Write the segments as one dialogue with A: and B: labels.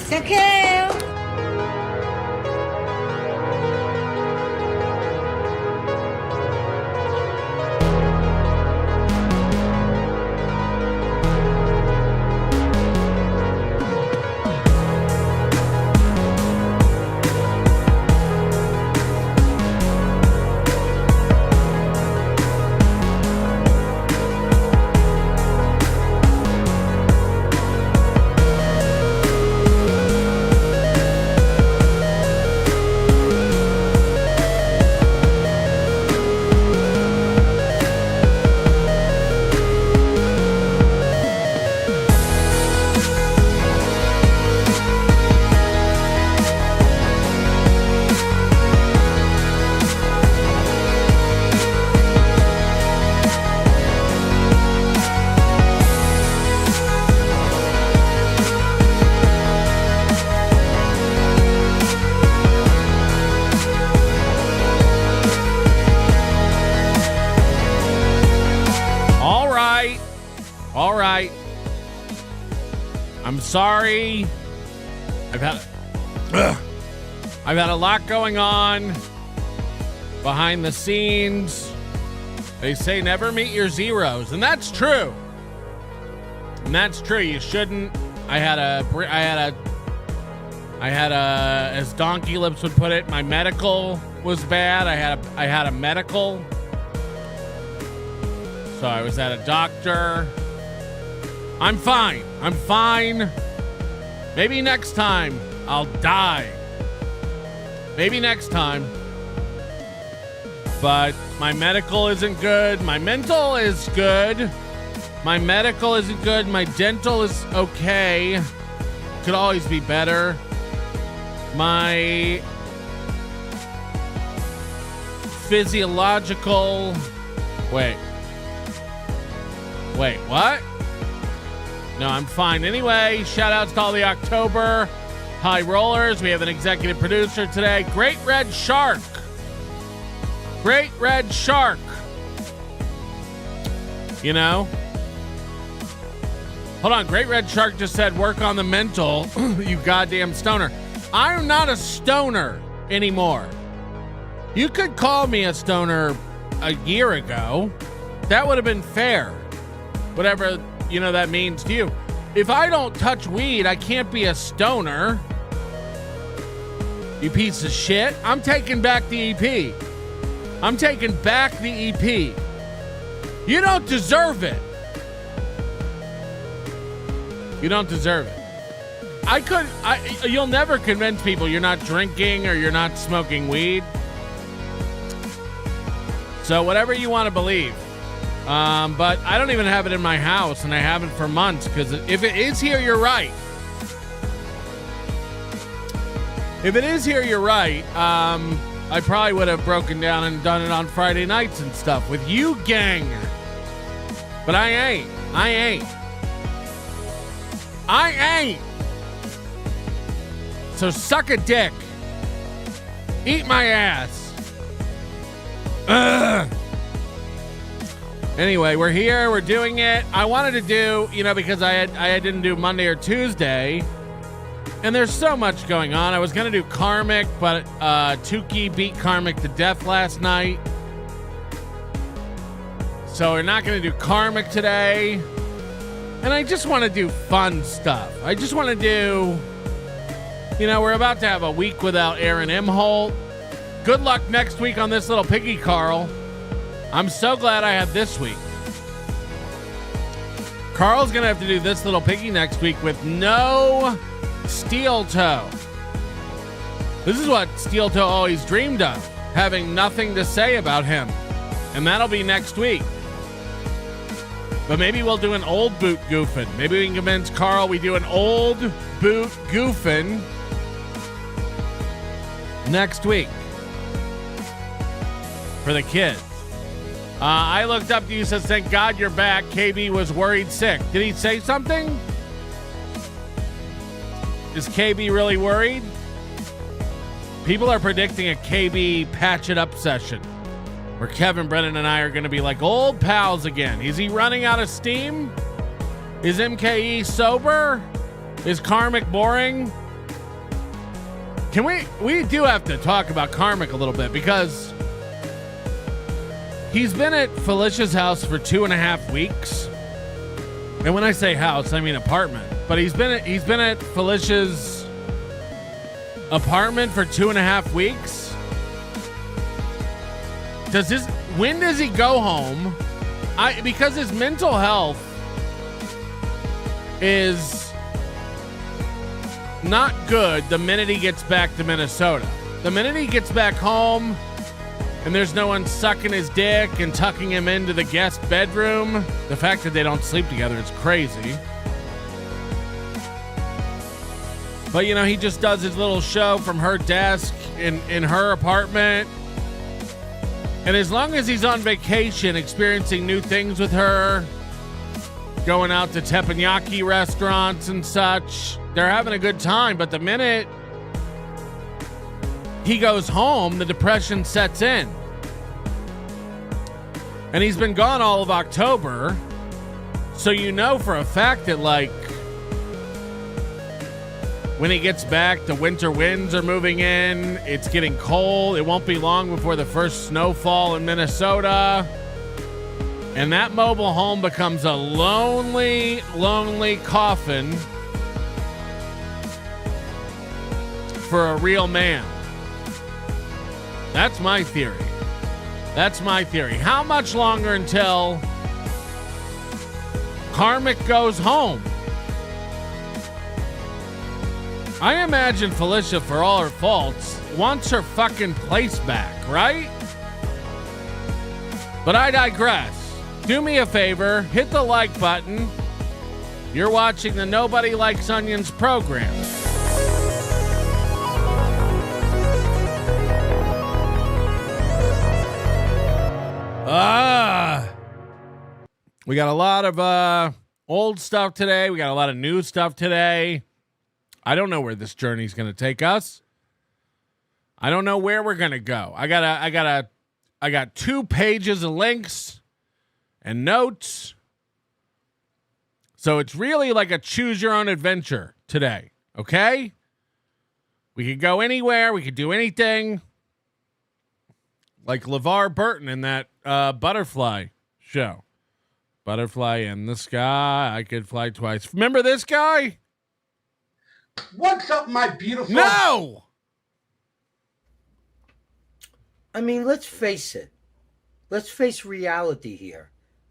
A: Sakil! I'm sorry. I've had a lot going on behind the scenes. They say never meet your zeros, and that's true. And that's true. You shouldn't. I had a, as Donkey Lips would put it, my medical was bad. I had a medical. So I was at a doctor. I'm fine. Maybe next time I'll die. Maybe next time. But my medical isn't good. My mental is good. My medical isn't good. My dental is okay. Could always be better. My physiological... Wait, what? No, I'm fine. Anyway, shout outs to all the October high rollers. We have an executive producer today. Great Red Shark. You know? Hold on. Great Red Shark just said, work on the mental, you goddamn stoner. I'm not a stoner anymore. You could call me a stoner a year ago. That would have been fair. Whatever, that means to you. If I don't touch weed, I can't be a stoner. You piece of shit. I'm taking back the EP. You don't deserve it. You'll never convince people you're not drinking or you're not smoking weed. So whatever you want to believe. But I don't even have it in my house, and I haven't for months, because if it is here, you're right. I probably would have broken down and done it on Friday nights and stuff with you, gang. But I ain't. So suck a dick. Eat my ass. Ugh. Anyway, we're here. We're doing it. I wanted to do, because I didn't do Monday or Tuesday, and there's so much going on. I was going to do Karmic, but Tukey beat Karmic to death last night. So we're not going to do Karmic today. And I just want to do fun stuff. I just want to do, we're about to have a week without Aaron Imholte. Good luck next week on this little piggy, Carl. I'm so glad I have this week. Carl's going to have to do this little piggy next week with no Steel Toe. This is what Steel Toe always dreamed of, having nothing to say about him. And that'll be next week. But maybe we'll do an old boot goofing. Maybe we can convince Carl we do an old boot goofing next week for the kids. I looked up to you, says, thank God you're back. KB was worried sick. Did he say something? Is KB really worried? People are predicting a KB patch it up session where Kevin Brennan and I are going to be like old pals again. Is he running out of steam? Is MKE sober? Is Karmic boring? Can we do have to talk about Karmic a little bit, because he's been at Felicia's house for 2.5 weeks. And when I say house, I mean apartment. But he's been at Felicia's apartment for 2.5 weeks. When does he go home? Because his mental health is not good the minute he gets back to Minnesota. The minute he gets back home and there's no one sucking his dick and tucking him into the guest bedroom, the fact that they don't sleep together is crazy. But, you know, he just does his little show from her desk in her apartment. And as long as he's on vacation, experiencing new things with her, going out to teppanyaki restaurants and such, they're having a good time. But the minute he goes home, the depression sets in. And he's been gone all of October. So you know for a fact that, like, when he gets back, the winter winds are moving in. It's getting cold. It won't be long before the first snowfall in Minnesota. And that mobile home becomes a lonely, lonely coffin for a real man. That's my theory. That's my theory. How much longer until Karmic goes home? I imagine Felicia, for all her faults, wants her fucking place back, right? But I digress. Do me a favor, hit the like button. You're watching the Nobody Likes Onions program. We got a lot of old stuff today. We got a lot of new stuff today. I don't know where this journey's going to take us. I don't know where we're going to go. I got 2 pages of links and notes. So it's really like a choose your own adventure today. Okay? We could go anywhere. We could do anything. Like LeVar Burton in that Butterfly show. Butterfly in the sky. I could fly twice. Remember this guy?
B: What's up, my beautiful?
A: No!
C: I mean, let's face it. Let's face reality here.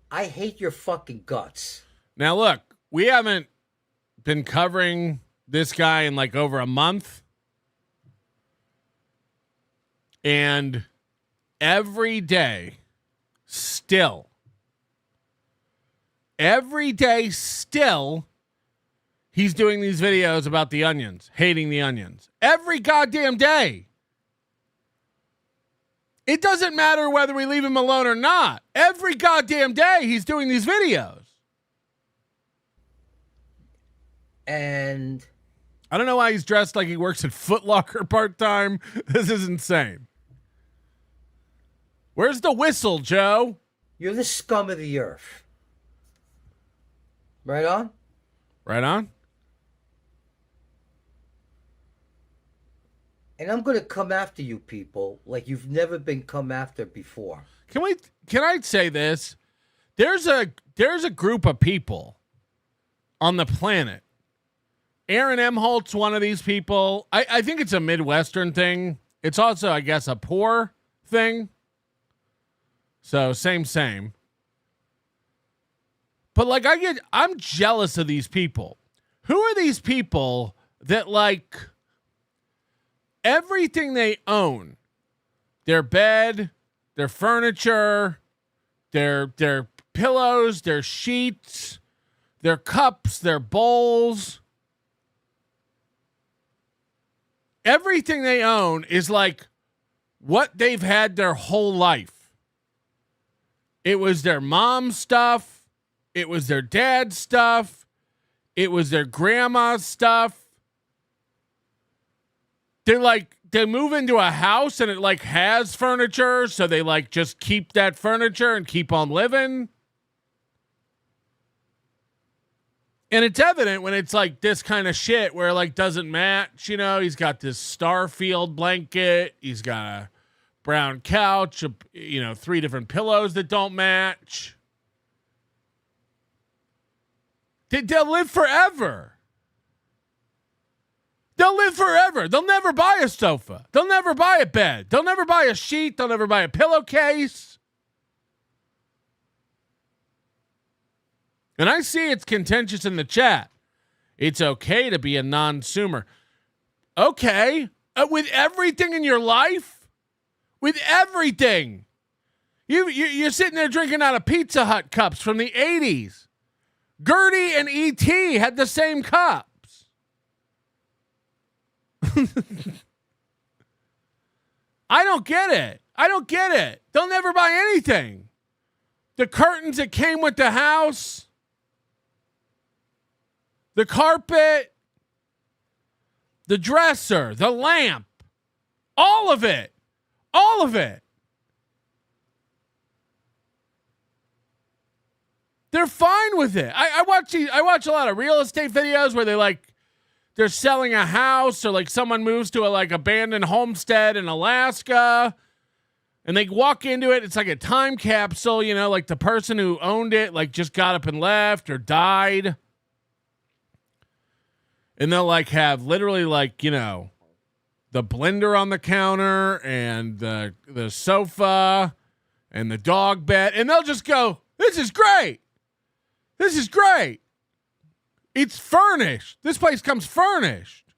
C: I hate your fucking guts.
A: Now, look, we haven't been covering this guy in like over a month. And every day, still, he's doing these videos about the onions, hating the onions. Every goddamn day. It doesn't matter whether we leave him alone or not. Every goddamn day he's doing these videos.
C: And
A: I don't know why he's dressed like he works at Foot Locker part-time. This is insane. Where's the whistle, Joe?
C: you're the scum of the earth. Right on?
A: Right on.
C: And I'm going to come after you people like you've never been come after before.
A: Can I say this? There's a group of people on the planet. Aaron Imholt's one of these people. I think it's a Midwestern thing. It's also, I guess, a poor thing. So same. But like I'm jealous of these people. Who are these people that like everything they own, their bed, their furniture, their pillows, their sheets, their cups, their bowls, everything they own is like what they've had their whole life. It was their mom's stuff. It was their dad's stuff. It was their grandma's stuff. They move into a house and it like has furniture. So they like just keep that furniture and keep on living. And it's evident when it's like this kind of shit where like doesn't match, you know, he's got this Starfield blanket. He's got a brown couch, you know, 3 different pillows that don't match. They'll live forever. They'll live forever. They'll never buy a sofa. They'll never buy a bed. They'll never buy a sheet. They'll never buy a pillowcase. And I see it's contentious in the chat. It's okay to be a non-consumer. Okay. With everything in your life? With everything. You're sitting there drinking out of Pizza Hut cups from the 80s. Gertie and E.T. had the same cups. I don't get it. I don't get it. They'll never buy anything. The curtains that came with the house, the carpet, the dresser, the lamp, all of it. All of it. They're fine with it. I watch a lot of real estate videos where they're selling a house, or like someone moves to a like abandoned homestead in Alaska and they walk into it. It's like a time capsule, you know, like the person who owned it like just got up and left or died. And they'll like have literally like, you know, the blender on the counter and the sofa and the dog bed. And they'll just go, this is great. This is great. It's furnished. This place comes furnished.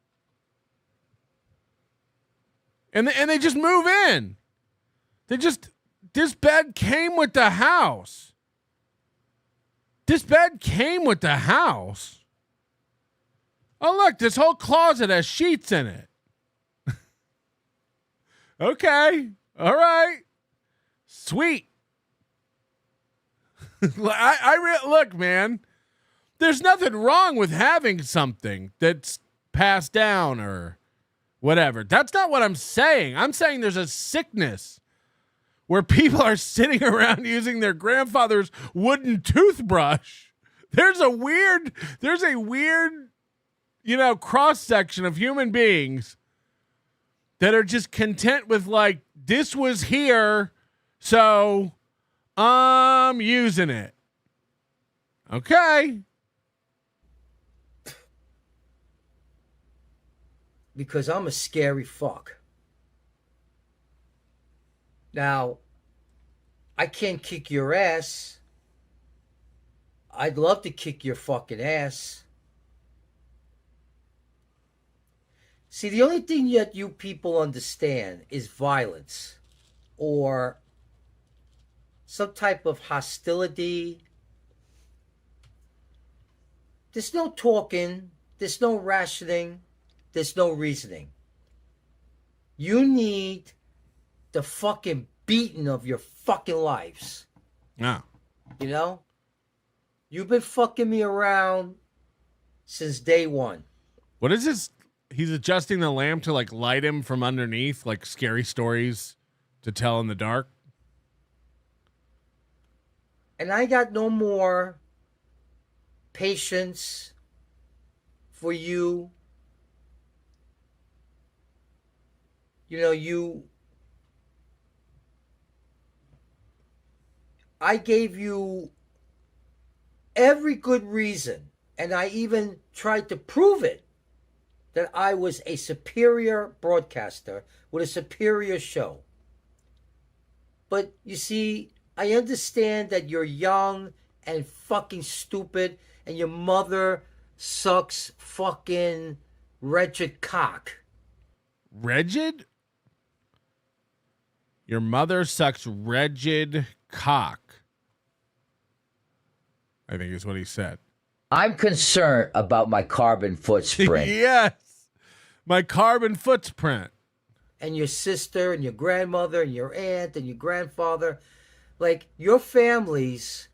A: And they just move in. This bed came with the house. This bed came with the house. Oh, look, this whole closet has sheets in it. Okay. All right. Sweet. Look, man, there's nothing wrong with having something that's passed down or whatever. That's not what I'm saying. I'm saying there's a sickness where people are sitting around using their grandfather's wooden toothbrush. There's a weird, you know, cross section of human beings that are just content with like, this was here, so I'm using it. Okay.
C: Because I'm a scary fuck. Now, I can't kick your ass. I'd love to kick your fucking ass. See, the only thing that you people understand is violence or some type of hostility. There's no talking. There's no rationing. There's no reasoning. You need the fucking beating of your fucking lives.
A: Yeah.
C: You know? You've been fucking me around since day one.
A: What is this? He's adjusting the lamp to like light him from underneath, like scary stories to tell in the dark.
C: And I got no more patience for you. You know, I gave you every good reason, and I even tried to prove it, that I was a superior broadcaster with a superior show. But you see, I understand that you're young and fucking stupid, and your mother sucks fucking wretched cock.
A: Wretched? Your mother sucks wretched cock, I think is what he said.
D: I'm concerned about my carbon footprint.
A: Yes. My carbon footprint.
C: And your sister and your grandmother and your aunt and your grandfather. Like, your families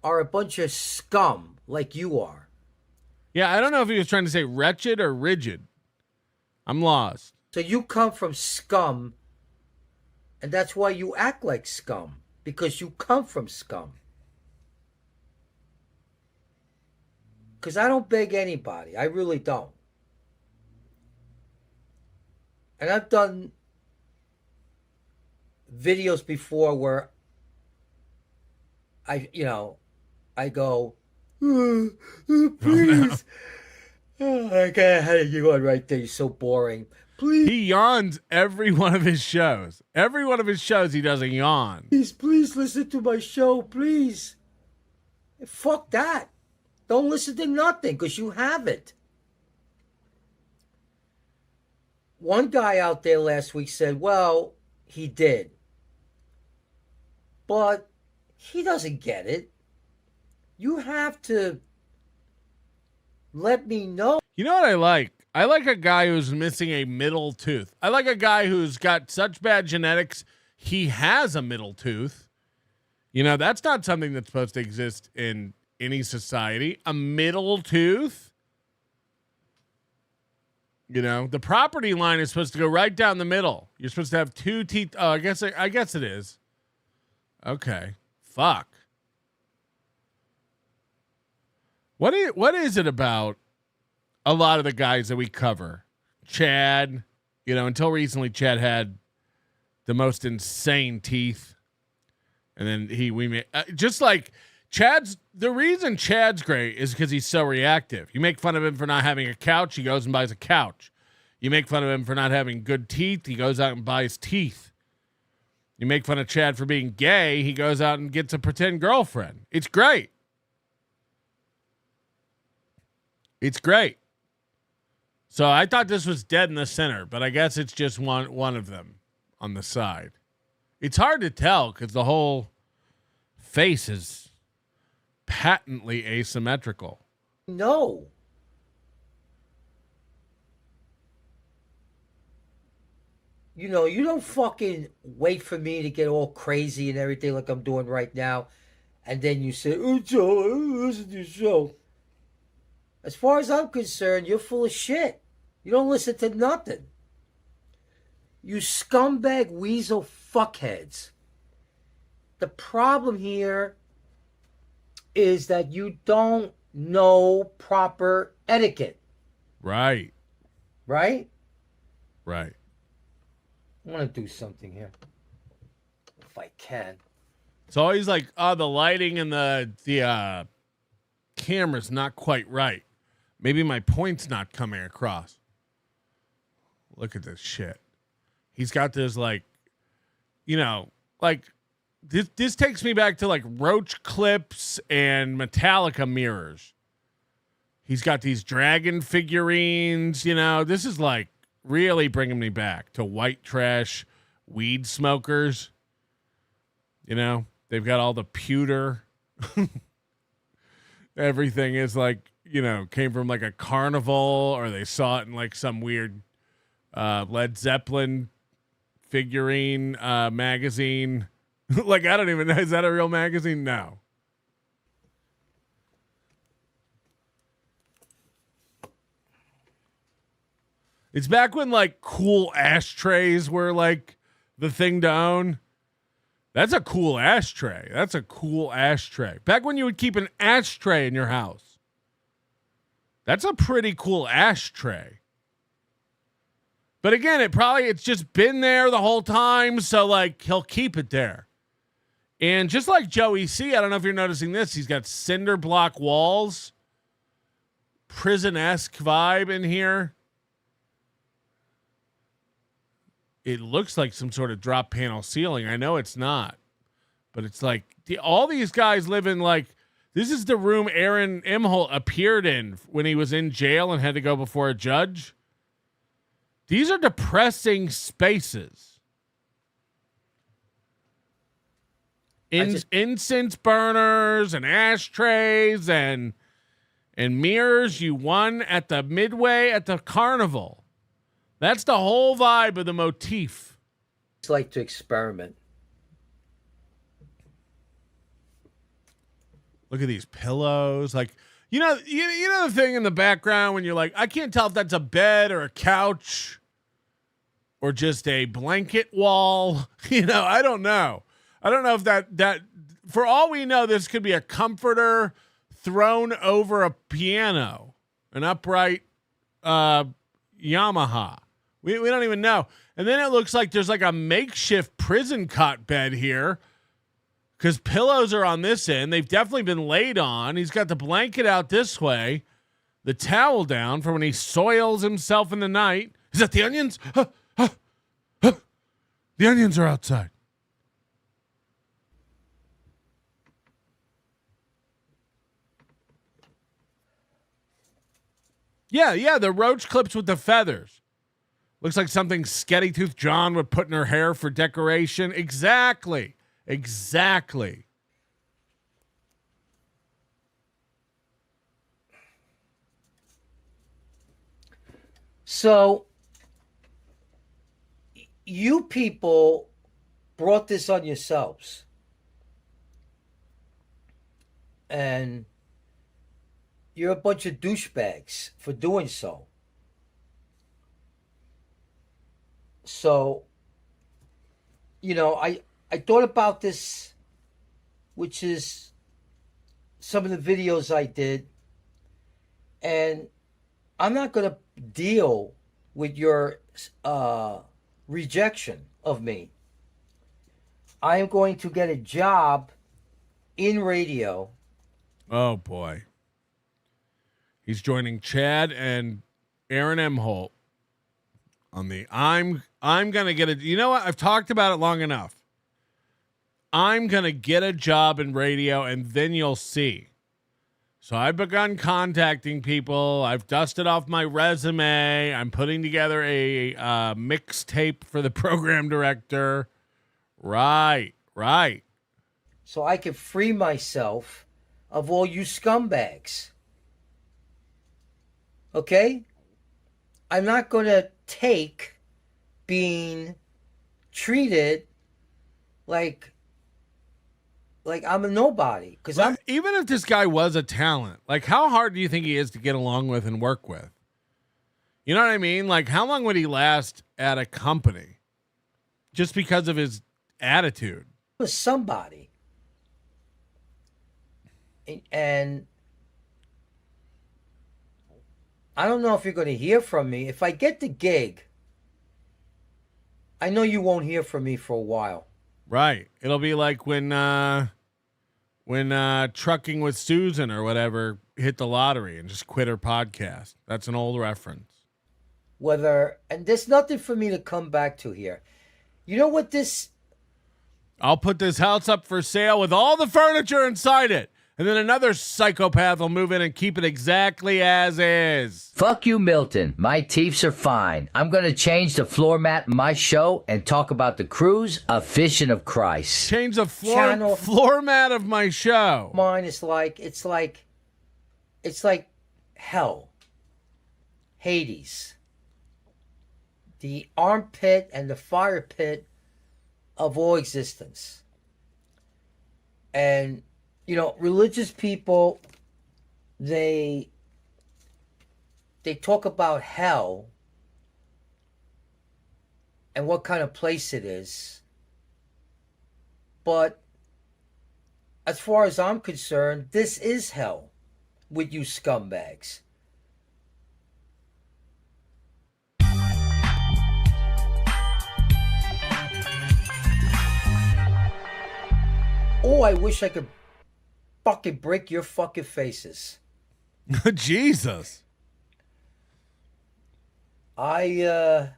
C: are a bunch of scum like you are.
A: Yeah, I don't know if he was trying to say wretched or rigid. I'm lost.
C: So you come from scum, and that's why you act like scum, because you come from scum. Because I don't beg anybody. I really don't. And I've done videos before where I go, please. I can't have you on right there. You're so boring. Please.
A: He yawns every one of his shows. Every one of his shows, he does a yawn.
C: Please listen to my show, please. Fuck that. Don't listen to nothing because you have it. One guy out there last week said, well, he did. But he doesn't get it. You have to let me know.
A: You know what I like? I like a guy who's missing a middle tooth. I like a guy who's got such bad genetics, he has a middle tooth. You know, that's not something that's supposed to exist in any society. A middle tooth. You know, the property line is supposed to go right down the middle. You're supposed to have two teeth. Oh, I guess it is. Okay. Fuck. What is it about a lot of the guys that we cover? Chad, you know, until recently Chad had the most insane teeth. And then just like the reason Chad's great is because he's so reactive. You make fun of him for not having a couch, he goes and buys a couch. You make fun of him for not having good teeth, he goes out and buys teeth. You make fun of Chad for being gay, he goes out and gets a pretend girlfriend. It's great. It's great. So I thought this was dead in the center, but I guess it's just one of them on the side. It's hard to tell because the whole face is patently asymmetrical.
C: No. You know, you don't fucking wait for me to get all crazy and everything like I'm doing right now. And then you say, oh, Joe, listen to your show. As far as I'm concerned, you're full of shit. You don't listen to nothing. You scumbag weasel fuckheads. The problem here is that you don't know proper etiquette.
A: Right.
C: Right?
A: Right.
C: I want to do something here. If I can.
A: It's always like, oh, the lighting and the camera's not quite right. Maybe my point's not coming across. Look at this shit. He's got this like, you know, like this takes me back to like Roach clips and Metallica mirrors. He's got these dragon figurines, you know. This is like really bringing me back to white trash weed smokers. You know, they've got all the pewter. Everything is like, you know, came from like a carnival or they saw it in like some weird Led Zeppelin figurine magazine. Like, I don't even know. Is that a real magazine? No. It's back when like cool ashtrays were like the thing to own. That's a cool ashtray. That's a cool ashtray. Back when you would keep an ashtray in your house. That's a pretty cool ashtray. But again, it's just been there the whole time. So like he'll keep it there. And just like Joey C, I don't know if you're noticing this. He's got cinder block walls. Prison-esque vibe in here. It looks like some sort of drop panel ceiling. I know it's not. But it's like all these guys live in like, this is the room Aaron Imholte appeared in when he was in jail and had to go before a judge. These are depressing spaces. Incense burners and ashtrays and mirrors you won at the Midway at the carnival. That's the whole vibe of the motif.
C: It's like to experiment.
A: Look at these pillows. Like, you know the thing in the background when you're like, I can't tell if that's a bed or a couch or just a blanket wall. You know, I don't know. I don't know if that for all we know, this could be a comforter thrown over a piano, an upright Yamaha. We don't even know. And then it looks like there's like a makeshift prison cot bed here because pillows are on this end. They've definitely been laid on. He's got the blanket out this way, the towel down for when he soils himself in the night. Is that the onions? The onions are outside. Yeah, the roach clips with the feathers. Looks like something Sketty Tooth John would put in her hair for decoration. Exactly.
C: So, you people brought this on yourselves. And you're a bunch of douchebags for doing so. So, you know, I thought about this, which is some of the videos I did, and I'm not going to deal with your rejection of me. I am going to get a job in radio.
A: Oh, boy. He's joining Chad and Aaron Imholte on the I'm going to get it. You know what? I've talked about it long enough. I'm going to get a job in radio and then you'll see. So I've begun contacting people. I've dusted off my resume. I'm putting together a mixtape for the program director. Right.
C: So I can free myself of all you scumbags. Okay? I'm not going to take being treated like I'm a nobody. Because
A: even if this guy was a talent, like how hard do you think he is to get along with and work with? You know what I mean? Like how long would he last at a company just because of his attitude?
C: Was somebody. And I don't know if you're going to hear from me. If I get the gig, I know you won't hear from me for a while.
A: Right. It'll be like when Trucking with Susan or whatever hit the lottery and just quit her podcast. That's an old reference.
C: And there's nothing for me to come back to here. You know what this...
A: I'll put this house up for sale with all the furniture inside it. And then another psychopath will move in and keep it exactly as is.
D: Fuck you, Milton. My teeths are fine. I'm going to change the floor mat in my show and talk about the cruise of Vision of Christ.
A: Change the floor mat of my show.
C: Mine is it's like hell. Hades. The armpit and the fire pit of all existence. And you know, religious people, they talk about hell and what kind of place it is. But as far as I'm concerned, this is hell with you scumbags. Oh, I wish I could fucking break your fucking faces.
A: Jesus.
C: Why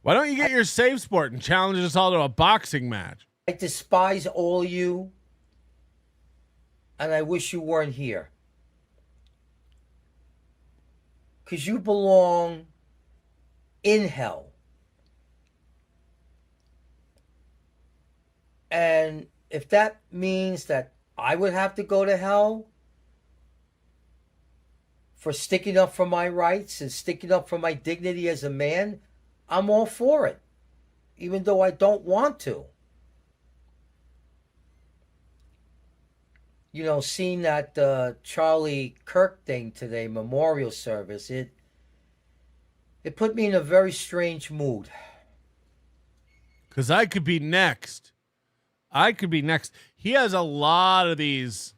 A: don't you get your safe sport and challenge us all to a boxing match?
C: I despise all of you, and I wish you weren't here. Because you belong in hell. And if that means that I would have to go to hell for sticking up for my rights and sticking up for my dignity as a man, I'm all for it, even though I don't want to. You know, seeing that Charlie Kirk thing today, memorial service, it put me in a very strange mood.
A: Because I could be next. He has a lot of these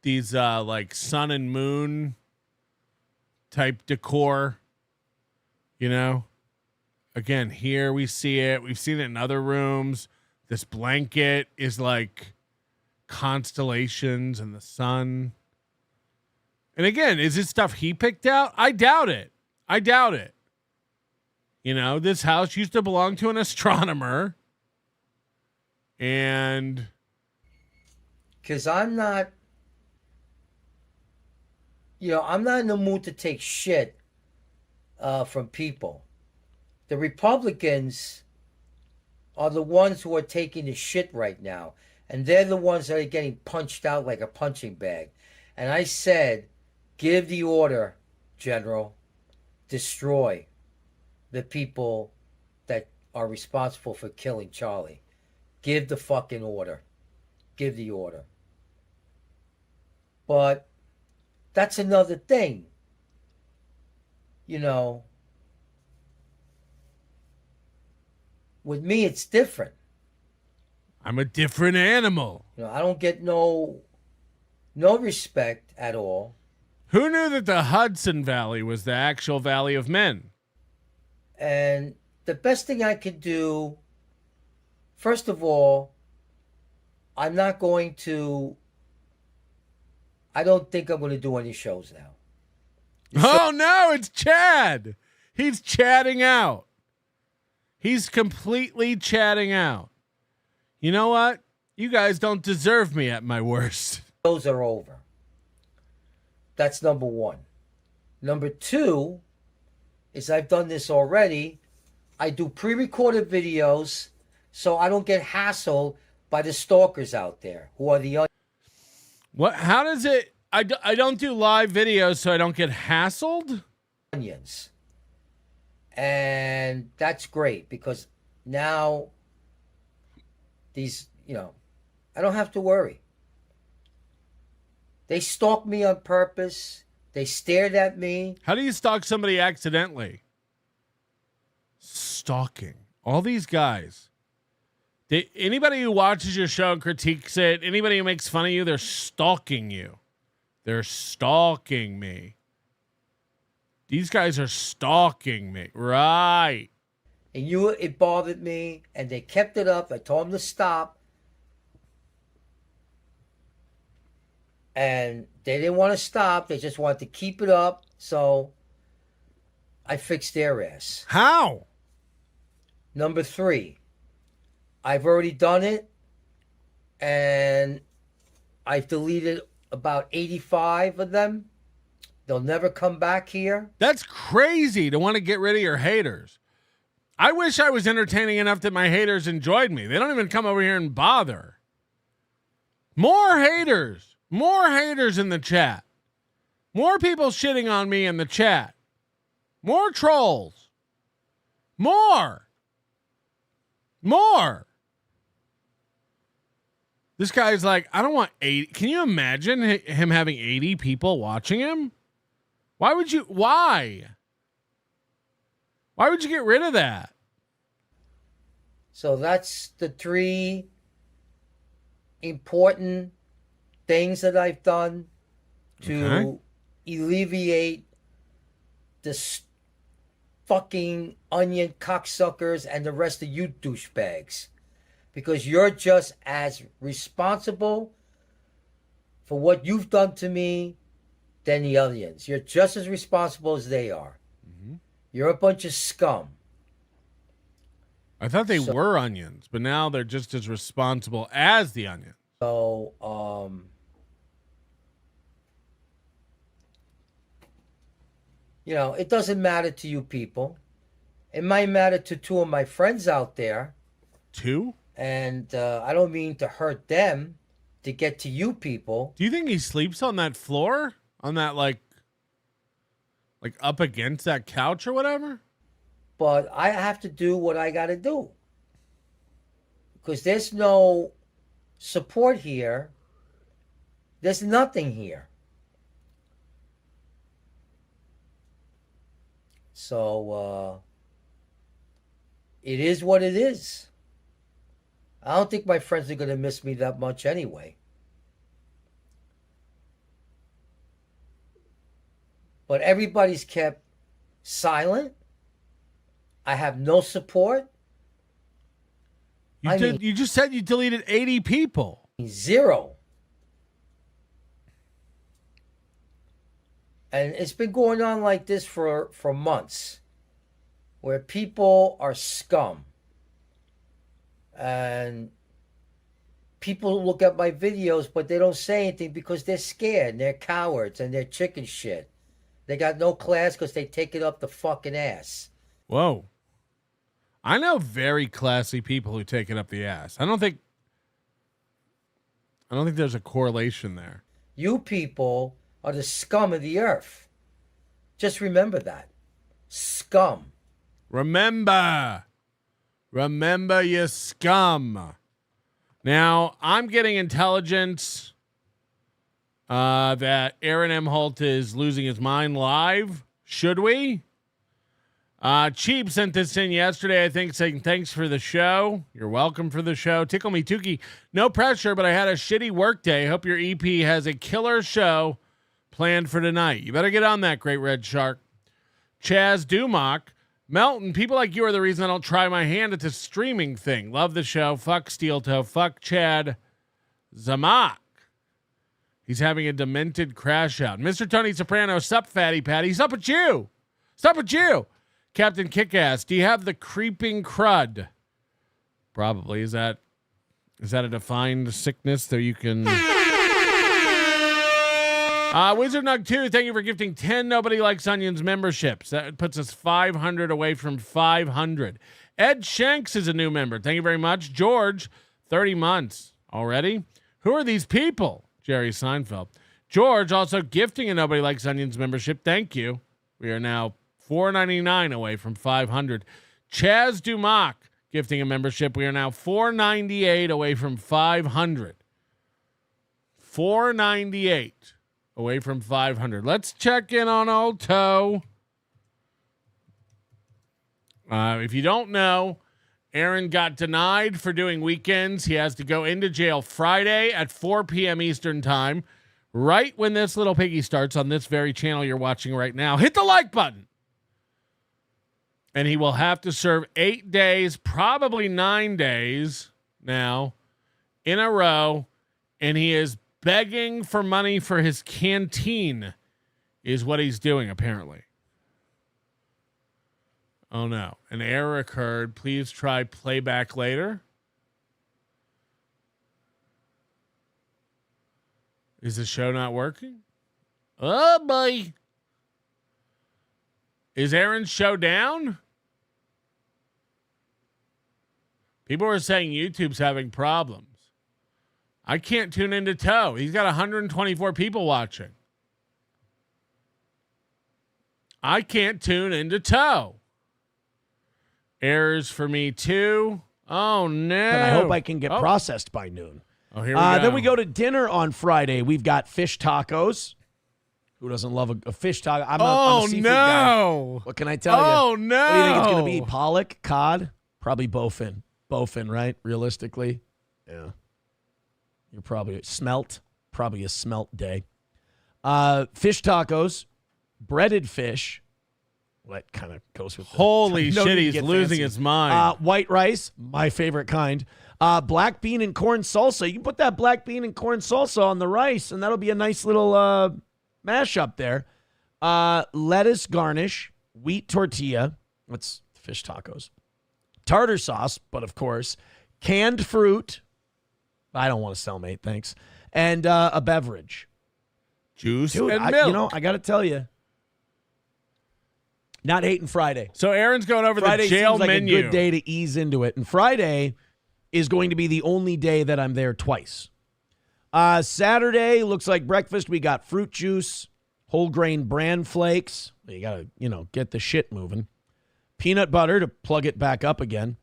A: these like sun and moon type decor, you know. Again, here we see it. We've seen it in other rooms. This blanket is like constellations and the sun. And again, is this stuff he picked out? I doubt it. I doubt it. You know, this house used to belong to an astronomer. And
C: because I'm not, I'm not in the mood to take shit from people. The Republicans are the ones who are taking the shit right now. And they're the ones that are getting punched out like a punching bag. And I said, give the order, General. Destroy the people that are responsible for killing Charlie. Give the fucking order. Give the order. But that's another thing. With me, it's different.
A: I'm a different animal.
C: I don't get no respect at all.
A: Who knew that the Hudson Valley was the actual Valley of Men?
C: And the best thing I could do, first of all, I don't think I'm going to do any shows now.
A: Oh, no, it's Chad. He's chatting out. He's completely chatting out. You know what? You guys don't deserve me at my worst.
C: Shows are over. That's number one. Number two is I've done this already. I do pre-recorded videos so I don't get hassled by the stalkers out there who are the...
A: What? How does it... I don't do live videos so I don't get hassled?
C: Onions. And that's great because now these, I don't have to worry. They stalked me on purpose. They stared at me.
A: How do you stalk somebody accidentally? Stalking. All these guys. Anybody who watches your show and critiques it, anybody who makes fun of you, they're stalking you. They're stalking me. These guys are stalking me. Right.
C: And it bothered me, and they kept it up. I told them to stop. And they didn't want to stop. They just wanted to keep it up. So I fixed their ass.
A: How?
C: Number 3. I've already done it. And I've deleted about 85 of them. They'll never come back here.
A: That's crazy to want to get rid of your haters. I wish I was entertaining enough that my haters enjoyed me. They don't even come over here and bother. More haters. More haters in the chat. More people shitting on me in the chat. More trolls. More. This guy's like, I don't want 80. Can you imagine him having 80 people watching him? Why would you get rid of that?
C: So that's the 3 important things that I've done to alleviate this fucking onion cocksuckers and the rest of you douchebags. Because you're just as responsible for what you've done to me than the onions. You're just as responsible as they are. Mm-hmm. You're a bunch of scum.
A: I thought they were onions, but now they're just as responsible as the onion.
C: So, it doesn't matter to you people. It might matter to 2 of my friends out there.
A: 2?
C: And I don't mean to hurt them to get to you people.
A: Do you think he sleeps on that floor? On that, like up against that couch or whatever?
C: But I have to do what I got to do. Because there's no support here. There's nothing here. So, it is what it is. I don't think my friends are going to miss me that much anyway. But everybody's kept silent. I have no support.
A: You just said you deleted 80 people.
C: 0. And it's been going on like this for months, where people are scum. And people look at my videos, but they don't say anything because they're scared. They're cowards and they're chicken shit. They got no class because they take it up the fucking ass.
A: Whoa. I know very classy people who take it up the ass. I don't think there's a correlation there.
C: You people are the scum of the earth. Just remember that. Scum.
A: Remember you scum. Now, I'm getting intelligence that Aaron Imholte is losing his mind live. Should we? Cheap sent this in yesterday, I think, saying thanks for the show. You're welcome for the show. Tickle Me Tukey. No pressure, but I had a shitty work day. Hope your EP has a killer show planned for tonight. You better get on that, Great Red Shark. Chaz Dumock. Melton, people like you are the reason I don't try my hand at this streaming thing. Love the show. Fuck Steel Toe. Fuck Chad Zamak. He's having a demented crash out. Mr. Tony Soprano. Sup, Fatty Patty. Sup with you. Sup with you. Captain Kickass, do you have the creeping crud? Probably. Is that a defined sickness that you can... Wizard Nug 2, thank you for gifting 10 Nobody Likes Onions memberships. That puts us 500 away from 500. Ed Shanks is a new member. Thank you very much. George, 30 months already. Who are these people? Jerry Seinfeld. George also gifting a Nobody Likes Onions membership. Thank you. We are now $4.99 away from 500. Chaz Dumock gifting a membership. We are now $4.98 away from 500. $4.98 away from 500. Let's check in on old Toe. If you don't know, Aaron got denied for doing weekends. He has to go into jail Friday at 4 p.m. Eastern time, right when this little piggy starts on this very channel you're watching right now. Hit the like button. And he will have to serve 8 days, probably 9 days now, in a row. And he is begging for money for his canteen, is what he's doing, apparently. Oh, no. An error occurred. Please try playback later. Is the show not working? Oh, boy. Is Aaron's show down? People are saying YouTube's having problems. I can't tune into Toe. He's got 124 people watching. I can't tune into Toe. Errors for me too. Oh, no.
E: But I hope I can get processed by noon.
A: Oh, here we go.
E: Then we go to dinner on Friday. We've got fish tacos. Who doesn't love a fish taco? I'm a seafood guy. What can I tell you?
A: Oh, no.
E: What do you think it's going to be? Pollock? Cod? Probably bowfin. Bowfin, right? Realistically. Yeah. You're probably smelt. Probably a smelt day. Fish tacos. Breaded fish. Well, that kind of goes with
A: holy shit, he's losing his mind.
E: White rice, my favorite kind. Black bean and corn salsa. You can put that black bean and corn salsa on the rice, and that'll be a nice little mashup there. Lettuce garnish, wheat tortilla. That's fish tacos. Tartar sauce, but of course, canned fruit. I don't want to sell, mate. Thanks. And a beverage.
A: Juice
E: Dude,
A: and milk.
E: You know, I got to tell you. Not hating Friday.
A: So Aaron's going over
E: Friday
A: the jail
E: seems like
A: menu.
E: a good day to ease into it. And Friday is going to be the only day that I'm there twice. Saturday looks like breakfast. We got fruit juice, whole grain bran flakes. You got to, get the shit moving. Peanut butter to plug it back up again.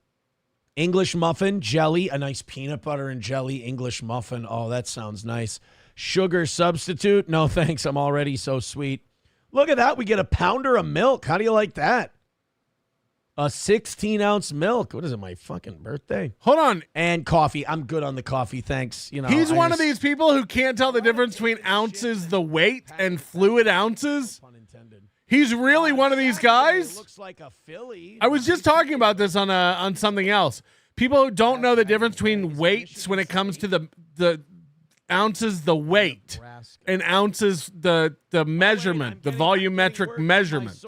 E: English muffin, jelly, a nice peanut butter and jelly English muffin. Oh, that sounds nice. Sugar substitute. No, thanks. I'm already so sweet. Look at that. We get a pounder of milk. How do you like that? A 16-ounce milk. What is it, my fucking birthday?
A: Hold on.
E: And coffee. I'm good on the coffee, thanks.
A: He's one of these people who can't tell the difference between ounces, the weight, and fluid ounces.
E: Pun intended.
A: He's really one of these guys?
E: Looks like a Philly.
A: I was just talking about this on something else. People who don't know the difference between weights when it comes to the ounces, the weight, and ounces, the measurement, the volumetric measurement.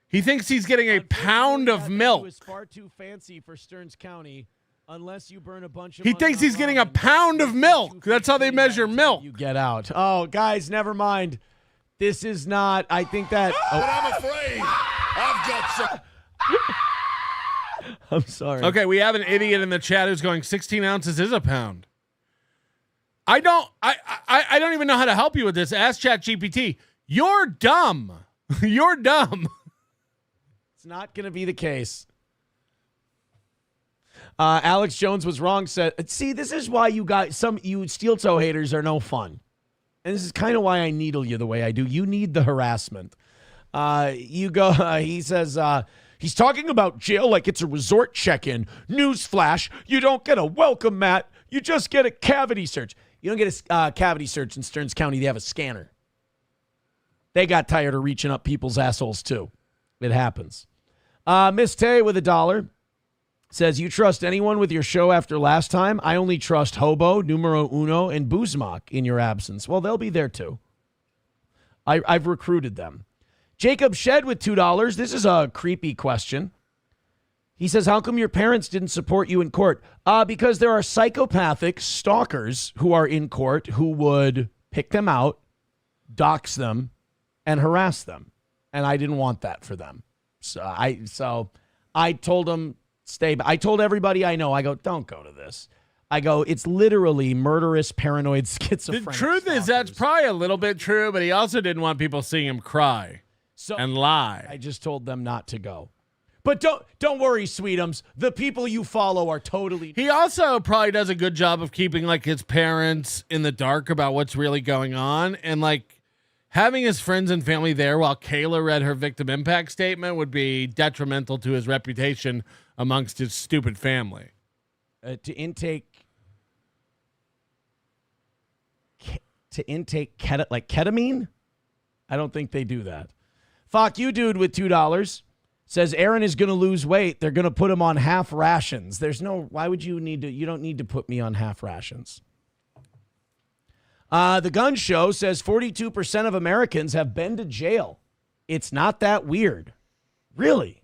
A: He thinks he's getting a pound of milk.
E: Is far too fancy for Stearns County unless you burn a bunch of
A: He thinks he's getting a pound of milk. That's how they measure milk.
E: You get out. Oh, guys, never mind. This is not, I think that.
F: But I'm afraid I've got some.
E: I'm sorry.
A: Okay, we have an idiot in the chat who's going 16 ounces is a pound. I don't even know how to help you with this. Ask ChatGPT. You're dumb. You're dumb.
E: It's not going to be the case. Alex Jones was wrong. Said, see, this is why you steel toe haters are no fun. And this is kind of why I needle you the way I do. You need the harassment. He says, he's talking about jail like it's a resort check-in. Newsflash, you don't get a welcome mat. You just get a cavity search. You don't get a cavity search in Stearns County. They have a scanner. They got tired of reaching up people's assholes, too. It happens. Miss Tay with $1 says, you trust anyone with your show after last time? I only trust Hobo, Numero Uno, and Buzmak in your absence. Well, they'll be there, too. I've recruited them. Jacob Shed with $2. This is a creepy question. He says, how come your parents didn't support you in court? Because there are psychopathic stalkers who are in court who would pick them out, dox them, and harass them. And I didn't want that for them. So I told them, I told everybody I know, I go, don't go to this. I go, it's literally murderous, paranoid, schizophrenic.
A: The truth is that's probably a little bit true, but he also didn't want people seeing him cry and lie.
E: I just told them not to go. But don't worry, Sweetums. The people you follow are totally.
A: He also probably does a good job of keeping like his parents in the dark about what's really going on, and like having his friends and family there while Kayla read her victim impact statement would be detrimental to his reputation amongst his stupid family.
E: To intake ketamine? I don't think they do that. Fuck you, dude, with $2 says Aaron is going to lose weight. They're going to put him on half rations. Why would you need to? You don't need to put me on half rations. The Gun Show says 42% of Americans have been to jail. It's not that weird. Really?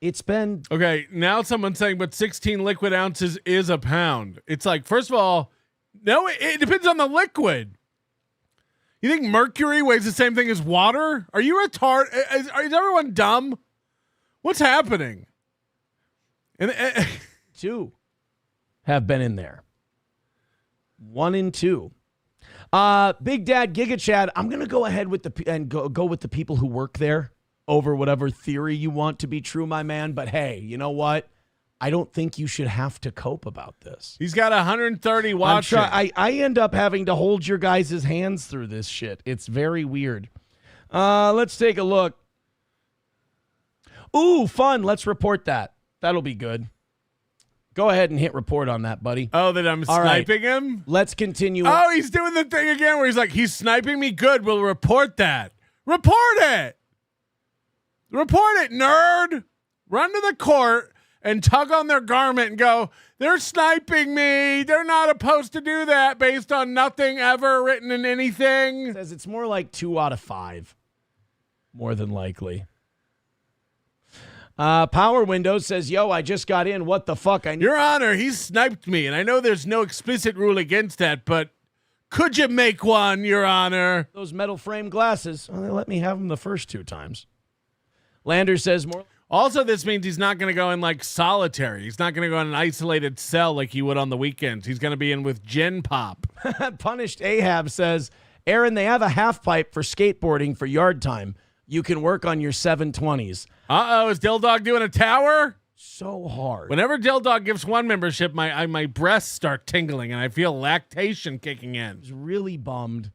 E: It's been...
A: Okay, now someone's saying, but 16 liquid ounces is a pound. It's like, first of all, no, it depends on the liquid. You think mercury weighs the same thing as water? Are you retarded? Is everyone dumb? What's happening? And
E: 2 have been in there. 1 and 2. Big Dad Giga Chad, I'm going to go ahead with go with the people who work there over whatever theory you want to be true, my man. But hey, you know what? I don't think you should have to cope about this.
A: He's got 130 watching.
E: I end up having to hold your guys' hands through this shit. It's very weird. Let's take a look. Ooh, fun. Let's report that. That'll be good. Go ahead and hit report on that, buddy.
A: Oh, that I'm sniping him?
E: Let's continue.
A: Oh, he's doing the thing again where he's like, he's sniping me. Good. We'll report that. Report it. Report it, nerd. Run to the court and tug on their garment and go, they're sniping me. They're not supposed to do that based on nothing ever written in anything.
E: It says it's more like 2 out of 5. More than likely. Power Windows says, yo, I just got in. What the fuck?
A: Your Honor, he sniped me, and I know there's no explicit rule against that, but could you make one, Your Honor?
E: Those metal frame glasses. Well, they let me have them the first 2 times. Lander says more.
A: Also, this means he's not going to go in like solitary. He's not going to go in an isolated cell like he would on the weekends. He's going to be in with Gen Pop.
E: Punished Ahab says, Aaron, they have a half pipe for skateboarding for yard time. You can work on your 720s.
A: Uh-oh, is Dill Dog doing a tower?
E: So hard.
A: Whenever Dill Dog gives one membership, my breasts start tingling and I feel lactation kicking in.
E: I was really bummed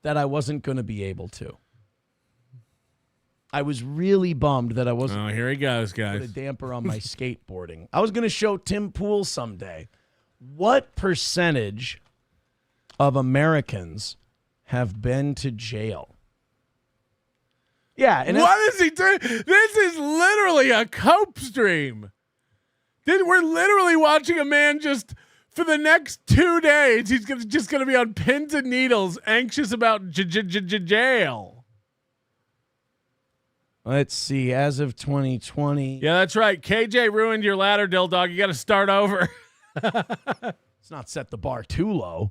E: that I wasn't going to be able to. I was really bummed that I wasn't.
A: Oh, here he goes, guys.
E: Put a damper on my skateboarding. I was going to show Tim Pool someday. What percentage of Americans have been to jail. Yeah. And
A: What is he doing? This is literally a cope stream. We're literally watching a man just for the next 2 days. He's just going to be on pins and needles, anxious about jail.
E: Let's see. As of 2020.
A: Yeah, that's right. KJ ruined your ladder, Dill Dog. You got to start over.
E: Let's not set the bar too low.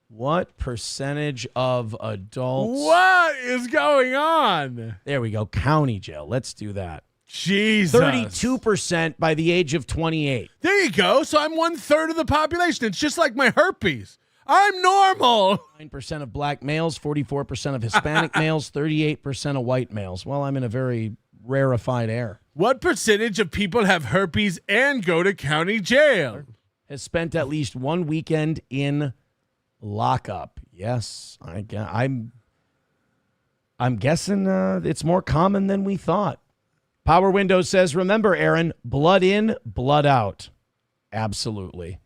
E: What percentage of adults?
A: What is going on?
E: There we go. County jail. Let's do that.
A: Jesus.
E: 32% by the age of 28.
A: There you go. So I'm 1/3 of the population. It's just like my herpes. I'm normal.
E: 9% of black males, 44% of Hispanic males, 38% of white males. Well, I'm in a very rarefied air.
A: What percentage of people have herpes and go to county jail?
E: Has spent at least one weekend in lockup. Yes, I'm guessing it's more common than we thought. Power Windows says, remember, Aaron, blood in, blood out. Absolutely.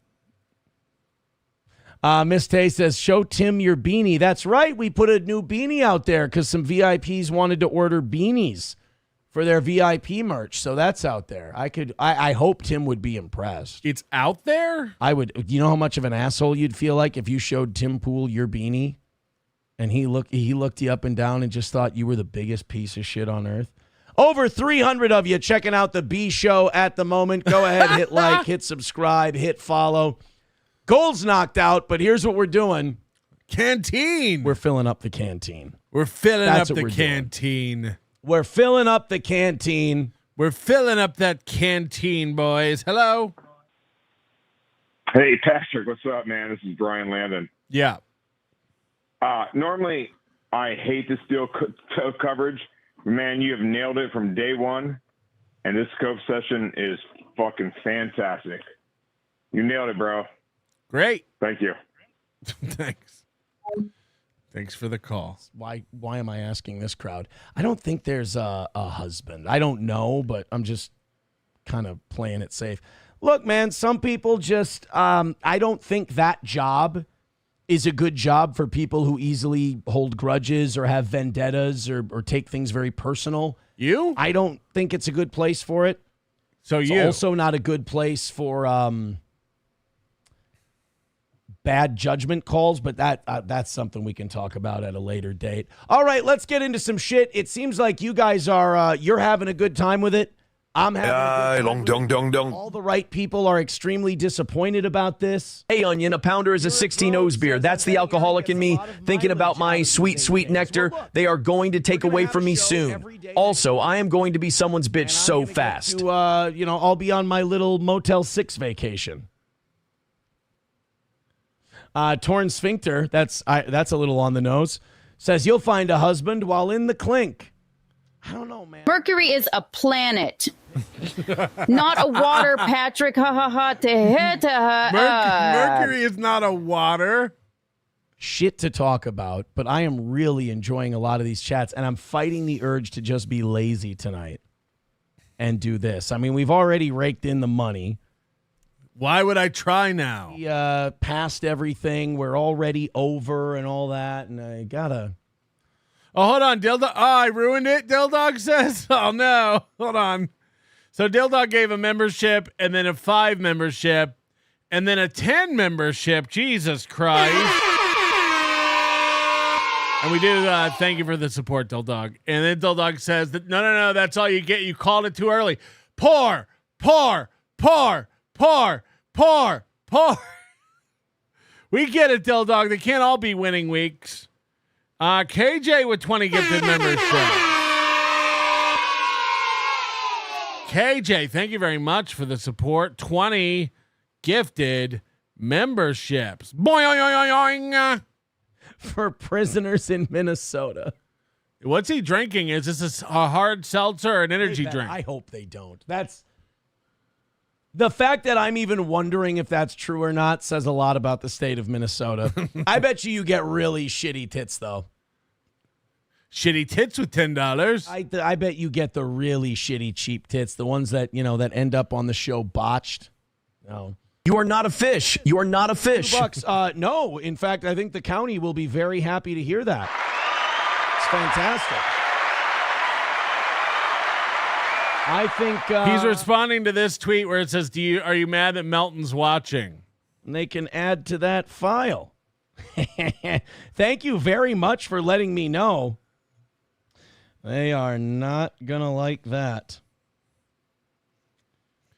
E: Miss Tay says, show Tim your beanie. That's right. We put a new beanie out there because some VIPs wanted to order beanies for their VIP merch. So that's out there. I hope Tim would be impressed.
A: It's out there?
E: I would. You know how much of an asshole you'd feel like if you showed Tim Pool your beanie and he looked you up and down and just thought you were the biggest piece of shit on earth? Over 300 of you checking out the B Show at the moment. Go ahead, hit like, hit subscribe, hit follow. Gold's knocked out, but here's what we're doing.
A: Canteen.
E: We're filling up the canteen.
A: We're filling
E: That's
A: up
E: what
A: the
E: we're doing.
A: canteen.
E: We're filling up the canteen.
A: We're filling up that canteen, boys. Hello.
G: Hey, Patrick, what's up, man? This is Brian Landon.
A: Yeah.
G: Normally, I hate to steal coverage. Man, you have nailed it from day one, and this scope session is fucking fantastic. You nailed it, bro.
A: Great.
G: Thank you.
A: Thanks. Thanks for the call.
E: Why am I asking this crowd? I don't think there's a husband. I don't know, but I'm just kind of playing it safe. Look, man, some people just, I don't think that job is a good job for people who easily hold grudges or have vendettas or take things very personal.
A: You?
E: I don't think it's a good place for it.
A: So
E: It's also not a good place for bad judgment calls, but that's something we can talk about at a later date. All right, let's get into some shit. It seems like you guys are you're having a good time with it. I'm having a good time with it. All the right people are extremely disappointed about this.
H: Hey, Onion, a pounder is a 16 O's beer. That's the alcoholic in me thinking about my sweet, sweet nectar. They are going to take away from me soon. Also, I am going to be someone's bitch so fast.
E: I'll be on my little Motel 6 vacation. Torn Sphincter, that's a little on the nose, says you'll find a husband while in the clink. I don't know, man.
I: Mercury is a planet, not a water, Patrick. Ha ha ha.
A: Mercury is not a water.
E: Shit to talk about, but I am really enjoying a lot of these chats, and I'm fighting the urge to just be lazy tonight and do this. I mean, we've already raked in the money.
A: Why would I try now?
E: We passed everything. We're already over and all that, and I gotta...
A: Oh, hold on, Dildog. Oh, I ruined it, Dildog says. Oh, no. Hold on. So Dildog gave a membership and then a 5 membership and then a 10 membership. Jesus Christ. And we do thank you for the support, Dildog. And then Dildog says that, no, that's all you get. You called it too early. Pour. We get it, Dildog. They can't all be winning weeks. KJ with 20 gifted membership. KJ, thank you very much for the support. 20 gifted memberships. Boing.
E: For prisoners in Minnesota.
A: What's he drinking? Is this a hard seltzer or an energy drink?
E: I hope they don't. That's the fact that I'm even wondering if that's true or not says a lot about the state of Minnesota. I bet you get really shitty tits, though.
A: Shitty tits with $10.
E: I bet you get the really shitty cheap tits, the ones that that end up on the show botched. No,
H: You are not a fish. You are not a fish.
E: $2. No, in fact, I think the county will be very happy to hear that. It's fantastic. I think
A: he's responding to this tweet where it says, are you mad that Melton's watching?
E: And they can add to that file. Thank you very much for letting me know. They are not going to like that.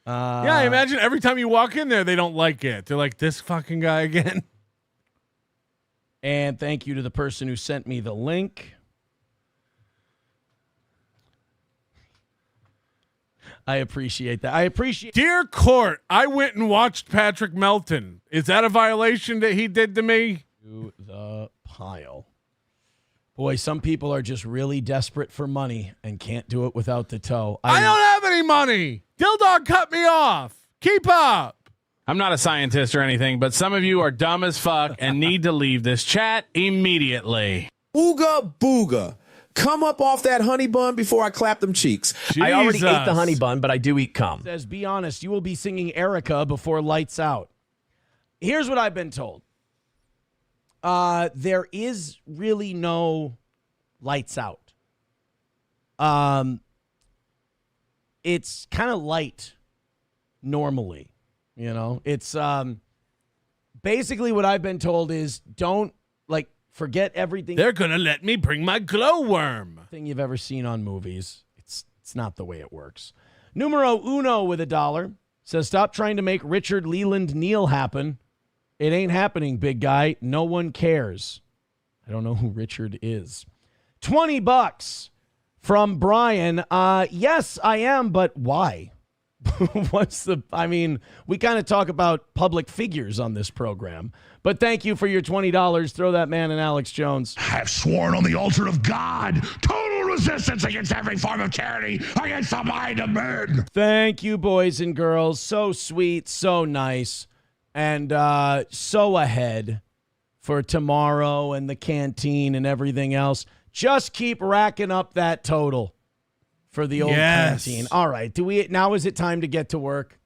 A: Yeah, I imagine every time you walk in there, they don't like it. They're like, this fucking guy again.
E: And thank you to the person who sent me the link. I appreciate that.
A: Dear court, I went and watched Patrick Melton. Is that a violation that he did to me?
E: To the pile. Boy, some people are just really desperate for money and can't do it without the toe.
A: I don't have any money. Dildog cut me off. Keep up.
J: I'm not a scientist or anything, but some of you are dumb as fuck and need to leave this chat immediately.
K: Ooga booga. Come up off that honey bun before I clap them cheeks.
A: Jesus.
H: I already ate the honey bun, but I do eat cum.
E: Says, be honest, you will be singing Erica before Lights Out. Here's what I've been told. There is really no Lights Out. It's kind of light normally, you know. It's basically what I've been told is don't forget everything.
A: They're gonna let me bring my glowworm.
E: Thing you've ever seen on movies. It's not the way it works. Numero uno with $1 says, stop trying to make Richard Leland Neal happen. It ain't happening, big guy. No one cares. I don't know who Richard is. $20 from Brian. Yes, I am, but why? We kind of talk about public figures on this program, but thank you for your $20. Throw that man in Alex Jones.
F: I have sworn on the altar of God, total resistance against every form of tyranny, against the mind of men.
E: Thank you, boys and girls. So sweet, so nice, and so ahead for tomorrow and the canteen and everything else. Just keep racking up that total for the old canteen. All right. Now is it time to get to work?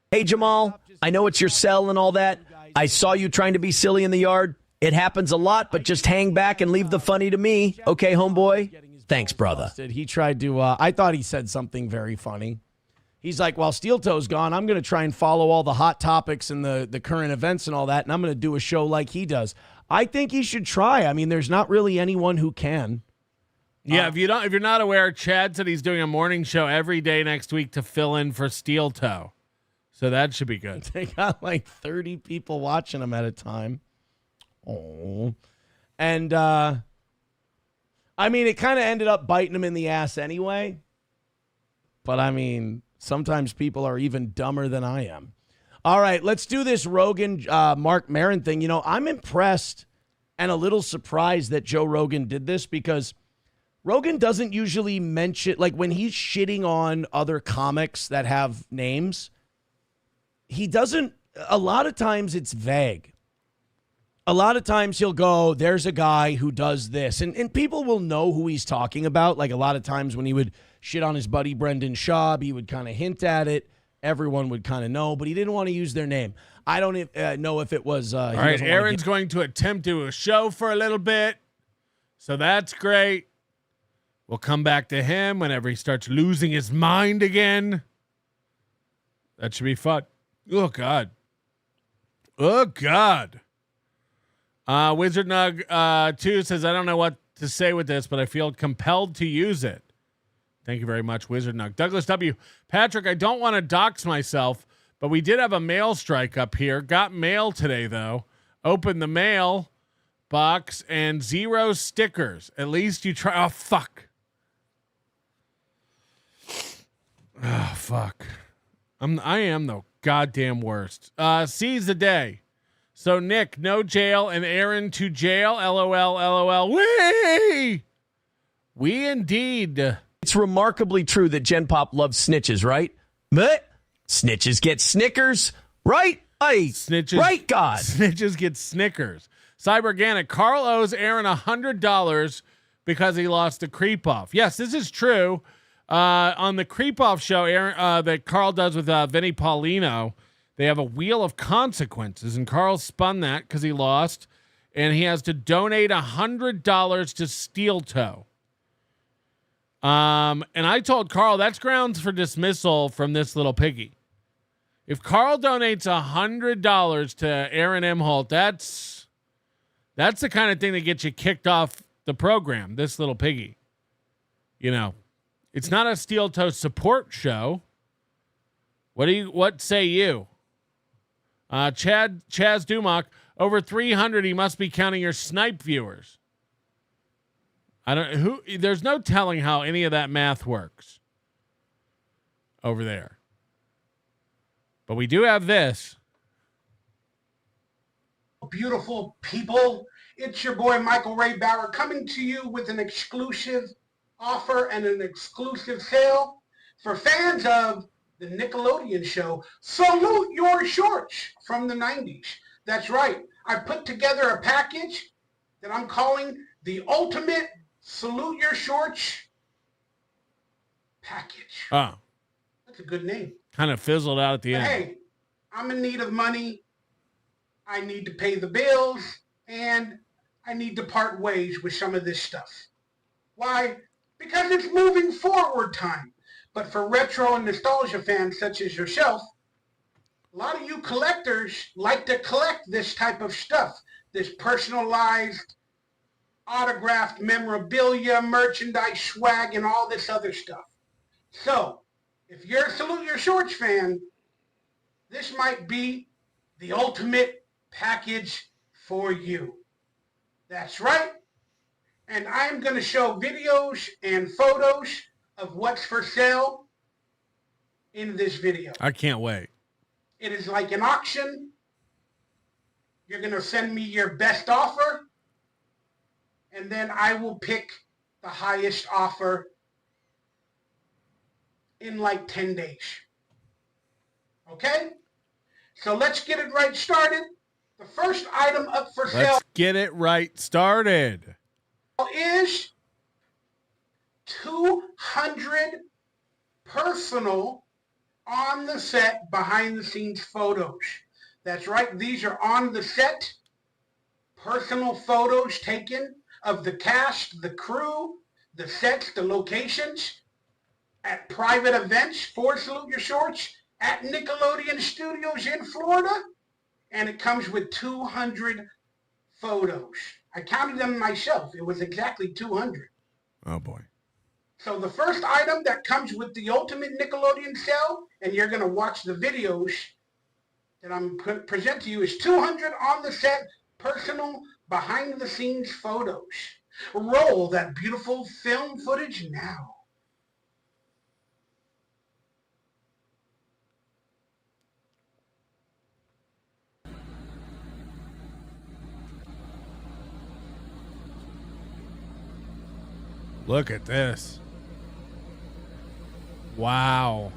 H: Hey, Jamal, I know it's your cell and all that. I saw you trying to be silly in the yard. It happens a lot, but just hang back and leave the funny to me. Okay, homeboy? Thanks, brother.
E: He tried to, I thought he said something very funny. He's like, while Steel Toe's gone, I'm going to try and follow all the hot topics and the current events and all that, and I'm going to do a show like he does. I think he should try. I mean, there's not really anyone who can.
A: Yeah, if you're not aware, Chad said he's doing a morning show every day next week to fill in for Steel Toe. So that should be good.
E: They got 30 people watching him at a time. Oh. And it kind of ended up biting him in the ass anyway. But sometimes people are even dumber than I am. All right, let's do this Rogan Mark Maron thing. I'm impressed and a little surprised that Joe Rogan did this because Rogan doesn't usually mention, when he's shitting on other comics that have names, he doesn't, a lot of times it's vague. A lot of times he'll go, there's a guy who does this, and people will know who he's talking about. A lot of times when he would shit on his buddy Brendan Schaub, he would kind of hint at it. Everyone would kind of know, but he didn't want to use their name. I don't know if it was...
A: All right, Aaron's going to attempt to do a show for a little bit, so that's great. We'll come back to him whenever he starts losing his mind again. That should be fun. Oh, God. Oh, God. Wizard Nug 2 says, I don't know what to say with this, but I feel compelled to use it. Thank you very much, Wizard Nug. Douglas W. Patrick, I don't want to dox myself, but we did have a mail strike up here. Got mail today, though. Opened the mail box and 0 stickers. At least you try. Oh, fuck. Oh, fuck. I am the goddamn worst. Seize the day. So, Nick, no jail, and Aaron to jail. LOL, LOL. We indeed.
H: It's remarkably true that Gen Pop loves snitches, right? But snitches get Snickers, right?
A: Snitches,
H: right, God.
A: Snitches get Snickers. Cyberganic. Carl owes Aaron $100 because he lost the creep off. Yes, this is true. On the creep off show, Aaron, that Carl does with Vinny Paulino, They have a wheel of consequences, and Carl spun that because he lost, and he has to donate $100 to Steel Toe. And I told Carl that's grounds for dismissal from this little piggy. If Carl donates $100 to Aaron Imholte, that's the kind of thing that gets you kicked off the program. This little piggy, it's not a Steel Toe support show. What say you? Chaz Dumock, over 300. He must be counting your snipe viewers. There's no telling how any of that math works over there. But we do have this.
B: Beautiful people, it's your boy Michael Ray Bauer coming to you with an exclusive offer and an exclusive sale for fans of the Nickelodeon show Salute Your Shorts from the 90s. That's right. I put together a package that I'm calling the Ultimate Salute Your Shorts package.
A: Oh.
B: That's a good name.
A: Kind of fizzled out at the end.
B: Hey, I'm in need of money. I need to pay the bills, and I need to part ways with some of this stuff. Why? Because it's moving forward time. But for retro and nostalgia fans such as yourself, a lot of you collectors like to collect this type of stuff, this personalized, autographed memorabilia, merchandise, swag, and all this other stuff. So, if you're a Salute Your Shorts fan, this might be the ultimate package for you. That's right. And I'm going to show videos and photos of what's for sale in this video.
A: I can't wait.
B: It is like an auction. You're going to send me your best offer, and then I will pick the highest offer in like 10 days. Okay? So let's get it right started. The first item up for sale.
A: Let's get it right started.
B: Is 200 personal on the set behind the scenes photos. That's right. These are on the set personal photos taken of the cast, the crew, the sets, the locations at private events for Salute Your Shorts at Nickelodeon Studios in Florida. And it comes with 200 photos. I counted them myself. It was exactly 200.
A: Oh, boy.
B: So the first item that comes with the ultimate Nickelodeon sale, and you're going to watch the videos that I'm going to present to you, is 200 on the set personal behind the scenes photos. Roll that beautiful film footage now.
A: Look at this. Wow.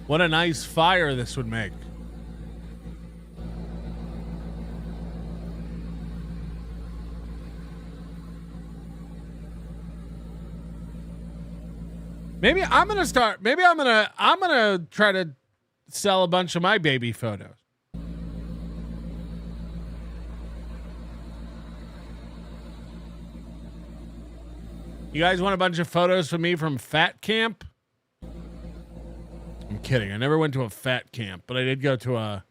A: What a nice fire this would make. Maybe I'm going to try to sell a bunch of my baby photos. You guys want a bunch of photos from me from fat camp? I'm kidding. I never went to a fat camp, but I did go to a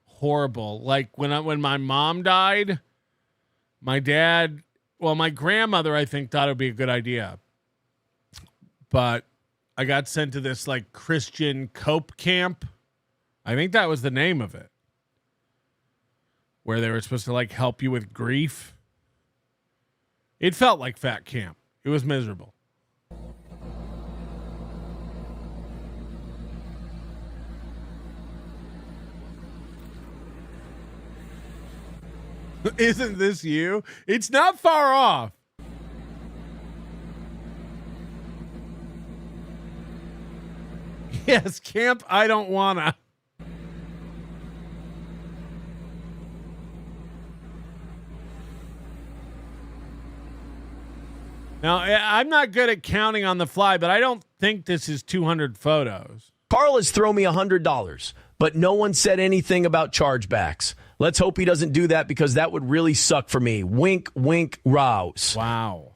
A: horrible, like when my mom died, my grandmother, I think, thought it would be a good idea. But I got sent to this like Christian cope camp. I think that was the name of it. Where they were supposed to like help you with grief. It felt like fat camp. It was miserable. Isn't this you? It's not far off. Yes, camp, I don't wanna. Now, I'm not good at counting on the fly, but I don't think this is 200 photos.
H: Carla's throw me $100, but no one said anything about chargebacks. Let's hope he doesn't do that because that would really suck for me. Wink, wink, Rouse.
A: Wow.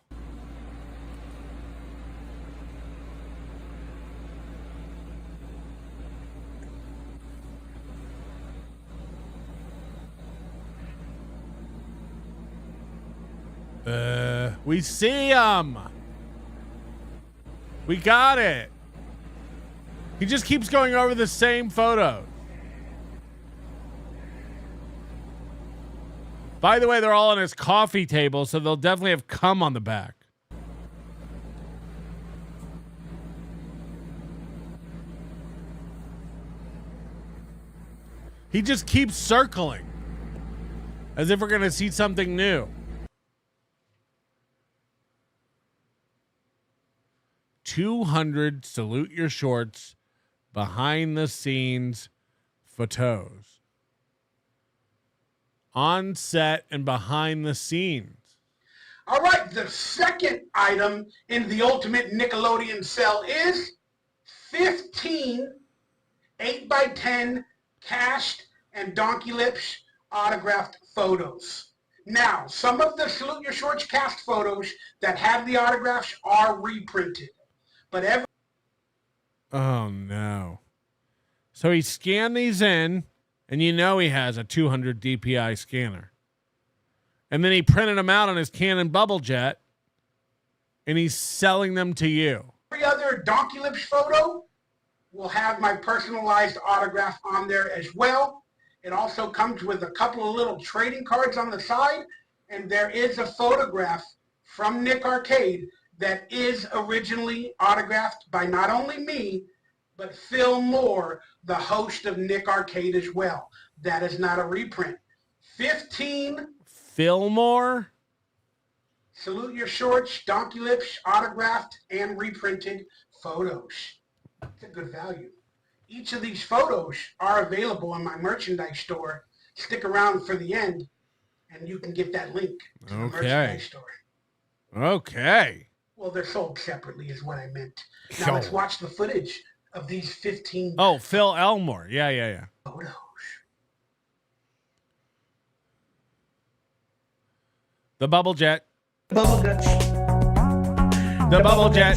A: We see him. We got it. He just keeps going over the same photos. By the way, they're all on his coffee table, so they'll definitely have cum on the back. He just keeps circling as if we're going to see something new. 200 salute your shorts behind the scenes photos. On set and behind the scenes.
B: All right, the second item in the ultimate Nickelodeon cell is 15 8x10 cast and Donkey Lips autographed photos. Now, some of the Salute Your Shorts cast photos that have the autographs are reprinted. But
A: oh no. So he scanned these in, and you know he has a 200 DPI scanner. And then he printed them out on his Canon Bubble Jet, and he's selling them to you.
B: Every other Donkey Lips photo will have my personalized autograph on there as well. It also comes with a couple of little trading cards on the side, and there is a photograph from Nick Arcade that is originally autographed by not only me, but Phil Moore, the host of Nick Arcade as well. That is not a reprint. 15
A: Phil Moore?
B: Salute Your Shorts, Donkey Lips, autographed and reprinted photos. It's a good value. Each of these photos are available in my merchandise store. Stick around for the end, and you can get that link to the merchandise store.
A: Okay.
B: Well, they're sold separately is what I meant. Now let's watch the footage of these 15
A: Oh, Phil Elmore. Yeah.
B: photos.
A: The Bubble Jet.
C: Bubble Jet.
A: The Bubble Jet.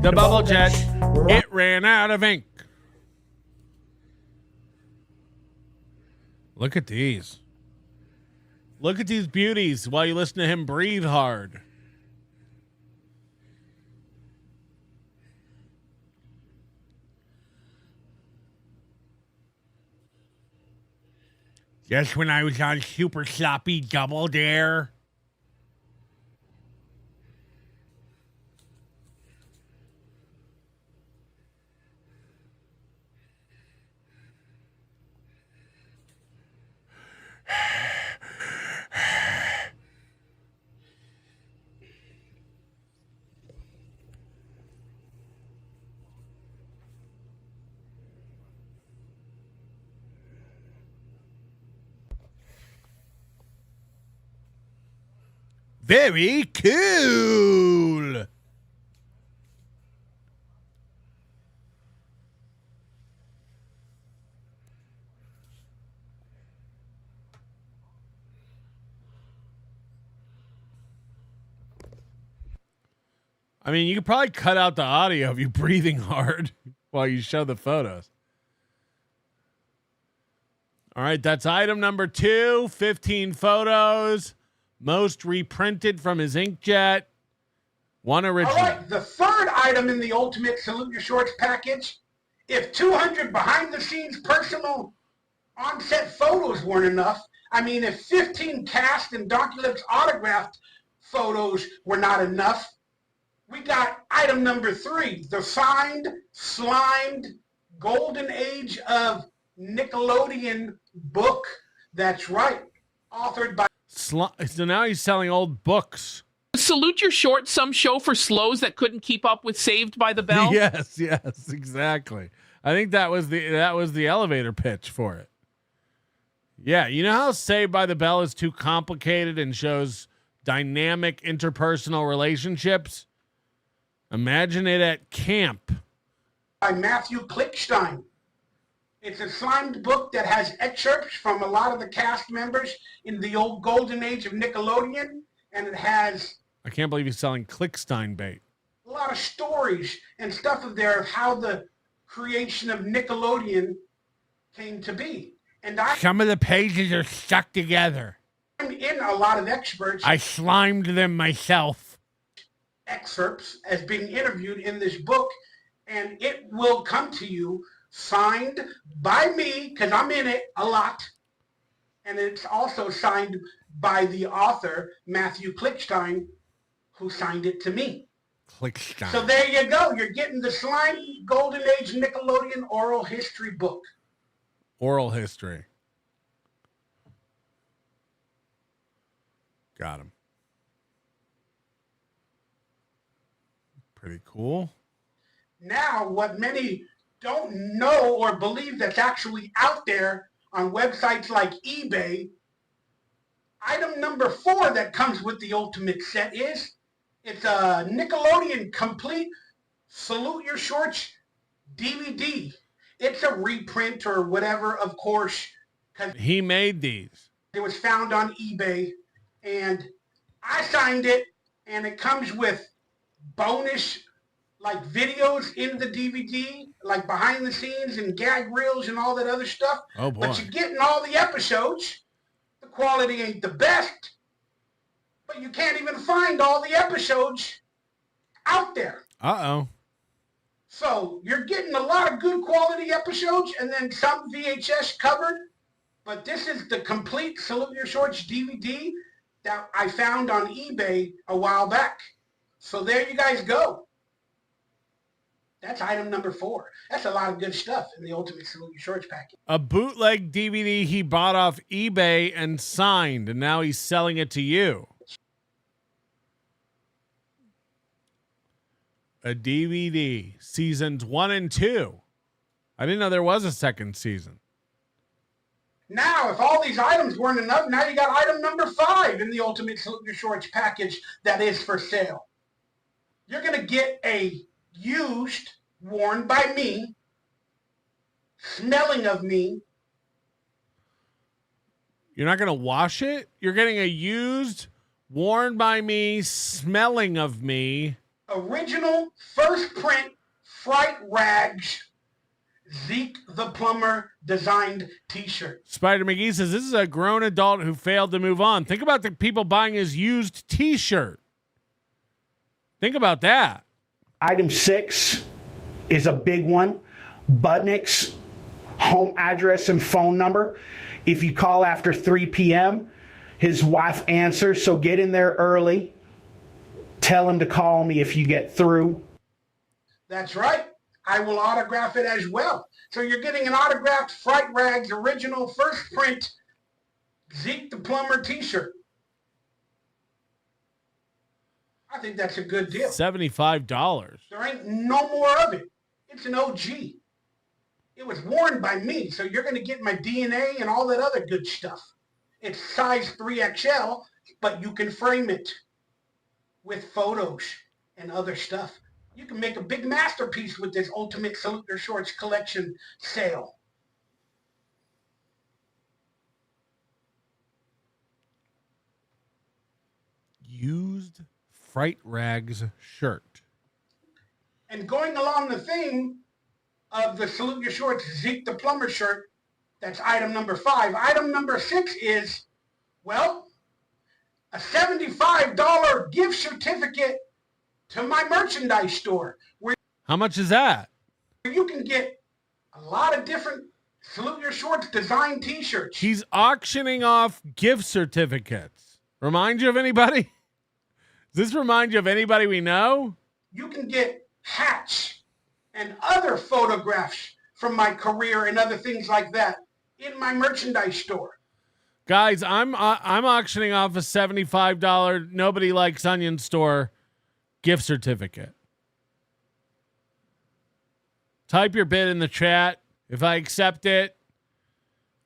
A: The Bubble Jet. It ran out of ink. Look at these. Look at these beauties while you listen to him breathe hard. Just when I was on Super Sloppy Double Dare. Very cool. I mean, you could probably cut out the audio of you breathing hard while you show the photos. All right, that's item number 2, 15 photos. Most reprinted from his inkjet. One original.
B: All right, the third item in the ultimate Salute Your Shorts package. If 200 behind-the-scenes personal on-set photos weren't enough, I mean, if 15 cast and Donkey Lips autographed photos were not enough, we got item number 3, the signed, slimed, golden age of Nickelodeon book. That's right, authored by...
A: So now he's selling old books.
L: Salute Your Shorts, some show for slows that couldn't keep up with Saved by the Bell.
A: Yes, exactly. I think that was the elevator pitch for it. Yeah, you know how Saved by the Bell is too complicated and shows dynamic interpersonal relationships? Imagine it at camp
B: by Matthew Klickstein. It's a signed book that has excerpts from a lot of the cast members in the old golden age of Nickelodeon, and it has
A: I can't believe he's selling Klickstein bait.
B: a lot of stories and stuff of there of how the creation of Nickelodeon came to be. And
A: Some of the pages are stuck together.
B: I'm in a lot of experts.
A: I slimed them myself.
B: Excerpts as being interviewed in this book, and it will come to you signed by me, because I'm in it a lot, and it's also signed by the author, Matthew Klickstein, who signed it to me.
A: Klickstein.
B: So there you go. You're getting the slimy Golden Age Nickelodeon oral history book.
A: Oral history. Got him. Pretty cool.
B: Now, what many don't know or believe that's actually out there on websites like eBay, item number 4 that comes with the ultimate set is it's a Nickelodeon complete Salute Your Shorts DVD. It's a reprint or whatever, of course.
A: He made these.
B: It was found on eBay, and I signed it, and it comes with bonus like videos in the DVD, like behind the scenes and gag reels and all that other stuff.
A: Oh boy.
B: But you're getting all the episodes. The quality ain't the best, but you can't even find all the episodes out there.
A: Uh-oh.
B: So you're getting a lot of good quality episodes and then some VHS covered, but this is the complete Salute Your Shorts DVD that I found on eBay a while back. So there you guys go. That's item number 4. That's a lot of good stuff in the Ultimate Salute Your Shorts package.
A: A bootleg DVD he bought off eBay and signed, and now he's selling it to you. A DVD, seasons 1 and 2. I didn't know there was a second season.
B: Now, if all these items weren't enough, now you got item number 5 in the Ultimate Salute Your Shorts package that is for sale. You're going to get a used, worn by me, smelling of me.
A: You're not going to wash it? You're getting a used, worn by me, smelling of me.
B: Original first print Fright Rags Zeke the Plumber designed t-shirt.
A: Spider McGee says this is a grown adult who failed to move on. Think about the people buying his used t-shirt. Think about that.
M: Item 6 is a big one. Budnick's home address and phone number. If you call after 3 p.m., his wife answers, so get in there early. Tell him to call me if you get through.
B: That's right. I will autograph it as well. So you're getting an autographed Fright Rags original first print Zeke the Plumber t-shirt. I think that's a good deal.
A: $75.
B: There ain't no more of it. It's an OG. It was worn by me, so you're going to get my DNA and all that other good stuff. It's size 3XL, but you can frame it with photos and other stuff. You can make a big masterpiece with this Ultimate Salute Your Shorts collection sale.
A: Used Fright Rags shirt.
B: And going along the theme of the Salute Your Shorts Zeke the Plumber shirt, that's item number 5. Item number 6 is, well, a $75 gift certificate to my merchandise store.
A: How much is that?
B: You can get a lot of different Salute Your Shorts design t-shirts.
A: He's auctioning off gift certificates. Remind you of anybody? Does this remind you of anybody we know?
B: You can get hats and other photographs from my career and other things like that in my merchandise store.
A: Guys, I'm auctioning off a $75 Nobody Likes Onion store gift certificate. Type your bid in the chat. If I accept it,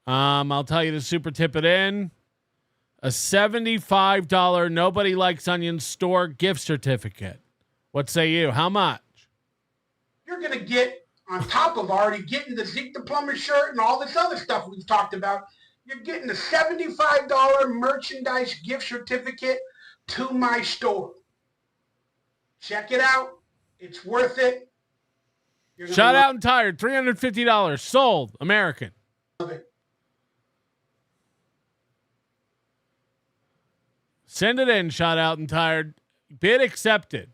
A: I'll tell you to super tip it in. A $75 Nobody Likes Onion store gift certificate. What say you? How much?
B: You're going to get On top of already getting the Zeke the Plumber shirt and all this other stuff we've talked about, you're getting a $75 merchandise gift certificate to my store. Check it out. It's worth it.
A: Shot Out and Tired, $350. Sold. American.
B: Love it.
A: Send it in, Shot Out and Tired. Bid accepted.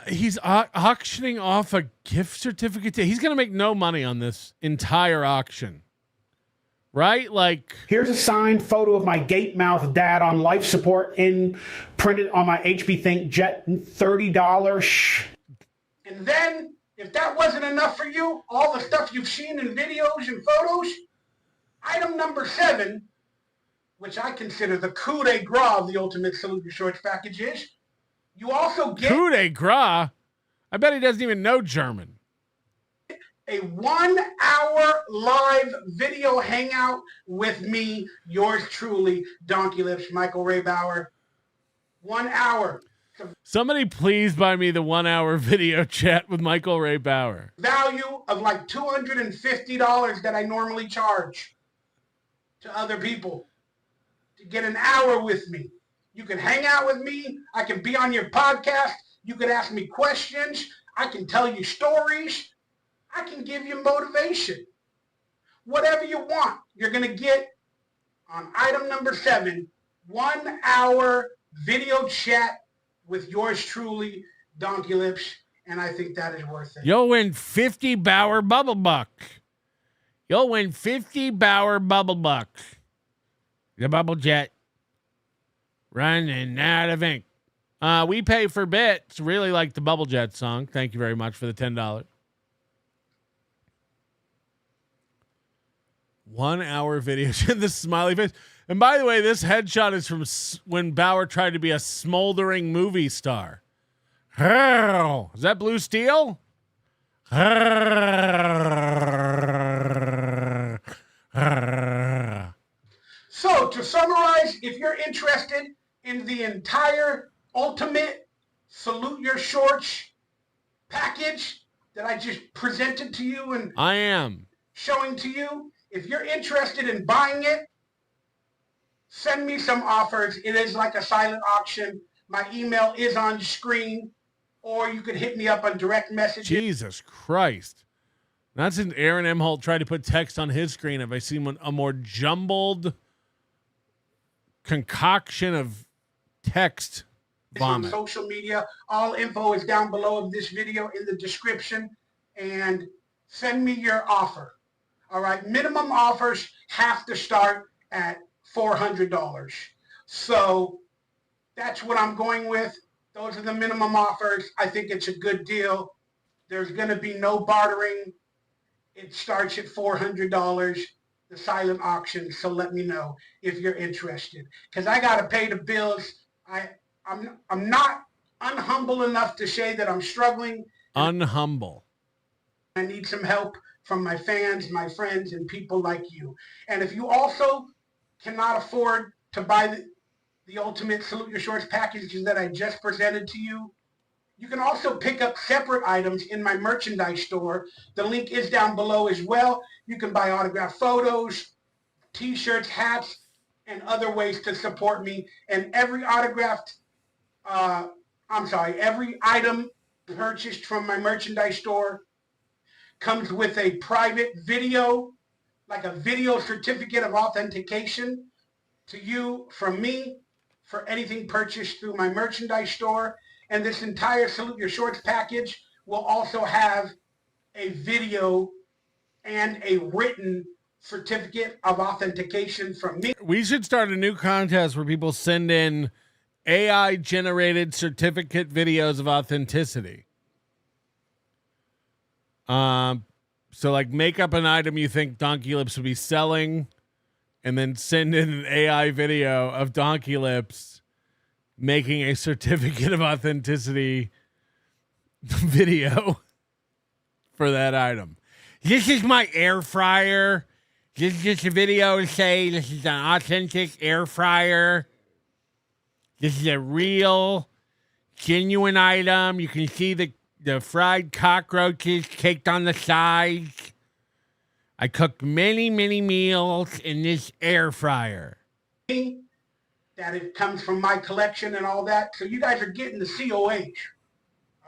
A: He's auctioning off a gift certificate. He's going to make no money on this entire auction. Right? Like,
M: here's a signed photo of my gate mouth dad on life support printed on my HP Think Jet, $30.
B: And then, if that wasn't enough for you, all the stuff you've seen in videos and photos, item number 7, which I consider the coup de grace of the Ultimate Salute Your Shorts package is, you also get
A: coup de grace? I bet he doesn't even know German.
B: A 1-hour live video hangout with me, yours truly, Donkey Lips, Michael Ray Bauer. 1 hour.
A: Somebody please buy me the 1-hour video chat with Michael Ray Bauer.
B: Value of like $250 that I normally charge to other people to get an hour with me. You can hang out with me. I can be on your podcast. You can ask me questions. I can tell you stories. I can give you motivation. Whatever you want, you're going to get on item number 7, 1 hour video chat with yours truly, Donkey Lips, and I think that is worth it.
A: You'll win 50 Bauer Bubble Buck. You'll win 50 Bauer Bubble Buck. The Bubble Jet. Running out of ink. We pay for bits. Really like the Bubble Jet song. Thank you very much for the $10. 1 hour video. The smiley face. And by the way, this headshot is from when Bauer tried to be a smoldering movie star. Is that Blue Steel?
B: So to summarize, if you're interested in the entire Ultimate Salute Your Shorts package that I just presented to you and
A: I am
B: showing to you, if you're interested in buying it, send me some offers. It is like a silent auction. My email is on the screen, or you could hit me up on direct messages.
A: Jesus Christ. That's an Aaron Imholte tried to put text on his screen. Have I seen a more jumbled concoction of text vomit?
B: On social media. All info is down below of this video in the description. And send me your offer. All right. Minimum offers have to start at $400. So that's what I'm going with. Those are the minimum offers. I think it's a good deal. There's going to be no bartering. It starts at $400, the silent auction. So let me know if you're interested, because I got to pay the bills. I'm not unhumble enough to say that I'm struggling.
A: Unhumble.
B: I need some help from my fans, my friends, and people like you. And if you also cannot afford to buy the Ultimate Salute Your Shorts packages that I just presented to you, you can also pick up separate items in my merchandise store. The link is down below as well. You can buy autographed photos, t-shirts, hats, and other ways to support me. And every every item purchased from my merchandise store comes with a private video, like a video certificate of authentication to you from me for anything purchased through my merchandise store. And this entire Salute Your Shorts package will also have a video and a written certificate of authentication from me.
A: We should start a new contest where people send in AI-generated certificate videos of authenticity. So like make up an item you think Donkey Lips would be selling, and then send in an AI video of Donkey Lips making a certificate of authenticity video for that item. This is my air fryer. This is just a video to say this is an authentic air fryer. This is a real genuine item. You can see the fried cockroaches caked on the sides. I cooked many, many meals in this air fryer.
B: That it comes from my collection and all that. So you guys are getting the COH.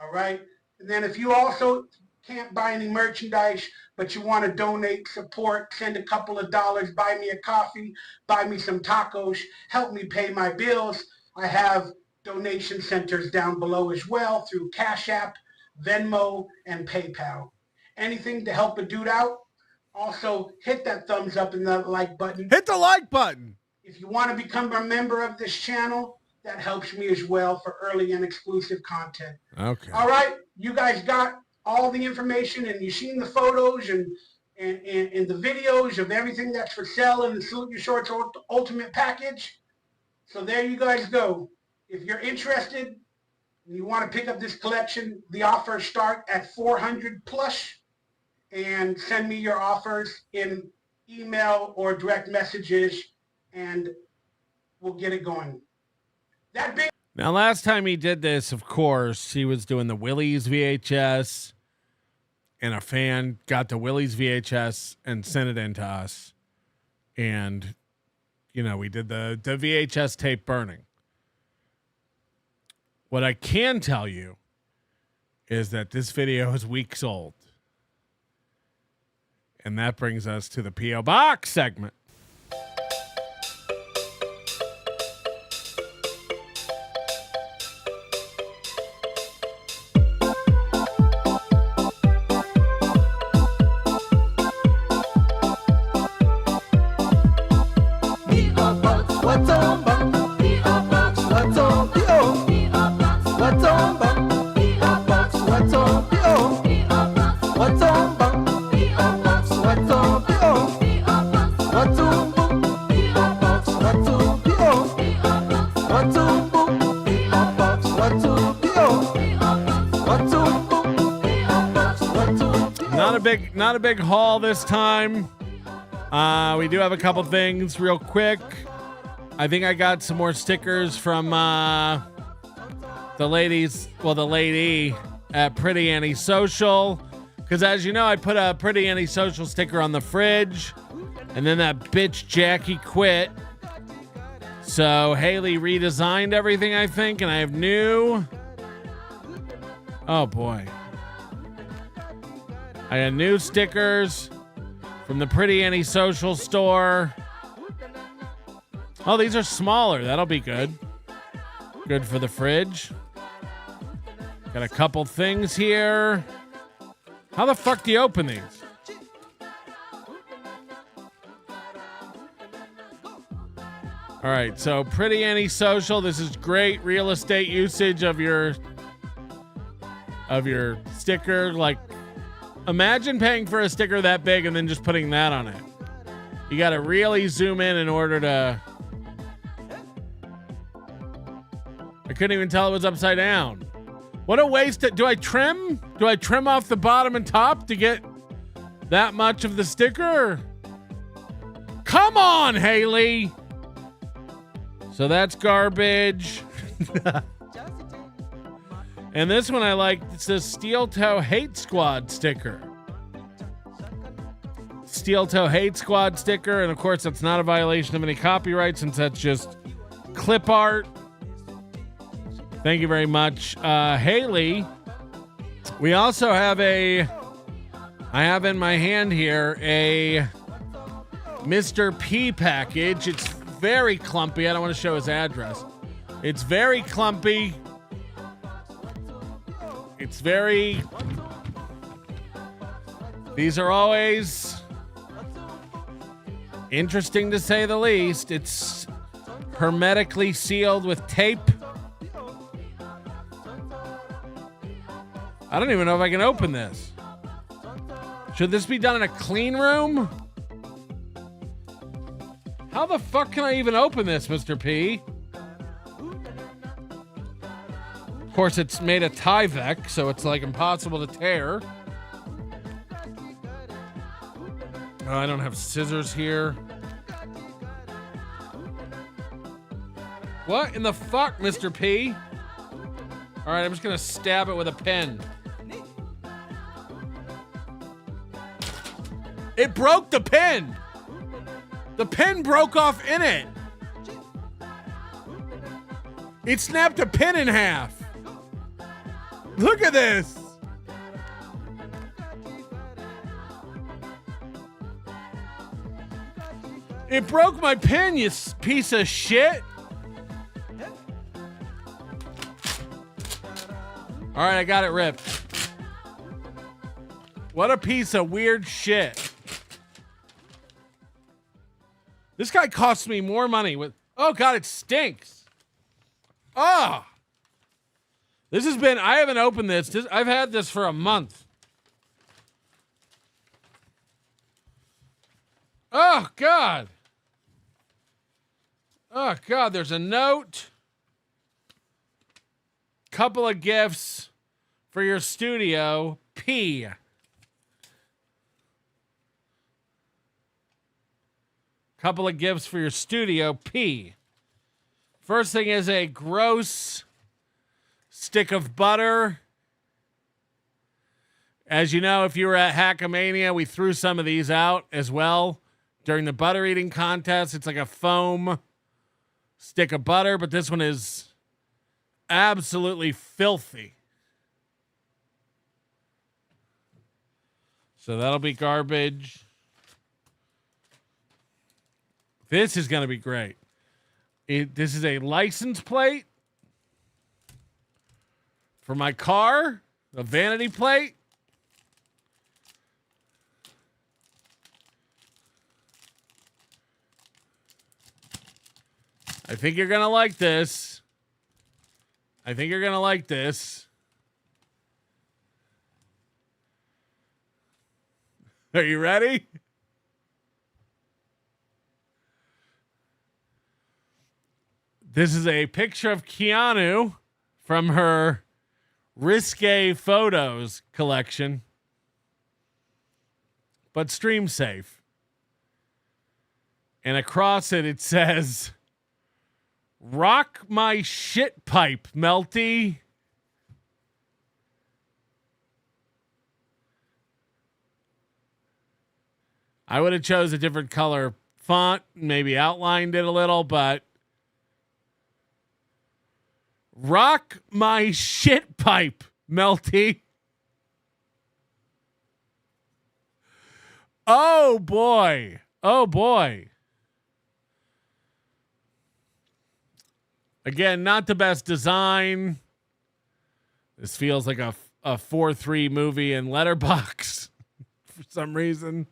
B: All right. And then if you also can't buy any merchandise, but you want to donate, support, send a couple of dollars, buy me a coffee, buy me some tacos, help me pay my bills. I have donation centers down below as well through Cash App, Venmo, and PayPal. Anything to help a dude out. Also, hit that thumbs up and that like button.
A: Hit the like button.
B: If you want to become a member of this channel, that helps me as well for early and exclusive content.
A: Okay.
B: All right. You guys got all the information, and you've seen the photos and the videos of everything that's for sale in the Salute Your Shorts Ultimate Package. So there you guys go. If you're interested and you want to pick up this collection, the offers start at $400 plus, and send me your offers in email or direct messages, and we'll get it going.
A: Now, last time he did this, of course, he was doing the Willie's VHS, and a fan got the Willie's VHS and sent it in to us. And, you know, we did the VHS tape burning. What I can tell you is that this video is weeks old. And that brings us to the P.O. Box segment. Not a big haul this time. We do have a couple things real quick. I think I got some more stickers from the lady at Pretty Antisocial. Because as you know, I put a Pretty Antisocial sticker on the fridge. And then that bitch Jackie quit. So Haley redesigned everything, I think. And I have new... Oh, boy. I got new stickers from the Pretty Antisocial store. Oh, these are smaller. That'll be good. Good for the fridge. Got a couple things here. How the fuck do you open these? All right, so Pretty Antisocial. This is great real estate usage of your sticker. Like, imagine paying for a sticker that big and then just putting that on it. You got to really zoom in order to... I couldn't even tell it was upside down. What a waste. Do I trim? Do I trim off the bottom and top to get that much of the sticker? Come on, Haley. So that's garbage. And this one I like. It's the Steel Toe Hate Squad sticker. Steel Toe Hate Squad sticker. And of course, that's not a violation of any copyright since that's just clip art. Thank you very much, Haley. We also have I have in my hand here a Mr. P package. It's very clumpy. I don't want to show his address. It's very clumpy. It's very... These are always interesting to say the least. It's hermetically sealed with tape. I don't even know if I can open this. Should this be done in a clean room? How the fuck can I even open this, Mr. P? Of course, it's made of Tyvek, so it's like impossible to tear. Oh, I don't have scissors here. What in the fuck, Mr. P? All right, I'm just going to stab it with a pen. It broke the pen. The pen broke off in it. It snapped a pen in half. Look at this. It broke my pen, you piece of shit. All right, I got it ripped. What a piece of weird shit. This guy costs me more money with... Oh, God, it stinks. Oh. This has been... I haven't opened this. I've had this for a month. Oh, God. Oh, God, there's a note. Couple of gifts for your studio. P. Couple of gifts for your studio. P. First thing is a gross stick of butter. As you know, if you were at Hackamania, we threw some of these out as well during the butter eating contest. It's like a foam stick of butter, but this one is absolutely filthy. So that'll be garbage. This is going to be great. This is a license plate for my car, a vanity plate. I think you're going to like this. I think you're going to like this. Are you ready? This is a picture of Keanu from her Risque Photos collection, but stream safe. And across it, it says, "Rock my shit pipe, Melty." I would have chose a different color font, maybe outlined it a little, but rock my shit pipe, Melty. Oh, boy. Oh, boy. Again, not the best design. This feels like a 4-3 movie in Letterboxd for some reason.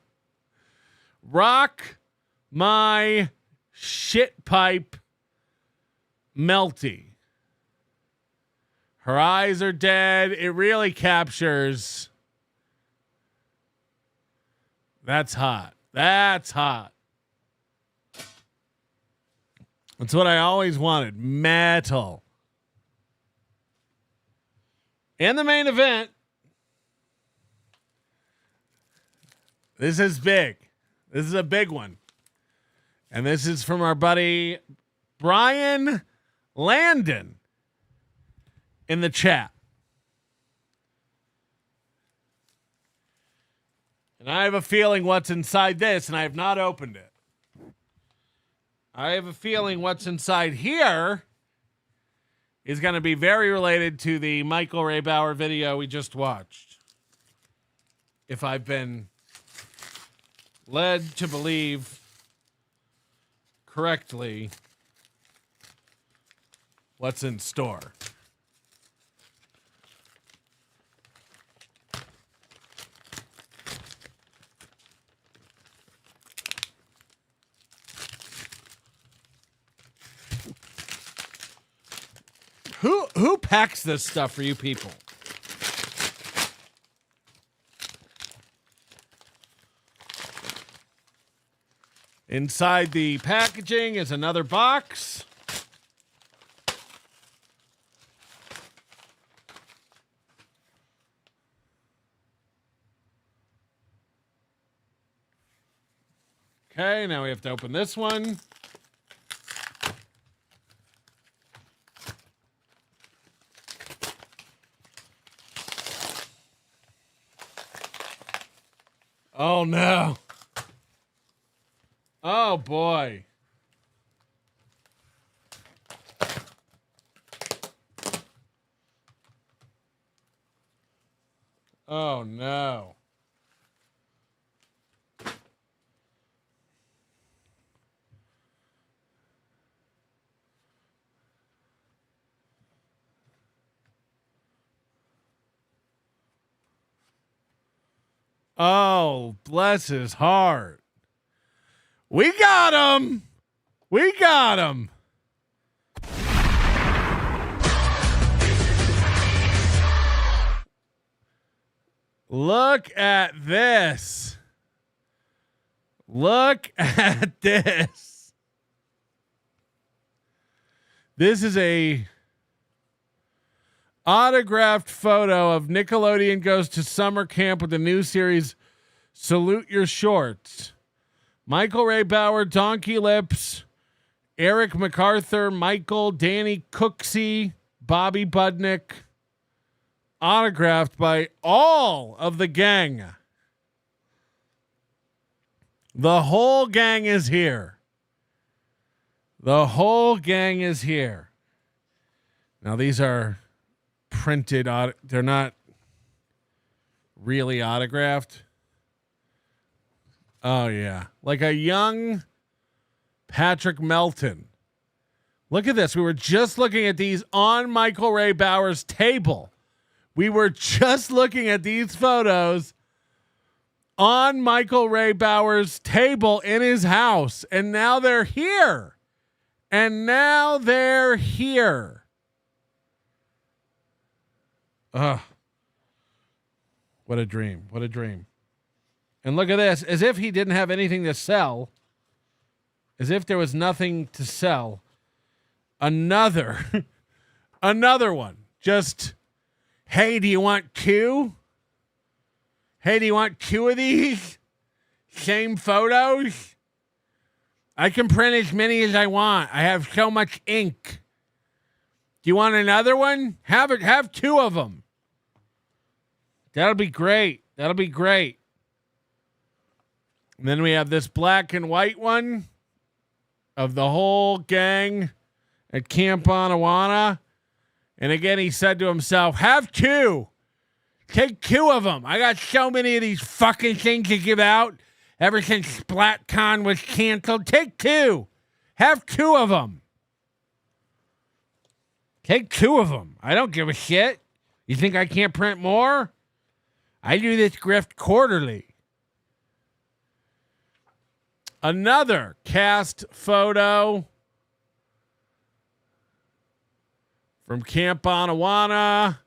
A: Rock my shit pipe, Melty. Her eyes are dead. It really captures. That's hot. That's hot. That's what I always wanted. Metal. And the main event. This is big. This is a big one. And this is from our buddy Brian Landon in the chat. And I have a feeling what's inside this, and I have not opened it. I have a feeling what's inside here is going to be very related to the Michael Ray Bauer video we just watched. If I've been led to believe correctly what's in store. Who packs this stuff for you people? Inside the packaging is another box. Okay, now we have to open this one. Oh, no. Oh, boy. Oh, no. Oh, bless his heart. We got him. We got him. Look at this. Look at this. This is a autographed photo of Nickelodeon goes to summer camp with the new series Salute Your Shorts. Michael Ray Bauer, Donkey Lips, Eric MacArthur, Michael, Danny Cooksey, Bobby Budnick. Autographed by all of the gang. The whole gang is here. The whole gang is here. Now these are printed. They're not really autographed. Oh, yeah. Like a young Patrick Melton. Look at this. We were just looking at these on Michael Ray Bauer's table. We were just looking at these photos on Michael Ray Bauer's table in his house. And now they're here. And now they're here. Ugh. What a dream. What a dream. And look at this. As if he didn't have anything to sell. As if there was nothing to sell. Another one. Just, hey, do you want two? Hey, do you want two of these? Same photos? I can print as many as I want. I have so much ink. Do you want another one? Have two of them. That'll be great. That'll be great. And then we have this black and white one of the whole gang at Camp Anawana. And again, he said to himself, have two. Take two of them. I got so many of these fucking things to give out ever since SplatCon was canceled. Take two. Have two of them. Take two of them. I don't give a shit. You think I can't print more? I do this grift quarterly. Another cast photo from Camp Anawana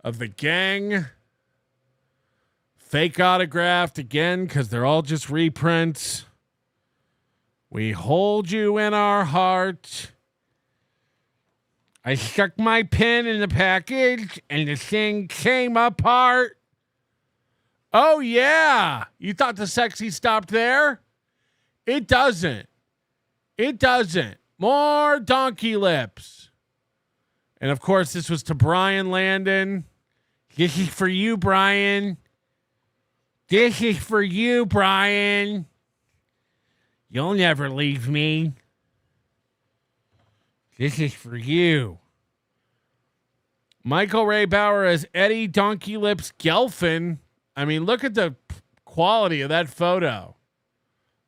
A: of the gang. Fake autographed again because they're all just reprints. We hold you in our heart. I stuck my pin in the package and the thing came apart. Oh, yeah. You thought the sexy stopped there? It doesn't. It doesn't. More donkey lips. And, of course, this was to Brian Landon. This is for you, Brian. This is for you, Brian. You'll never leave me. This is for you. Michael Ray Bauer as Eddie Donkey Lips Gelfin. I mean, look at the quality of that photo.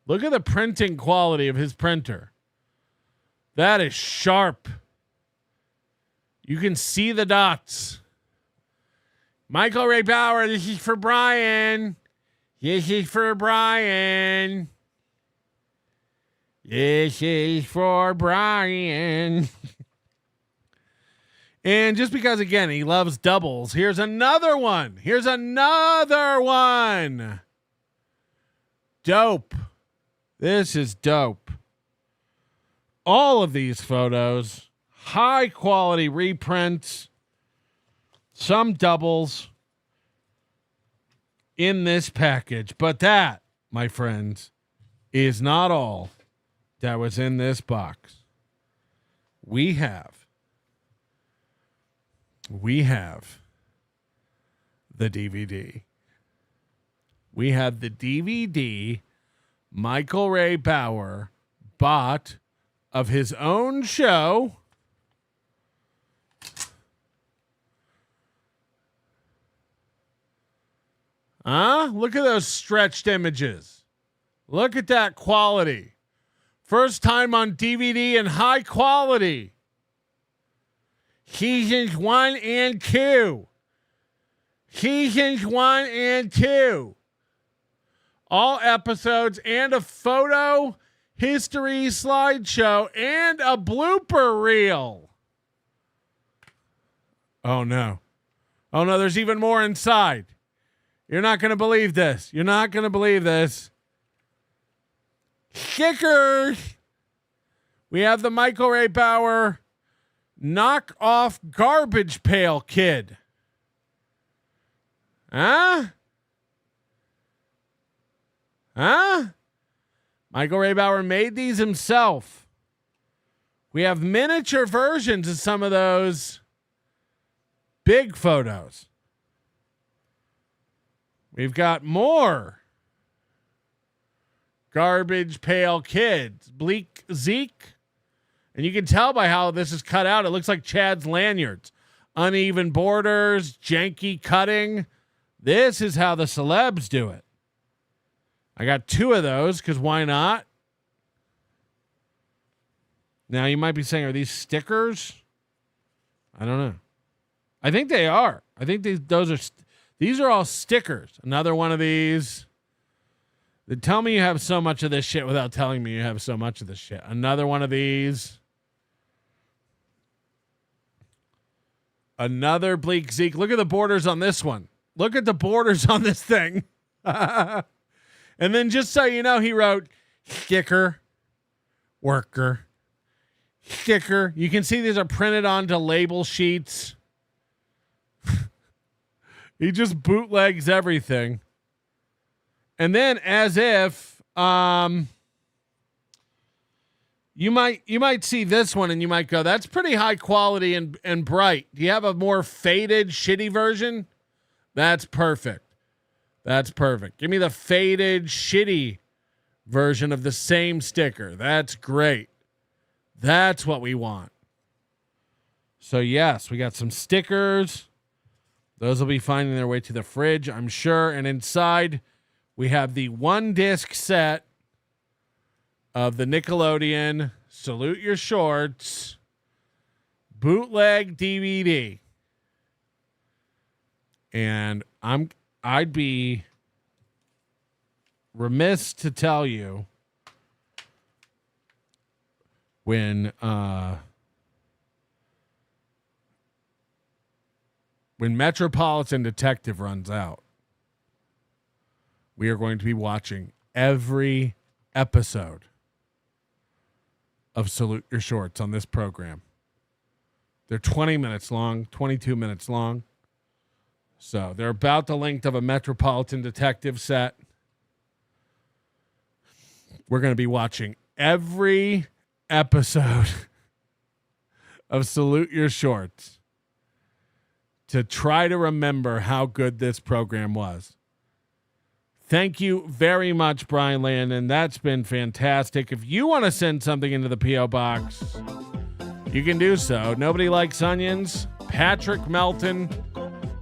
A: Look at the printing quality of his printer. That is sharp. You can see the dots. Michael Ray Bauer, this is for Brian. This is for Brian. This is for Brian. And just because, again, he loves doubles, here's another one. Here's another one. Dope. This is dope. All of these photos, high quality reprints, some doubles in this package. But that, my friends, is not all that was in this box. We have the DVD. we have the DVD Michael Ray Bauer bought of his own show. Look at those stretched images. Look at that quality. First time on DVD in high quality. Seasons 1 and 2. Seasons 1 and 2. All episodes and a photo history slideshow and a blooper reel. Oh no. Oh no, there's even more inside. You're not going to believe this. You're not going to believe this. Stickers. We have the Michael Ray Bauer knock off garbage pail kid. Huh? Michael Ray Bauer made these himself. We have miniature versions of some of those big photos. We've got more garbage pail kids. Bleak Zeke. And you can tell by how this is cut out. It looks like Chad's lanyards. Uneven borders, janky cutting. This is how the celebs do it. I got 2 of those because why not? Now you might be saying, are these stickers? I don't know. I think they are. I think these are all stickers. Another one of these. Tell me you have so much of this shit without telling me you have so much of this shit. Another one of these. Another Bleak Zeke. Look at the borders on this one. Look at the borders on this thing. And then just so you know, he wrote sticker, worker, sticker. You can see these are printed onto label sheets. He just bootlegs everything. And then as if you might see this one and you might go, that's pretty high quality and bright. Do you have a more faded, shitty version? That's perfect. That's perfect. Give me the faded, shitty version of the same sticker. That's great. That's what we want. So yes, we got some stickers. Those will be finding their way to the fridge, I'm sure. And inside, we have the 1-disc set of the Nickelodeon Salute Your Shorts bootleg DVD. And I'd be remiss to tell you when Metropolitan Detective runs out, we are going to be watching every episode of Salute Your Shorts on this program. They're 20 minutes long, 22 minutes long. So they're about the length of a Metropolitan Detective set. We're going to be watching every episode of Salute Your Shorts to try to remember how good this program was. Thank you very much, Brian Landon. That's been fantastic. If you want to send something into the P.O. Box, you can do so. Nobody Likes Onions, Patrick Melton,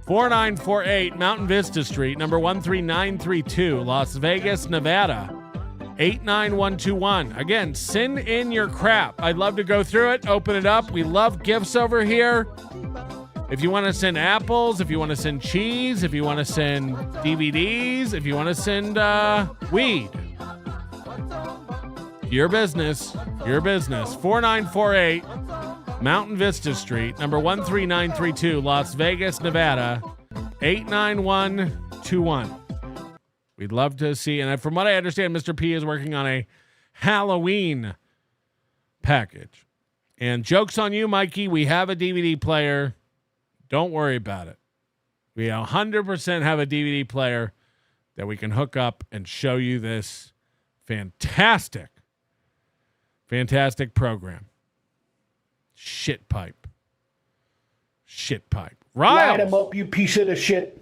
A: 4948 Mountain Vista Street, number 13932, Las Vegas, Nevada, 89121. Again, send in your crap. I'd love to go through it, open it up. We love gifts over here. If you want to send apples, if you want to send cheese, if you want to send DVDs, if you want to send weed, your business, your business. 4948 Mountain Vista Street, number 13932, Las Vegas, Nevada, 89121. We'd love to see, and from what I understand, Mr. P is working on a Halloween package. And joke's on you, Mikey. We have a DVD player. Don't worry about it. We 100% have a DVD player that we can hook up and show you this fantastic program. Shit pipe.
M: Light him up, you piece of the shit.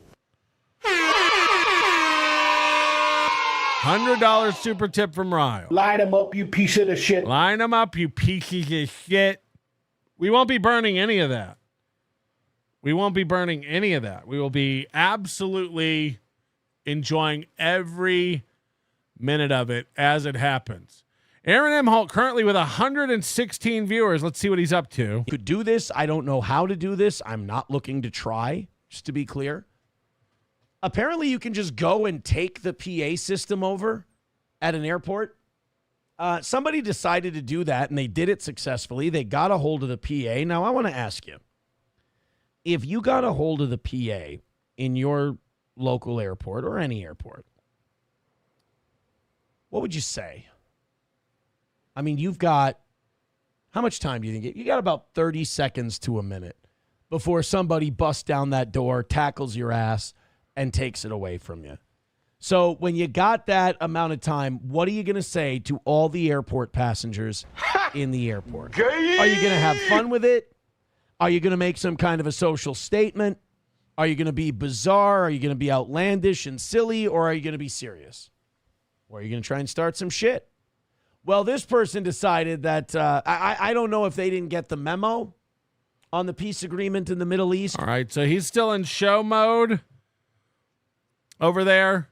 A: $100 super tip from Ryle.
M: Line them up, you piece of the shit.
A: Line them up, you pieces of shit. We won't be burning any of that. We won't be burning any of that. We will be absolutely enjoying every minute of it as it happens. Aaron Imholte currently with 116 viewers. Let's see what he's up to.
E: You could do this. I don't know how to do this. I'm not looking to try, just to be clear. Apparently, you can just go and take the PA system over at an airport. Somebody decided to do that, and they did it successfully. They got a hold of the PA. Now, I want to ask you, if you got a hold of the PA in your local airport or any airport, what would you say? I mean, you've got, how much time do you think? You got about 30 seconds to a minute before somebody busts down that door, tackles your ass, and takes it away from you. So when you got that amount of time, what are you going to say to all the airport passengers in the airport? Are you going to have fun with it? Are you going to make some kind of a social statement? Are you going to be bizarre? Are you going to be outlandish and silly? Or are you going to be serious? Or are you going to try and start some shit? Well, this person decided that I don't know if they didn't get the memo on the peace agreement in the Middle East.
A: All right, so he's still in show mode over there.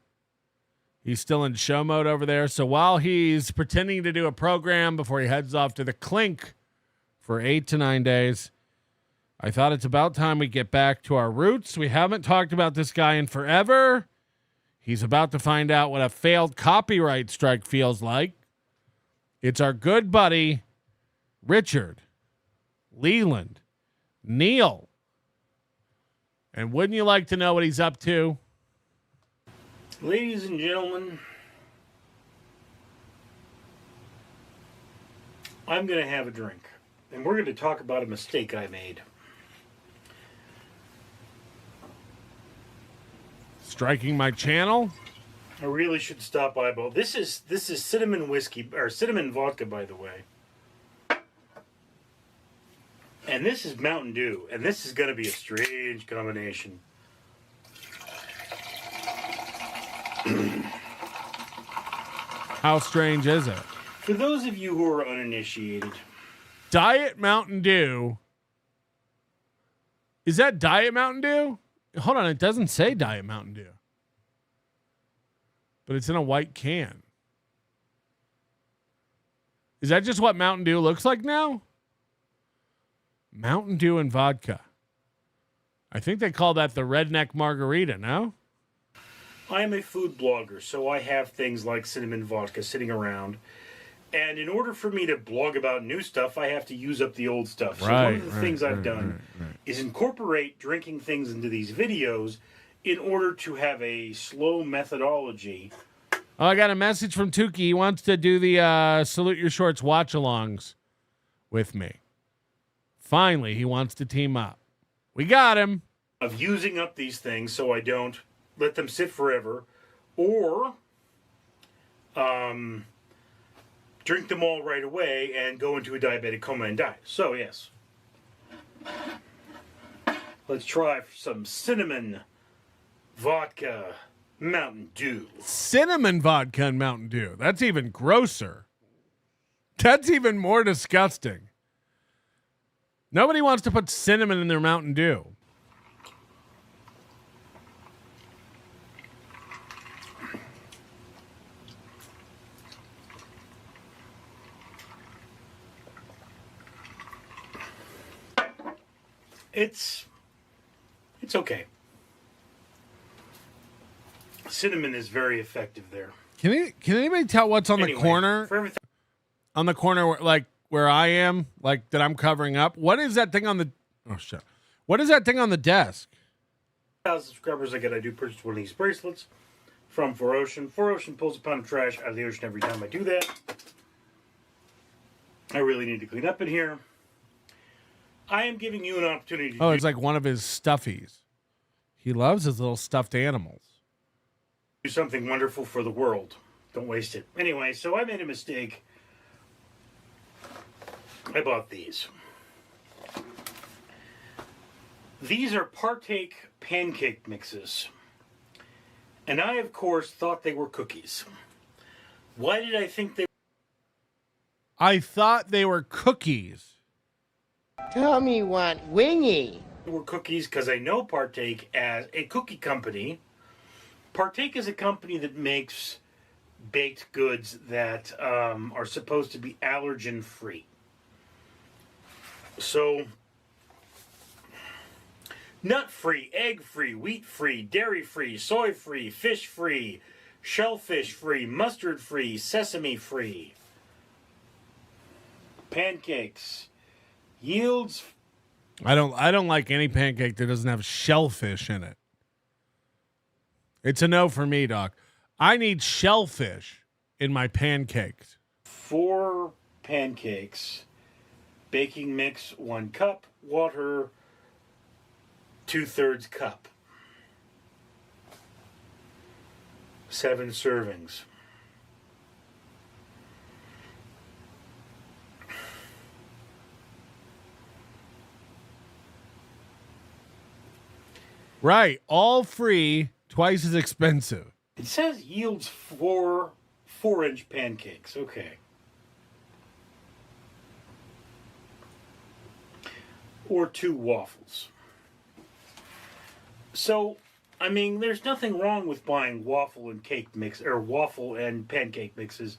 A: He's still in show mode over there. So while he's pretending to do a program before he heads off to the clink for 8 to 9 days, I thought it's about time we get back to our roots. We haven't talked about this guy in forever. He's about to find out what a failed copyright strike feels like. It's our good buddy, Richard Leland Neal. And wouldn't you like to know what he's up to?
N: Ladies and gentlemen, I'm going to have a drink. And we're going to talk about a mistake I made.
A: Striking my channel?
N: I really should stop eyeball. This is cinnamon whiskey, or cinnamon vodka, by the way. And this is Mountain Dew. And this is going to be a strange combination.
A: How strange is it?
N: For those of you who are uninitiated.
A: Diet Mountain Dew. Is that Diet Mountain Dew? Hold on, it doesn't say Diet Mountain Dew. But it's in a white can. Is that just what Mountain Dew looks like now? Mountain Dew and vodka. I think they call that the redneck margarita, no?
N: I am a food blogger, so I have things like cinnamon vodka sitting around. And in order for me to blog about new stuff, I have to use up the old stuff. So one of the things I've done is incorporate drinking things into these videos in order to have a slow methodology.
A: Oh, I got a message from Tukey. He wants to do the Salute Your Shorts watch-alongs with me. Finally, he wants to team up. We got him.
N: Of using up these things so I don't let them sit forever, or drink them all right away and go into a diabetic coma and die. So, yes. Let's try some cinnamon vodka Mountain Dew.
A: Cinnamon vodka and Mountain Dew. That's even grosser. That's even more disgusting. Nobody wants to put cinnamon in their Mountain Dew.
N: It's okay. Cinnamon is very effective there.
A: Can anybody tell what's on the corner? On the corner, where I am, like that I'm covering up. What is that thing on the? Oh shit! What is that thing on the desk?
N: 1,000 subscribers I do purchase one of these bracelets from 4Ocean. 4Ocean pulls a pound of trash out of the ocean every time I do that. I really need to clean up in here. I am giving you an opportunity to
A: it's like one of his stuffies. He loves his little stuffed animals.
N: Do something wonderful for the world. Don't waste it. Anyway, so I made a mistake. I bought these. These are Partake pancake mixes. And I, of course, thought they were cookies. Why did I think they...
A: I thought they were cookies.
O: Tommy want wingy.
N: were cookies because I know Partake as a cookie company. Partake is a company that makes baked goods that are supposed to be allergen free. So, nut free, egg free, wheat free, dairy free, soy free, fish free, shellfish free, mustard free, sesame free. Pancakes yields.
A: I don't like any pancake that doesn't have shellfish in it. It's a no for me, Doc. I need shellfish in my pancakes.
N: 4 pancakes, baking mix 1 cup, water 2/3 cup. 7 servings.
A: Right, all free, twice as expensive.
N: It says yields 4 4-inch pancakes. Okay. Or 2 waffles. So, I mean, there's nothing wrong with buying waffle and cake mix or waffle and pancake mixes.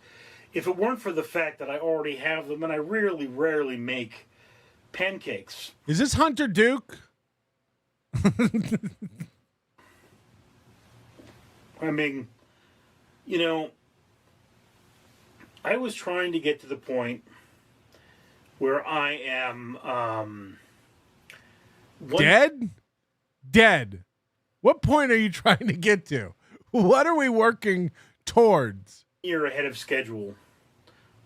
N: If it weren't for the fact that I already have them and I rarely make pancakes.
A: Is this Hunter Duke?
N: I mean, you know, I was trying to get to the point where I am
A: dead? Dead. What point are you trying to get to? What are we working towards?
N: Year ahead of schedule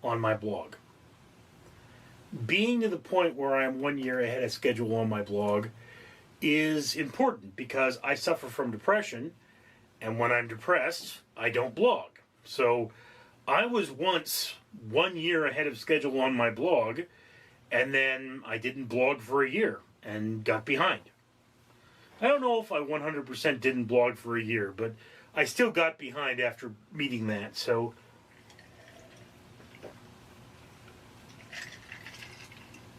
N: on my blog. Being to the point where I'm 1 year ahead of schedule on my blog is important because I suffer from depression, and when I'm depressed, I don't blog. So I was once 1 year ahead of schedule on my blog, and then I didn't blog for a year and got behind. I don't know if I 100% didn't blog for a year, but I still got behind after meeting that. So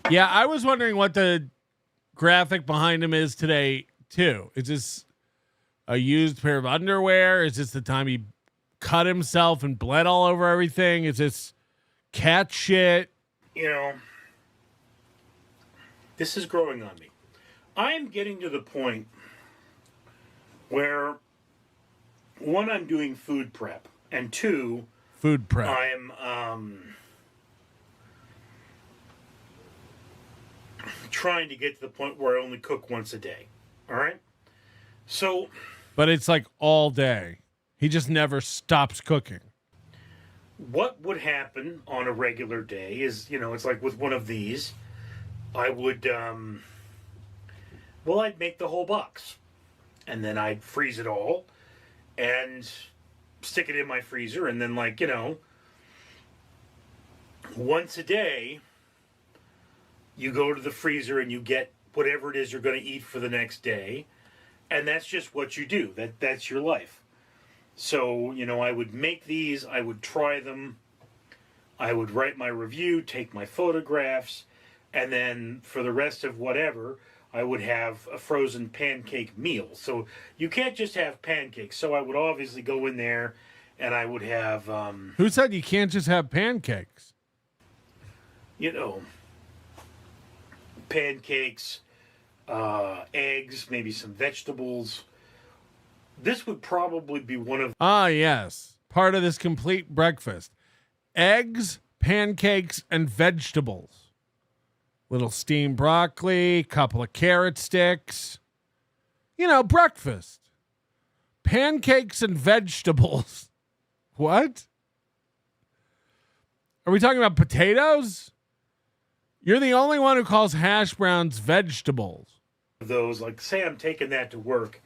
A: yeah, I was wondering what the graphic behind him is today too. Is this a used pair of underwear? Is this the time he cut himself and bled all over everything? Is this cat shit?
N: You know, this is growing on me. I'm getting to the point where, 1, I'm doing food prep, and 2,
A: food prep.
N: I'm trying to get to the point where I only cook once a day. All right? So,
A: but it's like all day. He just never stops cooking.
N: What would happen on a regular day is, you know, it's like with one of these, I would, I'd make the whole box. And then I'd freeze it all and stick it in my freezer. And then, like, you know, once a day, you go to the freezer and you get whatever it is you're going to eat for the next day. And that's just what you do. That's your life. So, you know, I would make these, I would try them, I would write my review, take my photographs, and then for the rest of whatever, I would have a frozen pancake meal. So you can't just have pancakes. So I would obviously go in there and I would have...
A: Who said you can't just have pancakes?
N: You know, pancakes, eggs, maybe some vegetables. This would probably be one of...
A: Ah, yes. Part of this complete breakfast. Eggs, pancakes, and vegetables. Little steamed broccoli, couple of carrot sticks. You know, breakfast. Pancakes and vegetables. What? Are we talking about potatoes? You're the only one who calls hash browns vegetables.
N: Those, like, say I'm taking that to work,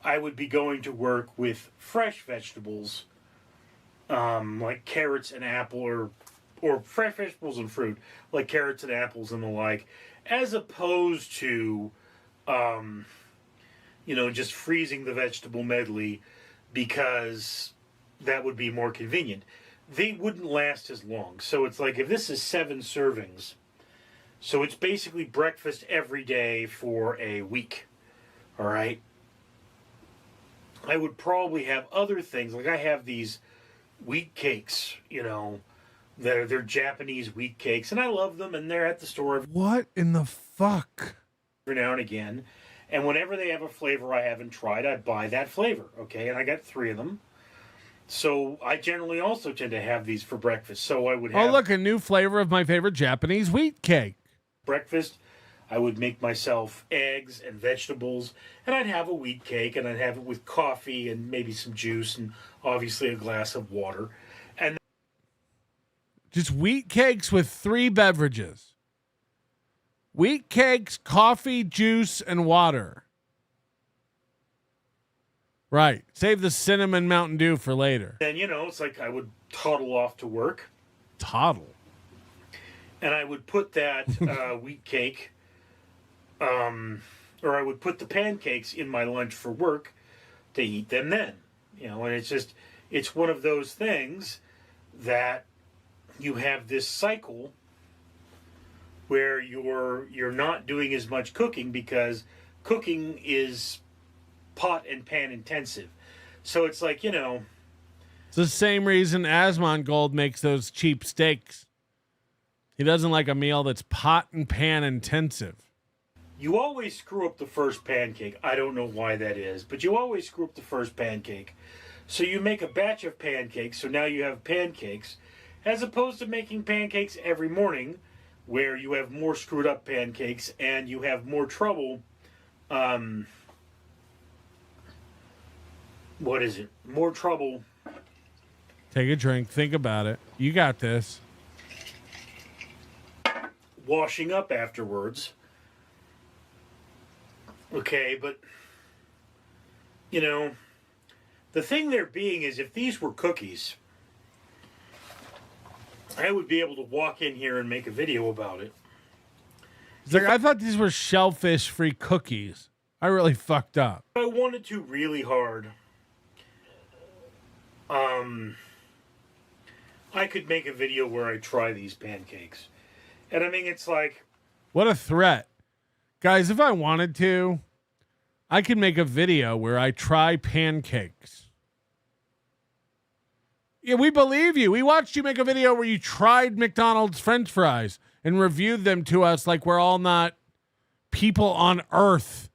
N: I would be going to work with fresh vegetables, like carrots and apple, or fresh vegetables and fruit, like carrots and apples and the like, as opposed to, you know, just freezing the vegetable medley because that would be more convenient. they wouldn't last as long. So it's like, if this is 7 servings, so it's basically breakfast every day for a week. All right. I would probably have other things. Like I have these wheat cakes, they're Japanese wheat cakes, and I love them, and they're at the store
A: What in the fuck?
N: every now and again. And whenever they have a flavor I haven't tried, I buy that flavor. Okay. And I got 3 of them. So I generally also tend to have these for breakfast. So I would have.
A: Oh, look, a new flavor of my favorite Japanese wheat cake.
N: Breakfast, I would make myself eggs and vegetables, and I'd have a wheat cake, and I'd have it with coffee and maybe some juice and obviously a glass of water. And
A: just wheat cakes with 3 beverages. Wheat cakes, coffee, juice, and water. Right. Save the cinnamon Mountain Dew for later.
N: then, it's like I would toddle off to work.
A: Toddle.
N: And I would put that wheat cake, or I would put the pancakes in my lunch for work to eat them then. And it's one of those things that you have this cycle where you're not doing as much cooking because cooking is pot and pan intensive. So it's like,
A: It's the same reason Asmongold makes those cheap steaks. He doesn't like a meal that's pot and pan intensive.
N: You always screw up the first pancake. I don't know why that is, but you always screw up the first pancake. So you make a batch of pancakes, so now you have pancakes, as opposed to making pancakes every morning, where you have more screwed up pancakes and you have more trouble. What is it? More trouble.
A: Take a drink. Think about it. You got this.
N: Washing up afterwards. Okay, but, the thing there being is, if these were cookies, I would be able to walk in here and make a video about it.
A: It's like, I thought these were shellfish-free cookies. I really fucked up.
N: If I wanted to really hard, I could make a video where I try these pancakes. And I mean, it's like...
A: What a threat. Guys, if I wanted to, I could make a video where I try pancakes. Yeah, we believe you. We watched you make a video where you tried McDonald's French fries and reviewed them to us like we're all not people on Earth.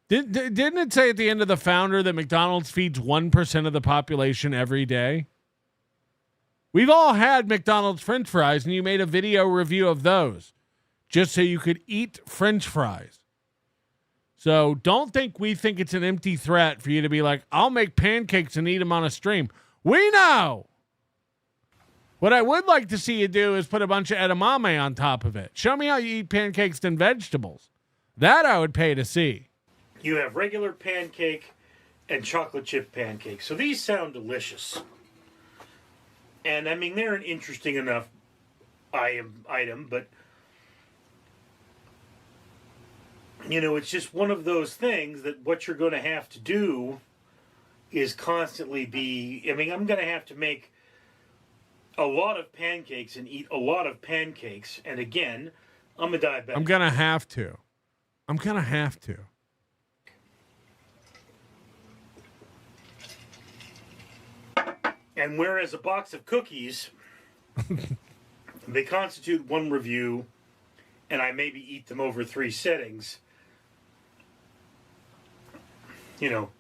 A: Didn't it say at the end of The Founder that McDonald's feeds 1% of the population every day? We've all had McDonald's French fries, and you made a video review of those just so you could eat French fries. So don't think we think it's an empty threat for you to be like, I'll make pancakes and eat them on a stream. We know. What I would like to see you do is put a bunch of edamame on top of it. Show me how you eat pancakes and vegetables. That I would pay to see.
N: You have regular pancake and chocolate chip pancakes. So these sound delicious. And I mean, they're an interesting enough item, but it's just one of those things that what you're going to have to do is constantly I'm going to have to make a lot of pancakes and eat a lot of pancakes. And again, I'm a diabetic.
A: I'm going to have to.
N: And whereas a box of cookies, they constitute one review, and I maybe eat them over 3 settings,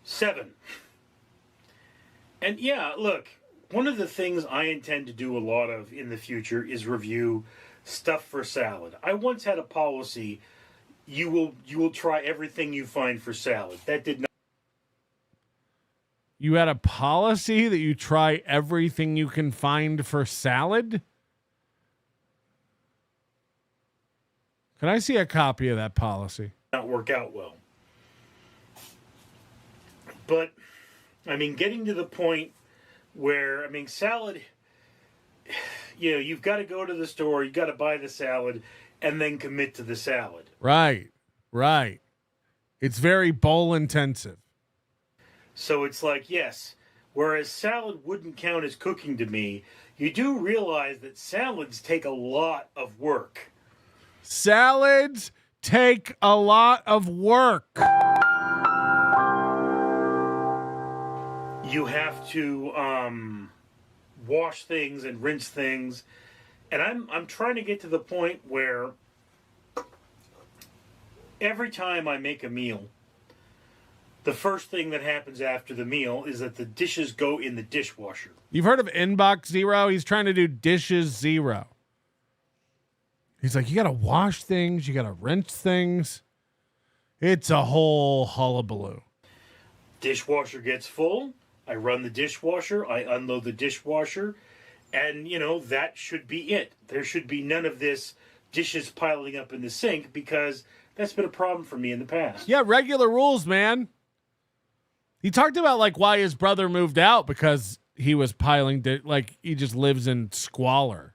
N: 7. And yeah, look, one of the things I intend to do a lot of in the future is review stuff for salad. I once had a policy, you will try everything you find for salad. That did not.
A: You had a policy that you try everything you can find for salad? Can I see a copy of that policy?
N: Not work out well. But, getting to the point where, salad, you've got to go to the store, you've got to buy the salad, and then commit to the salad.
A: Right. It's very bowl intensive.
N: So it's like, yes, whereas salad wouldn't count as cooking to me, you do realize that salads take a lot of work.
A: Salads take a lot of work.
N: You have to wash things and rinse things, and I'm trying to get to the point where every time I make a meal, the first thing that happens after the meal is that the dishes go in the dishwasher.
A: You've heard of Inbox Zero? He's trying to do Dishes Zero. He's like, you got to wash things, you got to rinse things. It's a whole hullabaloo.
N: Dishwasher gets full. I run the dishwasher. I unload the dishwasher. And, that should be it. There should be none of this dishes piling up in the sink, because that's been a problem for me in the past.
A: Yeah, regular rules, man. He talked about why his brother moved out, because he was piling, he just lives in squalor.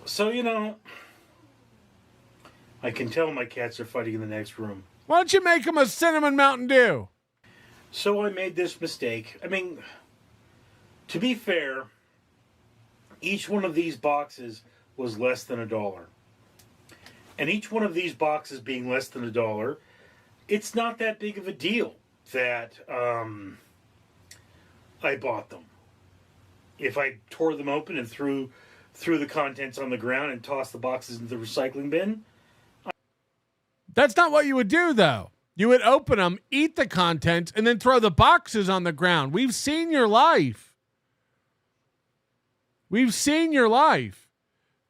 N: So, I can tell my cats are fighting in the next room.
A: Why don't you make him a cinnamon Mountain Dew?
N: So I made this mistake. I mean, to be fair, each one of these boxes was less than $1. And each one of these boxes being less than $1, it's not that big of a deal that I bought them. If I tore them open and threw the contents on the ground and tossed the boxes into the recycling bin.
A: That's not what you would do, though. You would open them, eat the contents, and then throw the boxes on the ground. We've seen your life. We've seen your life.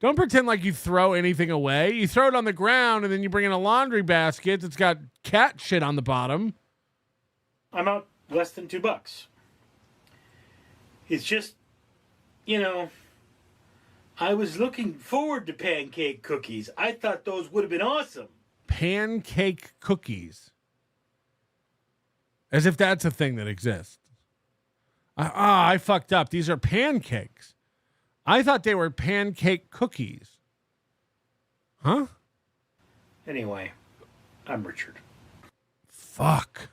A: Don't pretend like you throw anything away. You throw it on the ground, and then you bring in a laundry basket that's got cat shit on the bottom.
N: I'm out less than $2. It's just, I was looking forward to pancake cookies. I thought those would have been awesome.
A: Pancake cookies. As if that's a thing that exists. I fucked up. These are pancakes. I thought they were pancake cookies. Huh?
N: Anyway, I'm Richard.
A: Fuck.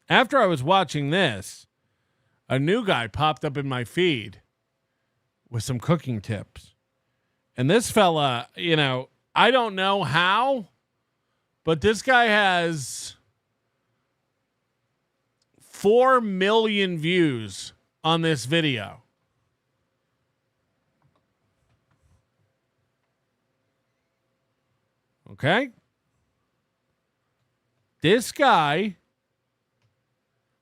A: After I was watching this, a new guy popped up in my feed with some cooking tips. And this fella, I don't know how, but this guy has 4 million views on this video. Okay? This guy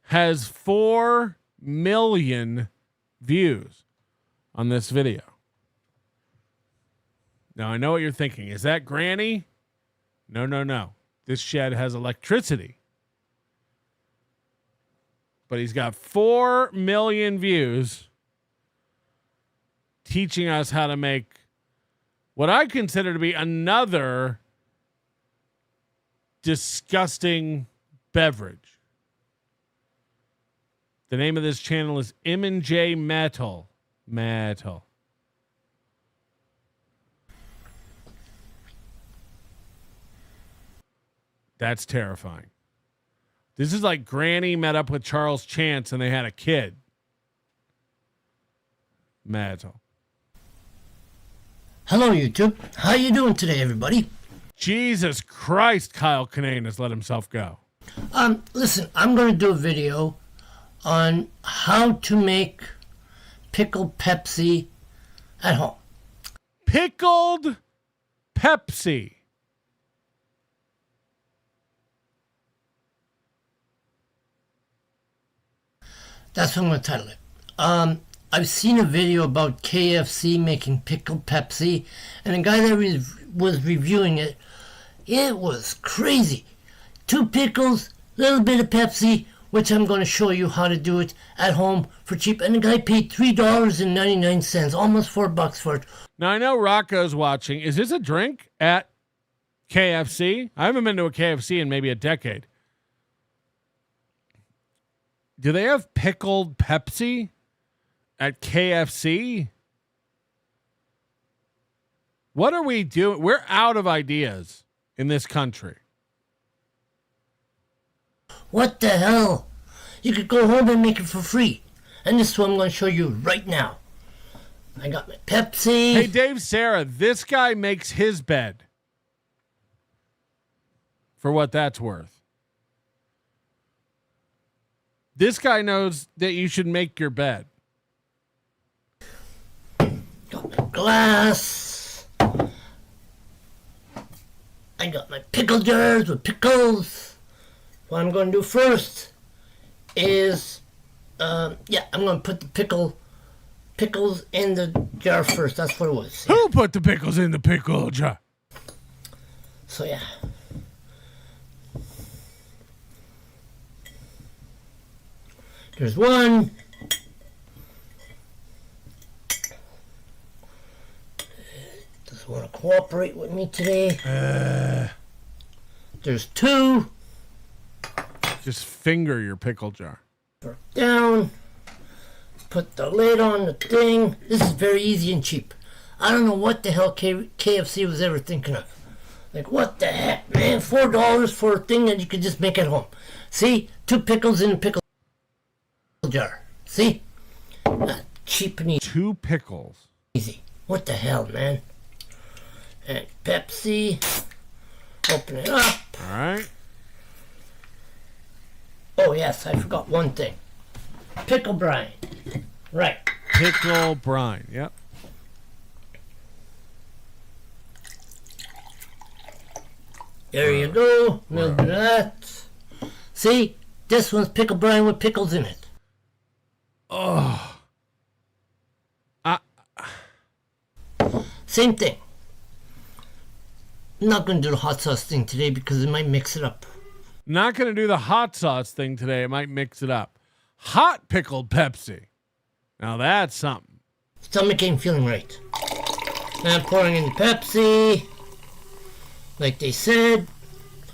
A: has 4 million views on this video. Now, I know what you're thinking. Is that Granny? No. This shed has electricity. But he's got 4 million views teaching us how to make what I consider to be another disgusting beverage. The name of this channel is M&J Metal. That's terrifying. This is like Granny met up with Charles Chance and they had a kid. Metal.
P: Hello, YouTube. How you doing today, everybody?
A: Jesus Christ, Kyle Kinane has let himself go.
P: Listen, I'm going to do a video on how to make pickled Pepsi at home.
A: Pickled Pepsi.
P: That's what I'm going to title it. I've seen a video about KFC making pickled Pepsi, and the guy that was reviewing it, it was crazy. 2 pickles, little bit of Pepsi, which I'm going to show you how to do it at home for cheap. And the guy paid $3.99, almost $4 for it.
A: Now, I know Rocco's watching. Is this a drink at KFC? I haven't been to a KFC in maybe a decade. Do they have pickled Pepsi at KFC? What are we doing? We're out of ideas in this country.
P: What the hell? You could go home and make it for free. And this is what I'm going to show you right now. I got my Pepsi.
A: Hey, Dave, Sarah, this guy makes his bed. For what that's worth. This guy knows that you should make your bed.
P: Got my glass. I got my pickle jars with pickles. What I'm going to do first is, I'm going to put the pickles in the jar first. That's what it was.
A: Yeah. Who put the pickles in the pickle jar?
P: So, yeah. There's one. Doesn't want to cooperate with me today. There's two.
A: Just finger your pickle jar.
P: Down. Put the lid on the thing. This is very easy and cheap. I don't know what the hell KFC was ever thinking of. Like, what the heck, man? $4 for a thing that you could just make at home. See? 2 pickles in a pickle jar. See? Cheap and easy.
A: 2 pickles.
P: Easy. What the hell, man? And Pepsi. Open it up.
A: All right.
P: Oh, yes, I forgot one thing. Pickle brine. Right.
A: Pickle brine. Yep.
P: There you go. A little bit of that. See? This one's pickle brine with pickles in it.
A: Oh.
P: Same thing. I'm not going to do the hot sauce thing today because it might mix it up.
A: Not going to do the hot sauce thing today. It might mix it up. Hot pickled Pepsi. Now that's something.
P: Stomach ain't feeling right. Now I'm pouring in the Pepsi. Like they said.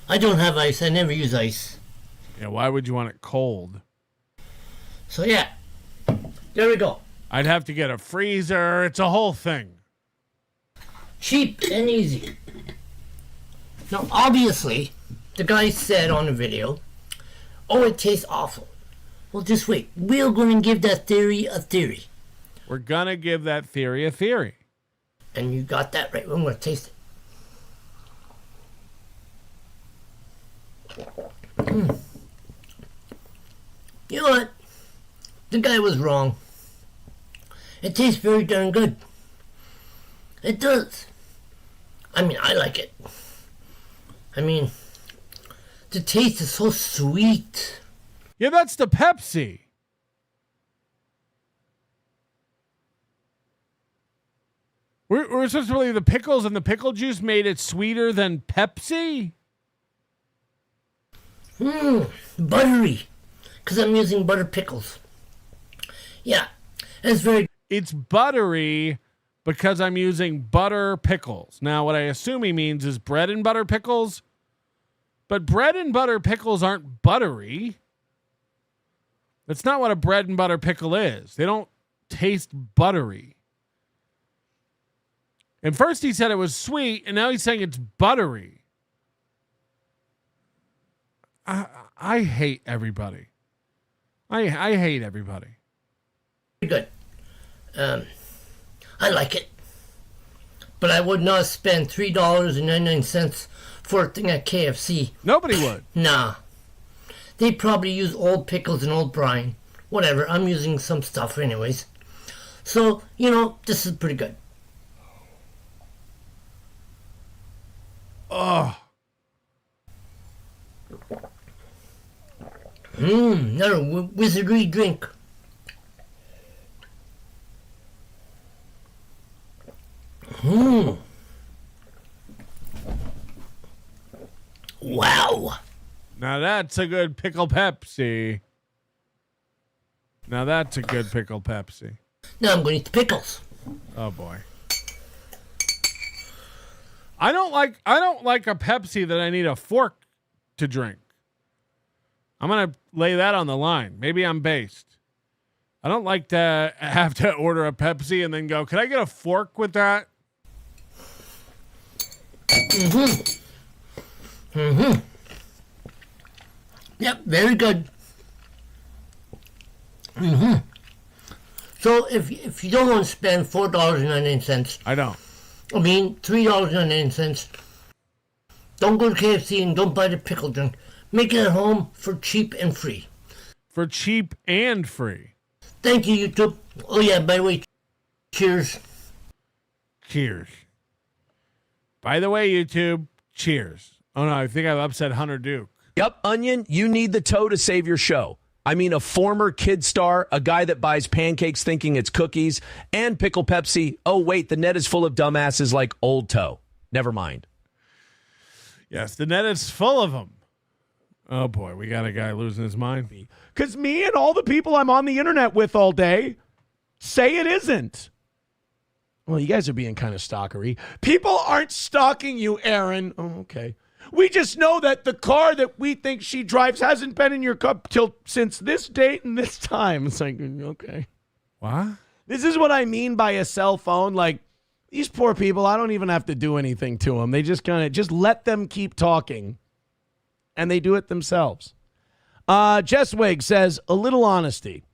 P: I don't have ice. I never use ice.
A: Yeah, why would you want it cold?
P: So yeah. There we go.
A: I'd have to get a freezer. It's a whole thing.
P: Cheap and easy. Now, obviously, the guy said on the video, oh, it tastes awful. Well, just wait. We're going to give that theory a theory.
A: We're going to give that theory a theory.
P: And you got that right. I'm going to taste it. You know what? The guy was wrong. It tastes very darn good. It does. I mean, I like it. I mean, the taste is so sweet.
A: Yeah, that's the Pepsi. We're supposed to believe the pickles and the pickle juice made it sweeter than Pepsi?
P: Buttery. Because I'm using butter pickles. Yeah, it's very...
A: It's buttery because I'm using butter pickles. Now, what I assume he means is bread and butter pickles. But bread and butter pickles aren't buttery. That's not what a bread and butter pickle is. They don't taste buttery. And first he said it was sweet, and now he's saying it's buttery. I hate everybody. I hate everybody.
P: Good. I like it. But I would not spend $3.99 for a thing at KFC.
A: Nobody would.
P: Nah. They probably use old pickles and old brine. Whatever. I'm using some stuff anyways. So, you know, this is pretty good.
A: Oh.
P: Another wizardry drink. Wow.
A: Now that's a good pickle Pepsi. Now that's a good pickle Pepsi.
P: Now I'm going to eat the pickles.
A: Oh, boy. I don't like a Pepsi that I need a fork to drink. I'm going to lay that on the line. Maybe I'm based. I don't like to have to order a Pepsi and then go, can I get a fork with that?
P: Mm-hmm. Mm-hmm. Yep, very good. Mm-hmm. So if you don't want to spend $4.99,
A: I don't.
P: I mean $3.99, don't go to KFC and don't buy the pickle drink. Make it at home for cheap and free.
A: For cheap and free.
P: Thank you, YouTube. Oh yeah, by the way, cheers.
A: Cheers. By the way, YouTube, cheers. Oh no, I think I've upset Hunter Duke.
H: Yep, Onion, you need the toe to save your show. I mean, a former kid star, a guy that buys pancakes thinking it's cookies, and Pickle Pepsi. Oh, wait, the net is full of dumbasses like Old Toe. Never mind.
A: Yes, the net is full of them. Oh, boy, we got a guy losing his mind.
E: Because me and all the people I'm on the internet with all day say it isn't. Well, you guys are being kind of stalkery. People aren't stalking you, Aaron. Oh, okay. We just know that the car that we think she drives hasn't been in your cup since this date and this time. It's like, okay.
A: What?
E: This is what I mean by a cell phone. Like, these poor people, I don't even have to do anything to them. They just kind of just let them keep talking, and they do it themselves. Jess Wig says, a little honesty.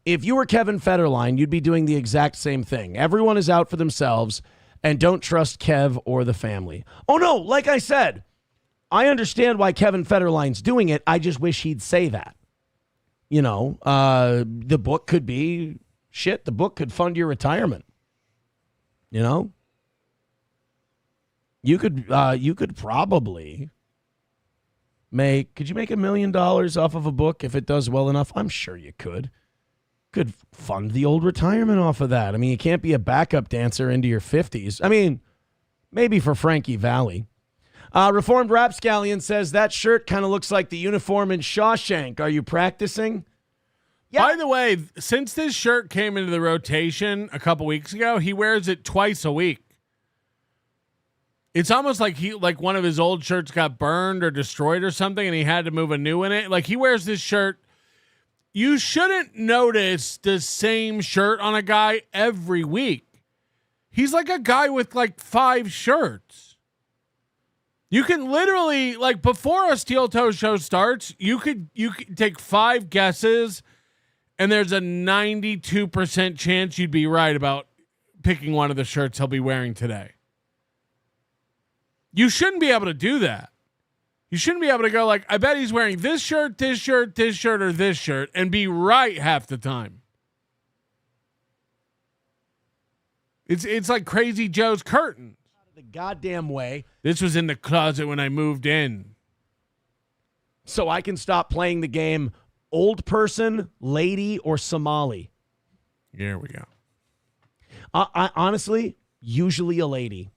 E: If you were Kevin Federline, you'd be doing the exact same thing. Everyone is out for themselves, and don't trust Kev or the family. Oh, no, like I said, I understand why Kevin Federline's doing it. I just wish he'd say that. You know, the book could be, shit, the book could fund your retirement. You know? You could probably could you make $1 million off of a book if it does well enough? I'm sure you could. Could fund the old retirement off of that. I mean, you can't be a backup dancer into your 50s. I mean, maybe for Frankie Valli. Reformed Rapscallion says that shirt kind of looks like the uniform in Shawshank. Are you practicing?
A: Yeah. By the way, since this shirt came into the rotation a couple weeks ago, he wears it twice a week. It's almost like one of his old shirts got burned or destroyed or something, and he had to move a new in it. Like, he wears this shirt. You shouldn't notice the same shirt on a guy every week. He's like a guy with like 5 shirts. You can literally, like, before a Steel Toe show starts, you could take 5 guesses, and there's a 92% chance you'd be right about picking one of the shirts he'll be wearing today. You shouldn't be able to do that. You shouldn't be able to go like, I bet he's wearing this shirt, this shirt, this shirt, or this shirt, and be right half the time. It's like Crazy Joe's curtain.
E: The goddamn way.
A: This was in the closet when I moved in.
E: So I can stop playing the game old person, lady, or Somali.
A: There we go.
E: I honestly, usually a lady.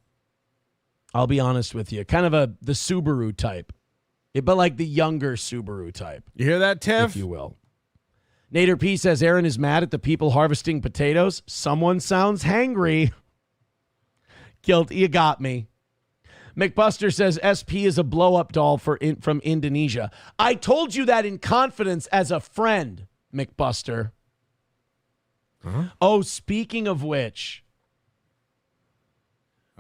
E: I'll be honest with you. Kind of the Subaru type. But like the younger Subaru type.
A: You hear that, Tiff?
E: If you will. Nader P says Aaron is mad at the people harvesting potatoes. Someone sounds hangry. Guilty, you got me. McBuster says SP is a blow-up doll from Indonesia. I told you that in confidence as a friend, McBuster.
A: Huh?
E: Oh, speaking of which,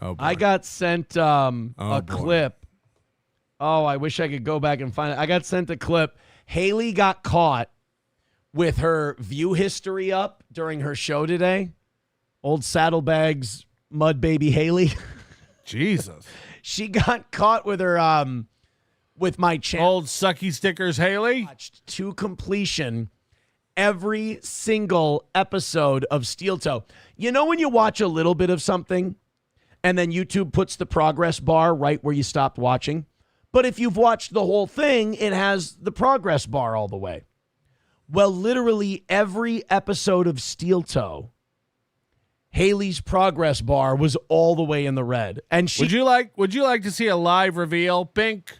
E: I got sent a clip. Oh, I wish I could go back and find it. I got sent a clip. Haley got caught with her view history up during her show today. Old Saddlebags mud baby Haley.
A: Jesus.
E: She got caught with her with my channel.
A: Old sucky stickers Haley.
E: Watched to completion every single episode of Steel Toe. You know when you watch a little bit of something and then YouTube puts the progress bar right where you stopped watching? But if you've watched the whole thing, it has the progress bar all the way. Well, literally every episode of Steel Toe, Haley's progress bar was all the way in the red. And she
A: Would you like to see a live reveal, Bink?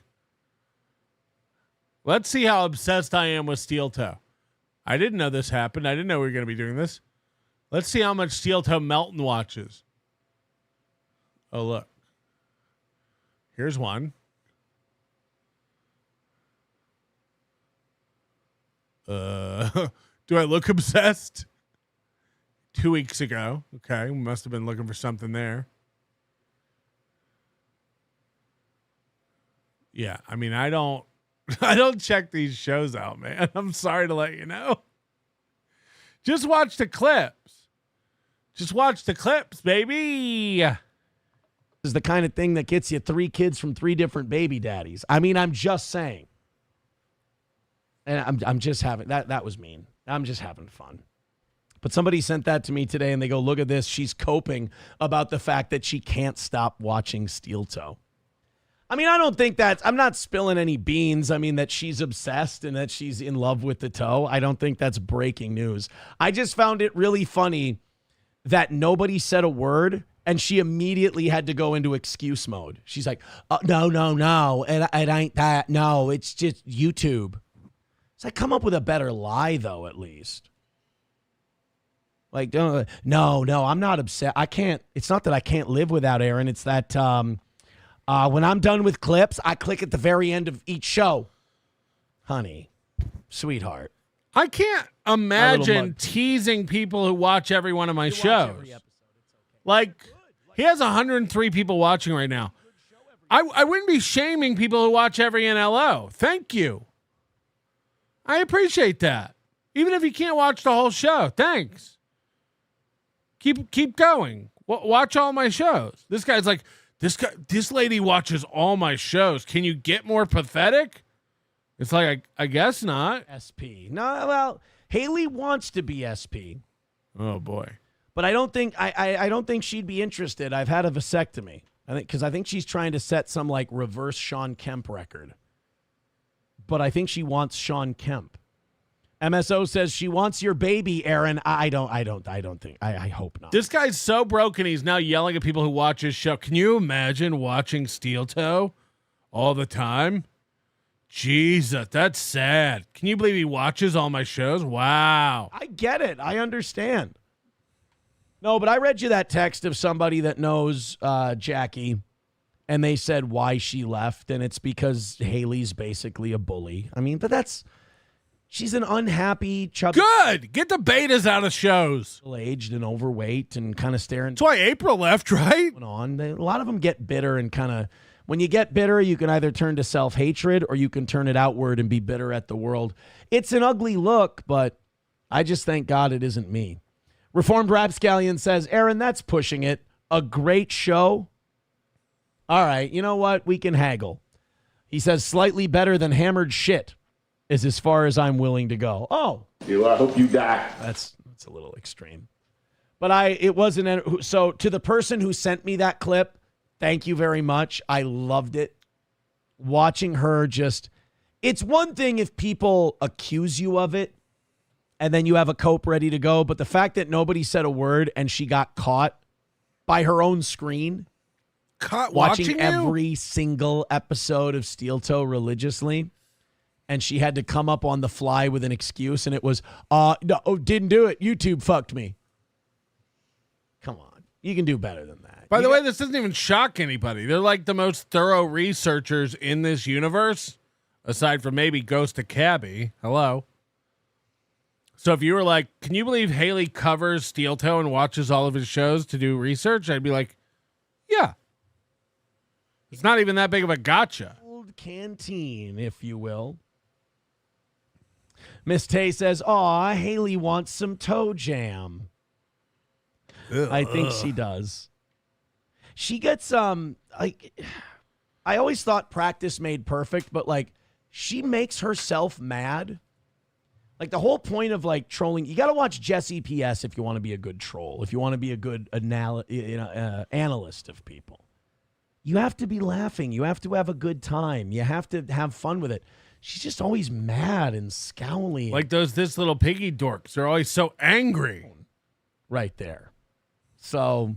A: Let's see how obsessed I am with Steel Toe. I didn't know this happened. I didn't know we were going to be doing this. Let's see how much Steel Toe Melton watches. Oh, look. Here's one. Do I look obsessed? 2 weeks ago. Okay, we must have been looking for something there. Yeah, I mean, I don't check these shows out, man. I'm sorry to let you know. Just watch the clips. Just watch the clips, baby.
E: This is the kind of thing that gets you 3 kids from 3 different baby daddies. I mean, I'm just saying. And I'm just having that was mean. I'm just having fun. But somebody sent that to me today and they go, look at this. She's coping about the fact that she can't stop watching Steel Toe. I mean, I don't think I'm not spilling any beans. I mean, that she's obsessed and that she's in love with the toe. I don't think that's breaking news. I just found it really funny that nobody said a word and she immediately had to go into excuse mode. She's like, no. It ain't that. No, it's just YouTube. It's like, come up with a better lie, though, at least. Like, no, I'm not upset. I can't. It's not that I can't live without Aaron. It's that when I'm done with clips, I click at the very end of each show. Honey, sweetheart.
A: I can't imagine teasing people who watch every one of my shows. Like, he has 103 people watching right now. I wouldn't be shaming people who watch every NLO. Thank you. I appreciate that. Even if you can't watch the whole show, thanks. Keep going. Watch all my shows. This guy's like, this lady watches all my shows. Can you get more pathetic? It's like, I guess not.
E: SP. No, well, Haley wants to be SP.
A: Oh boy.
E: But I don't think I don't think she'd be interested. I've had a vasectomy. I think she's trying to set some like reverse Sean Kemp record. But I think she wants Sean Kemp. MSO says she wants your baby, Aaron. I don't think. I hope not.
A: This guy's so broken. He's now yelling at people who watch his show. Can you imagine watching Steel Toe all the time? Jesus, that's sad. Can you believe he watches all my shows? Wow.
E: I get it. I understand. No, but I read you that text of somebody that knows Jackie, and they said why she left, and it's because Haley's basically a bully. I mean, but she's an unhappy, chubby.
A: Good. Get the betas out of shows.
E: Aged and overweight and kind of staring.
A: That's why April left, right?
E: A lot of them get bitter and kind of, when you get bitter, you can either turn to self-hatred or you can turn it outward and be bitter at the world. It's an ugly look, but I just thank God it isn't me. Reformed Rapscallion says, Aaron, that's pushing it. A great show. All right, you know what? We can haggle. He says slightly better than hammered shit is as far as I'm willing to go. Oh.
F: I hope you die.
E: That's a little extreme. But it wasn't. So to the person who sent me that clip, thank you very much. I loved it. Watching her it's one thing if people accuse you of it and then you have a cope ready to go. But the fact that nobody said a word and she got caught by her own screen. Watching every single episode of Steel Toe religiously, and she had to come up on the fly with an excuse, and it was, no, didn't do it. YouTube fucked me. Come on. You can do better than that.
A: By the way, this doesn't even shock anybody. They're like the most thorough researchers in this universe, aside from maybe Ghost of Cabby. Hello. So if you were like, can you believe Haley covers Steel Toe and watches all of his shows to do research? I'd be like, yeah. It's not even that big of a gotcha.
E: Old canteen, if you will. Miss Tay says, aw, Haley wants some toe jam. I think she does. She gets, I always thought practice made perfect, but, she makes herself mad. Like, the whole point of, trolling, you got to watch Jesse PS if you want to be a good troll, if you want to be a good analyst of people. You have to be laughing. You have to have a good time. You have to have fun with it. She's just always mad and scowling.
A: Like this little piggy dorks. They're always so angry.
E: Right there. So,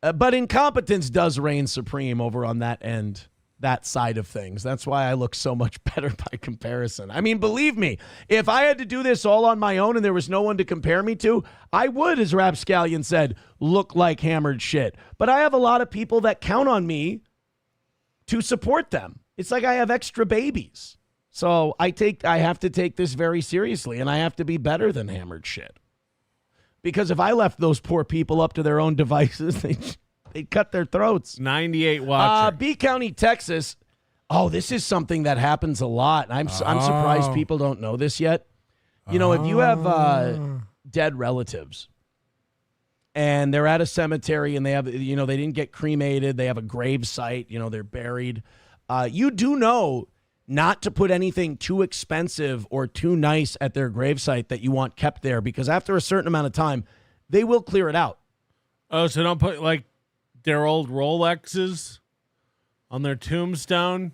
E: but incompetence does reign supreme over on that end, that side of things. That's why I look so much better by comparison. I mean, believe me, if I had to do this all on my own and there was no one to compare me to, I would, as Rapscallion said, look like hammered shit. But I have a lot of people that count on me to support them. It's like I have extra babies. So I have to take this very seriously, and I have to be better than hammered shit. Because if I left those poor people up to their own devices, they'd cut their throats.
A: 98 watching.
E: B County, Texas. Oh, this is something that happens a lot. I'm surprised people don't know this yet. You know, if you have dead relatives and they're at a cemetery and they have, you know, they didn't get cremated, they have a grave site, you know, they're buried. You do know not to put anything too expensive or too nice at their gravesite that you want kept there, because after a certain amount of time, they will clear it out.
A: Oh, so don't put like their old Rolexes on their tombstone?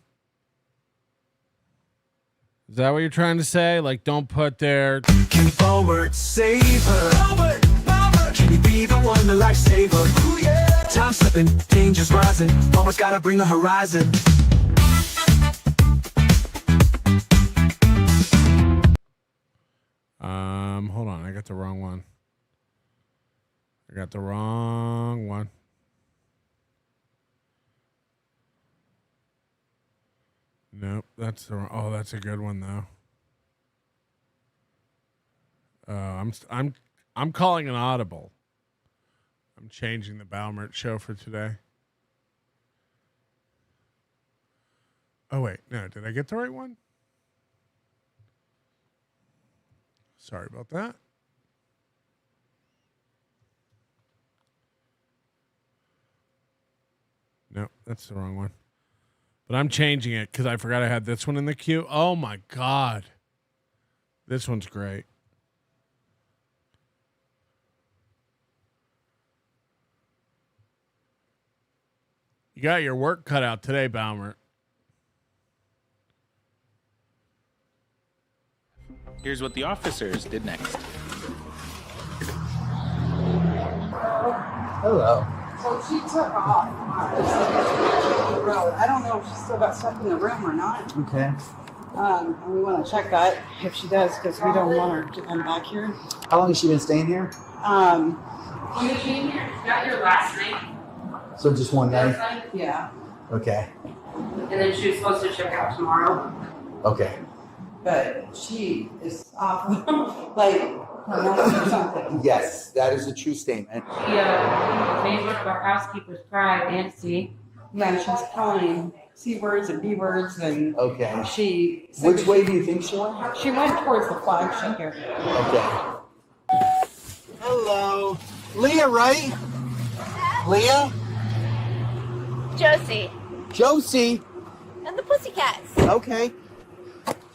A: Is that what you're trying to say? Like, don't put their...
Q: Can forward, save her. Forward, forward. Can you be the one, the lifesaver? Ooh, yeah. Time slipping, dangers rising. Always gotta bring a horizon.
A: Hold on. I got the wrong one. Nope, that's the wrong. Oh, that's a good one though. I'm calling an audible. I'm changing the Balmert show for today. Oh wait, no, did I get the right one? Sorry about that. Nope, that's the wrong one. But I'm changing it because I forgot I had this one in the queue. Oh, my God. This one's great. You got your work cut out today, Balmert.
R: Here's what the officers did next.
S: Hello. So she took off the road. I don't know if she's still got stuff in the room or not. Okay. And we want to check that if she does, because we don't want her to come back here. How long has she been staying here?
T: You came here, got here last night.
S: So just one night?
T: Yeah.
S: Okay.
T: And then she was supposed to check out tomorrow.
S: Okay. But she is off, like, her nose or something. Yes, that is a true statement.
T: Yeah, neighbor of our housekeeper's pride, Nancy.
S: Yeah, she's calling C words and B words, and okay. She. Which way do you think she went? She went towards the flagship area. Okay. Hello, Leah, right? Leah.
U: Josie.
S: Josie.
U: And the Pussycats.
S: Okay.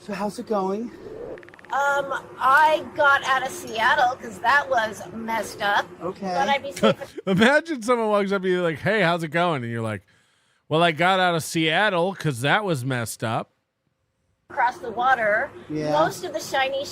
S: So how's it going?
U: I got out of Seattle because that was messed up.
S: Okay.
U: But I'd be safe.
A: Imagine someone walks up to you like, hey, how's it going? And you're like, well, I got out of Seattle because that was messed up.
U: Across the water.
S: Yeah.
U: Most of the shiny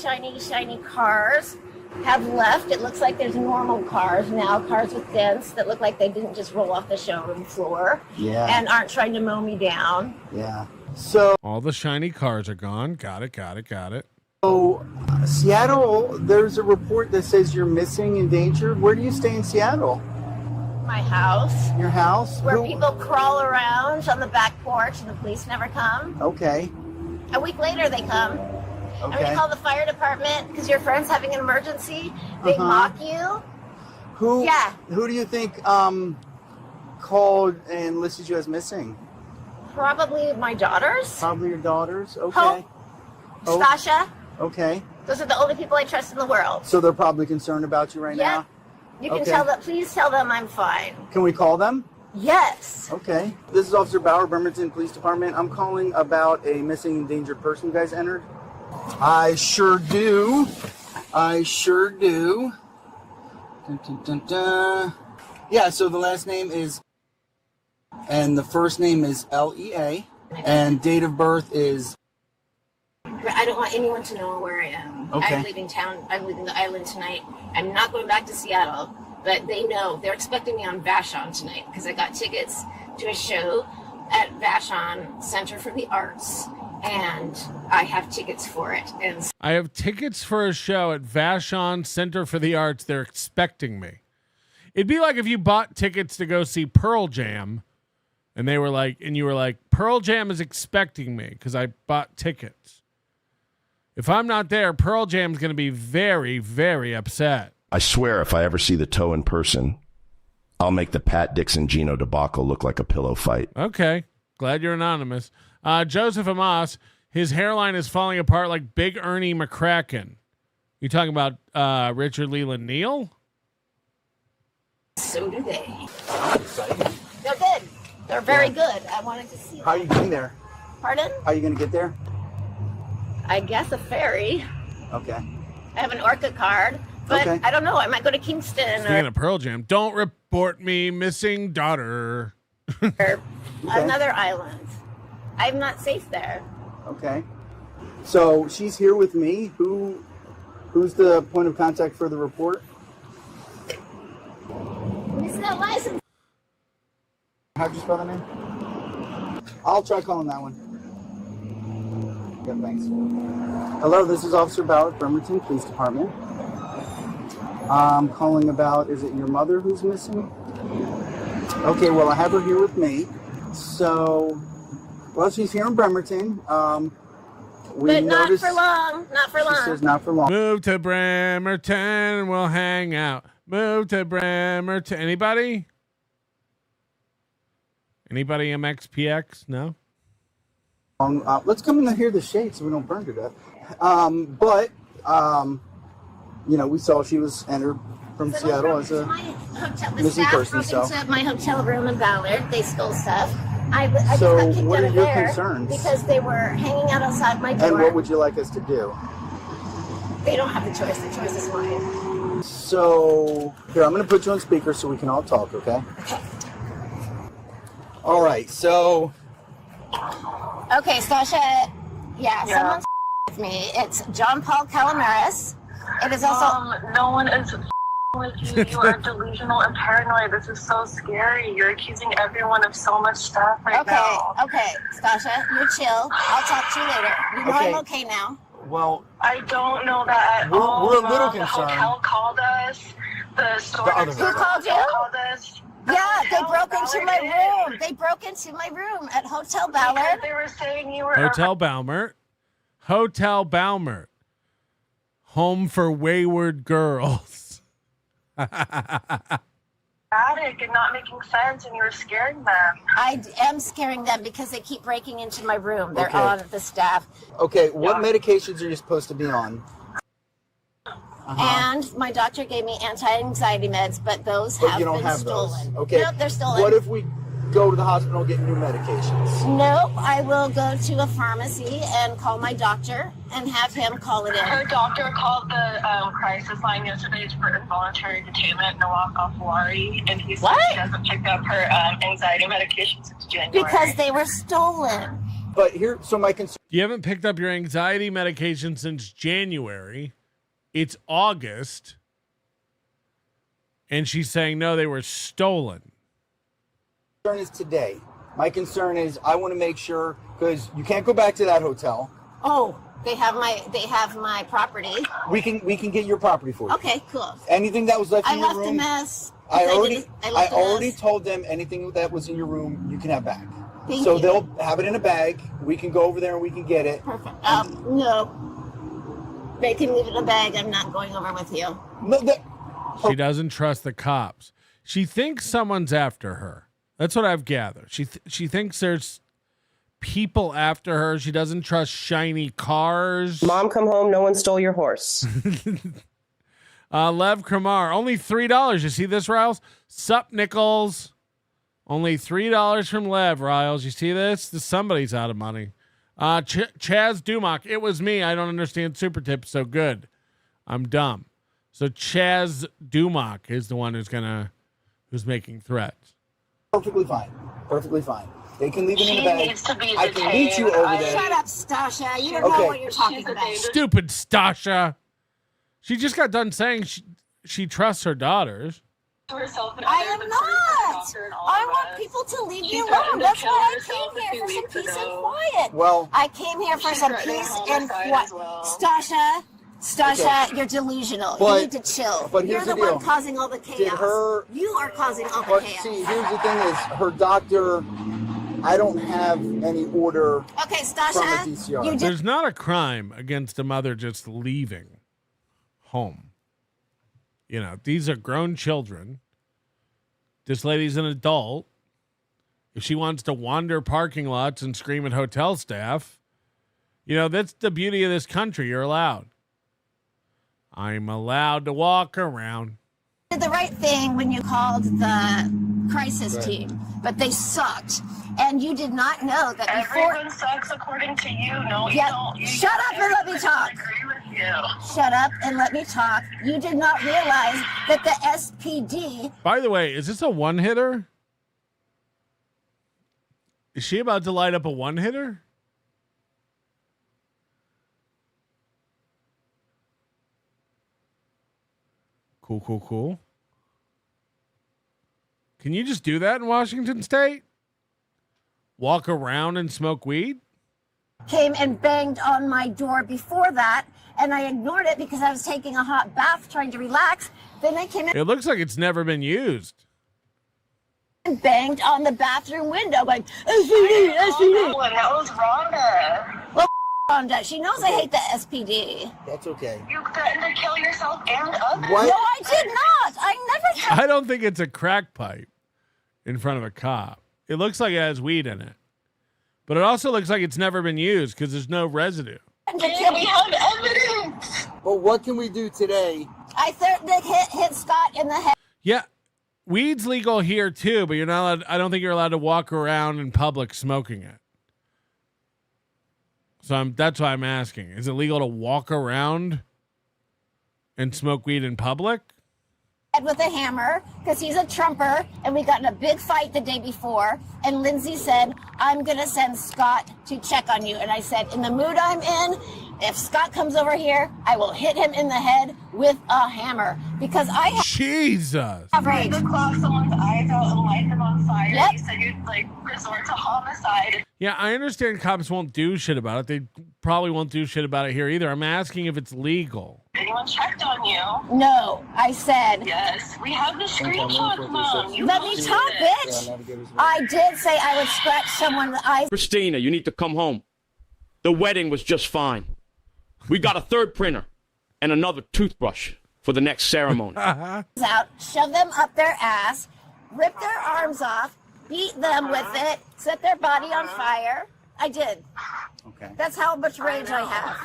U: cars have left. It looks like there's normal cars now, cars with dents that look like they didn't just roll off the showroom floor.
S: Yeah.
U: And aren't trying to mow me down.
S: Yeah. So
A: all the shiny cars are gone. Got it.
S: So, Seattle, there's a report that says you're missing, endangered. Where do you stay in Seattle?
U: My house.
S: Your house?
U: Where people crawl around on the back porch and the police never come.
S: Okay.
U: A week later they come. And when you call the fire department because your friend's having an emergency, they mock you.
S: Who?
U: Yeah.
S: Who do you think called and listed you as missing?
U: Probably my daughters.
S: Probably your daughters. Okay.
U: Hope. Stasha.
S: Okay.
U: Those are the only people I trust in the world.
S: So they're probably concerned about you right now?
U: You can tell them, please tell them I'm fine.
S: Can we call them?
U: Yes.
S: Okay. This is Officer Bauer, Bremerton Police Department. I'm calling about a missing endangered person you guys entered. I sure do. Dun, dun, dun, dun. Yeah, so the last name is, and the first name is Lea, and date of birth is.
U: I don't want anyone to know where I am.
S: Okay.
U: I'm leaving town. I'm leaving the island tonight. I'm not going back to Seattle, but they know. They're expecting me on Vashon tonight because I got tickets to a show at Vashon Center for the Arts, and I have tickets for it. And
A: I have tickets for a show at Vashon Center for the Arts. They're expecting me. It'd be like if you bought tickets to go see Pearl Jam And they were like, and you were like, Pearl Jam is expecting me because I bought tickets. If I'm not there, Pearl Jam's going to be very, very upset.
D: I swear if I ever see the toe in person, I'll make the Pat Dixon Geno debacle look like a pillow fight.
A: Okay. Glad you're anonymous. Joseph Amos, his hairline is falling apart like Big Ernie McCracken. You talking about Richard Leland Neal?
U: So do they. They're good. They're very good. I wanted to see them.
V: How are you getting there?
U: Pardon?
V: How are you going to get there?
U: I guess a ferry.
V: Okay.
U: I have an Orca card, but
V: Okay.
U: I don't know. I might go to Kingston
A: Speaking of Pearl Jam, don't report me missing daughter.
U: or another island. I'm not safe there.
V: Okay. So she's here with me. Who's the point of contact for the report?
U: It's that license.
V: How'd you spell the name? I'll try calling that one. Yeah, thanks. Hello, this is Officer Ballard, Bremerton Police Department. I'm calling about, is it your mother who's missing? Okay, well, I have her here with me. So, well, she's here in Bremerton.
U: But not for long. Not for long.
V: She says not for long.
A: Move to Bremerton, we'll hang out. Move to Bremerton. Anybody? Anybody MXPX? No?
V: Let's come in and hear the shade so we don't burn to death. You know, we saw she was entered from Seattle as a missing person. So,
U: into my hotel room in Ballard. They stole stuff. I
V: so
U: just got kicked
V: what
U: out
V: are
U: of
V: your
U: there
V: concerns?
U: because they were hanging out outside my door.
V: And what would you like us to do?
U: They don't have the choice. The choice is mine.
V: So, here, I'm going to put you on speaker so we can all talk, okay? All right, so...
U: Okay, Stasha. Yeah, someone's with me. It's John Paul Calamaris. It is also...
W: no one is with you. You are delusional and paranoid. This is so scary. You're accusing everyone of so much stuff right now.
U: Okay, Stasha, you're chill. I'll talk to you later. You know I'm okay now.
V: Well,
W: I don't know that at
V: we're
W: all.
V: a little
W: The
V: concerned.
W: hotel called us. The store
V: other
U: Who called you?
W: called us.
U: Yeah, they broke into my room. They broke into my room at Hotel Ballard.
W: They were saying you were
A: Hotel Balmert. Hotel Balmert. Home for wayward girls.
W: erratic and not making sense, and you were scaring them.
U: I am scaring them because they keep breaking into my room. They're
V: Okay.
U: on the staff.
V: Okay, what medications are you supposed to be on?
U: And my doctor gave me anti-anxiety meds, but those
V: But
U: have
V: you don't
U: been
V: have
U: stolen.
V: those. Okay.
U: Nope, they're stolen.
V: What if we go to the hospital and get new medications?
U: Nope, I will go to a pharmacy and call my doctor and have him call it in.
W: Her doctor called the crisis line yesterday for involuntary detainment, Nawak Afwari, and he said she hasn't picked up her anxiety medication since January.
U: Because they were stolen.
V: But here, so my concern.
A: You haven't picked up your anxiety medication since January. It's August. And she's saying, no, they were stolen.
V: My concern is today. My concern is I want to make sure, because you can't go back to that hotel.
U: Oh, they have my property.
V: We can get your property for you.
U: Okay, cool.
V: Anything that was left
U: I
V: in your
U: left a
V: room.
U: mess.
V: I
U: left a
V: already
U: mess.
V: told them anything that was in your room you can have back.
U: Thank
V: so
U: you.
V: they'll have it in a bag. We can go over there and we can get it.
U: Perfect. No. They can leave it in a bag. I'm not going over with you.
A: She doesn't trust the cops. She thinks someone's after her. That's what I've gathered. She thinks there's people after her. She doesn't trust shiny cars.
X: Mom, come home. No one stole your horse.
A: Lev Kramar, only $3. You see this, Riles? Sup, Nichols. Only $3 from Lev, Riles. You see this? Somebody's out of money. Chaz Dumock, it was me. I don't understand super tips so good. I'm dumb. So Chaz Dumock is the one who's making threats.
V: Perfectly fine. Perfectly fine. They can leave it in
W: She
V: a bag.
W: needs to be
V: I can meet you over there.
U: Shut up, Stasha. You don't
V: Okay.
U: know what you're talking about.
A: Stupid Stasha. She just got done saying she trusts her daughters.
U: I am not. I want people to leave me alone. That's why I came here, for some peace and quiet.
V: Well,
U: I came here for some peace and quiet. Stasha, you're delusional.
V: But-
U: you need to chill.
V: but
U: You're
V: here's
U: the
V: the
U: one
V: deal.
U: causing all the chaos.
V: Did her-
U: You are causing all the
V: But
U: chaos.
V: see, here's the thing: is her doctor I don't have any order
U: Okay,
V: from
U: Stasha,
V: the DCR.
U: you
A: There's not a crime against a mother just leaving home. You know, these are grown children. This lady's an adult. If she wants to wander parking lots and scream at hotel staff, you know, that's the beauty of this country. You're allowed. I'm allowed to walk around.
U: did the right thing when you called the crisis team, but they sucked. And you did not know that before...
W: Everyone sucks according to you. No, you
U: Yeah,
W: don't. You
U: shut up and let me talk.
W: agree with you.
U: Shut up and let me talk. You did not realize that the SPD...
A: By the way, is this a one-hitter? Is she about to light up a one-hitter? Cool. Can you just do that in Washington State? Walk around and smoke weed?
U: came and banged on my door before that, and I ignored it because I was taking a hot bath trying to relax. Then they came in
A: It looks like it's never been used.
U: and banged on the bathroom window going, SPD, SPD.
W: That was Rhonda.
U: Well, Rhonda, she knows I hate the SPD.
V: That's okay.
W: You threatened to kill yourself and others.
V: What?
U: No, I did not. I never
A: I don't think it's a crack pipe in front of a cop. It looks like it has weed in it. But it also looks like it's never been used because there's no residue.
W: We have evidence.
V: But what can we do today?
U: I threatened to hit Scott in the head.
A: Yeah, weed's legal here too, but you're not allowed, I don't think you're allowed to walk around in public smoking it. So that's why I'm asking. Is it legal to walk around and smoke weed in public?
U: With a hammer because he's a Trumper, and we got in a big fight the day before, and Lindsay said, I'm gonna send Scott to check on you. And I said, in the mood I'm in, if Scott comes over here, I will hit him in the head with a hammer because I have
A: Jesus.
W: Afraid to claw someone's eyes out and light them on fire. You said you'd resort to homicide.
A: Yeah, I understand cops won't do shit about it. They probably won't do shit about it here either. I'm asking if it's legal.
W: Anyone checked on you?
U: No, I said.
W: Yes, we have the screenshots, Mom. You
U: Let me
W: posted
U: talk,
W: it.
U: bitch. I did say I would scratch someone's eyes
G: Christina, you need to come home. The wedding was just fine. We got a third printer and another toothbrush for the next ceremony.
U: out, shove them up their ass, rip their arms off, beat them with it, set their body on fire. I did.
V: Okay.
U: That's how much rage I have.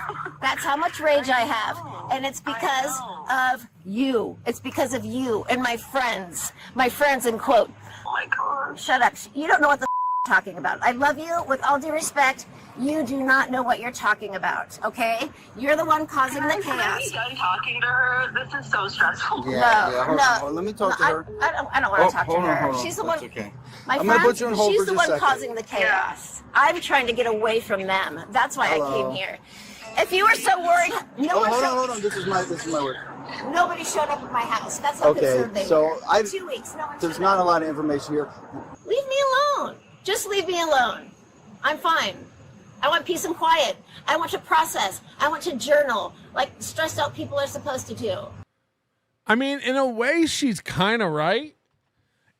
U: That's how much rage I have. And it's because of you. It's because of you and my friends. My friends, in quote.
W: Oh my God.
U: Shut up. You don't know what the talking about. I love you. With all due respect, you do not know what you're talking about, okay? You're the one causing the
W: Can I be
U: chaos.
W: done talking to her? This is so stressful.
V: Hold on. Let me talk to her.
U: I don't want to talk to her.
V: Hold on.
U: She's the
V: That's
U: one.
V: okay.
U: My
V: I'm gonna
U: friend,
V: put you on hold
U: she's
V: for
U: the
V: just a
U: one
V: second.
U: causing the chaos. I'm trying to get away from them. That's why I came here. If you were so worried,
V: Hold on. This is my word.
U: Nobody showed up at my house. That's how
V: Okay,
U: concerned they
V: so
U: were. 2 weeks. No one
V: There's
U: showed
V: not
U: up.
V: a lot of information here.
U: Leave me alone. Just leave me alone. I'm fine. I want peace and quiet. I want to process. I want to journal like stressed out people are supposed to do.
A: I mean, in a way, she's kind of right.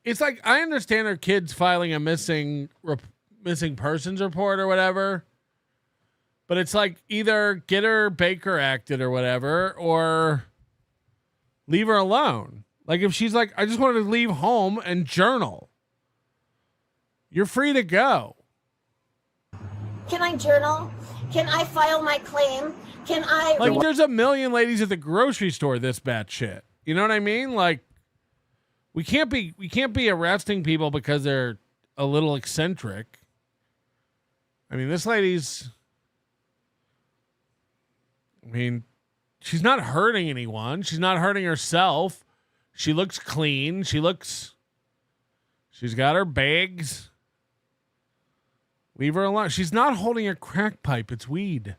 A: It's like, I understand her kid's filing a missing persons report or whatever, but it's like either get her Baker acted or whatever, or leave her alone. Like if she's like, I just wanted to leave home and journal, you're free to go.
U: Can I journal? Can I file my claim? Can I...
A: Like there's a million ladies at the grocery store this bad shit. You know what I mean? Like we can't be arresting people because they're a little eccentric. I mean, this lady's, she's not hurting anyone. She's not hurting herself. She looks clean. She's got her bags. Leave her alone. She's not holding a crack pipe. It's weed.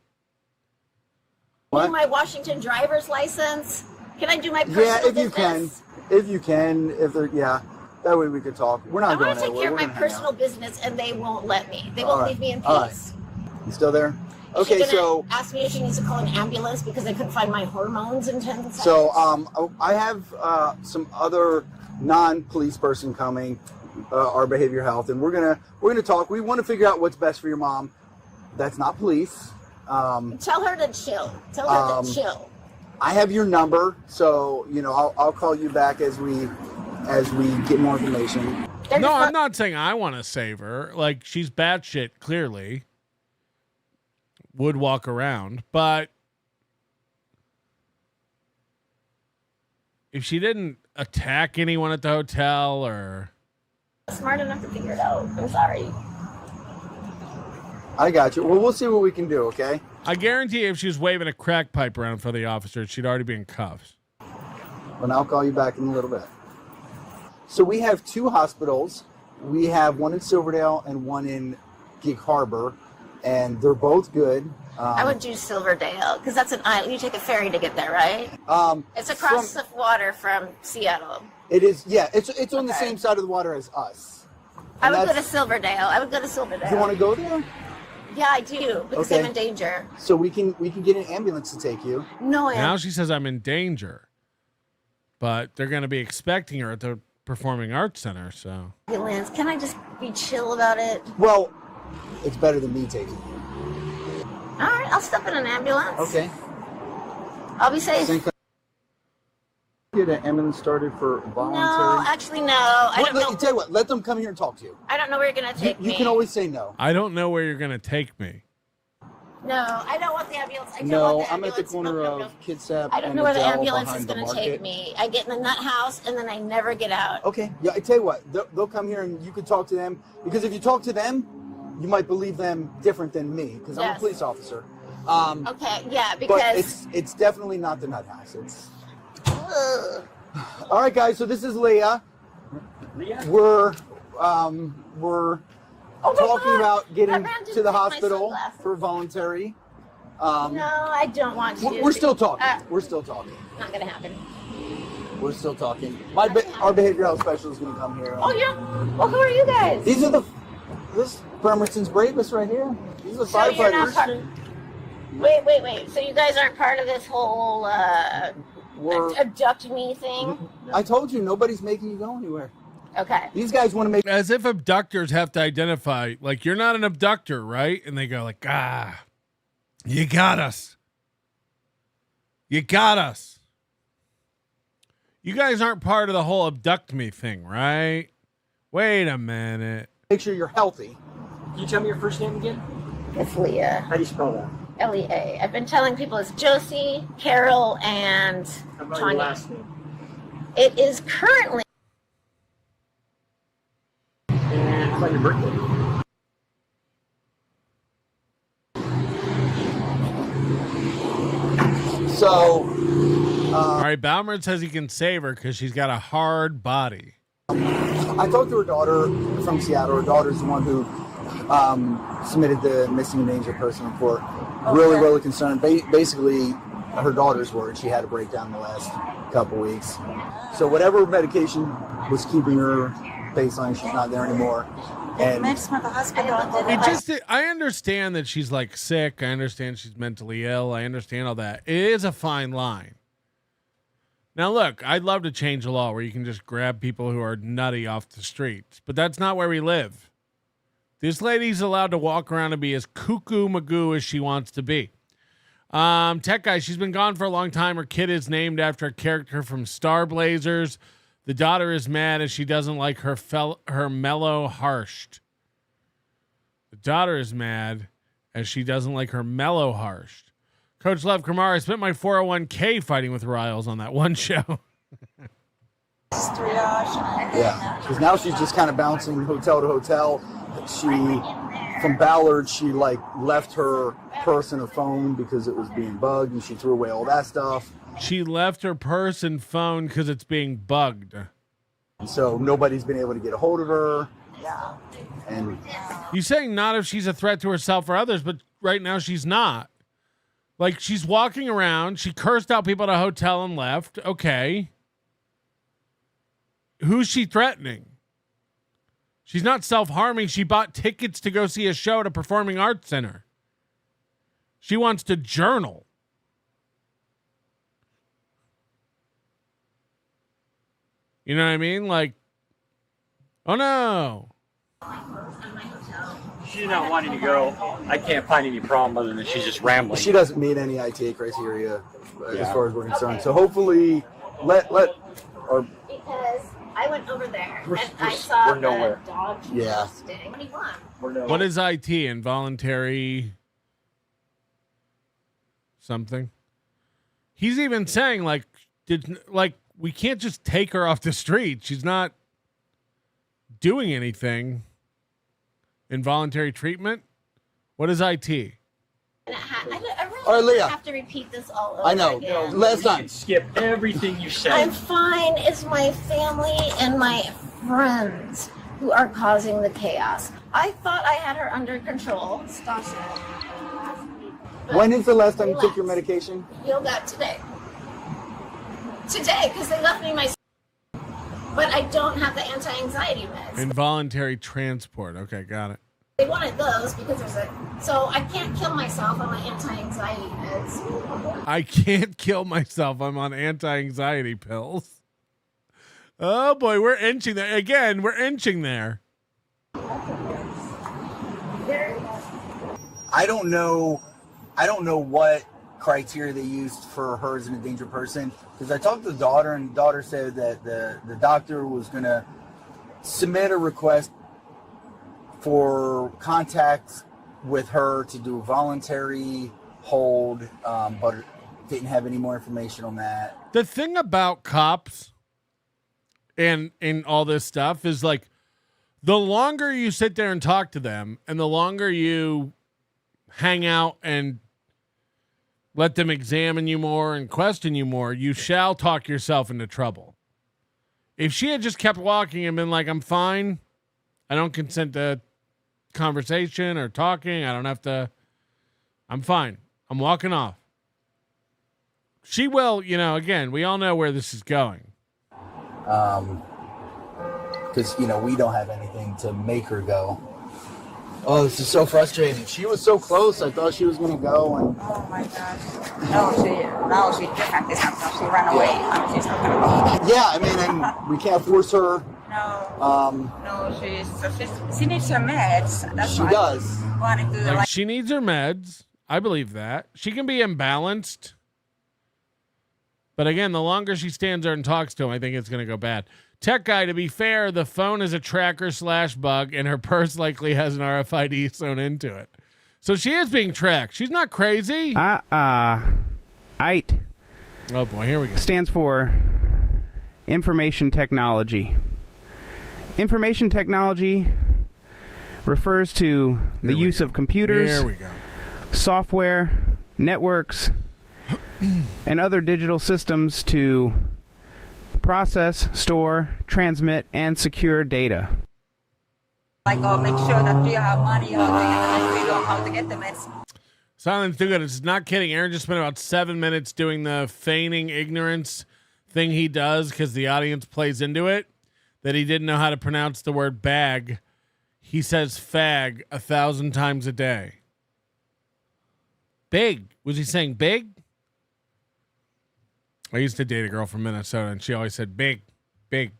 U: Do my Washington driver's license? Can I do my personal business?
V: If you can, that way we could talk. We're
U: I
V: not going
U: want to take
V: anywhere.
U: care of
V: We're
U: my
V: gonna hang out.
U: personal business, and they won't let me. They won't leave me in
V: All right.
U: peace.
V: You still there?
U: Is she
V: Okay,
U: gonna
V: so
U: ask me if she needs to call an ambulance because I couldn't find my hormones in 10 seconds.
V: I have some other non-police person coming. our behavioral health, and we're gonna talk. We want to figure out what's best for your mom. That's not police.
U: Tell her to chill. Tell her to chill.
V: I have your number, so I'll call you back as we get more information.
A: No, I'm not saying I want to save her. Like, she's batshit, clearly. Would walk around, but if she didn't attack anyone at the hotel or
U: Smart enough to figure it out. I'm sorry.
V: I got you. Well, we'll see what we can do, okay?
A: I guarantee if she was waving a crack pipe around for the officers, she'd already be in cuffs.
V: And I'll call you back in a little bit. So we have 2 hospitals. We have one in Silverdale and one in Gig Harbor, and they're both good.
U: I would do Silverdale because that's an island. You take a ferry to get there, right? It's across the water from Seattle.
V: It is, yeah. It's on the same side of the water as us.
U: I would go to Silverdale.
V: You want to go there?
U: Yeah, I do because I'm in danger.
V: So we can get an ambulance to take you.
U: No,
A: now she says I'm in danger, but they're going to be expecting her at the Performing Arts Center. So
U: ambulance. Can I just be chill about it?
V: Well, it's better than me taking you.
U: All right, I'll step in an ambulance.
V: Okay.
U: I'll be safe.
V: Get an ambulance started for voluntary.
U: No, actually, no. I don't know.
V: Tell you what, let them come here and talk to you.
U: I don't know where you're going to take me.
V: You can always say no.
A: I don't know where you're going to take me.
U: No, I don't want the ambulance.
V: I'm at the corner of Kitsap.
U: I don't know where the ambulance is going to take me. I get in the nut house and then I never get out.
V: Okay. Yeah, I tell you what, they'll come here and you can talk to them, because if you talk to them, you might believe them different than me, because I'm a police officer.
U: Okay, yeah, because
V: but it's definitely not the nut house. It's all right, guys. So this is Leah. We're talking about getting to the hospital for voluntary.
U: No, I don't want to.
V: We're still talking. We're still talking.
U: Not gonna happen.
V: We're still talking. Our behavioral health specialist is gonna come here.
U: Oh yeah. Well, who are you guys?
V: These are this Bremerton's bravest right here. These are
U: So you're not
V: firefighters.
U: part of, wait. So you guys aren't part of this whole abduct me thing?
V: I told you, nobody's making you go anywhere.
U: Okay.
V: These guys want to make...
A: As if abductors have to identify, like, you're not an abductor, right? And they go like, you got us. You got us. You guys aren't part of the whole abduct me thing, right? Wait a minute.
V: Make sure you're healthy.
C: Can you tell me your first name again?
U: It's Leah.
C: How do you spell that?
U: Lea. I've been telling people it's Josie, Carol, and
C: How about
U: Tanya.
C: your last name?
U: It is currently...
C: And how about your birthday?
V: So...
A: all right, Balmer says he can save her because she's got a hard body.
V: I talked to her daughter from Seattle. Her daughter's the one who submitted the missing and endangered person report. Really concerned. Basically, her daughter's words, she had a breakdown the last couple weeks. So whatever medication was keeping her baseline, she's not there anymore. And
A: I understand that she's like sick. I understand she's mentally ill. I understand all that. It is a fine line. Now, look, I'd love to change the law where you can just grab people who are nutty off the streets, but that's not where we live. This lady's allowed to walk around and be as cuckoo magoo as she wants to be. Tech guy, she's been gone for a long time. Her kid is named after a character from Star Blazers. The daughter is mad as she doesn't like her mellow harshed. The daughter is mad as she doesn't like her mellow harshed. Coach Lev Kamara, I spent my 401k fighting with Riles on that one show.
V: yeah, because now she's just kind of bouncing hotel to hotel. From Ballard, she left her purse and her phone because it was being bugged, and she threw away all that stuff.
A: She left her purse and phone because it's being bugged.
V: So nobody's been able to get a hold of her. Yeah. And
A: you're saying not if she's a threat to herself or others, but right now she's not. Like, she's walking around. She cursed out people at a hotel and left. Okay. Who's she threatening? She's not self-harming. She bought tickets to go see a show at a performing arts center. She wants to journal. You know what I mean? Like, Oh, no.
C: She's not wanting to go. I can't find any problem other than she's just rambling.
V: She doesn't meet any ITA criteria as far as we're concerned. So hopefully, or
U: Because I went over there and I saw
C: we're nowhere.
U: the dog nesting. What do you want?
A: What is IT? Involuntary something? He's even saying, like, we can't just take her off the street. She's not doing anything. Involuntary treatment? What is IT?
U: I
V: All right,
U: really
V: Leah.
U: have to repeat this all over
V: I know.
U: again.
V: Last time.
C: Skip everything you said.
U: I'm fine. It's my family and my friends who are causing the chaos. I thought I had her under control. Stop it.
V: When is the last time you took your medication?
U: Feel that today. Today, because they left me my... But I don't have the anti-anxiety meds.
A: Involuntary transport. Okay, got it.
U: They wanted those because there's a... So I can't kill myself on my anti-anxiety meds.
A: I can't kill myself. I'm on anti-anxiety pills. Oh, boy, we're inching there. Again, we're inching there.
V: I don't know what criteria they used for her as an endangered person, because I talked to the daughter, and the daughter said that the doctor was going to submit a request for contact with her to do a voluntary hold, but didn't have any more information on that.
A: The thing about cops and all this stuff is, like, the longer you sit there and talk to them and the longer you hang out and let them examine you more and question you more, you shall talk yourself into trouble. If she had just kept walking and been like, I'm fine, I don't consent to conversation or talking, I don't have to, I'm fine, I'm walking off. She will, again, we all know where this is going.
V: Because, we don't have anything to make her go. Oh, this is so frustrating. She was so close. I thought she was going to go. And
I: oh, my gosh. No, she different this time. She ran away. She's not going to go.
V: Yeah, I mean, and we can't force her.
I: No. She needs her meds. That's
V: she
I: why
V: does.
A: She needs her meds. I believe that. She can be imbalanced. But again, the longer she stands there and talks to him, I think it's going to go bad. Tech guy, to be fair, the phone is a tracker/bug, and her purse likely has an RFID sewn into it. So she is being tracked. She's not crazy.
J: IT.
A: Oh, boy, here we go.
J: Stands for Information Technology. Information technology refers to the use of computers, software, networks, and other digital systems to process, store, transmit, and secure data.
I: Like, make sure that you have money, how to get the meds.
A: Silence too good. It's not kidding. Aaron just spent about 7 minutes doing the feigning ignorance thing he does because the audience plays into it, that he didn't know how to pronounce the word bag. He says fag 1,000 times a day. Big. Was he saying big? I used to date a girl from Minnesota, and she always said big, big.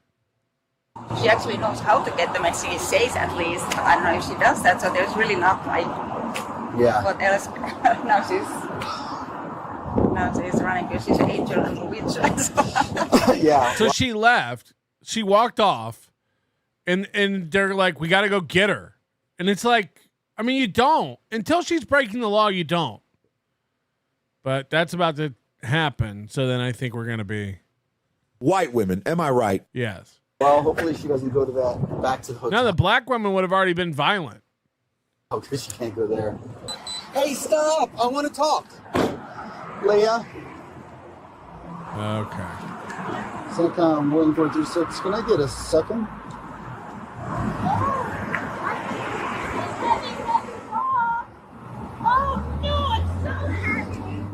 I: She actually knows how to get them, and she says at least. I don't know if she does that, so there's really not like what else. now she's running because she's an angel and a witch.
V: Yeah.
A: So she left. She walked off, and they're like, we got to go get her. And it's like, I mean, you don't. Until she's breaking the law, you don't. But that's about to happen, so then I think we're going to be
F: white women. Am I right?
A: Yes.
V: Well, hopefully she doesn't go to back to the hotel.
A: No, the black women would have already been violent.
V: Oh, because she can't go there. Hey, stop! I want to talk. Leah.
A: Okay.
V: Second, 1436. Can I get a second?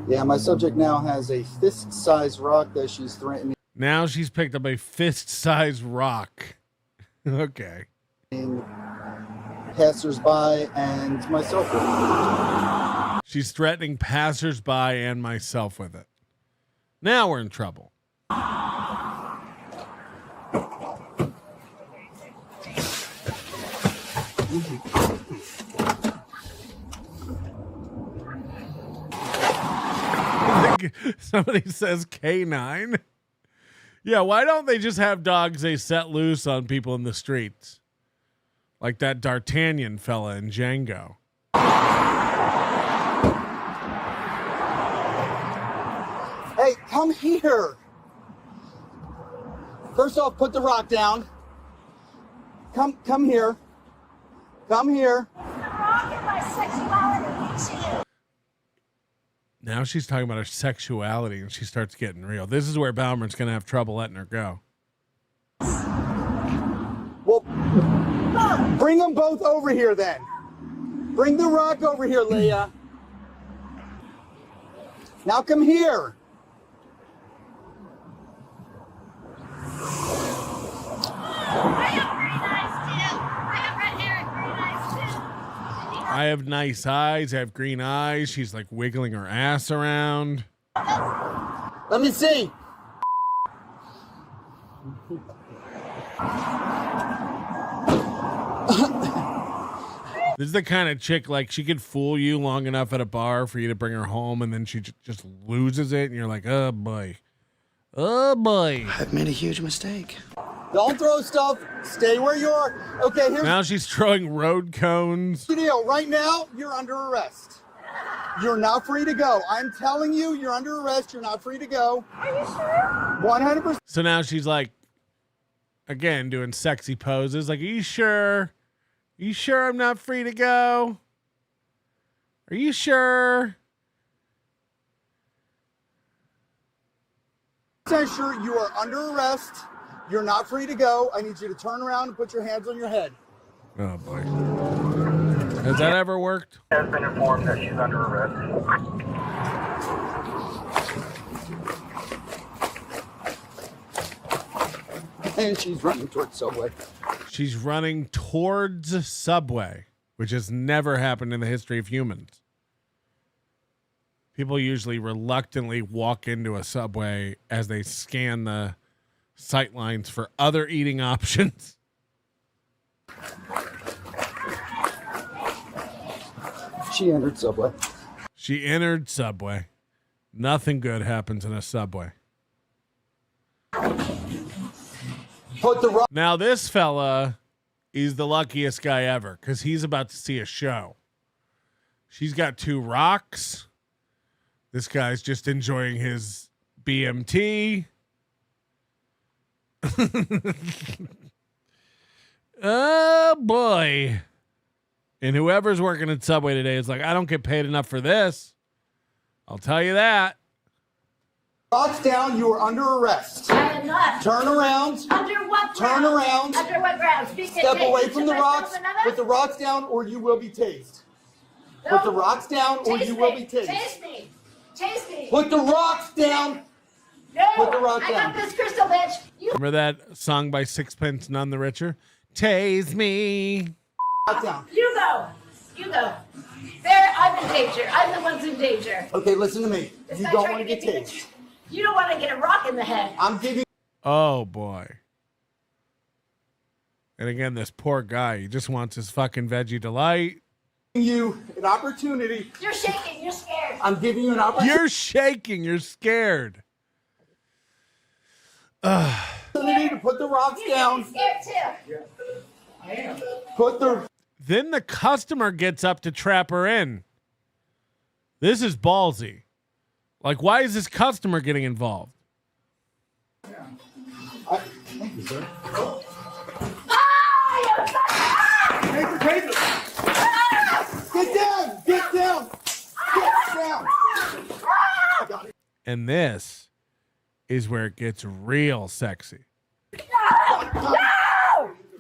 V: Yeah, my subject now has a fist-sized rock that she's threatening.
A: Now she's picked up a fist-sized rock. Okay.
V: Passersby and myself with it.
A: She's threatening passersby and myself with it. Now we're in trouble. Somebody says K9. Yeah, why don't they just have dogs they set loose on people in the streets? Like that D'Artagnan fella in Django.
V: Hey, come here. First off, put the rock down. Come here. Come here.
A: Now she's talking about her sexuality and she starts getting real. This is where Baumer's going to have trouble letting her go.
V: Well, bring them both over here then. Bring the rock over here, Leah. Now come here.
A: I have nice eyes. I have green eyes. She's like wiggling her ass around.
V: Let me see.
A: This is the kind of chick, like, she could fool you long enough at a bar for you to bring her home, and then she just loses it, and you're like, oh, boy. Oh, boy.
V: I've made a huge mistake. Don't throw stuff. Stay where you are. Okay, here's
A: now she's throwing road cones.
V: the deal. Right now, you're under arrest. You're not free to go. I'm telling you, you're under arrest. You're not free to go. Are you sure? 100%.
A: So now she's like, again, doing sexy poses. Like, are you sure? Are you sure I'm not free to go? Are you sure?
V: I'm sure you are under arrest. You're not free to go. I need you to turn around and put your hands on your head.
A: Oh, boy. Has that ever worked?
C: Has been informed that she's under arrest.
V: And she's running towards Subway.
A: She's running towards Subway, which has never happened in the history of humans. People usually reluctantly walk into a Subway as they scan the sight lines for other eating options.
V: She entered Subway.
A: She entered Subway. Nothing good happens in a Subway.
V: Put the rock.
A: Now this fella is the luckiest guy ever because he's about to see a show. She's got 2 rocks. This guy's just enjoying his BMT. Oh, boy. And whoever's working at Subway today is like, I don't get paid enough for this. I'll tell you that.
V: Rocks down. You are under arrest.
U: I am not.
V: Turn around.
U: Under what grounds?
V: Turn around.
U: Under what grounds?
V: Step away from the rocks. Put the rocks down or you will be tased.
U: No.
V: Put the rocks down or
U: Tase
V: you will
U: me.
V: be tased.
U: Tase me. Tase me.
V: Put the rocks down.
U: No.
V: Put the rock
U: I
V: down.
U: got this crystal bitch. You
A: Remember that song by Sixpence None the Richer? Tase me.
V: Rock down.
U: You go. You go. There, I'm in danger. I'm the one's in danger.
V: Okay, listen to me.
U: This
V: You
U: guy
V: don't
U: tried
V: want
U: to
V: to get
U: get me
V: tased.
U: You don't want to get a rock in the head.
V: I'm giving
A: Oh, boy. And again, this poor guy, he just wants his fucking veggie delight.
V: you an opportunity.
U: You're shaking. You're scared.
V: I'm giving you an opportunity
A: You're shaking. You're scared.
V: to put the rocks down.
U: Scared too.
V: I am. Put the.
A: Then the customer gets up to trap her in. This is ballsy. Like, why is this customer getting involved?
V: Thank you, sir. Get down! Get down! Get down! I got it.
A: And this is where it gets real sexy.
U: No!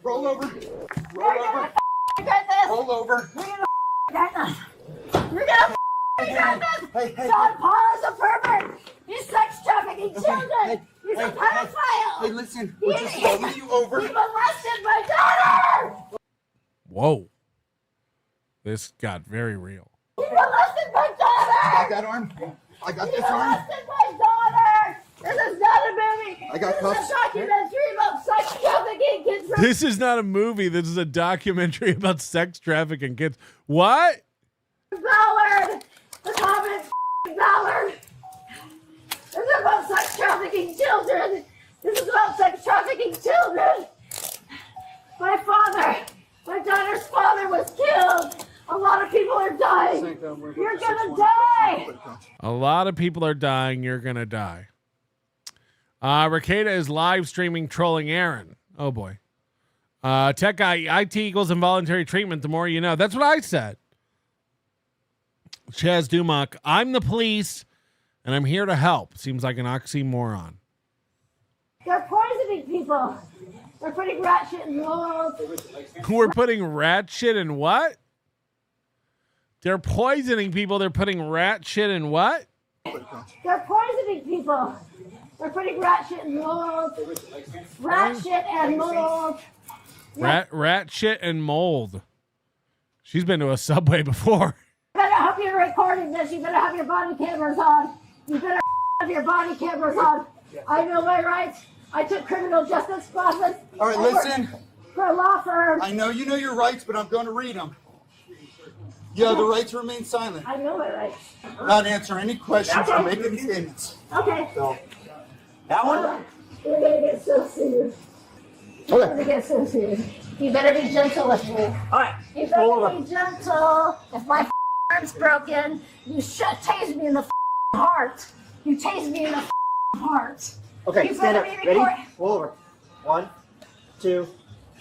V: Roll over. Roll over. Roll over.
U: We're gonna get this. John Paul is a pervert. He's sex trafficking children. He's a pedophile.
V: Hey, listen. We're just rolling you over.
U: He molested my daughter.
A: Whoa. This got very real.
U: He molested my daughter.
V: I got that arm. I got
U: He
V: this arm.
U: molested my daughter. This is not a movie.
V: I got
U: this
V: cuffs.
U: is a documentary about sex trafficking kids.
A: This is not a movie. This is a documentary about sex trafficking kids. What?
U: Ballard. The comment Ballard. fucking children. My daughter's father was killed. A lot of people are dying. You're gonna die.
A: A lot of people are dying. You're gonna die. Ricada is live streaming trolling Aaron. Oh boy. Tech guy, IT equals involuntary treatment. The more you know. That's what I said. Chaz Dumock, I'm the police, and I'm here to help. Seems like an oxymoron.
U: They're poisoning people. They're putting rat shit in molds.
A: We're putting rat shit in what? They're poisoning people. They're putting rat shit in what?
U: They're poisoning people. They're putting rat shit in molds. Rat shit and mold.
A: Rat shit and mold. She's been to a Subway before.
U: You better hope you're recording this. You better have your body cameras on. You better have your body cameras on. I know my rights. I took criminal justice classes.
V: All right, listen.
U: For a law firm.
V: I know you know your rights, but I'm going to read them. You have the right to remain silent.
U: I know my rights.
V: Not answer any questions or make any statements.
U: Okay.
V: So, that one?
U: You're going to get so sued. You're going to get so sued. You better be gentle with me. All right. You better be gentle. If my arm's broken, you tase me in the heart. You tase me in the heart.
V: Okay,
U: you
V: stand up.
U: be
V: Ready? Roll over. 1, 2,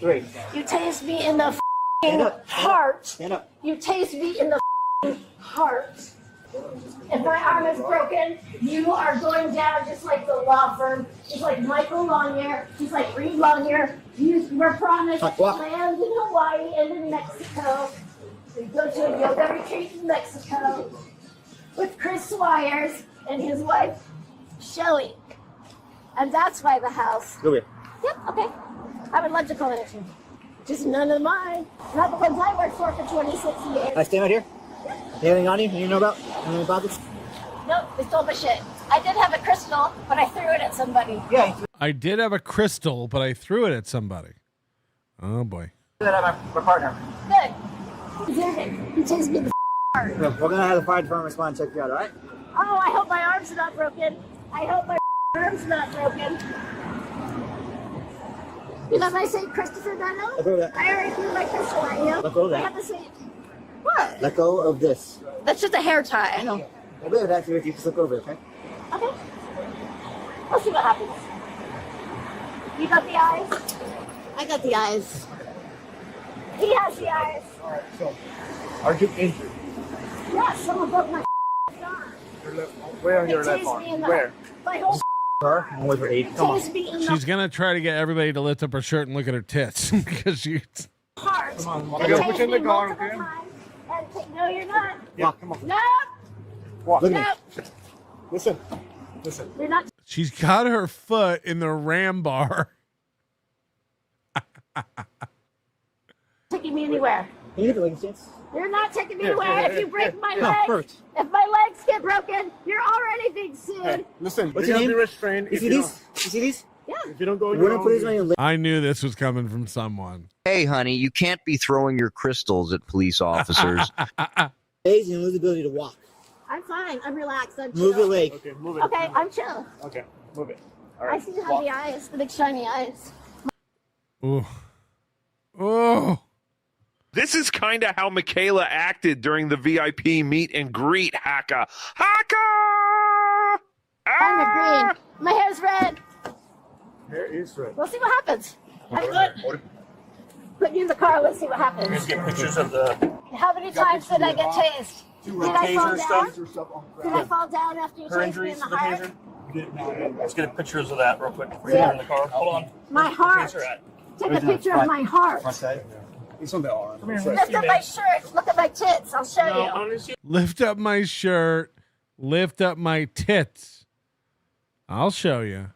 V: 3.
U: You tase me in the
V: Stand up.
U: heart.
V: Stand up.
U: You tase me in the heart. If my arm is broken, you are going down just like the law firm, just like Michael Longyear, just like Reed Longyear. You were promised land in Hawaii and in Mexico. You go to a yoga retreat in Mexico with Chris Swires and his wife, Shelly. And that's why the house.
V: Go here.
U: Yep, okay. I would love to call it a team. Just none of mine. Not the ones I worked for 26 years.
V: I stand right here. Anything on you? You know about? Anything about this?
U: Nope, they stole my shit. I did have a crystal, but I threw it at somebody.
V: Yeah.
A: I did have a crystal, but I threw it at somebody. Oh boy.
V: That at my partner.
U: Good. He did it. He chased me in the heart.
V: We're gonna have the fire department respond and check you out. All right?
U: Oh, I hope my arm's not broken. I hope my arm's not broken. You know, if I say Christopher Dunno,
V: Let go of that.
U: I already threw my crystal at you.
V: Let go of that.
U: I have to say, what?
V: Let go of this.
U: That's just a hair tie.
V: I know. I'll be able to activate you. Just look over it, okay?
U: Okay. We'll see what happens. You got the eyes? I got the eyes. He has the eyes.
V: All right, so, are you injured?
U: Yeah, someone broke my arm.
V: Where on your
U: They
V: left
U: tased
V: arm?
U: me in the-
V: Where?
U: My whole
V: Her? I'm with her aid. Come on.
U: tased me in the
A: She's gonna try to get everybody to lift up her shirt and look at her tits because she's.
U: heart.
V: Come on,
U: They
V: go
U: tased
V: put you in the
U: me
V: car,
U: multiple
V: okay?
U: times and no, you're not.
V: Yeah, come on.
U: No.
V: Walk. Look
U: No.
V: at me. Listen. Listen.
U: You're not.
A: She's got her foot in the ram bar.
U: Taking me anywhere.
V: Can you get the leg stance?
U: You're not taking me
V: Here,
U: anywhere.
V: here,
U: If you
V: here,
U: break
V: here.
U: my
V: No,
U: leg,
V: first.
U: if my legs get broken, you're already being sued.
V: Hey, listen. What's you're your gonna name? be restrained. You if see you these? don't- You see these?
U: Yeah.
V: If you don't go, We're gonna put these on your list.
A: I knew this was coming from someone.
B: Hey, honey, you can't be throwing your crystals at police officers.
V: Days and lose the ability to walk.
U: I'm fine. I'm relaxed. I'm chill.
V: Move your leg. Okay, move it.
U: Okay, I'm chill.
V: Okay, move it. All
U: I
V: right.
U: see you have the eyes, the big shiny eyes.
A: Ooh. Oh.
K: This is kind of how Michaela acted during the VIP meet and greet, Haka. Haka!
U: I'm a green. My hair's red.
V: Hair is red.
U: We'll see what happens. I'm good. Put you in the car. Let's see what happens.
V: Let's get pictures of the.
U: How many times did I get tased? Did I fall down? Did I fall down after you
V: Her
U: tased me
V: injuries
U: in
V: to
U: the
V: the
U: heart?
V: taser. Let's get pictures of that real quick.
U: Yeah.
V: In the car. Hold on.
U: My heart.
V: Taser at.
U: Take a picture of my heart.
V: Front side. It's on the arm.
U: Lift up my shirt. Look at my tits. I'll show you.
A: Lift up my shirt. Lift up my tits. I'll show you.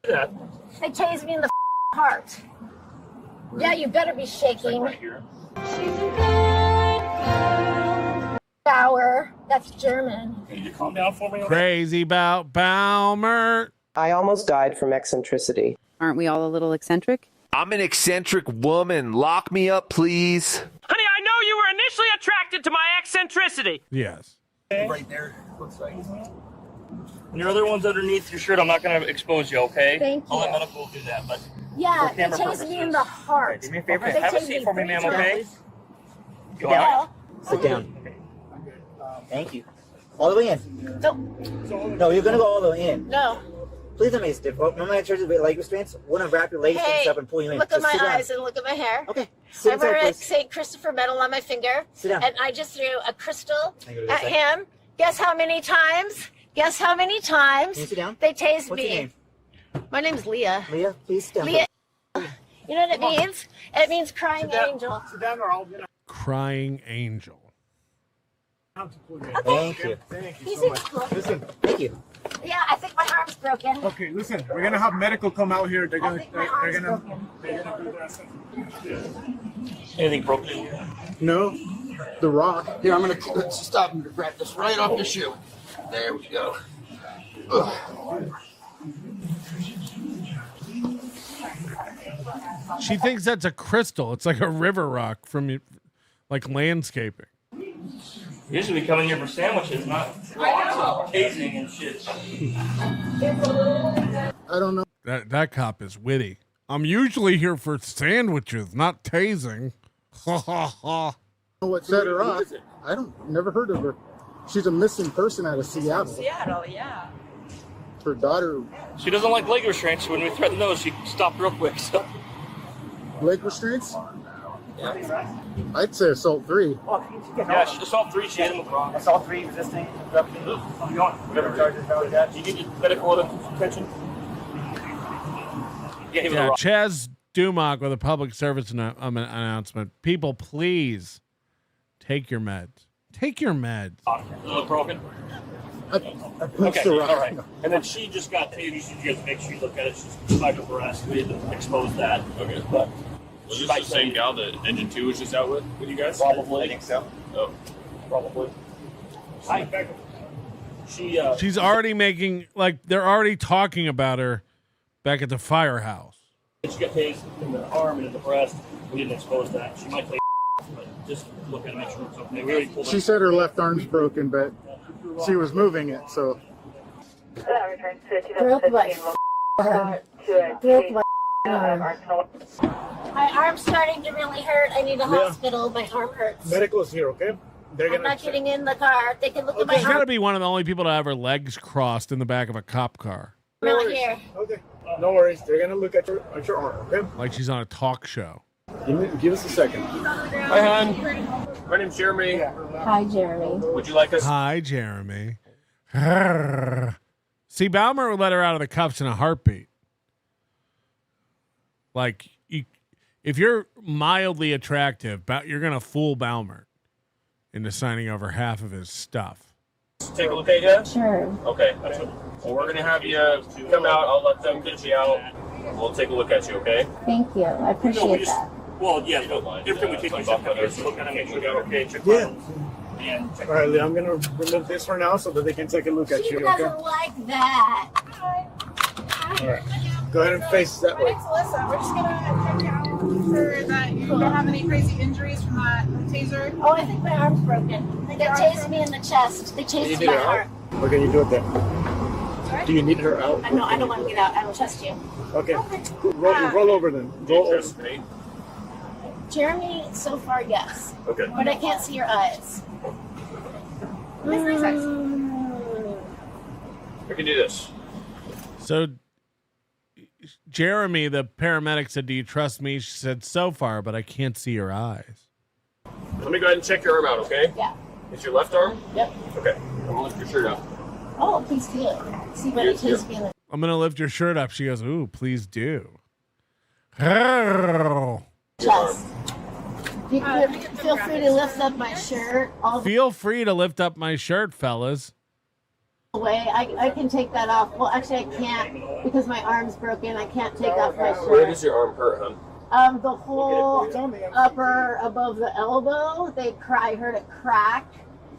V: Yeah.
U: They tased me in the heart. Yeah, you better be shaking. Bauer. That's German.
V: Can you calm down for me?
A: Crazy about Balmer.
X: I almost died from eccentricity.
L: Aren't we all a little eccentric?
K: I'm an eccentric woman. Lock me up, please.
M: Honey, I know you were initially attracted to my eccentricity.
A: Yes.
V: Right there. Looks like. And your other one's underneath your shirt. I'm not going to expose you, okay?
U: Thank
V: I'll let
U: you.
V: medical do that, but
U: Yeah, they tased me in the heart.
C: Do me a favor.
U: They
C: Have a
U: tased
C: seat
U: me
C: for me,
U: 3
C: ma'am,
U: times.
C: okay?
U: You all
H: Sit down. Thank you. All the way in. No, you're gonna go all the way in.
U: No.
H: Please let me step. Remember I told you about leg restraints? I want to wrap your leg restraints up and pull you in.
U: Look at
H: Just
U: my
H: sit down.
U: eyes and look at my hair.
H: Okay.
U: I
H: Sit inside,
U: wear a
H: please.
U: St. Christopher medal on my finger.
H: Sit down.
U: And I just threw a crystal
H: Can I go to
U: at
H: this side?
U: him. Guess how many times? Guess how many times
H: Can you sit down?
U: they tased
H: What's
U: me?
H: your name?
U: My name's Leah.
H: Leah, please stand.
U: Leah. You know what it means? It means crying angel.
C: Sit down or I'll get out.
A: Crying angel.
H: Thank you.
U: He seems cool.
C: Listen.
H: Thank you.
U: Yeah, I think my arm's broken.
C: Okay, listen. We're gonna have medical come out here. They're gonna.
U: think my arm's
C: They're gonna do their
N: Anything broken?
C: No, the rock. Here, I'm gonna stop and grab this right off your shoe. There we go. Ugh.
A: She thinks that's a crystal. It's like a river rock from like landscaping.
N: Usually we come in here for sandwiches, not tasing and shit.
C: I don't know.
A: That cop is witty. I'm usually here for sandwiches, not tasing. Ha ha ha.
C: What set her off? I don't. Never heard of her. She's a missing person out of Seattle.
I: Seattle, yeah.
C: Her daughter.
N: She doesn't like leg restraints. When we threatened those, she stopped real quick. So.
C: Leg restraints? I'd say assault 3.
N: Yeah, assault 3. She hit him with wrong.
C: Assault 3 existing.
N: Whatever charges, how is that? You need medical attention.
A: Yeah, Chaz Dumock with a public service announcement. People, please take your meds. Take your meds.
N: Look broken.
C: Okay,
N: all right. And then she just got tased. You guys make sure you look at it. She's like a breast. We had to expose that. Okay. But
O: was this the same gal that Engine 2 was just out with you guys?
N: Probably.
O: I think so. Oh.
N: Probably.
A: She's already making, like, they're already talking about her back at the firehouse.
N: She got tased in the arm and in the breast. We didn't expose that. She might take but just look at it, make sure it's okay. We already pulled
C: She
N: it.
C: said her left arm's broken, but she was moving it, so.
U: Broke my arm. Broke my arm. My arm's starting to really hurt. I need a hospital. My arm hurts.
C: Medical's here, okay? They're
U: I'm not getting in the car. They can look at my
A: She's got to
U: arm.
A: be one of the only people to have her legs crossed in the back of a cop car.
U: I'm not here.
C: Okay. No worries. They're gonna look at your arm, okay?
A: Like she's on a talk show.
C: Give us a second.
O: Hi, hon. My name's Jeremy.
U: Hi, Jeremy.
O: Would you like us?
A: Hi, Jeremy. See, Balmer would let her out of the cuffs in a heartbeat. Like, if you're mildly attractive, you're going to fool Balmer into signing over half of his stuff.
O: Take a look at you?
U: Sure.
O: Okay. Well, we're going to have you come out. I'll let them get you out. We'll take a look at you, okay?
U: Thank you. I appreciate that.
N: Well, yeah, everything we take on stuff, look at it, make sure they're okay. Check
C: Yeah.
N: Yeah.
C: All right, Lee, I'm gonna remove this for now so that they can take a look at
U: She
C: you,
U: doesn't
C: okay?
U: like that.
C: All right. Go ahead and face that way.
P: Alyssa, we're just gonna check out for that. You don't have any crazy injuries from that taser?
U: Oh, I think my arm's broken. They tased me in the chest. They
C: Do you
U: tased
C: need
U: my
C: her
U: heart.
C: out? Or can you do it there? Do you need her out?
U: I don't want to get out. I don't trust you.
C: Okay. Roll over then. Roll over.
U: Jeremy, so far, yes.
O: Okay.
U: But I can't see your eyes.
O: We can do this.
A: So, Jeremy, the paramedic, said, "Do you trust me?" She said, "So far, but I can't see your eyes."
O: Let me go ahead and check your arm out, okay?
U: Yeah.
O: It's your left arm?
U: Yep.
O: Okay. I'm going to lift your shirt up.
U: Oh, please do it. See what it tastes me in the
A: I'm going to lift your shirt up. She goes, "Ooh, please do." Oh.
U: chest. You feel free to lift up my shirt all the
A: Feel free to lift up my shirt, fellas.
U: way. I can take that off. Well, actually, I can't because my arm's broken. I can't take off my shirt.
O: Where does your arm hurt, hon?
U: The whole upper above the elbow. I heard it crack.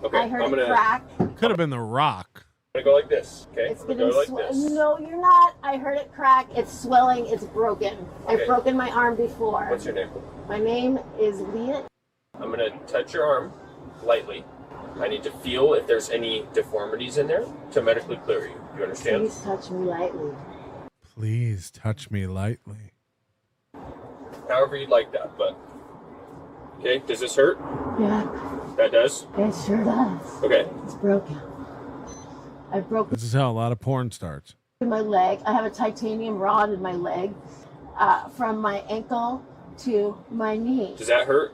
O: Okay,
U: I heard it crack.
A: Could have been the Rock.
O: I'm gonna go like this, okay?
U: It's
O: I'm
U: been
O: gonna go like this.
U: No, you're not. I heard it crack. It's swelling. It's broken.
O: Okay.
U: I've broken my arm before.
O: What's your name?
U: My name is Leah.
O: I'm gonna touch your arm lightly. I need to feel if there's any deformities in there to medically clear you. You understand?
U: Please touch me lightly.
A: Please touch me lightly.
O: however you'd like that, but okay. Does this hurt?
U: Yeah,
O: That does?
U: it sure does.
O: Okay.
U: It's broken. I've broken
A: This is how a lot of porn starts.
U: my leg. I have a titanium rod in my leg from my ankle to my knee.
O: Does that hurt?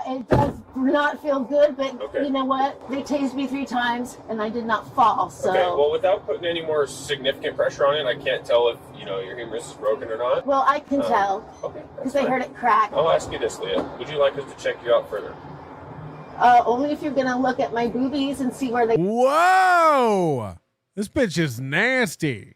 U: It does not feel good, but
O: Okay.
U: you know what? They tased me 3 times and I did not fall, so...
O: Okay, well, without putting any more significant pressure on it, I can't tell if, your humerus is broken or not.
U: Well, I can tell,
O: Okay.
U: because I heard it crack.
O: I'll ask you this, Leah. Would you like us to check you out further?
U: Only if you're going to look at my boobies and see where they...
A: Whoa! This bitch is nasty.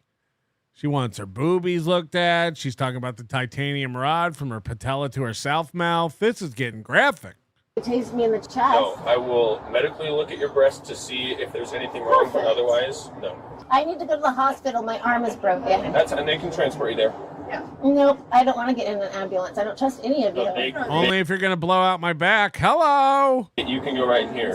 A: She wants her boobies looked at. She's talking about the titanium rod from her patella to her south mouth. This is getting graphic.
U: They tased me in the chest.
O: No, I will medically look at your breast to see if there's anything wrong, but otherwise, no.
U: I need to go to the hospital. My arm is broken.
O: And they can transport you there.
U: Nope, I don't want to get in an ambulance. I don't trust any of you.
A: Only if you're going to blow out my back. Hello!
O: You can go right in here.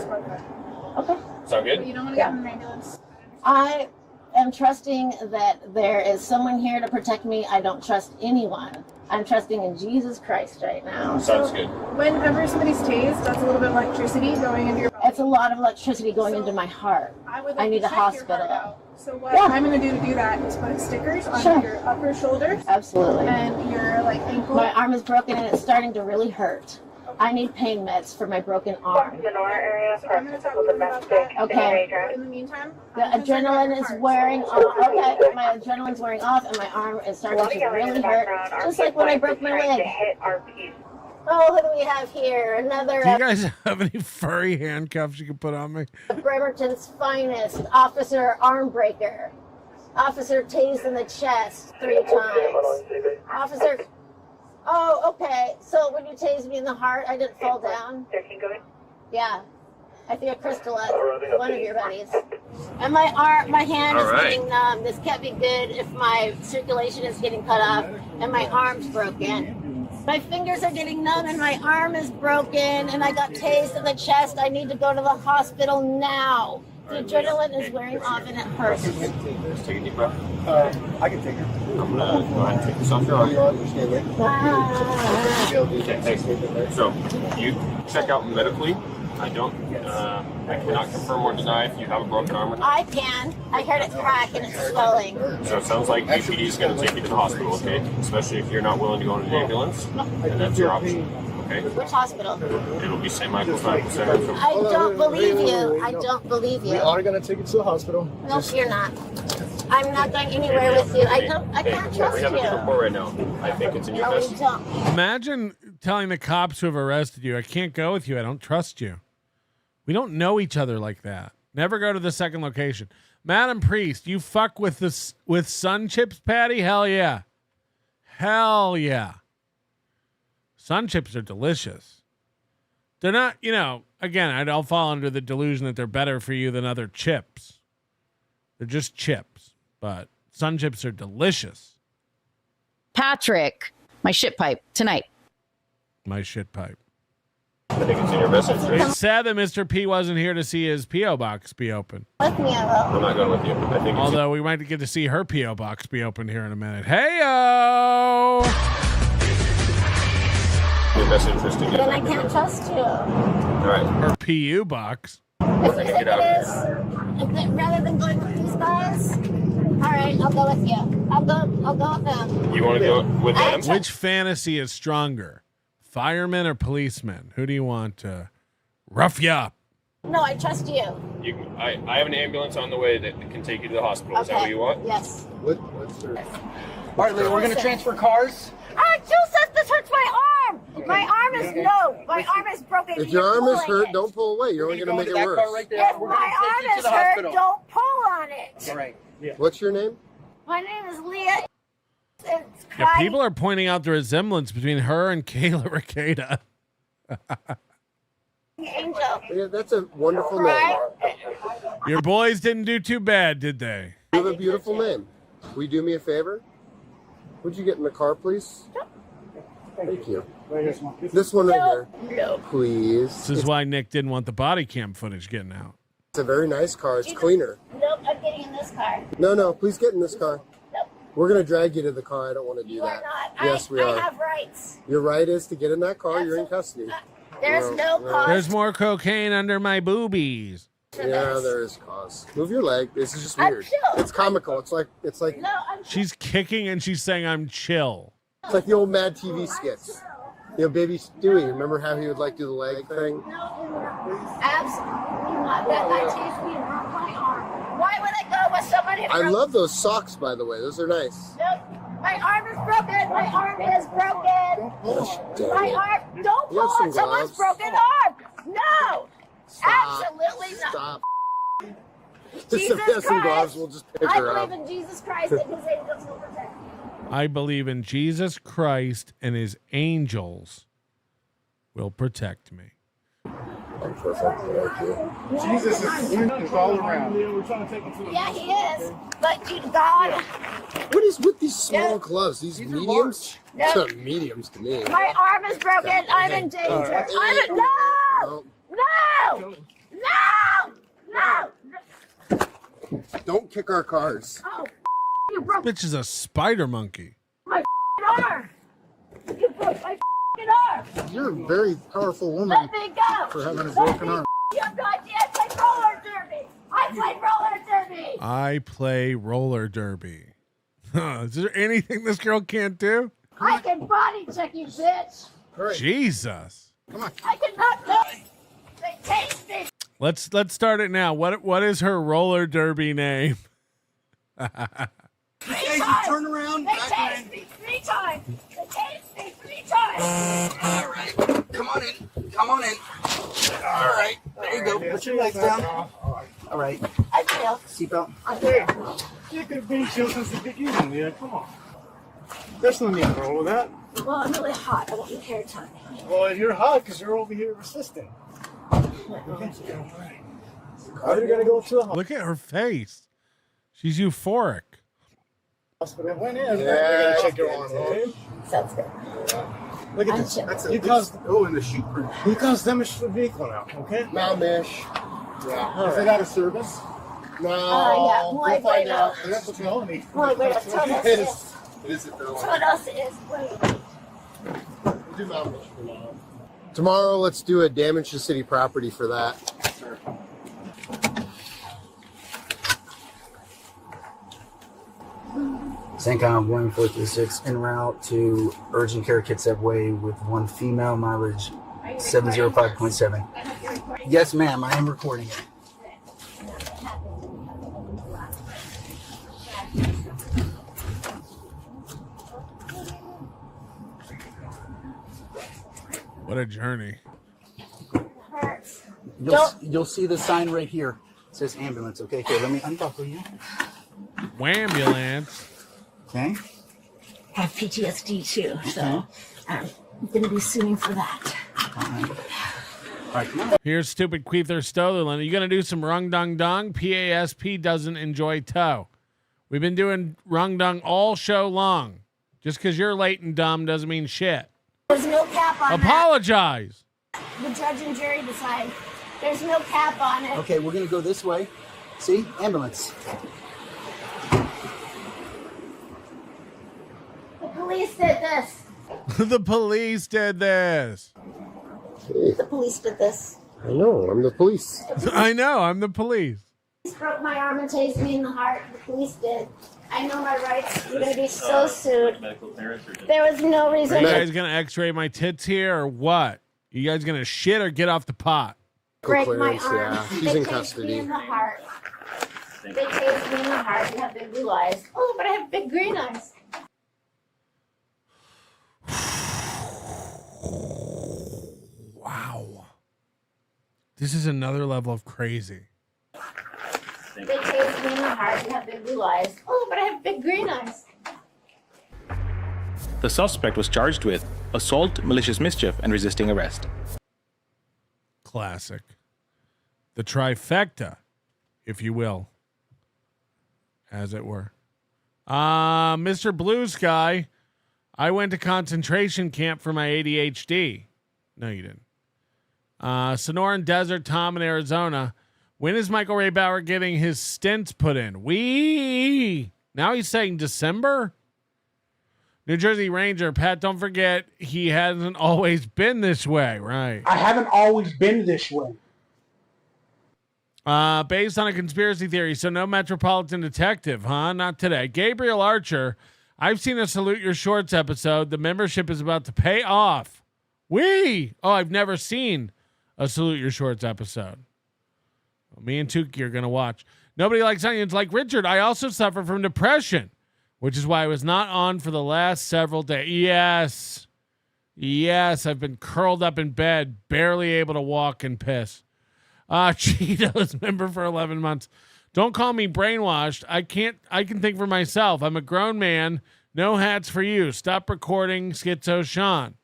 U: Okay.
O: Sound good?
P: You don't want to get in an ambulance.
U: I am trusting that there is someone here to protect me. I don't trust anyone. I'm trusting in Jesus Christ right now.
O: Sounds good.
P: Whenever somebody's tased, that's a little bit of electricity going into your body.
U: It's a lot of electricity going into my heart. I need a hospital.
P: So what I'm going to do that is put stickers on your upper shoulders.
U: Absolutely.
P: And your ankle.
U: My arm is broken and it's starting to really hurt. I need pain meds for my broken arm.
P: So I'm going to talk to you about that.
U: Okay.
P: In the meantime,
U: the adrenaline is wearing off. Okay, my adrenaline's wearing off and my arm is starting to really hurt. Just like when I broke my leg. Oh, who do we have here? Another...
A: Do you guys have any furry handcuffs you can put on me?
U: Bremerton's finest, Officer Armbreaker. Officer tased in the chest 3 times. Officer... Oh, okay. So when you tased me in the heart, I didn't fall down? Yeah. I threw a crystal at one of your buddies. And my hand is getting numb. This can't be good if my circulation is getting cut off and my arm's broken. My fingers are getting numb and my arm is broken and I got tased in the chest. I need to go to the hospital now. The adrenaline is wearing off and it hurts.
O: Just take a deep breath.
V: I can take it.
O: I'm going to go ahead and take this off your arm. Okay, thanks. So, you check out medically. I cannot confirm or deny if you have a broken arm or not.
U: I can. I heard it crack and it's swelling.
O: So it sounds like BPD is going to take you to the hospital, okay? Especially if you're not willing to go in an ambulance, and that's your option, okay?
U: Which hospital?
O: It'll be St. Michael's Medical Center.
U: I don't believe you. I don't believe you.
V: We are going to take it to the hospital.
U: No, you're not. I'm not going anywhere with you. I can't trust
O: We have a good report right now. I think it's in your best.
U: you don't.
A: Imagine telling the cops who have arrested you, I can't go with you. I don't trust you. We don't know each other like that. Never go to the second location. Madam Priest, you fuck with Sun Chips, Patty? Hell yeah. Hell yeah. Sun Chips are delicious. They're not, again, I'll fall under the delusion that they're better for you than other chips. They're just chips, but Sun Chips are delicious.
E: Patrick, my shit pipe tonight.
A: My shit pipe.
O: I think it's in your best interest.
A: It's sad that Mr. P wasn't here to see his P.O. box be open.
U: With me, I will.
O: I'm not going with you. I think
A: Although we might get to see her P.O. box be open here in a minute. Hey-o!
O: Your best interest to get
U: Then I can't trust you.
O: All right.
A: Her P.U. box.
U: If you think it is, rather than going with these guys, all right, I'll go with you. I'll go with them.
O: You want to go with them?
A: Which fantasy is stronger? Firemen or policemen? Who do you want to rough you up?
U: No, I trust you.
O: I have an ambulance on the way that can take you to the hospital. Is that what you want?
U: Yes.
V: What's her... All right, Leah, we're going to transfer cars.
U: Jill says this hurts my arm. Okay. My arm is broken.
Q: If your arm is hurt, don't pull away. You're only going to make it worse.
U: Right there. If my arm is hurt, don't pull on it.
V: All right.
Q: Yeah. What's your name?
U: My name is Leah.
A: Yeah, people are pointing out the resemblance between her and Kayla Ricada.
U: Angel.
Q: Yeah, that's a wonderful name.
A: Your boys didn't do too bad, did they?
Q: You have a beautiful name. Will you do me a favor? Would you get in the car, please? Thank you. This one right here.
U: No.
Q: Please.
A: This is why Nick didn't want the body cam footage getting out.
Q: It's a very nice car. It's cleaner.
U: Nope, I'm getting in this car.
Q: No, please get in this car.
U: Nope.
Q: We're going to drag you to the car. I don't want to do that. Yes, we are.
U: I have rights.
Q: Your right is to get in that car. You're in custody.
U: There's no cause.
A: There's more cocaine under my boobies.
Q: Yeah, there is cause. Move your leg. This is just weird. It's comical. It's like
U: No, I'm
A: she's kicking and she's saying I'm chill.
Q: It's like the old Mad TV skits. You know, Baby Stewie. Remember how he would like do the leg thing?
U: absolutely not. That guy tased me and broke my arm. Why would I go with somebody who
Q: I
U: broke-
Q: love those socks, by the way. Those are nice.
U: Nope. My arm is broken. My arm is broken. My arm. Don't
Q: You have
U: pull
Q: some
U: on someone's
Q: gloves?
U: broken arm. No.
Q: Stop.
U: Absolutely not.
Q: Stop.
U: Jesus
Q: If we have some
U: Christ.
Q: gloves, we'll just pick
U: I
Q: her up.
U: believe in Jesus Christ and his angels will protect me.
A: I believe in Jesus Christ and his angels will protect me.
Q: I'm perfect. Thank you.
V: Jesus is all around.
U: Yeah, he is. But you, God.
Q: What is with these small gloves? These mediums?
U: No.
Q: Mediums to me.
U: My arm is broken. I'm in danger. I'm in. No! No! No! No!
Q: Don't kick our cars.
U: Oh, you broke
A: Bitch is a spider monkey.
U: my arm. You broke my arm.
V: You're a very powerful woman
U: Let me go.
V: for having a
U: Let
V: broken
U: me
V: arm.
U: You have no idea. I play roller derby. I play roller derby.
A: I play roller derby. Is there anything this girl can't do?
U: I can body check you, bitch.
A: Jesus.
U: I cannot go. They taste me.
A: Let's start it now. What is her roller derby name?
U: Hey, turn around. They taste me 3 times. They taste me 3 times.
C: All right. Come on in. Come on in. All right. There you go. Put your legs down. All right.
U: I feel.
C: Seatbelt.
U: I'm here.
V: You could have been chill since the beginning, man. Come on. There's no need to roll with that.
U: Well, I'm really hot. I want your hair time.
V: Well, you're hot because you're over here resisting. Are you gonna go to the
A: Look at her face. She's euphoric.
V: hospital? Went in. They're gonna check your arm, okay?
U: Sounds good.
V: Look at
U: I'm
V: this.
U: chill.
V: That's you caused. Oh, and the shoe print. You caused damage to the vehicle now, okay?
Q: Now, Mish. Yeah.
V: Is it out of service?
Q: No.
U: Yeah.
Q: We'll find out.
V: That's what you told me.
U: Wait, Todos
Q: It
U: is.
Q: is. It is a felony.
U: Todos is. Wait.
Q: We'll do Mount Mish for now. Tomorrow, let's do a damage to city property for that.
C: CENTCOM 1436 en route to urgent care Kitsap Way with 1 female, mileage 705.7. Yes, ma'am, I am recording it.
A: What a journey.
C: You'll see the sign right here. It says ambulance. Okay, here, let me unbuckle you.
A: Wambulance.
C: Okay.
U: I have PTSD too, so I'm gonna be suing for that.
A: Here's stupid Queether Stolerland. Are you gonna do some rung dung dung? PASP doesn't enjoy toe. We've been doing rung dung all show long. Just because you're late and dumb doesn't mean shit.
U: There's no cap on
A: Apologize.
U: that. The judge and jury decide. There's no cap on it.
C: Okay, we're gonna go this way. See? Ambulance.
U: The police did this.
A: The police did this.
U: The police did this.
Q: I know, I'm the police.
A: I know, I'm the police.
U: The police broke my arm and tased me in the heart. The police did. I know my rights. I'm gonna be so sued. There was no
A: Are
U: reason.
A: you guys gonna x-ray my tits here or what? You guys gonna shit or get off the pot?
U: Break my
Q: Clearance,
U: arm.
Q: yeah. She's
U: They
Q: in
U: tased
Q: custody.
U: me in the heart. They tased me in the heart. You have big blue eyes. Oh, but I have big green eyes.
A: Wow. This is another level of crazy.
U: They tased me in the heart. You have big blue eyes. Oh, but I have big green eyes.
D: The suspect was charged with assault, malicious mischief, and resisting arrest.
A: Classic. The trifecta, if you will. As it were. Mr. Blue Sky, I went to concentration camp for my ADHD. No, you didn't. Sonoran Desert, Tom in Arizona. When is Michael Ray Bauer getting his stints put in? Now he's saying December? New Jersey Ranger, Pat, don't forget, he hasn't always been this way, right?
G: I haven't always been this way.
A: Based on a conspiracy theory, so no Metropolitan Detective, huh? Not today. Gabriel Archer, I've seen a Salute Your Shorts episode. The membership is about to pay off. I've never seen a Salute Your Shorts episode. Well, me and Tukey are going to watch. Nobody likes onions like Richard. I also suffer from depression, which is why I was not on for the last several days. Yes, I've been curled up in bed, barely able to walk and piss. Cheetos member for 11 months. Don't call me brainwashed. I can think for myself. I'm a grown man. No hats for you. Stop recording Schizo Sean.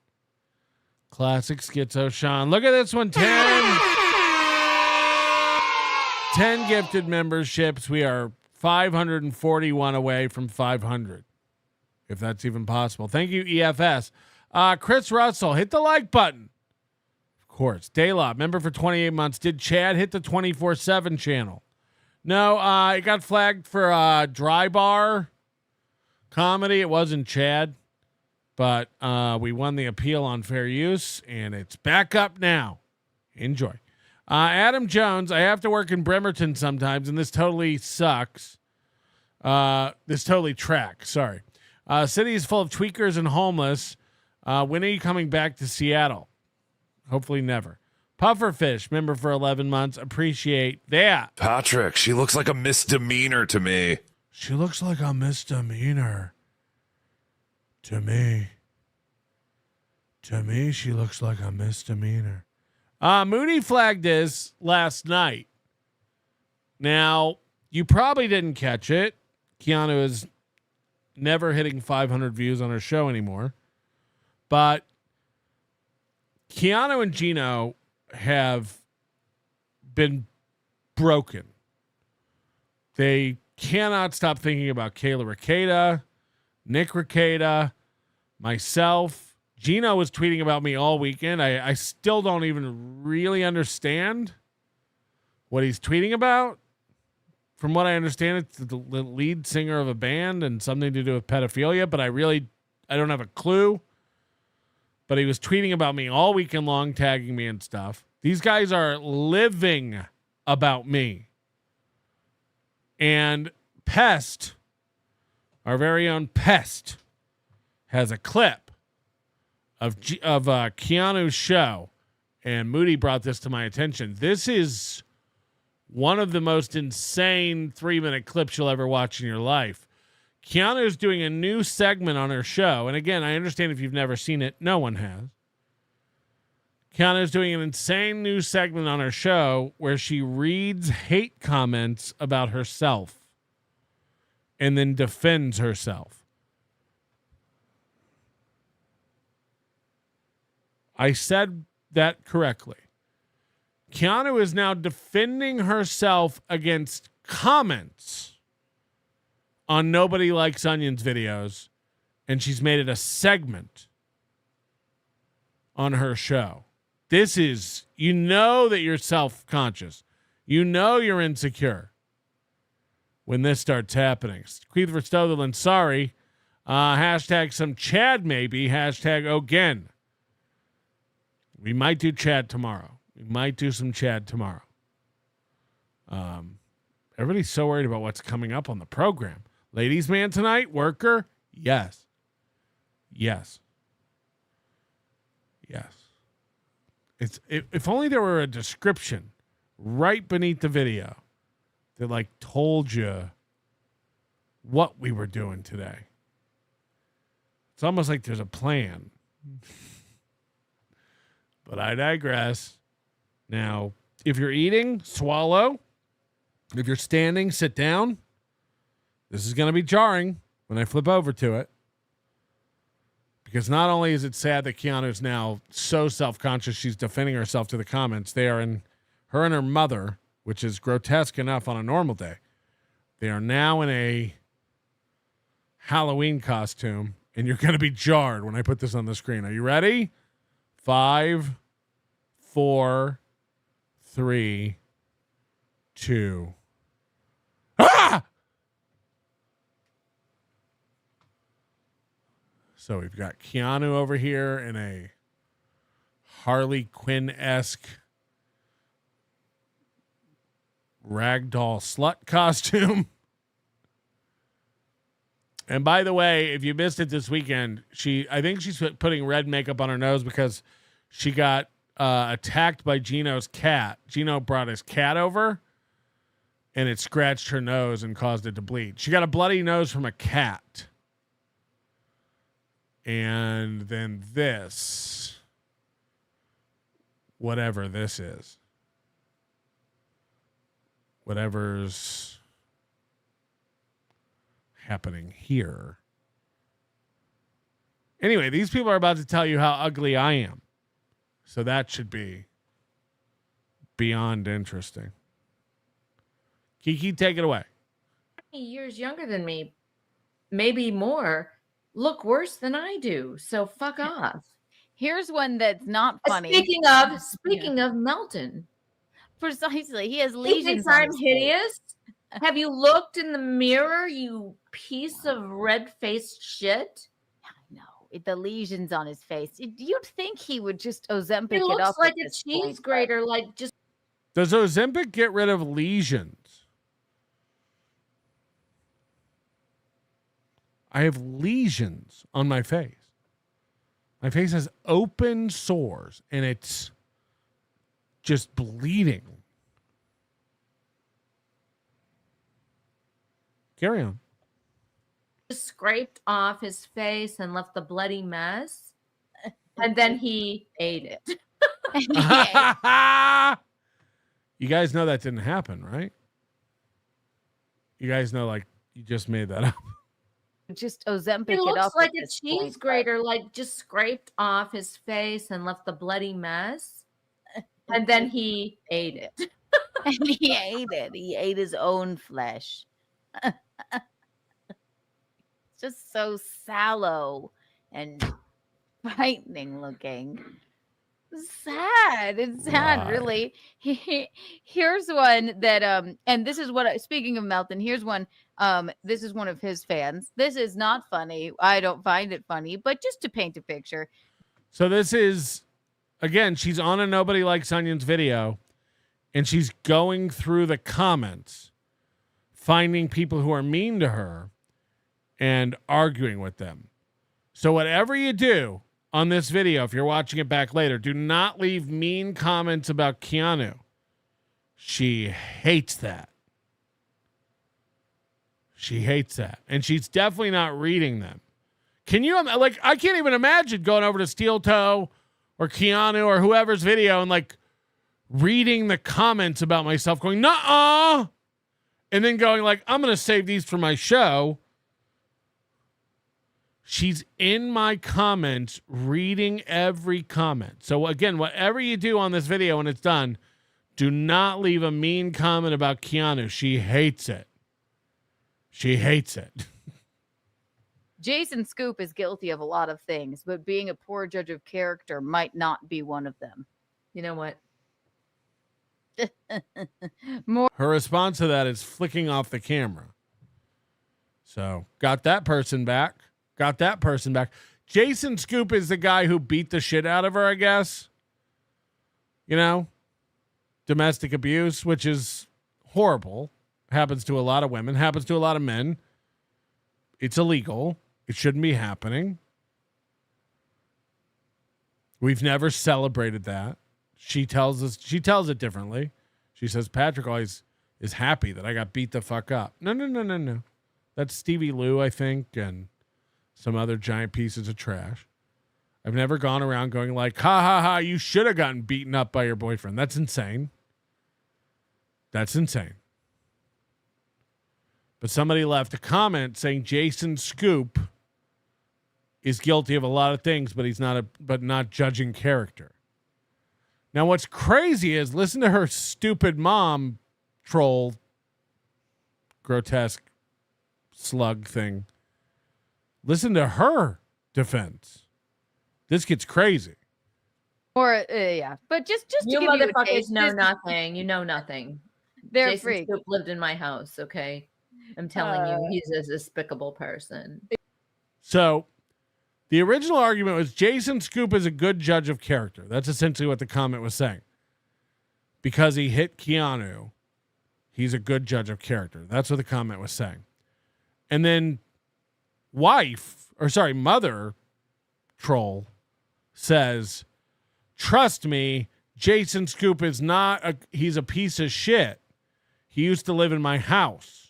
A: Classic Schizo Sean. Look at this one. 10 gifted memberships. We are 541 away from 500. If that's even possible. Thank you, EFS. Chris Russell, hit the like button. Of course. Daylot, member for 28 months. Did Chad hit the 24/7 channel? No, it got flagged for dry bar comedy. It wasn't Chad. But we won the appeal on fair use, and it's back up now. Enjoy. Adam Jones, I have to work in Bremerton sometimes, and this totally sucks. This totally tracks. Sorry. City is full of tweakers and homeless. When are you coming back to Seattle? Hopefully never. Pufferfish, member for 11 months. Appreciate that.
R: Patrick, she looks like a misdemeanor to me.
A: She looks like a misdemeanor. To me, she looks like a misdemeanor. Mooney flagged this last night. Now, you probably didn't catch it. Keanu is never hitting 500 views on her show anymore. But Keanu and Geno have been broken. They cannot stop thinking about Kayla Ricada, Nick Ricada, myself. Geno was tweeting about me all weekend. I still don't even really understand what he's tweeting about. From what I understand, it's the lead singer of a band and something to do with pedophilia, but I don't have a clue. But he was tweeting about me all weekend long, tagging me and stuff. These guys are living about me. And Pest, our very own Pest, has a clip of Keanu's show, and Moody brought this to my attention. This is one of the most insane 3-minute clips you'll ever watch in your life. Keanu is doing a new segment on her show, and again, I understand if you've never seen it, no one has. Keanu is doing an insane new segment on her show where she reads hate comments about herself and then defends herself. I said that correctly. Keanu is now defending herself against comments on Nobody Likes Onions videos, and she's made it a segment on her show. This is, you know that you're self-conscious. You know you're insecure when this starts happening. Queeth for Stotherland, sorry. Hashtag some Chad maybe. Hashtag again. We might do Chad tomorrow. We might do some Chad tomorrow. Everybody's so worried about what's coming up on the program. Ladies' man tonight, worker? Yes. Yes. Yes. If only there were a description right beneath the video that like told you what we were doing today. It's almost like there's a plan. But I digress. Now, if you're eating, swallow. If you're standing, sit down. This is going to be jarring when I flip over to it. Because not only is it sad that Keanu is now so self-conscious she's defending herself to the comments, they are in her and her mother, which is grotesque enough on a normal day. They are now in a Halloween costume, and you're going to be jarred when I put this on the screen. Are you ready? 5, 4, 3, 2. Ah! So we've got Keanu over here in a Harley Quinn-esque ragdoll slut costume. And by the way, if you missed it this weekend, I think she's putting red makeup on her nose because she got attacked by Geno's cat. Geno brought his cat over, and it scratched her nose and caused it to bleed. She got a bloody nose from a cat. And then this, whatever this is, whatever's happening here. Anyway, these people are about to tell you how ugly I am. So that should be beyond interesting. Kiki, take it away.
J: Years younger than me, maybe more, look worse than I do. So fuck off.
S: Here's one that's not funny.
J: Speaking of Melton.
S: Precisely. He has
J: He
S: lesions.
J: thinks
S: on
J: I'm
S: his face.
J: hideous. Have you looked in the mirror, you piece of red-faced shit?
S: The lesions on his face. You'd think he would just Ozempic
J: He
S: it
J: looks
S: up.
J: like
S: at
J: a
S: this
J: cheese
S: point,
J: grater, like just.
A: Does Ozempic get rid of lesions? I have lesions on my face. My face has open sores, and it's just bleeding. Carry on.
J: Scraped off his face and left the bloody mess, and then he ate it.
A: You guys know that didn't happen, right? You guys know, like, you just made that up.
S: Just Ozempic
J: He
S: it
J: looks
S: up.
J: like
S: at
J: a
S: this
J: cheese
S: point,
J: grater, like just scraped off his face and left the bloody mess, and then he ate it.
S: And he ate it. He ate his own flesh. Just so sallow and frightening looking. Sad. It's sad, really. Here's one that and this is what speaking of Melton, here's one. This is one of his fans. This is not funny. I don't find it funny, but just to paint a picture.
A: So this is, again, she's on a Nobody Likes Onions video, and she's going through the comments, finding people who are mean to her and arguing with them. So whatever you do on this video, if you're watching it back later, do not leave mean comments about Keanu. She hates that. She hates that. And she's definitely not reading them. Can you, like, I can't even imagine going over to Steel Toe or Keanu or whoever's video and, like, reading the comments about myself going, nuh-uh, and then going, like, I'm going to save these for my show. She's in my comments reading every comment. So, again, whatever you do on this video when it's done, do not leave a mean comment about Keanu. She hates it. She hates it.
S: Jason Scoop is guilty of a lot of things, but being a poor judge of character might not be one of them.
J: You know what?
A: Her response to that is flicking off the camera. So, got that person back. Got that person back. Jason Scoop is the guy who beat the shit out of her, I guess. You know, domestic abuse, which is horrible. Happens to a lot of women, happens to a lot of men. It's illegal. It shouldn't be happening. We've never celebrated that. She tells it differently. She says, Patrick always is happy that I got beat the fuck up. No. That's Stevie Lou, I think, and some other giant pieces of trash. I've never gone around going like, ha, you should have gotten beaten up by your boyfriend. That's insane. That's insane. But somebody left a comment saying Jason Scoop is guilty of a lot of things, but not judging character. Now, what's crazy is listen to her stupid mom troll, grotesque slug thing. Listen to her defense. This gets crazy.
S: Or yeah, but just to
J: You
S: give you a
J: motherfuckers
S: taste,
J: know
S: this-
J: nothing. You know nothing.
S: They're
J: Jason
S: freaks.
J: Scoop lived in my house. Okay, I'm telling you, he's a despicable person.
A: So The original argument was Jason Scoop is a good judge of character. That's essentially what the comment was saying. Because he hit Keanu, he's a good judge of character. That's what the comment was saying. And then mother troll says, trust me, Jason Scoop is he's a piece of shit. He used to live in my house.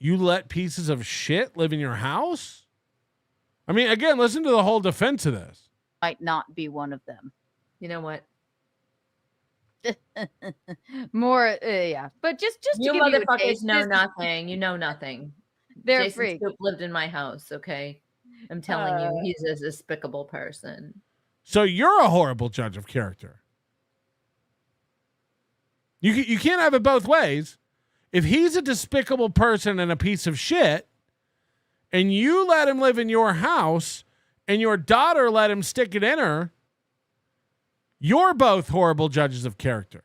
A: You let pieces of shit live in your house? I mean, again, listen to the whole defense of this.
S: Might not be one of them.
J: You know what?
S: More, yeah. But just
J: you
S: to give you a
J: motherfuckers
S: taste,
J: know nothing. You know nothing.
S: They're
J: Jason
S: freaks.
J: Scoop lived in my house. Okay, I'm telling you, he's a despicable person.
A: So you're a horrible judge of character. You can't have it both ways. If he's a despicable person and a piece of shit, and you let him live in your house, and your daughter let him stick it in her, you're both horrible judges of character.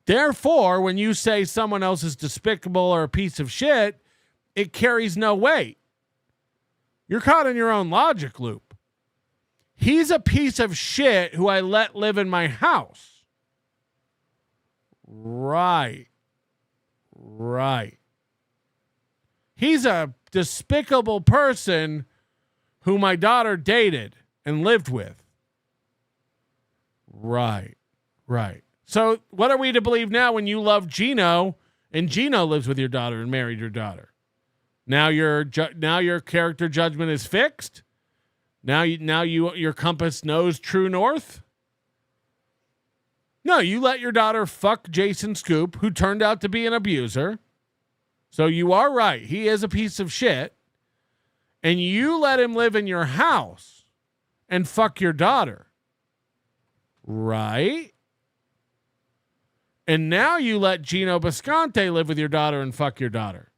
A: Therefore, when you say someone else is despicable or a piece of shit, it carries no weight. You're caught in your own logic loop. He's a piece of shit who I let live in my house. Right. He's a despicable person who my daughter dated and lived with. Right. So what are we to believe now when you love Geno and Geno lives with your daughter and married your daughter? Now your character judgment is fixed? Now your compass knows true north? No, you let your daughter fuck Jason Scoop, who turned out to be an abuser. So you are right. He is a piece of shit. And you let him live in your house and fuck your daughter. Right? And now you let Geno Bisconte live with your daughter and fuck your daughter.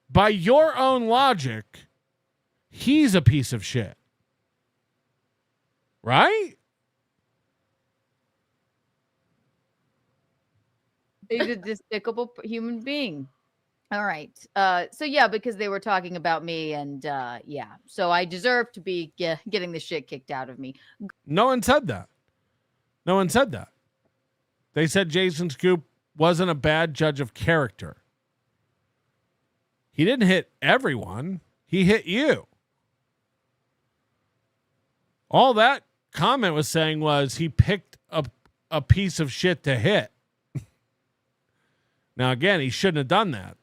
A: By your own logic, he's a piece of shit. Right?
S: He's a despicable human being. All right. So yeah, because they were talking about me, and yeah, so I deserve to be getting the shit kicked out of me.
A: No one said that. They said Jason Scoop wasn't a bad judge of character. He didn't hit everyone. He hit you. All that comment was saying was he picked a piece of shit to hit. Now, again, he shouldn't have done that.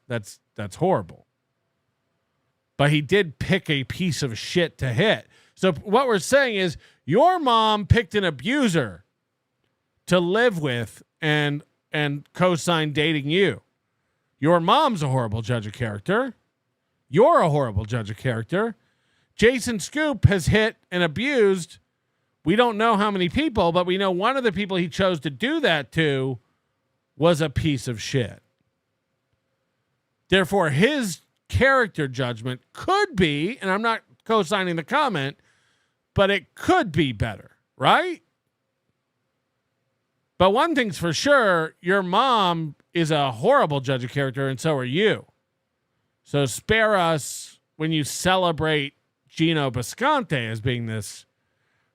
A: That's horrible. But he did pick a piece of shit to hit. So what we're saying is your mom picked an abuser to live with and co-sign dating you. Your mom's a horrible judge of character. You're a horrible judge of character. Jason Scoop has hit and abused, we don't know how many people, but we know one of the people he chose to do that to was a piece of shit. Therefore, his character judgment could be, and I'm not co-signing the comment, but it could be better, right? But one thing's for sure, your mom is a horrible judge of character, and so are you. So spare us when you celebrate Geno Bisconte as being this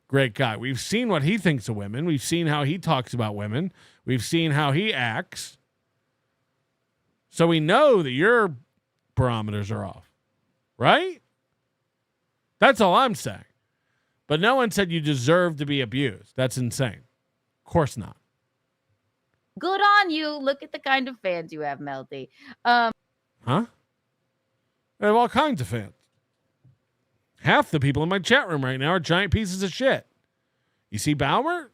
A: great guy. We've seen what he thinks of women. We've seen how he talks about women. We've seen how he acts. So we know that your barometers are off, right? That's all I'm saying. But no one said you deserve to be abused. That's insane. Of course not.
S: Good on you. Look at the kind of fans you have, Melty.
A: Huh? I have all kinds of fans. Half the people in my chat room right now are giant pieces of shit. You see Baumer?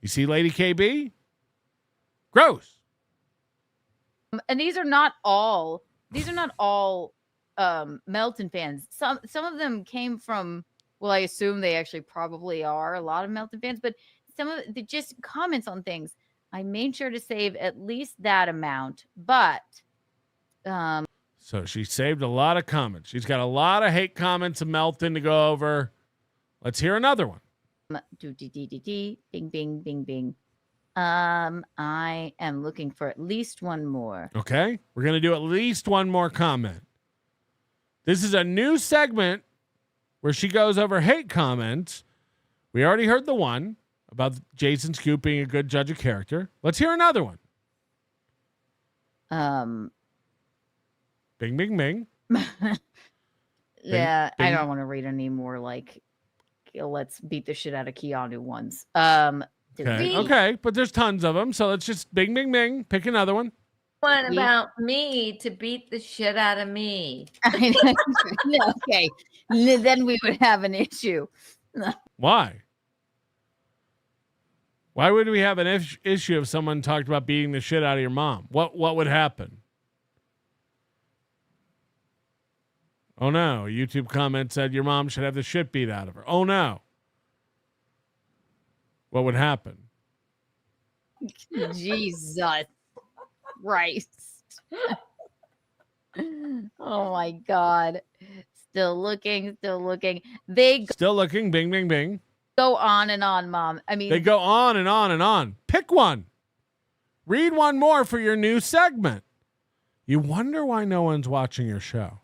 A: You see Lady KB? Gross.
S: And these are not all Melton fans. Some of them came from, well, I assume they actually probably are a lot of Melton fans, but some of the just comments on things. I made sure to save at least that amount, but
A: so she saved a lot of comments. She's got a lot of hate comments of Melton to go over. Let's hear another one.
S: Bing, bing, bing, bing. I am looking for at least one more.
A: Okay. We're going to do at least one more comment. This is a new segment where she goes over hate comments. We already heard the one about Jason Scoop being a good judge of character. Let's hear another one. Bing, bing, bing.
S: Yeah,
A: bing.
S: I don't want to read any more like let's beat the shit out of Keanu ones.
A: Okay, but there's tons of them, so let's just bing, bing, bing. Pick another one.
J: What about me to beat the shit out of me?
S: Okay, then we would have an issue.
A: Why? Why would we have an issue if someone talked about beating the shit out of your mom? What would happen? Oh no, a YouTube comment said your mom should have the shit beat out of her. Oh no. What would happen?
S: Jesus Christ. Oh my God. Still looking.
A: Still looking, bing, bing, bing.
S: Go on and on, Mom. I mean,
A: they go on and on and on. Pick one. Read one more for your new segment. You wonder why no one's watching your show.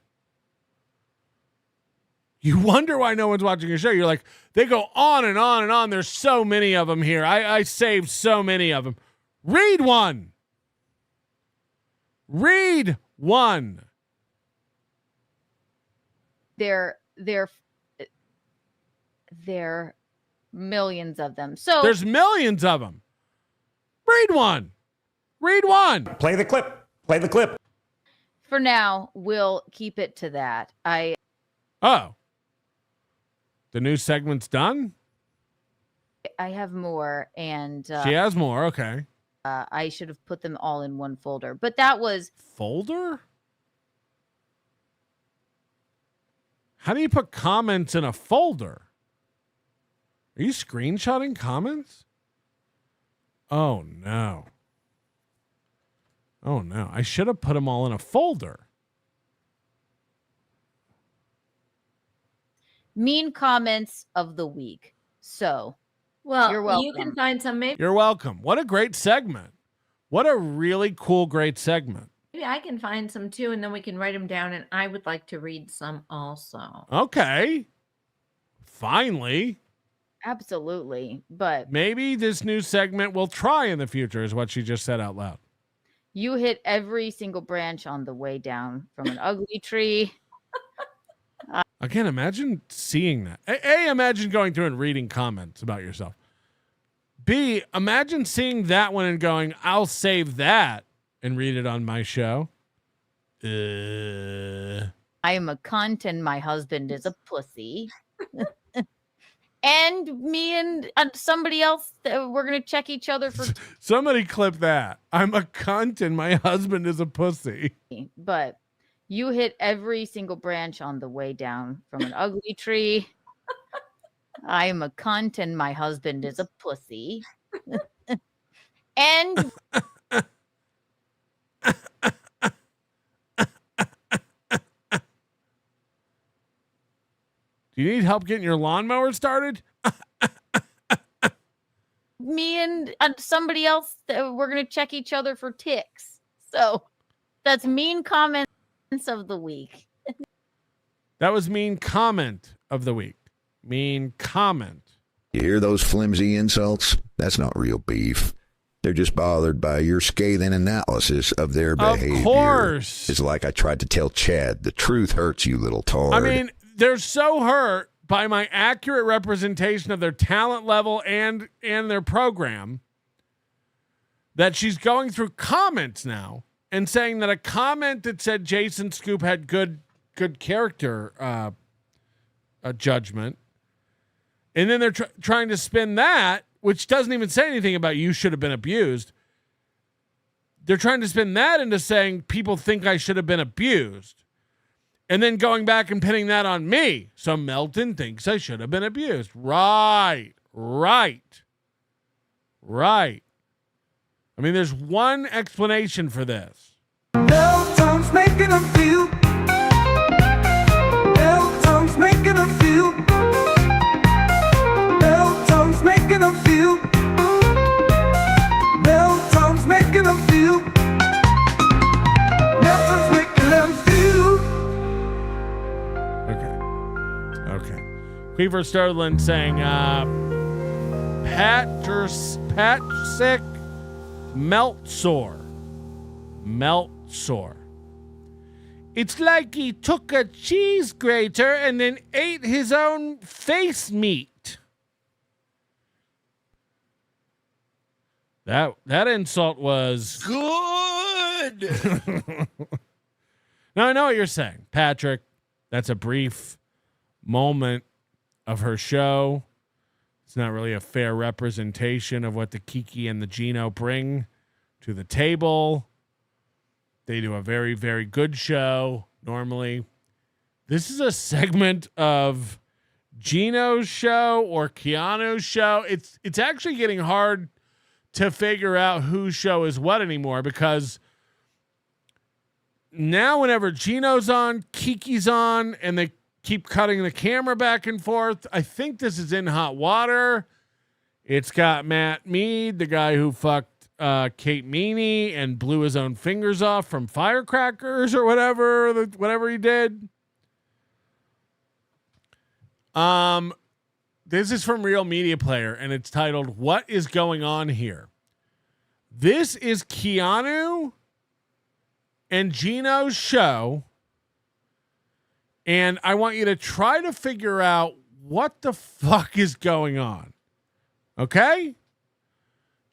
A: You wonder why no one's watching your show. You're like, they go on and on and on. There's so many of them here. I saved so many of them. Read one. Read one.
S: They're millions of them. So
A: there's millions of them. Read one. Read one.
B: Play the clip. Play the clip.
S: For now, we'll keep it to that.
A: Oh. The new segment's done?
S: I have more, and
A: she has more. Okay.
S: I should have put them all in one folder, but that was
A: folder. How do you put comments in a folder? Are you screenshotting comments? Oh no. Oh no. I should have put them all in a folder.
S: Mean comments of the week. So,
J: well,
S: you're welcome.
J: You can find some. Maybe
A: you're welcome. What a great segment. What a really cool, great segment.
J: Maybe I can find some too, and then we can write them down, and I would like to read some also.
A: Okay. Finally.
S: Absolutely. But
A: maybe this new segment will try in the future, is what she just said out loud.
S: You hit every single branch on the way down from an ugly tree.
A: Again, imagine seeing that. A, imagine going through and reading comments about yourself. B, imagine seeing that one and going, I'll save that and read it on my show.
S: I am a cunt and my husband is a pussy. And me and somebody else, we're going to check each other for...
A: Somebody clip that. I'm a cunt and my husband is a pussy.
S: But... you hit every single branch on the way down from an ugly tree. I am a cunt and my husband is a pussy. And
A: do you need help getting your lawnmower started?
S: Me and somebody else, we're going to check each other for ticks. So that's mean comments of the week.
A: That was mean comment of the week. Mean comment.
F: You hear those flimsy insults? That's not real beef. They're just bothered by your scathing analysis of their behavior. Of
A: course.
F: It's like I tried to tell Chad, the truth hurts, you little tard.
A: I mean, they're so hurt by my accurate representation of their talent level and their program that she's going through comments now and saying that a comment that said Jason Scoop had good character judgment, and then they're trying to spin that, which doesn't even say anything about you should have been abused. They're trying to spin that into saying people think I should have been abused, and then going back and pinning that on me. So Melton thinks I should have been abused. Right. I mean, there's one explanation for this.
T: Melton's making them feel. Melton's making them feel. Melton's making them feel.
A: Queever Sterling saying, Patrick Melton. It's like he took a cheese grater and then ate his own face meat. That insult was
R: good.
A: Now I know what you're saying, Patrick. That's a brief moment of her show. It's not really a fair representation of what the Kiki and the Geno bring to the table. They do a very, very good show normally. This is a segment of Geno's show or Keanu's show. It's actually getting hard to figure out whose show is what anymore, because now whenever Geno's on, Kiki's on, and they keep cutting the camera back and forth. I think this is In Hot Water. It's got Matt Mead, the guy who fucked Kate Meany and blew his own fingers off from firecrackers or whatever he did. This is from Real Media Player, and it's titled, What is Going On Here? This is Keanu and Geno's show, and I want you to try to figure out what the fuck is going on. Okay?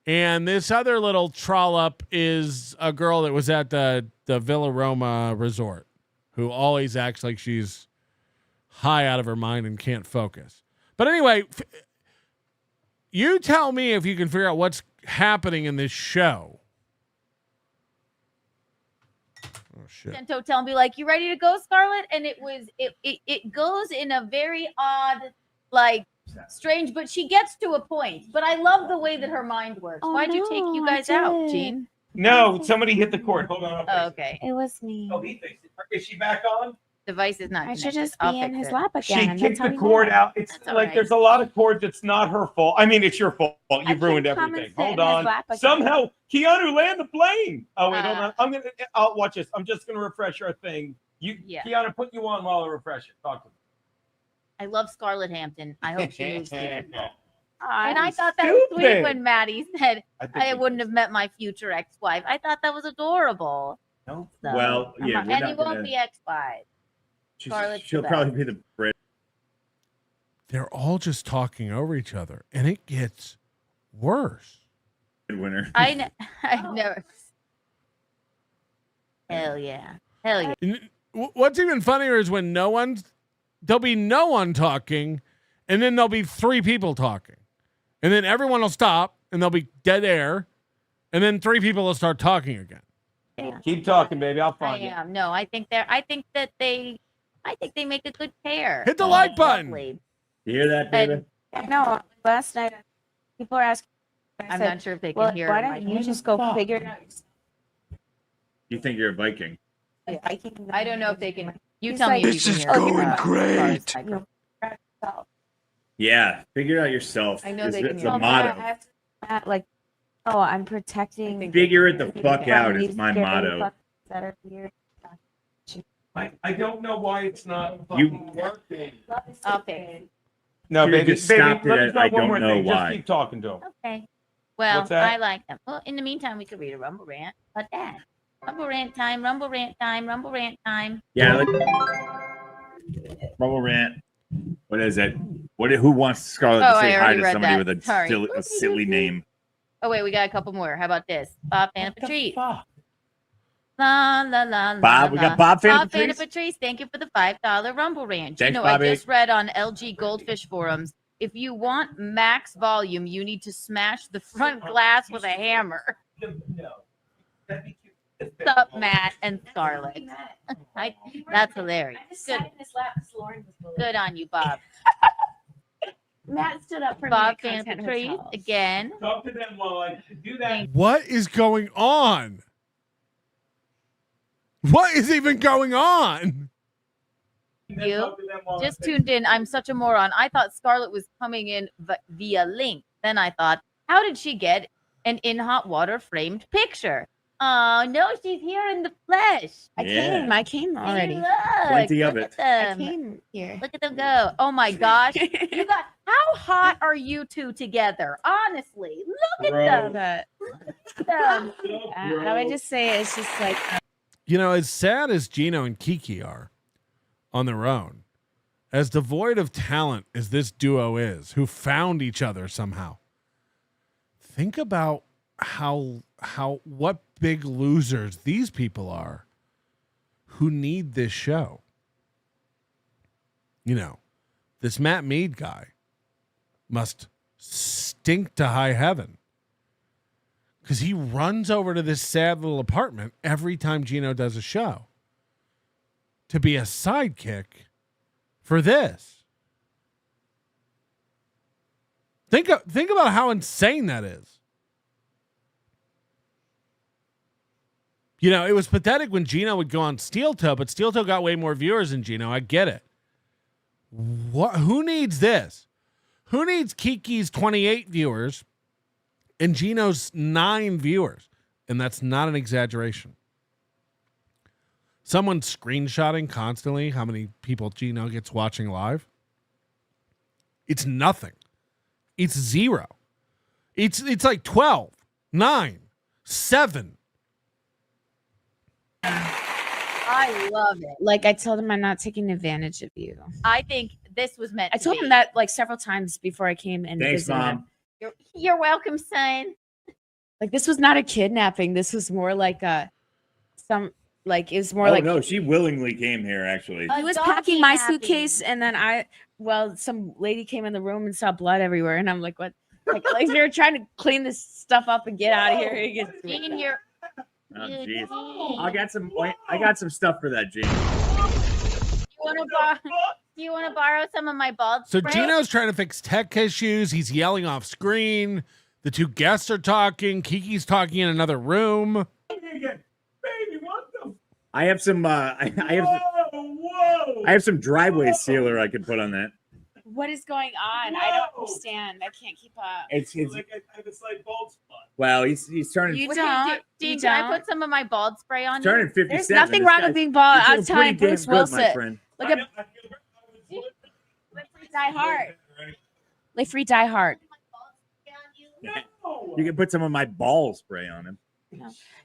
A: And this other little trollop is a girl that was at the Villa Roma resort who always acts like she's high out of her mind and can't focus. But anyway, you tell me if you can figure out what's happening in this show. Oh shit.
S: Sent hotel and be like, "You ready to go, Scarlett?" And it goes in a very odd, like, strange, but she gets to a point. But I love the way that her mind works.
K: Oh,
S: Why'd you take you guys out, Gene?
K: No, somebody hit the cord. Hold on.
S: Oh, okay.
K: It was me. Oh, he fixed it. Is she back on?
S: Device is not.
K: I
S: Connected.
K: should just
S: I'll
K: be in
S: fix
K: his
S: it.
K: lap again. She kicked the cord out. It's
S: That's
K: like
S: all right.
K: there's a lot of cords. It's not her fault. I mean, it's your fault. You've ruined everything. Hold on. Somehow, Keanu land the plane. Oh wait, hold on. I'll watch this. I'm just gonna refresh our thing. Keanu, put you on while I refresh it. Talk to me.
S: I love Scarlett Hampton. I hope she moves here.
K: I'm
S: And I thought that was sweet
K: stupid.
S: when Maddie said
K: think
S: I wouldn't have met my future ex-wife. I thought that was adorable.
K: No.
S: So,
L: Well, yeah, we're
S: and
L: not
S: he won't
L: gonna-
S: be ex-wife. Scarlett's
L: She'll
S: the
L: probably
S: best.
L: be the Brit.
A: They're all just talking over each other, and it gets worse.
L: Winner.
S: I never. Hell yeah. Hell yeah.
A: And what's even funnier is when there'll be no one talking, and then there'll be three people talking. And then everyone will stop, and there'll be dead air, and then three people will start talking again.
K: Keep talking, baby. I'll
S: I
K: find you.
S: am. No, I think they make a good pair.
A: Hit the like button.
S: Lovely.
L: You hear that, baby?
K: I know. Last night, people are asking.
S: I'm not sure if they can hear.
K: Why
S: my
K: don't you
S: voice.
K: just go figure it out?
L: You think you're a Viking?
S: I don't know if they can. You
K: He's
S: tell
K: like,
S: me. if
K: "This
S: you
K: is
S: can hear
K: going
S: me.
L: great." Yeah, figure it out yourself.
S: I know they can
L: It's
S: hear
L: a
S: me.
L: motto.
K: Like, oh, I'm protecting.
L: Figure it the fuck out
K: Need
L: is
K: to
L: my
K: get
L: motto.
K: any fuck that are here.
O: I don't know why it's not
L: You-
O: fucking working.
S: I'll fix.
K: No,
L: Should've
K: baby.
L: just stopped
K: let
L: it
K: me
L: at,
K: try
L: I
K: one more
L: don't know
K: thing.
L: why.
K: Just keep talking to him.
S: Okay. Well,
K: What's that?
S: I like them. Well, in the meantime, we could read a Rumble Rant. But that. Rumble Rant time, Rumble Rant time, Rumble Rant time.
L: Yeah. Rumble rant. What is it? Who wants Scarlett
S: Oh,
L: to
S: I
L: say hi
S: already
L: to
S: read
L: somebody
S: that.
L: with
S: Sorry.
L: a silly name?
S: Oh, wait, we got a couple more. How about this? Bob Fan Patrice. La, la, la,
L: Bob, we got Bob Fan Patrice?
S: Patrice, thank you for the $5 Rumble Rant.
L: Thanks,
S: I
L: Bobby.
S: just read on LG Goldfish forums, if you want max volume, you need to smash the front glass with a hammer. What's up, Matt and Scarlett? That's hilarious. Good on you, Bob.
K: Matt stood up for
S: Bob
K: me
S: Fan
K: at Content
S: Patrice
K: Hotels.
S: again.
O: Talk to them while I do that.
A: What is going on? What is even going on?
S: You just tuned in. I'm such a moron. I thought Scarlett was coming in via link. Then I thought, how did she get an in hot water framed picture? Oh no, she's here in the flesh.
H: I came already.
S: Hey, look,
L: Plenty of
S: look
L: it.
S: at them.
H: I came here.
S: Look at them go. Oh my gosh. You got how hot are you two together? Honestly, look at them. Look at them.
H: I would just say it's just like
A: You know, as sad as Geno and Kiki are on their own, as devoid of talent as this duo is, who found each other somehow, think about what big losers these people are who need this show. You know, this Matt Mead guy must stink to high heaven because he runs over to this sad little apartment every time Geno does a show to be a sidekick for this. Think about how insane that is. You know, it was pathetic when Geno would go on Steel Toe, but Steel Toe got way more viewers than Geno. I get it. Who needs this? Who needs Kiki's 28 viewers and Geno's 9 viewers? And that's not an exaggeration. Someone screenshotting constantly how many people Geno gets watching live. It's nothing. It's 0. It's like 12, 9, 7.
S: I love it.
H: like I told him I'm not taking advantage of you.
S: I think this was meant.
H: I told him that like several times before I came and
L: Thanks,
H: visited him.
L: Mom.
S: You're welcome, son.
H: Like this was not a kidnapping. This was more like it was more
L: Oh
H: like
L: no, she willingly came here. Actually,
H: he was
S: dog
H: packing my
S: kidnapping.
H: suitcase, and then some lady came in the room and saw blood everywhere, and I'm like, what? Like we were trying to clean this stuff up and get out of here.
S: Gene, you're.
L: oh jeez, I got some stuff for that, Gene.
S: Do you want to borrow some of my bald
A: So
S: spray?
A: Geno's trying to fix tech issues. He's yelling off screen. The two guests are talking. Kiki's talking in another room.
K: Baby, what the?
L: I have some. I have some driveway sealer I could put on that.
H: What is going on? I don't understand. I can't keep up.
L: It's
K: Like I have a slight bald spot.
L: well, he's turning.
H: You
S: Would
H: don't.
S: Dean,
H: You
S: can I
H: don't.
S: put some of my bald spray on
L: turning
S: you?
L: 57.
H: There's nothing
L: This
H: wrong
L: guy's-
H: with being bald.
L: you're
H: I
L: doing
H: was telling
L: pretty
H: Bruce
L: damn good, my
H: Wilson.
L: friend.
H: Look at Die Hard. Like free Die Hard.
L: You can put some of my ball spray on him.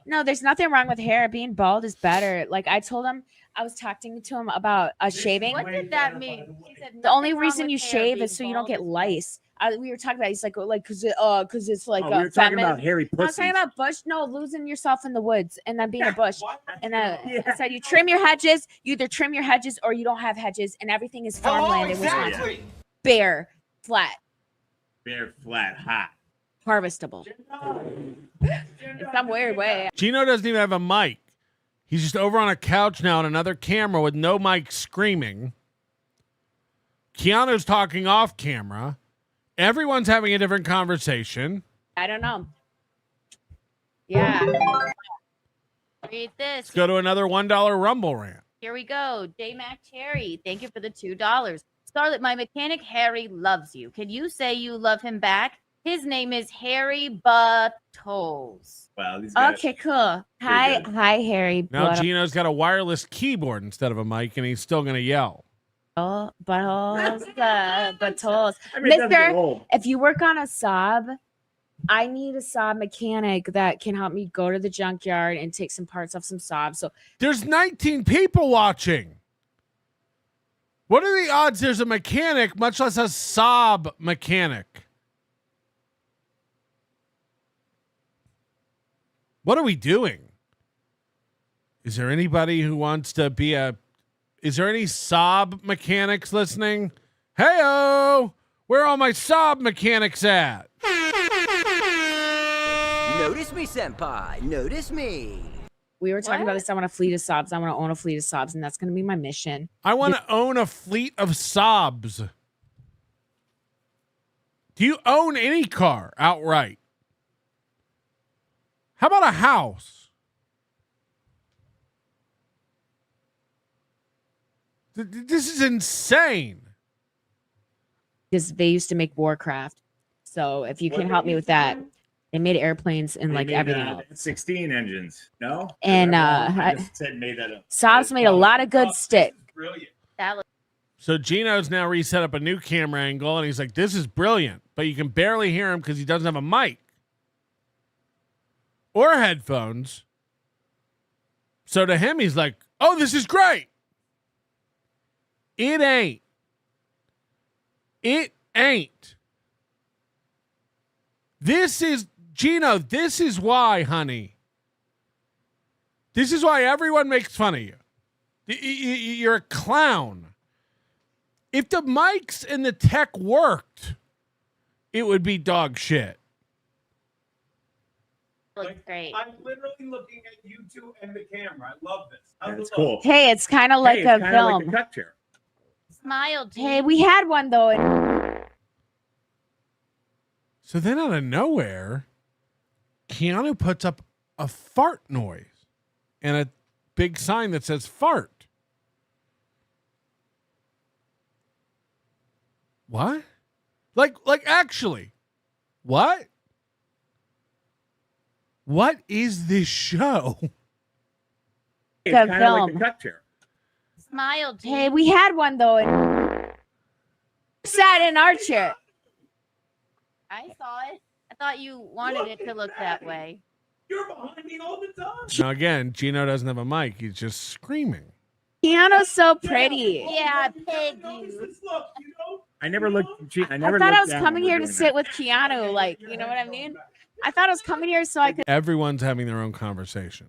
H: No, there's nothing wrong with hair. Being bald is better. Like I told him, I was talking to him about shaving.
S: What did that mean? He said
H: The only
S: nothing wrong
H: reason
S: with
H: you
S: hair
H: shave
S: being
H: is so you don't
S: bald.
H: get lice. We were talking about. He's like, because it's like
L: Oh, we were talking about hairy
H: I was talking
L: pussies.
H: about bush. No, losing yourself in the woods and then being a bush. And I said, you trim your hedges. You either trim your hedges or you don't have hedges, and everything is farmland. It was bare, flat,
L: Bare, flat, hot.
H: harvestable. In some weird way.
A: Geno doesn't even have a mic. He's just over on a couch now on another camera with no mic screaming. Keanu's talking off camera. Everyone's having a different conversation.
H: I don't know. Yeah.
S: Read this.
A: Let's go to another $1 Rumble rant.
S: Here we go. J Mac Cherry, thank you for the $2. Scarlett, my mechanic Harry loves you. Can you say you love him back? His name is Harry Buttholes.
L: Wow, these guys.
H: Okay, cool. Hi, Harry.
A: Now Geno's got a wireless keyboard instead of a mic, and he's still going to yell.
H: Buttholes. Buttholes.
L: I mean, it doesn't get
H: Mister,
L: old.
H: if you work on a Saab, I need a Saab mechanic that can help me go to the junkyard and take some parts off some Saab. So
A: There's 19 people watching. What are the odds there's a mechanic, much less a Saab mechanic? What are we doing? Is there anybody who wants to be is there any Saab mechanics listening? Hey-o! Where are all my Saab mechanics at?
M: Notice me, senpai. Notice me.
H: we were talking about this. I want a fleet of Saabs. I want to own a fleet of Saabs, and that's going to be my mission.
A: I want to own a fleet of Saabs. Do you own any car outright? How about a house? This is insane.
H: Because they used to make Warcraft. So if you can help me with that, They made airplanes and like everything else.
L: 16 engines. No.
H: And
L: I just said made that up.
H: Saab's made a lot of good stick.
K: Brilliant.
A: So Geno's now reset up a new camera angle, and he's like, "This is brilliant," but you can barely hear him because he doesn't have a mic or headphones. So to him, he's like, "Oh, this is great." It ain't. It ain't. This is Geno. This is why, honey. This is why everyone makes fun of you. You're a clown. If the mics and the tech worked, it would be dog shit.
S: Looks great.
K: I'm literally looking at you two and the camera. I love this.
L: That's cool.
H: Hey, it's kind of like a film.
L: Like a cut chair.
S: Smile, Gene.
H: Hey, we had one though.
A: So then out of nowhere, Keanu puts up a fart noise and a big sign that says fart. What? Like actually, what? What is this show?
L: It's kind of like a cut chair.
S: Smile, Gene.
H: Hey, we had one though. Sat in our chair.
S: I saw it. I thought you wanted it to look that way.
K: You're behind me all the time.
A: Now again, Geno doesn't have a mic. He's just screaming.
H: Keanu's so pretty.
S: Yeah, pig.
L: I never looked. I
H: thought I was coming here to sit with Keanu. Like, you know what I mean? I thought I was coming here so I could.
A: Everyone's having their own conversation.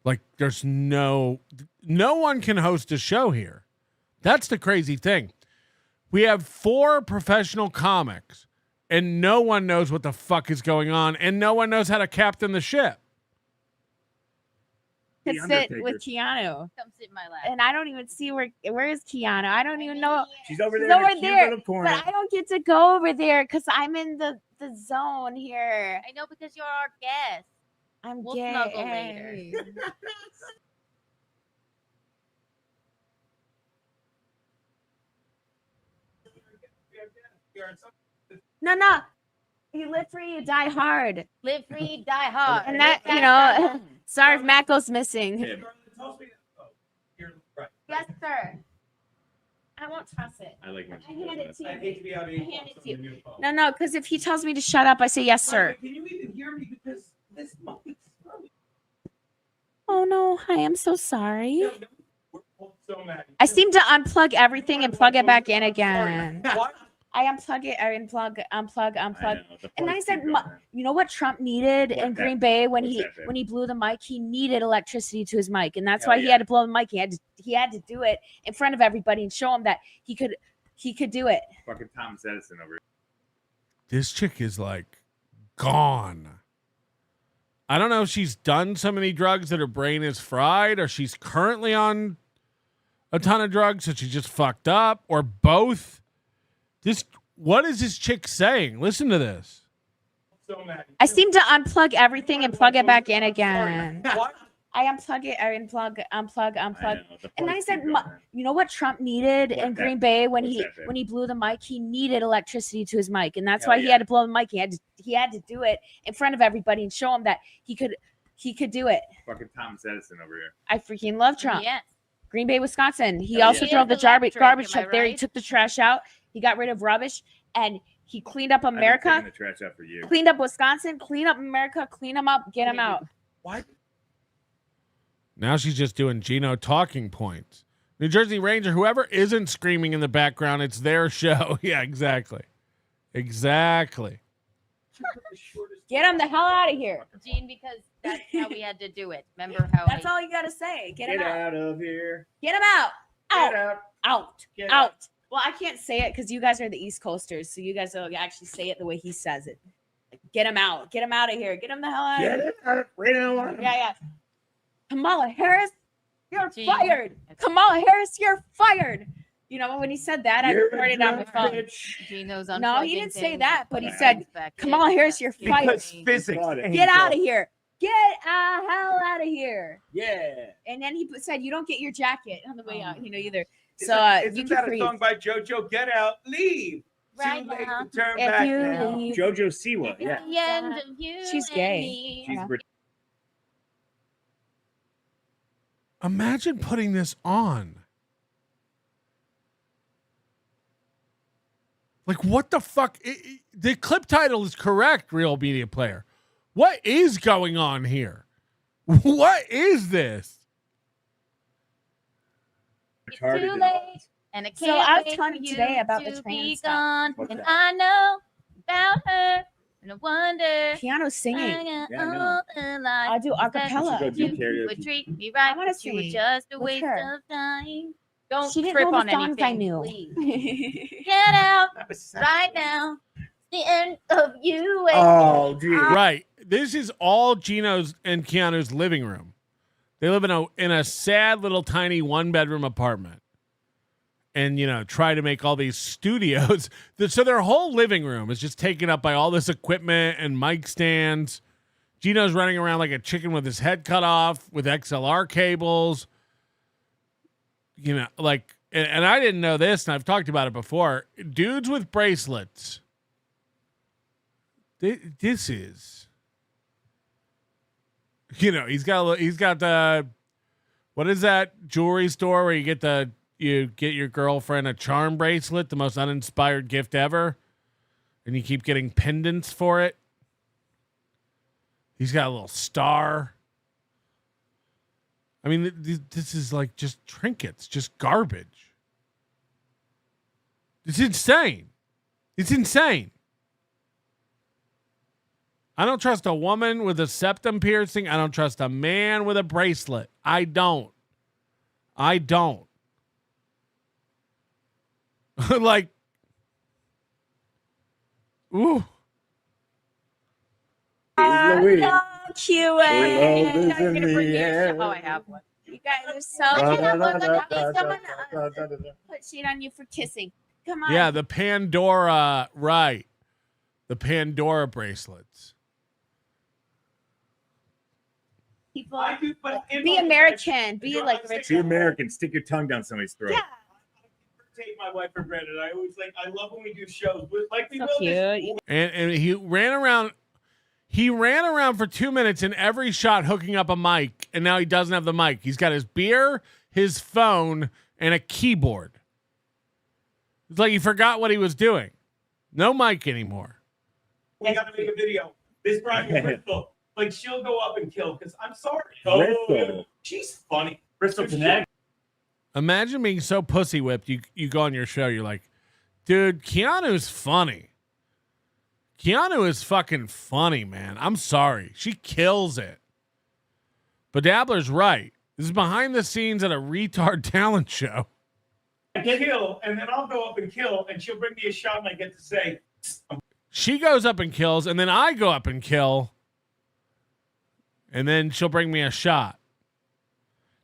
A: Like, there's no one can host a show here. That's the crazy thing. We have 4 professional comics, and no one knows what the fuck is going on, and no one knows how to captain the ship.
H: Could sit with Keanu.
S: Come sit in my lap.
H: And I don't even see where is Keanu. I don't even know.
L: She's over
H: She's
L: there.
H: over
L: in a cute
H: there.
L: little corner.
H: But I don't get to go over there because I'm in the zone here.
S: I know because you're our guest.
H: We'll
S: gay. Snuggle later.
H: No. You live free, you die hard.
S: Live free, die hard.
H: And that, you know, sorry if Matt goes missing. Yes, sir. I won't toss it.
L: I like when
H: I hand it to you.
K: I hate to be out of
H: I hand it to you.
K: new phone.
H: No, because if he tells me to shut up, I say yes, sir.
K: Can you even hear me? Because this mic is early.
H: Oh no, I am so sorry.
K: We're both so mad.
H: I seem to unplug everything and plug it back in again. I unplug it, I unplug. And then I said, you know what Trump needed in Green Bay when he blew the mic? He needed electricity to his mic, and that's why he had to blow the mic. He had to do it in front of everybody and show him that he could do it.
L: Fucking Thomas Edison over here.
A: This chick is like gone. I don't know if she's done so many drugs that her brain is fried, or she's currently on a ton of drugs that she just fucked up, or both. What is this chick saying? Listen to this.
H: I seem to unplug everything and plug it back in again. I unplug it, I unplug. And then I said, you know what Trump needed in Green Bay when he blew the mic? He needed electricity to his mic, and that's why he had to blow the mic. He had to do it in front of everybody and show him that he could do it.
L: Fucking Thomas Edison over here.
H: I freaking love Trump.
S: Yes.
H: Green Bay, Wisconsin. He also drove the garbage truck there. He took the trash out. He got rid of rubbish, and he cleaned up America.
L: I've been taking the trash out for you.
H: Cleaned up Wisconsin. Clean up America. Clean them up. Get them out.
K: What?
A: Now she's just doing Geno talking points. New Jersey Ranger, whoever isn't screaming in the background, it's their show. Yeah, exactly.
H: Get him the hell out of here.
S: Gene, because that's how we had to do it. Remember how
H: That's all you got to say. Get him
L: out of here.
H: Get him out. Out.
L: Get
H: Out. Well, I can't say it because you guys are the East Coasters, so you guys will actually say it the way he says it. Get him out. Get him out of here. Get him the hell out of here.
L: We don't want him.
H: Yeah. Kamala Harris, you're fired. Kamala Harris, you're fired. You know, when he said that, I recorded it on my phone.
S: Geno's
H: No, he didn't say that, but he said, Kamala Harris, you're fired.
K: Because physics.
H: Get out of here. Get the hell out of here.
K: Yeah.
H: And then he said, you don't get your jacket on the way out, either. So
K: Isn't
H: you
K: that
H: can
K: a song by JoJo? Get out, leave.
S: right now.
K: Turn
H: If
K: back
H: you
K: now.
H: leave.
L: Jojo Siwa, yeah.
S: The end of you.
H: She's
S: and
H: gay.
S: me.
L: She's
A: Imagine putting this on. Like, what the fuck? The clip title is correct, Real Media Player. What is going on here? What is this?
S: It's too late, and I can't
H: So I was
S: wait
H: telling
S: for
H: you today about
S: to
H: the
S: be
H: trans stuff.
S: gone.
L: What's
S: And
L: that?
S: I know about her, and I wonder.
H: Piano singing.
L: Yeah, I know.
H: I do a cappella.
L: Go do
S: You
L: karaoke.
S: would treat me right.
H: I wanna
S: You were
H: sing
S: just a
H: with
S: waste
H: her.
S: of time. Don't
H: She didn't
S: trip
H: know the
S: on
H: songs
S: anything.
H: I knew.
S: Please. Get out right now. The end of you. and
L: Oh,
S: me.
L: dude.
A: Right. This is all Geno's and Keanu's living room. They live in a sad little tiny 1-bedroom apartment. And, try to make all these studios. So their whole living room is just taken up by all this equipment and mic stands. Geno's running around like a chicken with his head cut off with XLR cables. And I didn't know this, and I've talked about it before. Dudes with bracelets. This is, he's got the, what is that jewelry store where you get your girlfriend a charm bracelet, the most uninspired gift ever, and you keep getting pendants for it. He's got a little star. I mean, this is like just trinkets, just garbage. It's insane. It's insane. I don't trust a woman with a septum piercing. I don't trust a man with a bracelet. I don't. Like, ooh.
L: Louis.
H: Cute.
L: Love is in the air.
H: Oh, I have one. You guys are so put shit on you for kissing. Come on.
A: Yeah, the Pandora, right. The Pandora bracelets.
H: People, be American. Be like
L: Be
H: Richard.
L: American. Stick your tongue down somebody's throat.
H: Yeah.
K: Take my wife for granted. I always I love when we do shows. Like we
H: So
K: will this.
H: cute.
A: And he ran around. He ran around for 2 minutes in every shot hooking up a mic, and now he doesn't have the mic. He's got his beer, his phone, and a keyboard. It's like he forgot what he was doing. No mic anymore.
K: We got to make a video. This Brian Bristol, like she'll go up and kill because I'm sorry.
L: Bristol.
K: She's funny.
L: Bristol Connect.
A: Imagine being so pussy whipped. You go on your show. You're like, dude, Keanu's funny. Keanu is fucking funny, man. I'm sorry. She kills it. But Dabbler's right. This is behind the scenes at a retard talent show.
K: I get kill, and then I'll go up and kill, and she'll bring me a shot, and I get to say,
A: She goes up and kills, and then I go up and kill, and then she'll bring me a shot.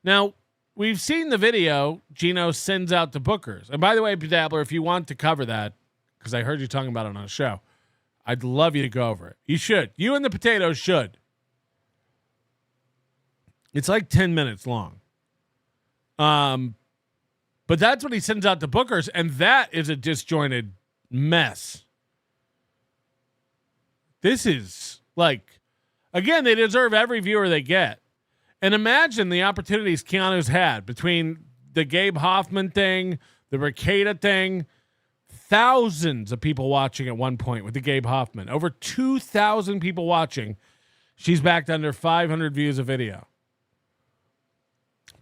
A: Now, we've seen the video. Geno sends out the bookers. And by the way, Dabbler, if you want to cover that, because I heard you talking about it on a show, I'd love you to go over it. You should. You and the potatoes should. It's like 10 minutes long. But that's when he sends out the bookers, and that is a disjointed mess. This is like, again, they deserve every viewer they get. And imagine the opportunities Keanu's had between the Gabe Hoffman thing, the Ricada thing. Thousands of people watching at one point with the Gabe Hoffman. Over 2,000 people watching. She's backed under 500 views of video.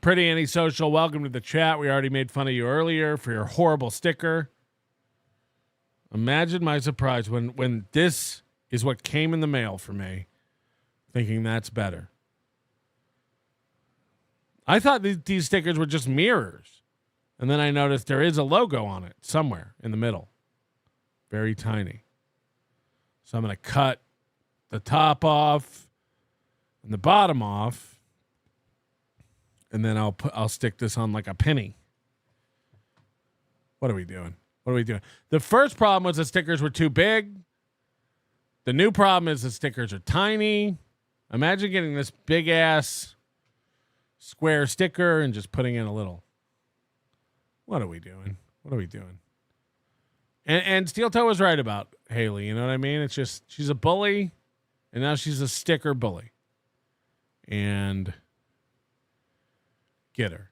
A: Pretty Antisocial, welcome to the chat. We already made fun of you earlier for your horrible sticker. Imagine my surprise when this is what came in the mail for me, thinking that's better. I thought these stickers were just mirrors. And then I noticed there is a logo on it somewhere in the middle. Very tiny. So I'm going to cut the top off and the bottom off. And then I'll stick this on like a penny. What are we doing? The first problem was the stickers were too big. The new problem is the stickers are tiny. Imagine getting this big ass square sticker and just putting in a little. What are we doing? And Steel Toe was right about Haley. You know what I mean? It's just she's a bully, and now she's a sticker bully. And get her.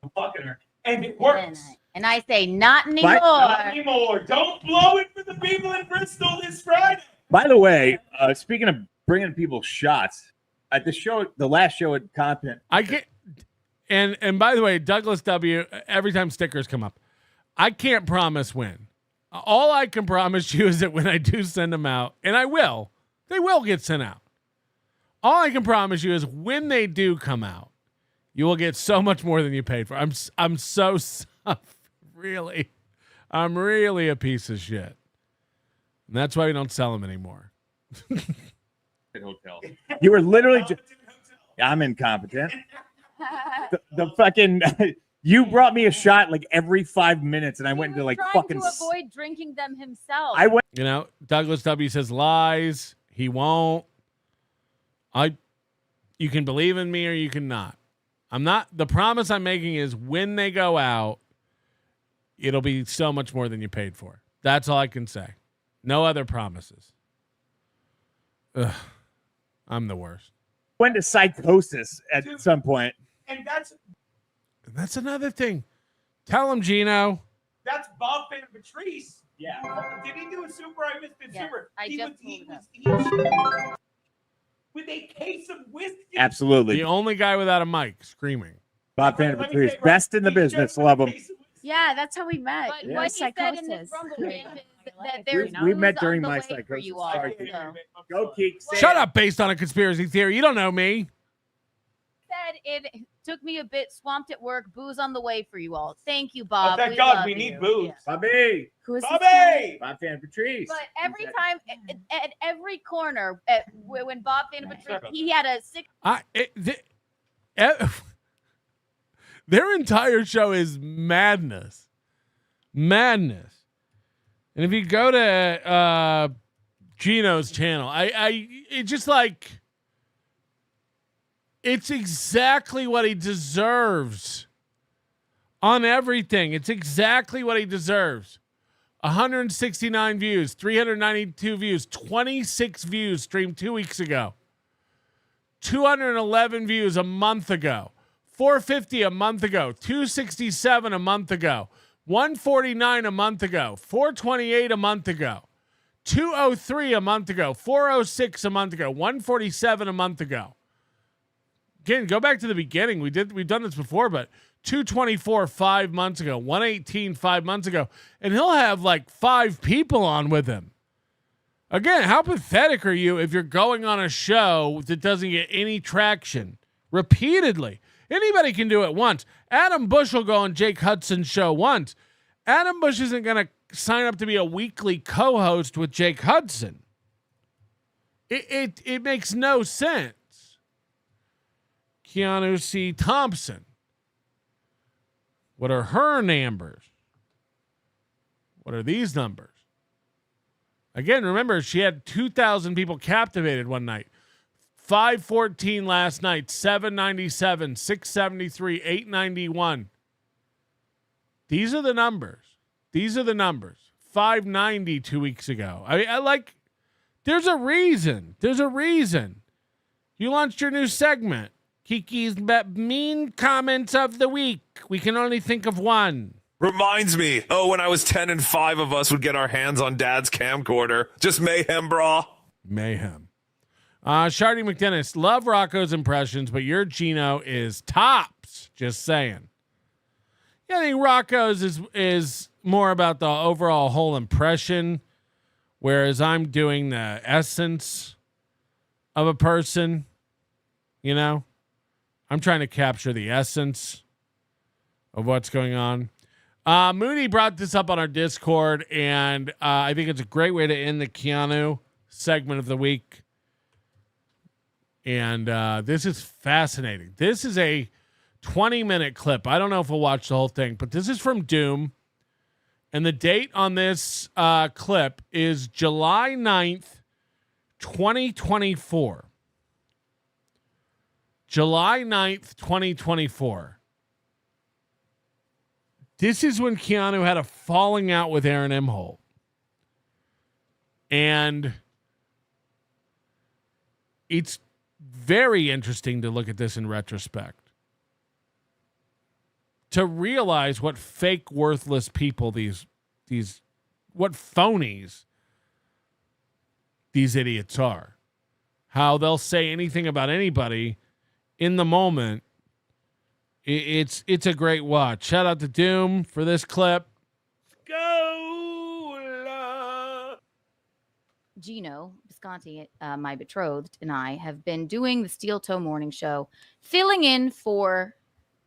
K: I'm fucking her. And it works.
S: And I say, not anymore.
K: Not anymore. Don't blow it for the people in Bristol this Friday.
L: By the way, speaking of bringing people shots, at the show, the last show at Content,
A: I get, and by the way, Douglas W. Every time stickers come up, I can't promise when. All I can promise you is that when I do send them out, and I will, they will get sent out. All I can promise you is when they do come out, you will get so much more than you paid for. I'm so really, I'm really a piece of shit. And that's why we don't sell them anymore.
L: Hotel. You were literally just. I'm incompetent. The fucking. You brought me a shot like every 5 minutes, and I went into like fucking.
S: To avoid drinking them himself.
L: I went.
A: You know, Douglas W. says lies. He won't. You can believe in me or you can not. I'm not. The promise I'm making is when they go out, it'll be so much more than you paid for. That's all I can say. No other promises. Ugh, I'm the worst.
L: Went to psychosis at some point.
K: And
A: that's another thing. Tell him, Geno.
K: That's Bob Van Patrice.
L: Yeah.
K: Did he do a super? I missed the super.
S: He
K: with a case of whiskey.
L: Absolutely.
A: The only guy without a mic screaming.
L: Bob Van Patrice, best in the business. Love him.
H: Yeah, that's how we met.
S: But what he said in this rumble is that there's
L: we met
S: booze
L: during
S: on the
L: my
S: way for
L: psychosis.
S: you all,
L: Sorry.
S: so.
L: Go Keek.
A: Shut up based on a conspiracy theory. You don't know me.
S: Said it took me a bit swamped at work. Booze on the way for you all. Thank you, Bob.
K: Oh, thank God we need booze.
S: Yeah.
L: Bobby.
H: Who is
K: Bobby?
L: Bob Van Patrice.
S: But every time, at every corner, when Bob Van Patrice, he had a six.
A: Their entire show is madness. Madness. And if you go to Geno's channel, it's just like, it's exactly what he deserves on everything. It's exactly what he deserves. 169 views, 392 views, 26 views streamed 2 weeks ago. 211 views a month ago. 450 a month ago. 267 a month ago. 149 a month ago. 428 a month ago. 203 a month ago. 406 a month ago. 147 a month ago. Again, go back to the beginning. We've done this before, but 224 5 months ago, 118 5 months ago, and he'll have like 5 people on with him. Again, how pathetic are you if you're going on a show that doesn't get any traction repeatedly? Anybody can do it once. Adam Bush will go on Jake Hudson's show once. Adam Bush isn't going to sign up to be a weekly co-host with Jake Hudson. It makes no sense. Keanu C. Thompson. What are her numbers? What are these numbers? Again, remember, she had 2,000 people captivated one night. 514 last night, 797, 673, 891. These are the numbers. 590 2 weeks ago. I like, there's a reason. You launched your new segment. Kiki's mean comments of the week. We can only think of one.
R: Reminds me, when I was 10 and 5 of us would get our hands on Dad's camcorder. Just mayhem, brah.
A: Mayhem. Shardy McDennis, love Rocco's impressions, but your Geno is tops. Just saying. Yeah, I think Rocco's is more about the overall whole impression, whereas I'm doing the essence of a person, you know? I'm trying to capture the essence of what's going on. Mooney brought this up on our Discord, and I think it's a great way to end the Keanu segment of the week. And this is fascinating. This is a 20-minute clip. I don't know if we'll watch the whole thing, but this is from Doom. And the date on this clip is July 9th, 2024. July 9th, 2024. This is when Keanu had a falling out with Aaron Imholte. And it's very interesting to look at this in retrospect. To realize what fake, worthless people what phonies these idiots are. How they'll say anything about anybody in the moment. It's a great watch. Shout out to Doom for this clip.
S: Geno Visconti, my betrothed, and I have been doing the Steel Toe Morning Show, filling in for,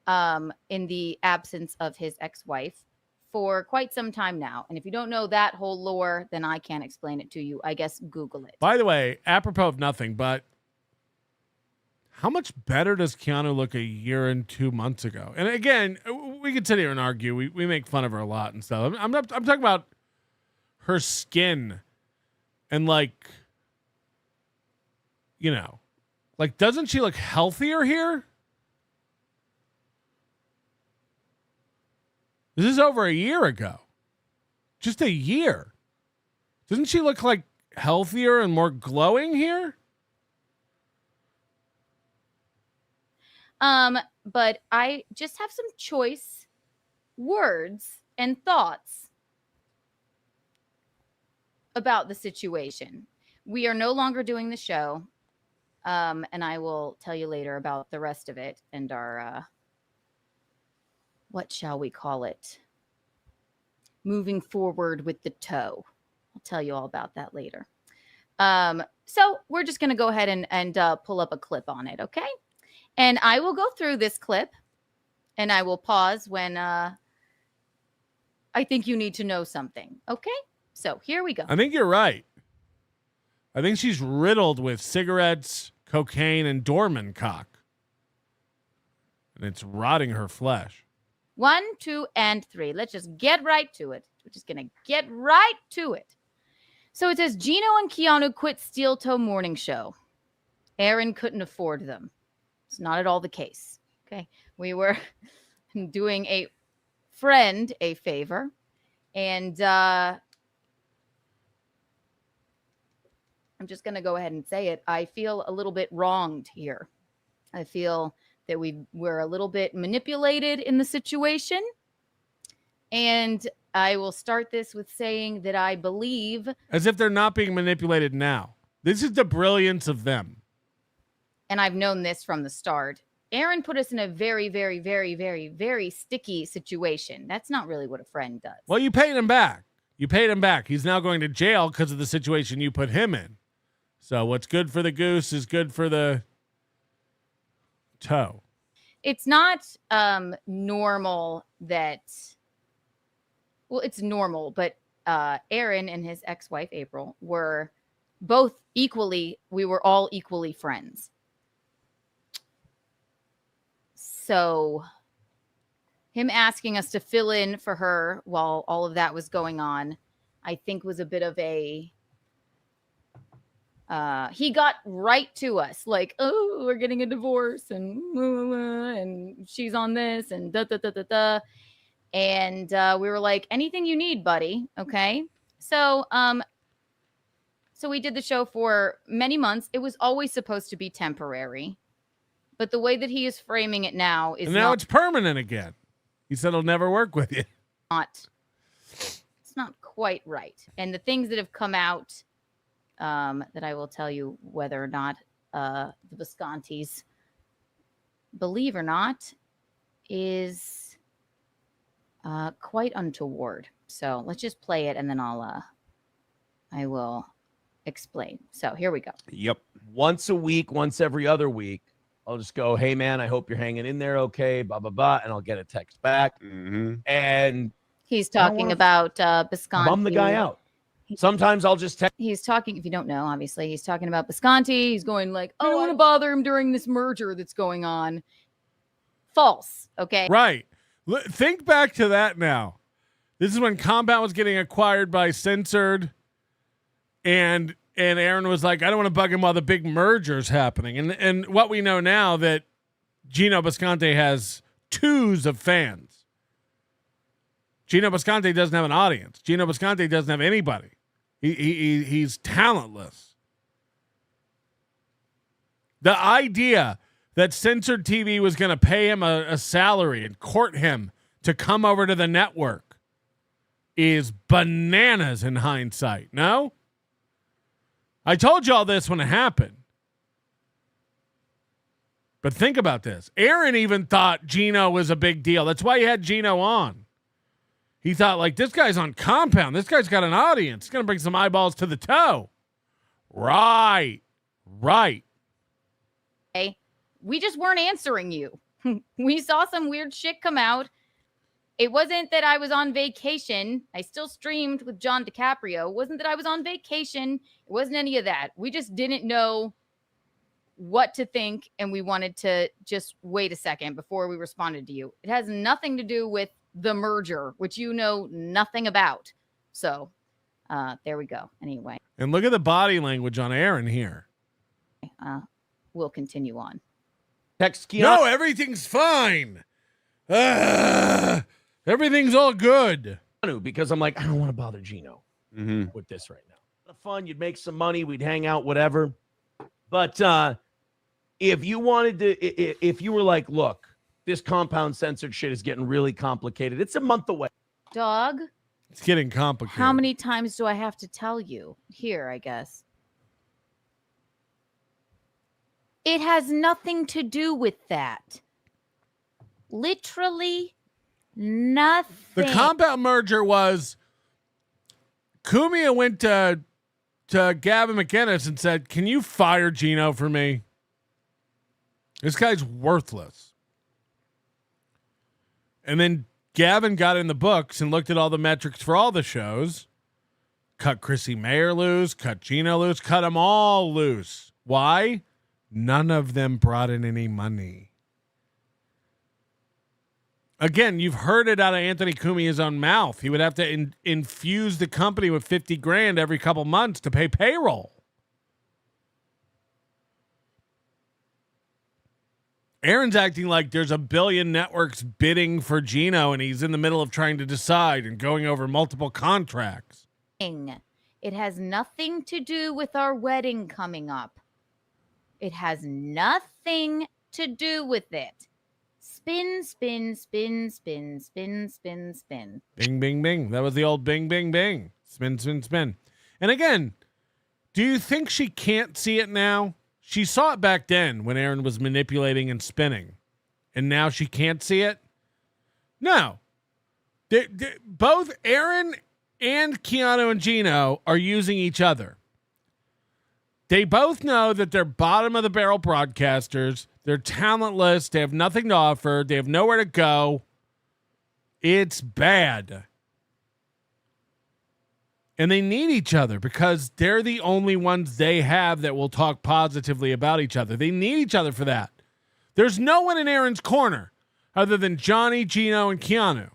S: in the absence of his ex-wife, for quite some time now. And if you don't know that whole lore, then I can't explain it to you. I guess Google it.
A: By the way, apropos of nothing, but how much better does Keanu look a year and 2 months ago? And again, we could sit here and argue. We make fun of her a lot and stuff. I'm talking about her skin and like, you know, like, doesn't she look healthier here? This is over a year ago. Just a year. Doesn't she look like healthier and more glowing here?
S: But I just have some choice words and thoughts about the situation. We are no longer doing the show. And I will tell you later about the rest of it and our, what shall we call it? Moving forward with the toe. I'll tell you all about that later. So we're just going to go ahead and pull up a clip on it, okay? And I will go through this clip, and I will pause when I think you need to know something, okay? So here we go.
A: I think you're right. I think she's riddled with cigarettes, cocaine, and Dorman cock. And it's rotting her flesh.
S: 1, 2, and 3. Let's just get right to it. We're just going to get right to it. So it says, Geno and Keanu quit Steel Toe Morning Show. Aaron couldn't afford them. It's not at all the case. Okay. We were doing a friend a favor. And I'm just going to go ahead and say it. I feel a little bit wronged here. I feel that we're a little bit manipulated in the situation. And I will start this with saying that I believe...
A: As if they're not being manipulated now. This is the brilliance of them.
S: And I've known this from the start. Aaron put us in a very, very, very, very, very sticky situation. That's not really what a friend does.
A: Well, you paid him back. You paid him back. He's now going to jail because of the situation you put him in. So what's good for the goose is good for the toe.
S: It's not normal that... Well, it's normal, but Aaron and his ex-wife, April, were both equally... We were all equally friends. So him asking us to fill in for her while all of that was going on, I think was a bit of a, he got right to us like, oh, we're getting a divorce and she's on this and da, da, da, da, da. And we were like, anything you need, buddy. Okay. So, so we did the show for many months. It was always supposed to be temporary. But the way that he is framing it now is
A: and now it's permanent again. He said he'll never work with you.
S: It's not quite right. And the things that have come out that I will tell you whether or not the Viscontis believe or not is quite untoward. So let's just play it and then I will explain. So here we go.
I: Yep. Once a week, once every other week. I'll just go, hey, man, I hope you're hanging in there okay, blah, blah, blah, and I'll get a text back. Mm-hmm. And
S: he's talking about Visconti.
I: Bum the guy out. Sometimes I'll just text.
S: He's talking, if you don't know, obviously, he's talking about Visconti. He's going like, oh, I don't want to bother him during this merger that's going on. False, okay?
A: Right. Think back to that now. This is when Compound was getting acquired by Censored, and Aaron was like, I don't want to bug him while the big merger's happening. And what we know now that Geno Visconti has twos of fans. Geno Bisconte doesn't have an audience. Geno Bisconte doesn't have anybody. He's talentless. The idea that censored TV was going to pay him a salary and court him to come over to the network is bananas in hindsight. No? I told you all this when it happened. But think about this. Aaron even thought Geno was a big deal. That's why he had Geno on. He thought, like, this guy's on compound. This guy's got an audience. He's going to bring some eyeballs to the toe. Right.
S: Okay. We just weren't answering you. We saw some weird shit come out. It wasn't that I was on vacation. I still streamed with John DiCaprio. It wasn't that I was on vacation. It wasn't any of that. We just didn't know what to think, and we wanted to just wait a second before we responded to you. It has nothing to do with the merger, which you know nothing about. So there we go. Anyway.
A: And look at the body language on Aaron here.
S: We'll continue on.
I: Text Keanu.
A: No, everything's fine. Everything's all good.
I: Because I'm like, I don't want to bother Geno with this right now. Fun, you'd make some money, we'd hang out, whatever. But if you wanted to, if you were like, look, this compound censored shit is getting really complicated. It's a month away.
S: Dog.
A: It's getting complicated.
S: How many times do I have to tell you? Here, I guess. It has nothing to do with that. Literally nothing.
A: The compound merger was Cumia went to Gavin McInnes and said, can you fire Geno for me? This guy's worthless. And then Gavin got in the books and looked at all the metrics for all the shows. Cut Chrissy Mayer loose, cut Geno loose, cut them all loose. Why? None of them brought in any money. Again, you've heard it out of Anthony Cumia's own mouth. He would have to infuse the company with $50,000 every couple months to pay payroll. Aaron's acting like there's a billion networks bidding for Geno, and he's in the middle of trying to decide and going over multiple contracts.
S: It has nothing to do with our wedding coming up. It has nothing to do with it. Spin, spin, spin, spin, spin, spin, spin.
A: Bing, bing, bing. That was the old bing, bing, bing. Spin, spin, spin. And again, do you think she can't see it now? She saw it back then when Aaron was manipulating and spinning. And now she can't see it? No. Both Aaron and Keanu and Geno are using each other. They both know that they're bottom of the barrel broadcasters. They're talentless. They have nothing to offer. They have nowhere to go. It's bad. And they need each other because they're the only ones they have that will talk positively about each other. They need each other for that. There's no one in Aaron's corner other than Johnny, Geno, and Keanu.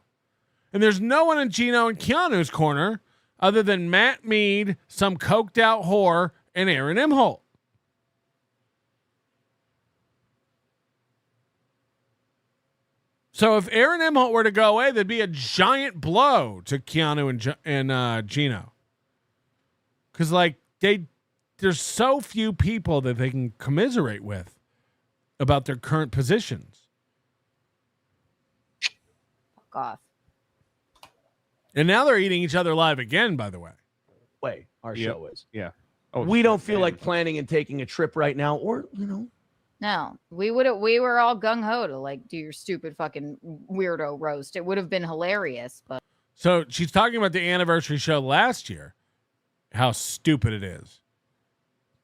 A: And there's no one in Geno and Keanu's corner other than Matt Mead, some coked out whore, and Aaron Imholte. So if Aaron Imholte were to go away, there'd be a giant blow to Keanu and Geno. Because, like, there's so few people that they can commiserate with about their current positions.
S: Fuck off.
A: And now they're eating each other alive again, by the way.
I: Way our show is.
L: Yeah.
I: Oh, we don't feel like planning and taking a trip right now, or, you know.
S: No, we were all gung ho to like do your stupid fucking weirdo roast. It would have been hilarious, but.
A: So she's talking about the anniversary show last year, how stupid it is.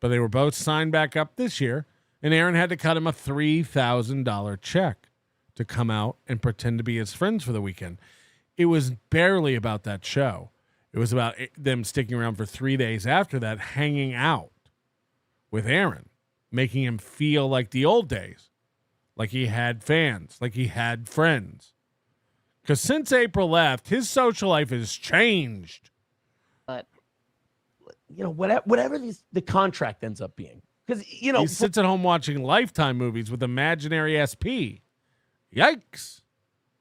A: But they were both signed back up this year, and Aaron had to cut him a $3,000 check to come out and pretend to be his friends for the weekend. It was barely about that show. It was about them sticking around for 3 days after that, hanging out with Aaron, making him feel like the old days, like he had fans, like he had friends. Because since April left, his social life has changed.
I: But, you know, whatever the contract ends up being. Because, you know.
A: He sits at home watching Lifetime movies with imaginary SP. Yikes.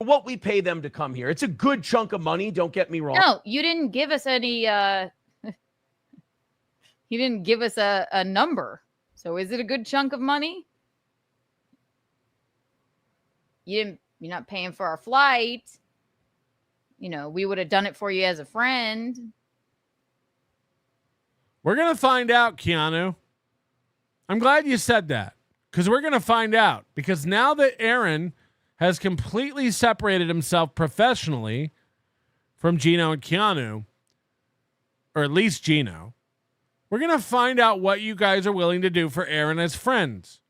I: what we pay them to come here. It's a good chunk of money. Don't get me wrong.
S: No, you didn't give us any. You didn't give us a number. So is it a good chunk of money? You're not paying for our flight. We would have done it for you as a friend.
A: We're going to find out, Keanu. I'm glad you said that, because we're going to find out. Because now that Aaron has completely separated himself professionally from Geno and Keanu, or at least Geno, we're going to find out what you guys are willing to do for Aaron as friends.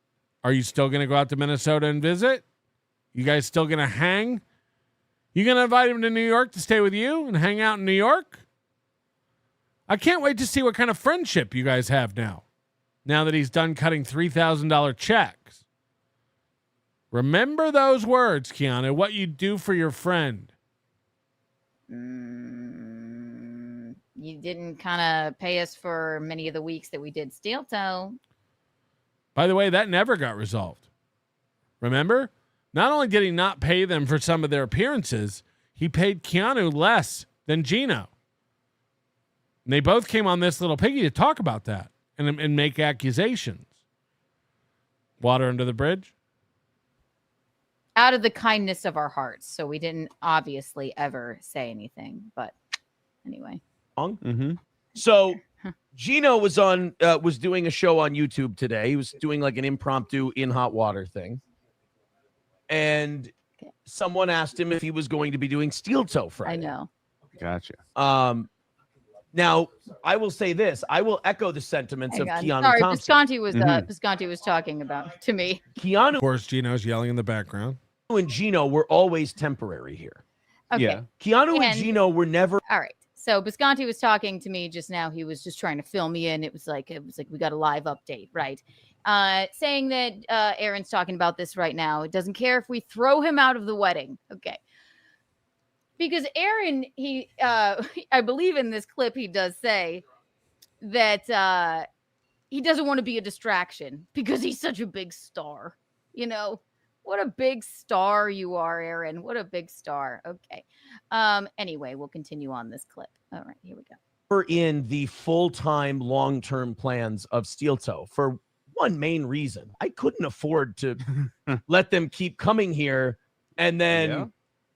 A: Are you still going to go out to Minnesota and visit? You guys still going to hang? You going to invite him to New York to stay with you and hang out in New York? I can't wait to see what kind of friendship you guys have now that he's done cutting $3,000 checks. Remember those words, Keanu, what you do for your friend.
S: You didn't kind of pay us for many of the weeks that we did Steel Toe.
A: By the way, that never got resolved. Remember? Not only did he not pay them for some of their appearances, he paid Keanu less than Geno. And they both came on this little piggy to talk about that and make accusations. Water under the bridge?
S: Out of the kindness of our hearts. So we didn't obviously ever say anything. But anyway.
I: Mm-hmm. So Geno was doing a show on YouTube today. He was doing like an impromptu in hot water thing. And someone asked him if he was going to be doing Steel Toe Friday.
S: I know.
L: Gotcha.
I: Now, I will say this. I will echo the sentiments of Keanu
S: Sorry,
I: Thompson.
S: Bisconti was talking about to me.
I: Keanu,
A: of course, Geno's yelling in the background.
I: And Geno were always temporary here.
S: Okay.
I: Yeah. Keanu and Geno were never.
S: All right. So Bisconti was talking to me just now. He was just trying to fill me in. It was like we got a live update, right? Saying that Aaron's talking about this right now. It doesn't care if we throw him out of the wedding. Okay. Because Aaron, I believe in this clip, he does say that he doesn't want to be a distraction because he's such a big star. What a big star you are, Aaron. What a big star. Okay. Anyway, we'll continue on this clip. All right, here we go.
I: We're in the full-time, long-term plans of Steel Toe for one main reason. I couldn't afford to let them keep coming here, and then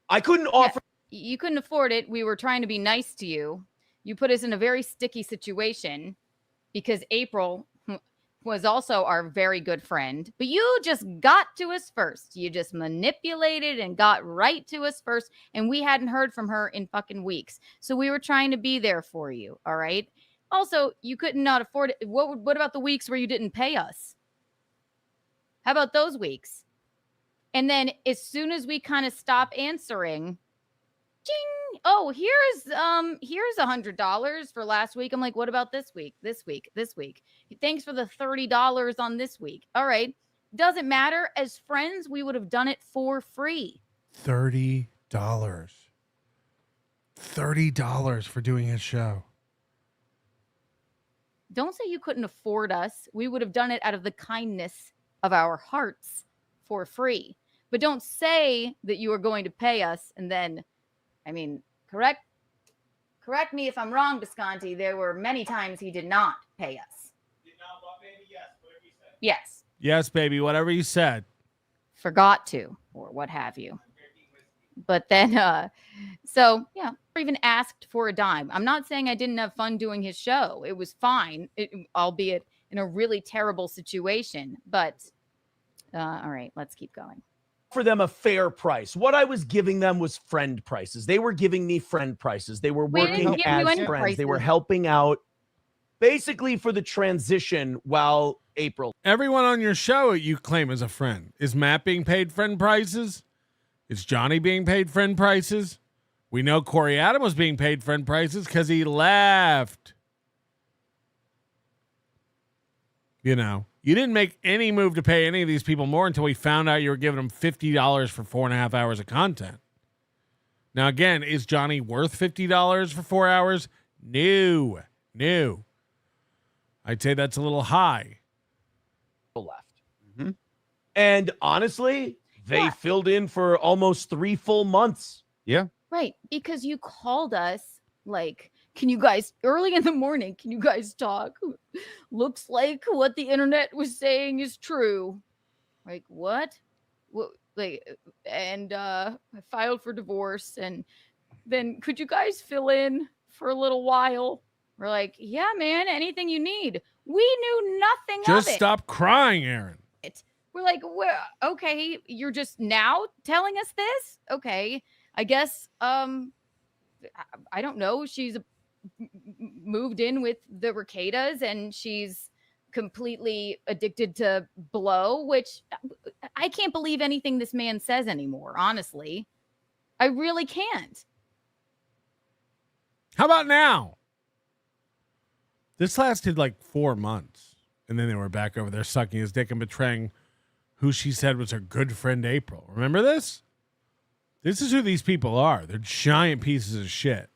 I: I couldn't offer.
S: You couldn't afford it. We were trying to be nice to you. You put us in a very sticky situation because April was also our very good friend, but you just got to us first. You just manipulated and got right to us first, and we hadn't heard from her in fucking weeks. So we were trying to be there for you, all right? Also, you could not afford it. What about the weeks where you didn't pay us? How about those weeks? And then as soon as we kind of stop answering, ching, oh, here's $100 for last week. I'm like, what about this week? This week. Thanks for the $30 on this week. All right. Doesn't matter. As friends, we would have done it for free.
A: $30. $30 for doing his show.
S: Don't say you couldn't afford us. We would have done it out of the kindness of our hearts for free. But don't say that you are going to pay us and then, correct me if I'm wrong, Bisconti. There were many times he did not pay us.
K: Did not, baby, yes, whatever you said.
S: Yes.
A: Yes, baby, whatever you said.
S: Forgot to, or what have you. But then, or even asked for a dime. I'm not saying I didn't have fun doing his show. It was fine, albeit in a really terrible situation. But, all right, let's keep going.
I: For them a fair price. What I was giving them was friend prices. They were giving me friend prices. They were working as friends. They were helping out basically for the transition while April.
A: Everyone on your show you claim as a friend. Is Matt being paid friend prices? Is Johnny being paid friend prices? We know Corey Adam was being paid friend prices because he left. You didn't make any move to pay any of these people more until we found out you were giving them $50 for 4.5 hours of content. Now, again, is Johnny worth $50 for 4 hours? No. I'd say that's a little high.
I: Left. Mm-hmm. And honestly, They filled in for almost 3 full months.
A: Yeah.
S: Right. Because you called us like, can you guys, early in the morning, can you guys talk? Looks like what the internet was saying is true. Like, what? Like, and I filed for divorce. And then could you guys fill in for a little while? We're like, yeah, man, anything you need. We knew nothing of it.
A: Just stop crying, Aaron.
S: We're like, well, okay, you're just now telling us this? Okay. I guess, I don't know. She's moved in with the Ricadas and she's completely addicted to blow, which I can't believe anything this man says anymore, honestly. I really can't.
A: How about now? This lasted like 4 months. And then they were back over there sucking his dick and betraying who she said was her good friend April. Remember this? This is who these people are. They're giant pieces of shit.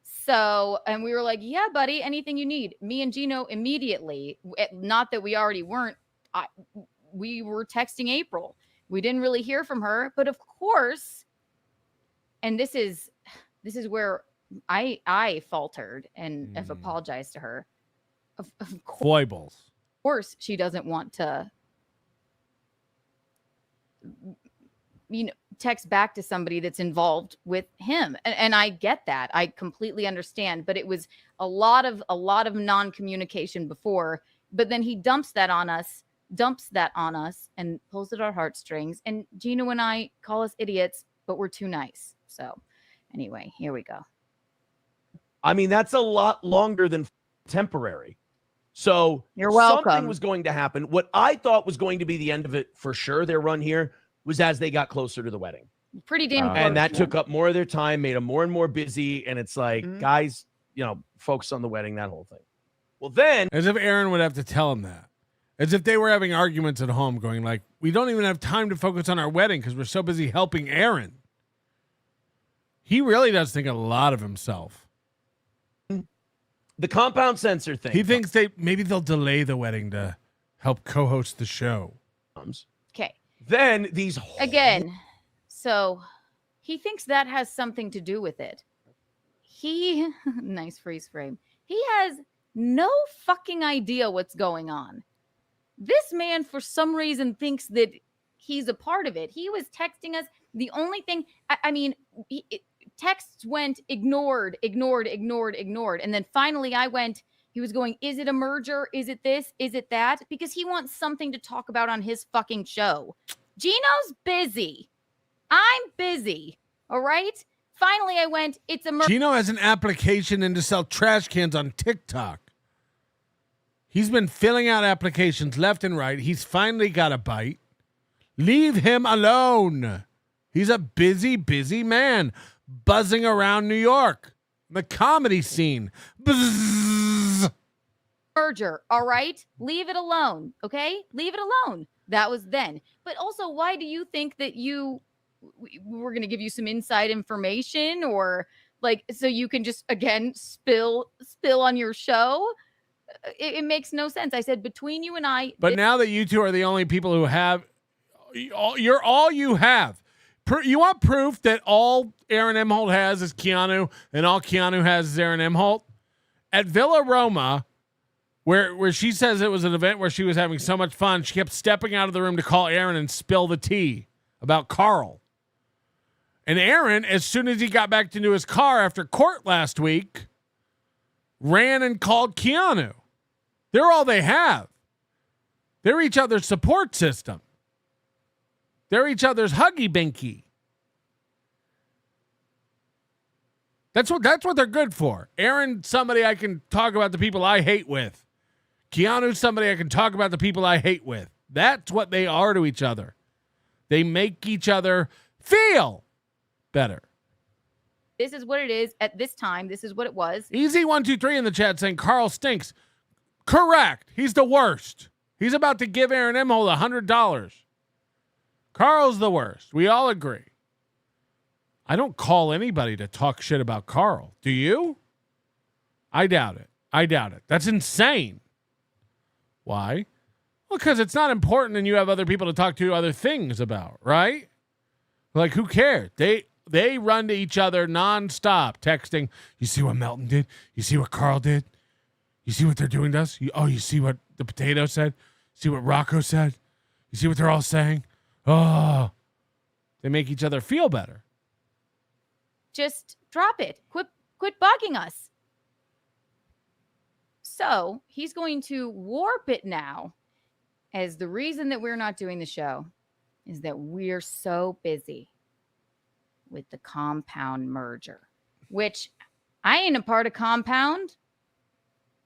S: So, and we were like, yeah, buddy, anything you need. Me and Geno immediately, not that we already weren't, we were texting April. We didn't really hear from her, but of course, and this is where I faltered and have apologized to her. Of
A: Foibles.
S: Of course, she doesn't want to, text back to somebody that's involved with him. And I get that. I completely understand, but it was a lot of non-communication before, but then he dumps that on us and pulls at our heartstrings. And Geno and I call us idiots, but we're too nice. So anyway, here we go.
I: I mean, that's a lot longer than temporary. So
S: you're welcome.
I: Something was going to happen. What I thought was going to be the end of it for sure, their run here, was as they got closer to the wedding.
S: Pretty damn close.
I: And that took up more of their time, made them more and more busy. And it's like, guys, focus on the wedding, that whole thing. Well, then.
A: As if Aaron would have to tell him that. As if they were having arguments at home going like, we don't even have time to focus on our wedding because we're so busy helping Aaron. He really does think a lot of himself.
I: The compound sensor thing.
A: He thinks maybe they'll delay the wedding to help co-host the show.
S: Okay.
I: Then these
S: again. So he thinks that has something to do with it. Nice freeze frame. He has no fucking idea what's going on. This man, for some reason, thinks that he's a part of it. He was texting us. The only thing, texts went ignored. And then finally he was going, is it a merger? Is it this? Is it that? Because he wants something to talk about on his fucking show. Geno's busy. I'm busy. All right. Finally, I went, it's a merger.
A: Geno has an application in to sell trash cans on TikTok. He's been filling out applications left and right. He's finally got a bite. Leave him alone. He's a busy, busy man buzzing around New York, the comedy scene. Bzzz.
S: Merger. All right. Leave it alone. Okay. Leave it alone. That was then. But also, why do you think that we're going to give you some inside information or like, so you can just, again, spill on your show? It makes no sense. I said between you and I.
A: But now that you two are the only people who have, you're all you have. You want proof that all Aaron Imholte has is Keanu and all Keanu has is Aaron Imholte? At Villa Roma, where she says it was an event where she was having so much fun, she kept stepping out of the room to call Aaron and spill the tea about Carl. And Aaron, as soon as he got back into his car after court last week, ran and called Keanu. They're all they have. They're each other's support system. They're each other's huggy binky. That's what they're good for. Aaron, somebody I can talk about the people I hate with. Keanu, somebody I can talk about the people I hate with. That's what they are to each other. They make each other feel better.
S: This is what it is at this time. This is what it was.
A: Easy123 in the chat saying Carl stinks. Correct. He's the worst. He's about to give Aaron Imholte $100. Carl's the worst. We all agree. I don't call anybody to talk shit about Carl. Do you? I doubt it. That's insane. Why? Well, Well, because it's not important and you have other people to talk to other things about, right? Like, who cares? They run to each other nonstop, texting. You see what Melton did? You see what Carl did? You see what they're doing to us? You see what the potato said? See what Rocco said? You see what they're all saying? Oh, they make each other feel better.
S: Just drop it. Quit bugging us. So he's going to warp it now as the reason that we're not doing the show is that we're so busy with the Compound merger, which I ain't a part of Compound,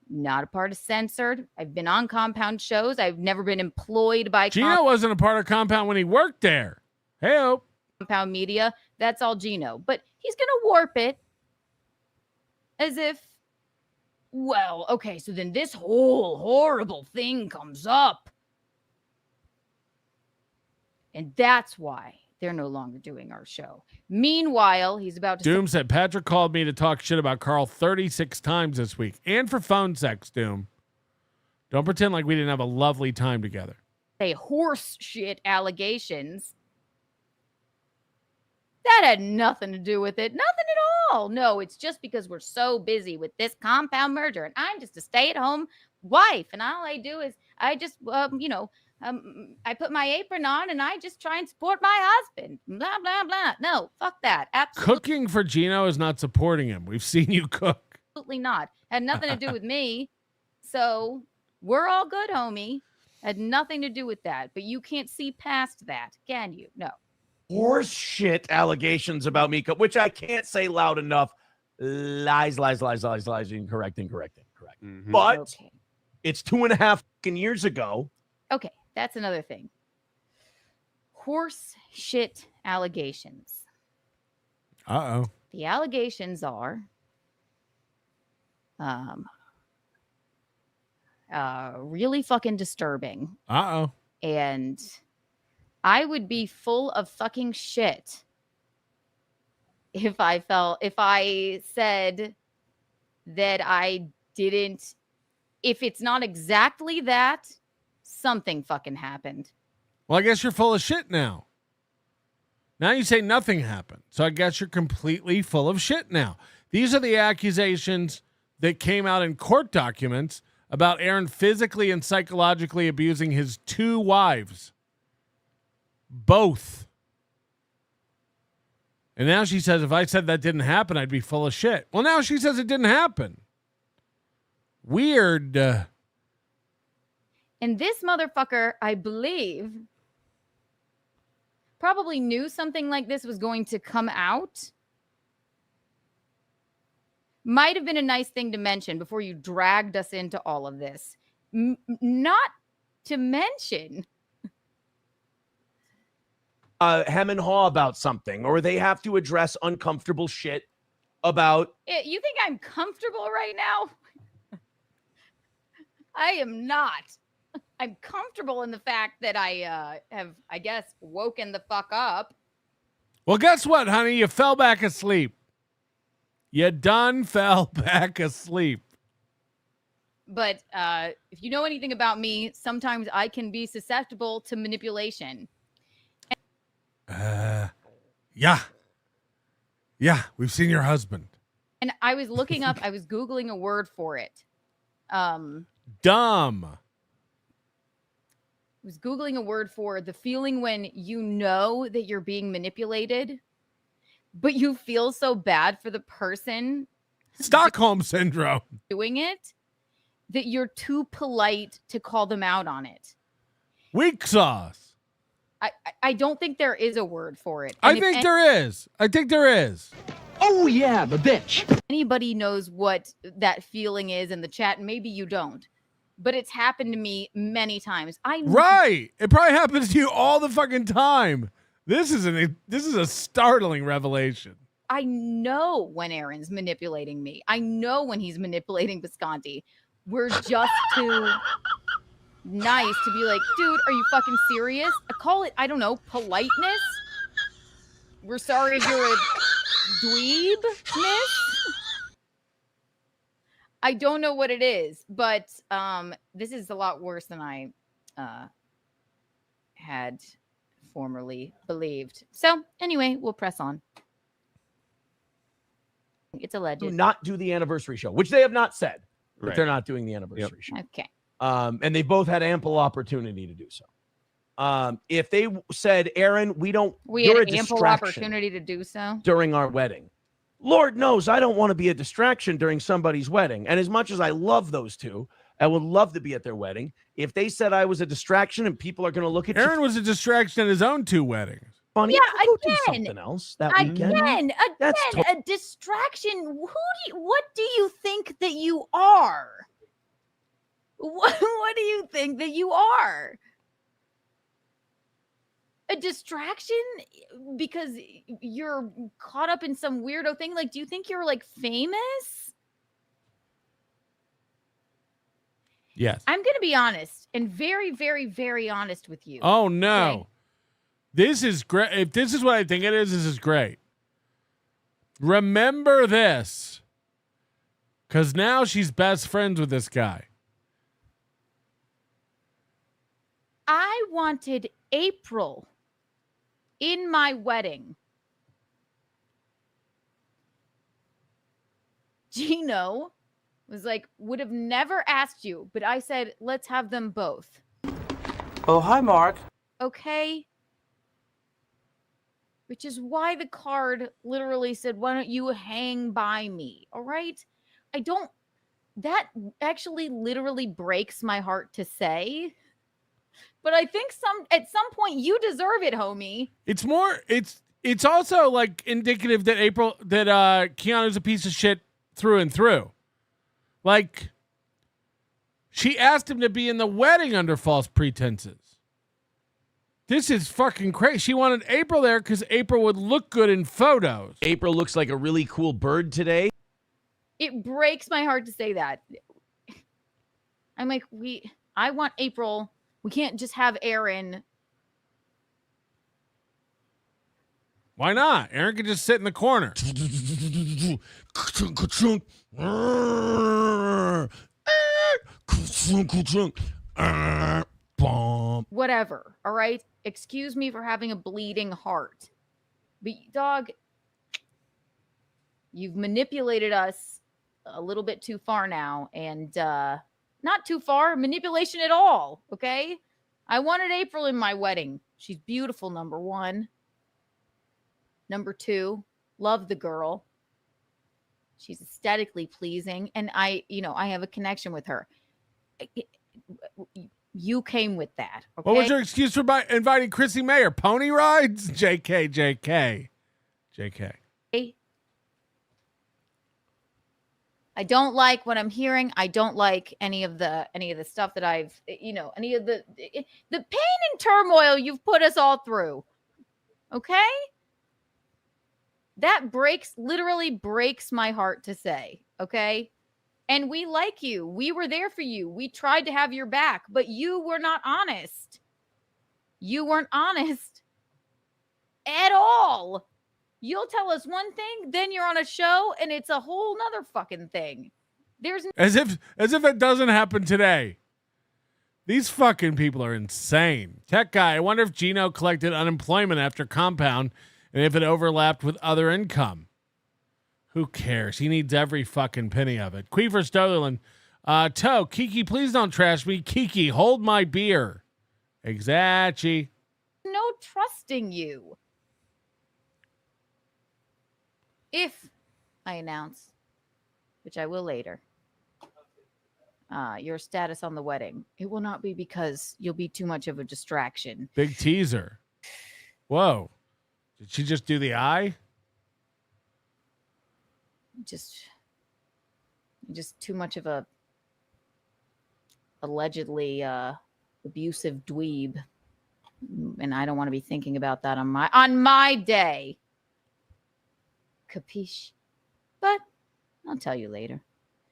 S: not a part of Censored. I've been on Compound shows. I've never been employed by
A: Geno wasn't a part of Compound when he worked there. Hey-o.
S: Compound Media. That's all Geno. But he's going to warp it as if, well, okay, so then this whole horrible thing comes up. And that's why they're no longer doing our show. Meanwhile, he's about to...
A: Doom said, Patrick called me to talk shit about Carl 36 times this week. And for phone sex, Doom. Don't pretend like we didn't have a lovely time together.
S: Say horse shit allegations. That had nothing to do with it. Nothing at all. No, it's just because we're so busy with this Compound merger. And I'm just a stay-at-home wife. And all I do is I just, I put my apron on and I just try and support my husband. Blah, blah, blah. No, fuck that. Absolutely.
A: Cooking for Geno is not supporting him. We've seen you cook.
S: Absolutely not. Had nothing to do with me. So we're all good, homie. Had nothing to do with that. But you can't see past that, can you? No.
I: Horse shit allegations about me, which I can't say loud enough. Lies, incorrect. Mm-hmm. But okay. It's 2.5 years ago.
S: Okay, that's another thing. Horse shit allegations.
A: Uh-oh.
S: The allegations are really fucking disturbing.
A: Uh-oh.
S: And I would be full of fucking shit if I said that I didn't, if it's not exactly that, something fucking happened.
A: Well, I guess you're full of shit now. Now you say nothing happened. So I guess you're completely full of shit now. These are the accusations that came out in court documents about Aaron physically and psychologically abusing his 2 wives. Both. And now she says, if I said that didn't happen, I'd be full of shit. Well, now she says it didn't happen. Weird.
S: And this motherfucker, I believe, probably knew something like this was going to come out. Might have been a nice thing to mention before you dragged us into all of this. Not to mention...
I: hem and haw about something, or they have to address uncomfortable shit about...
S: You think I'm comfortable right now? I am not. I'm comfortable in the fact that I have, I guess, woken the fuck up.
A: Well, guess what, honey? You fell back asleep. You done fell back asleep.
S: But if you know anything about me, sometimes I can be susceptible to manipulation.
A: Yeah, we've seen your husband.
S: And I was looking up, I was Googling a word for it.
A: Dumb.
S: I was Googling a word for the feeling when you know that you're being manipulated, but you feel so bad for the person.
A: Stockholm Syndrome.
S: Doing it, that you're too polite to call them out on it.
A: Weak sauce.
S: I don't think there is a word for it.
A: I think there is.
S: Oh, yeah, the bitch. Anybody knows what that feeling is in the chat, maybe you don't. But it's happened to me many times.
A: Right. It probably happens to you all the fucking time. This is a startling revelation.
S: I know when Aaron's manipulating me. I know when he's manipulating Visconti. We're just too... nice to be like, dude, are you fucking serious? I call it, I don't know, politeness. We're sorry if you're a dweeb, miss. I don't know what it is, but this is a lot worse than I had formerly believed. So anyway, we'll press on. It's alleged.
I: Do not do the anniversary show, which they have not said that
A: Right.
I: they're not doing the anniversary show.
S: Okay.
I: And they both had ample opportunity to do so. If they said, Aaron, we
S: had
I: you're a
S: ample
I: distraction
S: opportunity to do so.
I: during our wedding. Lord knows I don't want to be a distraction during somebody's wedding. And as much as I love those two, I would love to be at their wedding. If they said I was a distraction and people are going to look at
A: Aaron was a distraction at his own 2 weddings.
I: funny,
S: Yeah,
I: go do
S: again.
I: something else that weekend.
S: Again,
I: That's
S: a distraction. What do you think that you are? What do you think that you are? A distraction because you're caught up in some weirdo thing? Like, do you think you're like famous?
A: Yes.
S: I'm going to be honest and very, very, very honest with you.
A: Oh, no.
S: Okay?
A: This is great. If this is what I think it is, this is great. Remember this. Because now she's best friends with this guy.
S: I wanted April in my wedding. Geno was like, would have never asked you, but I said, let's have them both.
N: Oh, hi, Mark.
S: Okay. Which is why the card literally said, why don't you hang by me? All right. That actually literally breaks my heart to say. But I think at some point you deserve it, homie.
A: It's also like indicative that Keanu's a piece of shit through and through. Like, she asked him to be in the wedding under false pretenses. This is fucking crazy. She wanted April there because April would look good in photos.
I: April looks like a really cool bird today.
S: It breaks my heart to say that. I'm like, I want April. We can't just have Aaron.
A: Why not? Aaron could just sit in the corner.
S: Whatever. All right. Excuse me for having a bleeding heart. But dog, you've manipulated us a little bit too far now. And not too far. Manipulation at all. Okay. I wanted April in my wedding. She's beautiful, number 1. Number 2, love the girl. She's aesthetically pleasing. And I have a connection with her. You came with that. Okay?
A: What was your excuse for inviting Chrissy Mayer? Pony rides? JK.
S: I don't like what I'm hearing. I don't like any of the stuff that I've, any of the pain and turmoil you've put us all through. Okay? That literally breaks my heart to say. Okay? And we like you. We were there for you. We tried to have your back, but you were not honest. You weren't honest at all. You'll tell us one thing, then you're on a show, and it's a whole nother fucking thing.
A: As if it doesn't happen today. These fucking people are insane. Tech guy, I wonder if Geno collected unemployment after compound and if it overlapped with other income. Who cares? He needs every fucking penny of it. Queefer Stolerland. Toe, Kiki, please don't trash me. Kiki, hold my beer. Exactly.
S: No trusting you. If I announce, which I will later, your status on the wedding, it will not be because you'll be too much of a distraction.
A: Big teaser. Whoa. Did she just do the eye?
S: Just too much of a allegedly abusive dweeb. And I don't want to be thinking about that on my day. Capiche? But I'll tell you later.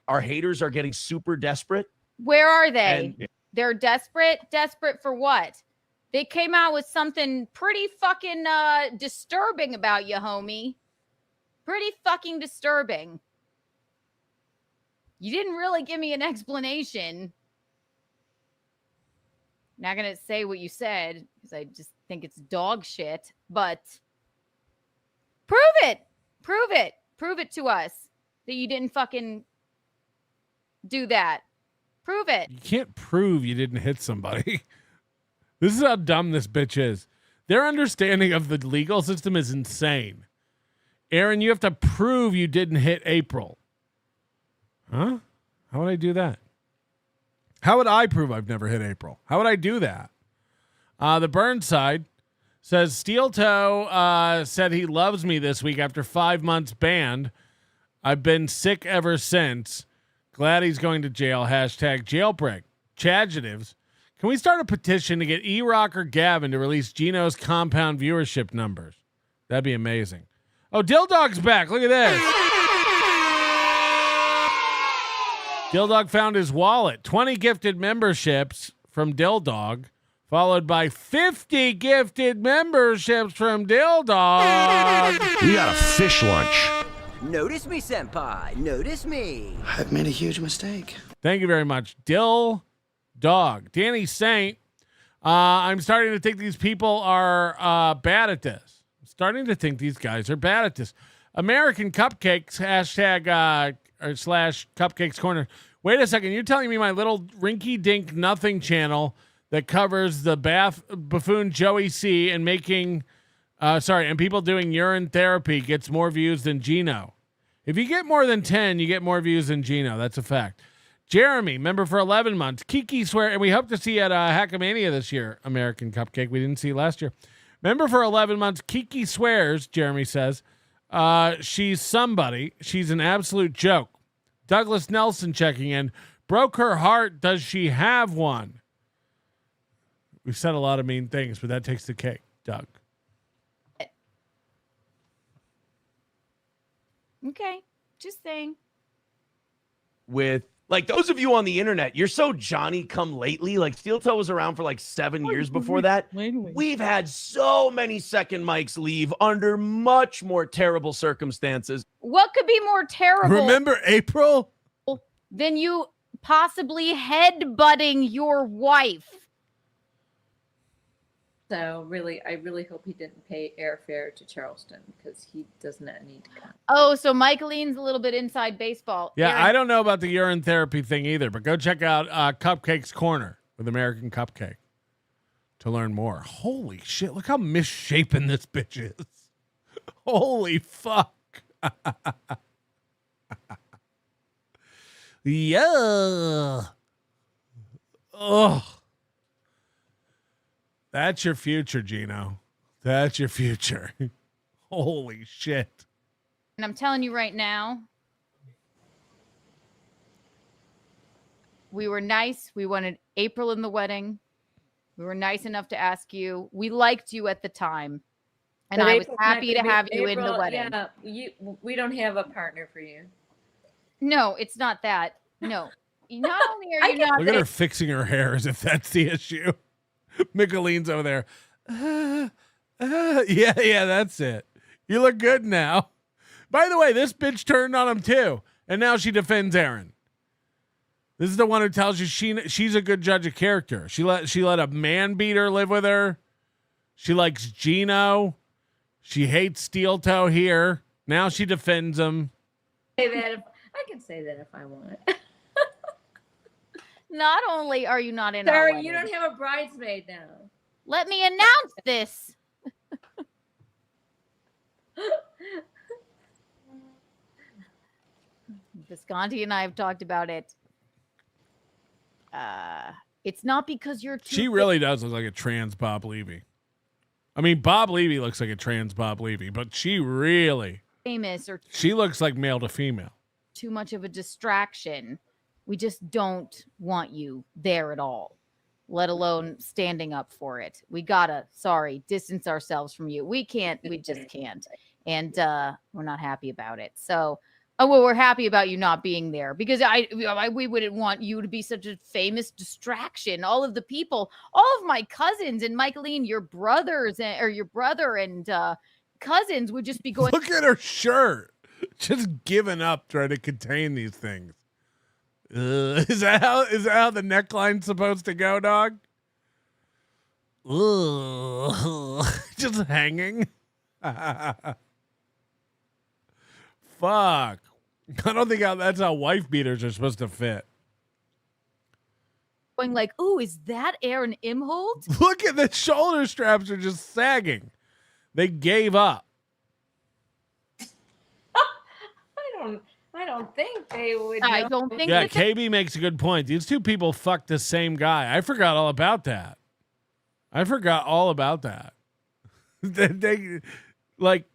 I: Our haters are getting super desperate.
S: Where are they? They're desperate. Desperate for what? They came out with something pretty fucking disturbing about you, homie. Pretty fucking disturbing. You didn't really give me an explanation. Not going to say what you said because I just think it's dog shit, but prove it. Prove it. Prove it to us that you didn't fucking do that. Prove it.
A: You can't prove you didn't hit somebody. This is how dumb this bitch is. Their understanding of the legal system is insane. Aaron, you have to prove you didn't hit April. Huh? How would I do that? How would I prove I've never hit April? How would I do that? The Burnside says, Steel Toe said he loves me this week after 5 months banned. I've been sick ever since. Glad he's going to jail. Hashtag jailbreak. Chadjectives. Can we start a petition to get E-Rock or Gavin to release Geno's compound viewership numbers? That'd be amazing. Oh, Dill Dog's back. Look at this. Dill Dog found his wallet. 20 gifted memberships from Dill Dog, followed by 50 gifted memberships from Dill Dog.
F: We got a fish lunch.
M: Notice me, senpai. Notice me.
C: I've made a huge mistake.
A: Thank you very much, Dill Dog. Danny Saint, I'm starting to think these people are bad at this. Starting to think these guys are bad at this. American Cupcakes, hashtag or slash Cupcakes Corner. Wait a second. You're telling me my little rinky dink nothing channel that covers the buffoon Joey C and making, and people doing urine therapy gets more views than Geno. If you get more than 10, you get more views than Geno. That's a fact. Jeremy, member for 11 months. Kiki swear, and we hope to see at Hackamania this year. American Cupcake. We didn't see last year. Member for 11 months, Kiki swears, Jeremy says, she's somebody. She's an absolute joke. Douglas Nelson checking in. Broke her heart. Does she have one? We've said a lot of mean things, but that takes the cake, Doug.
S: Okay. Just saying.
I: With like those of you on the internet, you're so Johnny come lately. Like Steel Toe was around for like 7 years before that. We've had so many second mics leave under much more terrible circumstances.
S: What could be more terrible?
A: Remember April?
S: Than you possibly headbutting your wife.
J: So really, I really hope he didn't pay airfare to Charleston because he does not need to come.
S: Oh, so Michaeline's a little bit inside baseball.
A: Yeah,
S: Aaron.
A: I don't know about the urine therapy thing either, but go check out Cupcakes Corner with American Cupcake to learn more. Holy shit, look how misshapen this bitch is. Holy fuck. Yeah. Ugh. That's your future, Geno. That's your future. Holy shit.
S: And I'm telling you right now, we were nice. We wanted April in the wedding. We were nice enough to ask you. We liked you at the time. And I was happy to have you in the wedding.
J: Yeah, we don't have a partner for you.
S: No, it's not that. No. Not only are you not.
A: Look at her fixing her hair as if that's the issue. Micheline's over there. Yeah, that's it. You look good now. By the way, this bitch turned on him too, and now she defends Aaron. This is the one who tells you she's a good judge of character. She let a man beater live with her. She likes Geno. She hates Steel Toe here. Now she defends him.
J: Say that I can say that if I want.
S: Not only are you not in our
J: Sorry,
S: wedding,
J: you don't have a bridesmaid now.
S: let me announce this. Visconti and I have talked about it. It's not because you're too.
A: She really does look like a trans Bob Levy. I mean, Bob Levy looks like a trans Bob Levy, but she really
S: famous or
A: she looks like male to female.
S: Too much of a distraction. We just don't want you there at all, let alone standing up for it. We gotta, distance ourselves from you. We just can't. And we're not happy about it. So, we're happy about you not being there because we wouldn't want you to be such a famous distraction. All of the people, all of my cousins and Michaeline, your brothers or your brother and cousins would just be going.
A: Look at her shirt. Just giving up trying to contain these things. Is that how the neckline's supposed to go, dog? Ugh. Just hanging. Fuck. I don't think that's how wife beaters are supposed to fit.
S: Going like, ooh, is that Aaron Imholte?
A: Look at the shoulder straps are just sagging. They gave up.
J: I don't think they would.
S: I don't think.
A: Yeah, KB makes a good point. These two people fucked the same guy. I forgot all about that. They like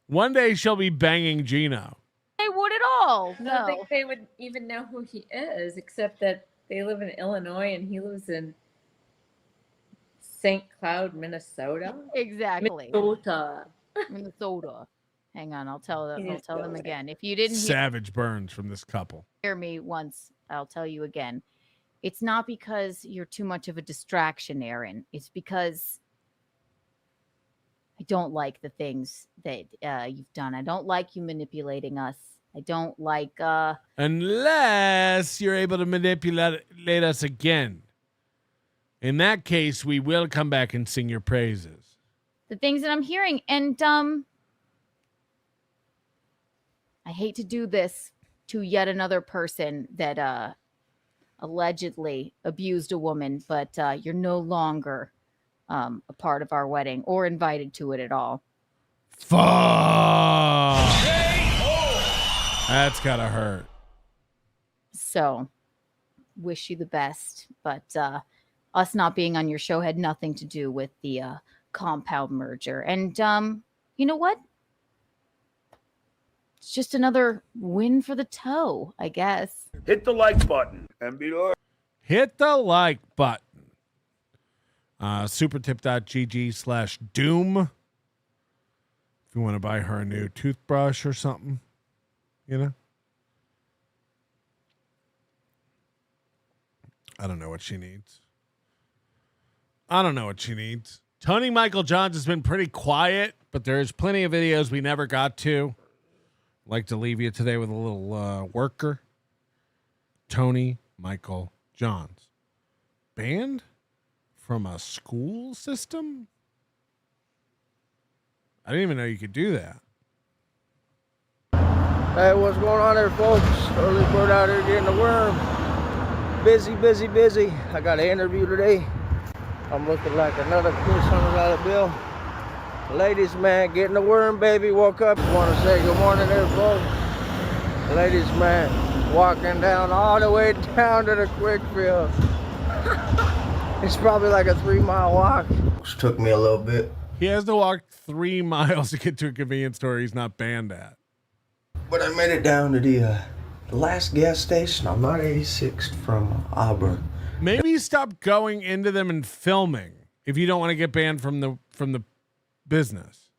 A: one day she'll be banging Geno.
S: They would at all.
J: I don't think they would even know who he is, except that they live in Illinois and he lives in St. Cloud, Minnesota.
S: Exactly.
J: Minnesota.
S: Hang on, I'll tell them again. If you didn't
A: Savage burns from this couple.
S: hear me once, I'll tell you again. It's not because you're too much of a distraction, Aaron. It's because I don't like the things that you've done. I don't like you manipulating us. I don't like
A: unless you're able to manipulate us again. In that case, we will come back and sing your praises.
S: the things that I'm hearing. And I hate to do this to yet another person that allegedly abused a woman, but you're no longer a part of our wedding or invited to it at all.
A: Fuck. That's gotta hurt.
S: So, wish you the best. But us not being on your show had nothing to do with the compound merger. And you know what? It's just another win for the toe, I guess.
E: Hit the like button and be like.
A: Hit the like button. Supertip.gg/doom. If you want to buy her a new toothbrush or something, you know. I don't know what she needs. Tony Michael Johns has been pretty quiet, but there's plenty of videos we never got to. I'd like to leave you today with a little worker. Tony Michael Johns. Banned from a school system? I didn't even know you could do that.
P: Hey, what's going on there, folks? Early bird out here getting the worm. Busy. I got an interview today. I'm looking like another $600 bill. Ladies, man, getting the worm, baby. Woke up. Want to say good morning there, folks. Ladies, man, walking down all the way down to the Quickfield. It's probably like a 3-mile walk. Which took me a little bit.
A: He has to walk 3 miles to get to a convenience store he's not banned at.
P: But I made it down to the last gas station on 986th from Auburn.
A: Maybe stop going into them and filming if you don't want to get banned from the business.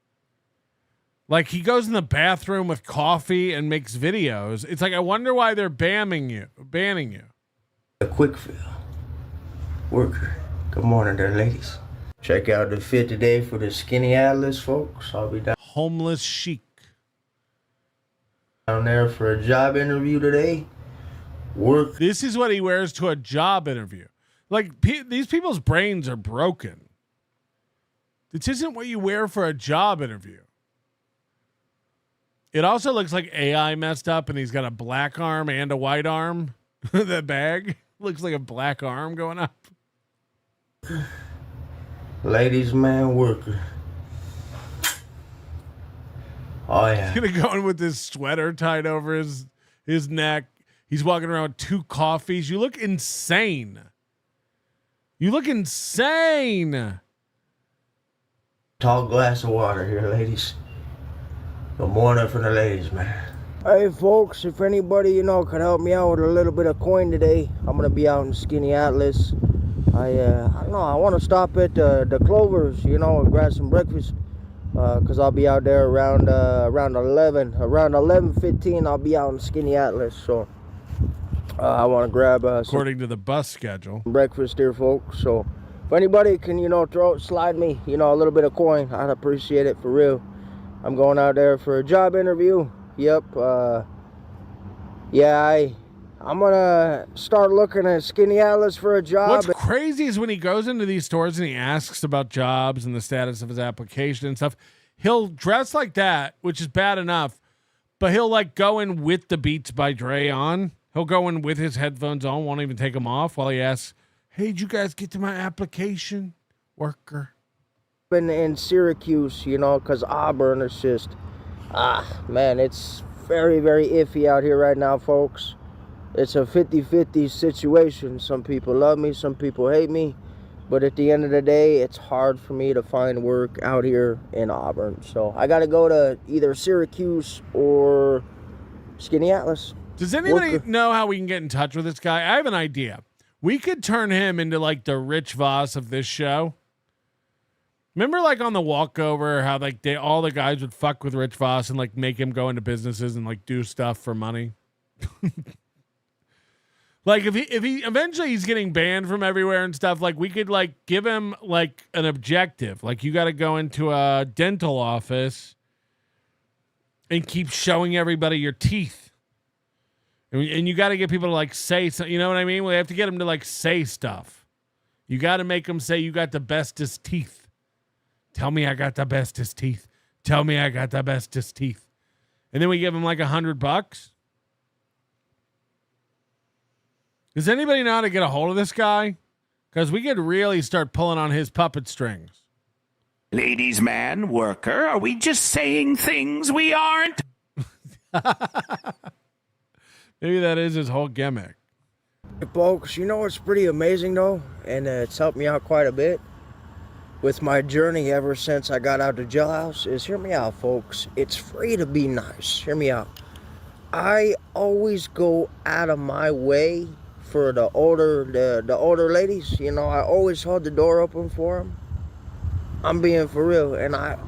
A: Like, he goes in the bathroom with coffee and makes videos. It's like, I wonder why they're banning you.
P: A Quickfield worker. Good morning there, ladies. Check out the fit today for the Skinny Atlas, folks. I'll be down.
A: Homeless chic.
P: Down there for a job interview today. Work.
A: This is what he wears to a job interview. Like, these people's brains are broken. This isn't what you wear for a job interview. It also looks like AI messed up and he's got a black arm and a white arm. That bag looks like a black arm going up.
P: Ladies, man, worker. Oh, yeah.
A: He's going to go in with this sweater tied over his neck. He's walking around with 2 coffees. You look insane.
P: Tall glass of water here, ladies. Good morning for the ladies, man. Hey, folks, if anybody, could help me out with a little bit of coin today, I'm going to be out in Skinny Atlas. I don't know, I want to stop at the Clovers, and grab some breakfast. Because I'll be out there around 11. Around 11:15, I'll be out in Skinny Atlas. So I want to grab
A: according to the bus schedule,
P: breakfast here, folks. So if anybody can, slide me, a little bit of coin, I'd appreciate it for real. I'm going out there for a job interview. Yep. Yeah, I I'm gonna start looking at Skinny Atlas for a job.
A: What's crazy is when he goes into these stores and he asks about jobs and the status of his application and stuff, he'll dress like that, which is bad enough, but he'll like go in with the Beats by Dre on. He'll go in with his headphones on, won't even take them off while he asks, hey, did you guys get to my application, worker?
P: In Syracuse, you know, because Auburn is just, man, it's very, very iffy out here right now, folks. It's a 50-50 situation. Some people love me, some people hate me. But at the end of the day, it's hard for me to find work out here in Auburn. So I got to go to either Syracuse or Skinny Atlas.
A: Does anybody know how we can get in touch with this guy? I have an idea. We could turn him into like the Rich Voss of this show. Remember like on the walkover how like all the guys would fuck with Rich Voss and like make him go into businesses and like do stuff for money? Like if he eventually he's getting banned from everywhere and stuff, like we could like give him like an objective. Like you got to go into a dental office and keep showing everybody your teeth. And you got to get people to like say something, you know what I mean? We have to get them to like say stuff. You got to make them say you got the bestest teeth. Tell me I got the bestest teeth. Tell me I got the bestest teeth. And then we give them like $100. Does anybody know how to get a hold of this guy? Because we could really start pulling on his puppet strings.
Q: Ladies man, worker, are we just saying things we aren't?
A: Maybe that is his whole gimmick.
P: Hey, folks, you know what's pretty amazing though? And it's helped me out quite a bit with my journey ever since I got out of jailhouse is, hear me out, folks. It's free to be nice. Hear me out. I always go out of my way for the older ladies. You know, I always hold the door open for them. I'm being for real. And I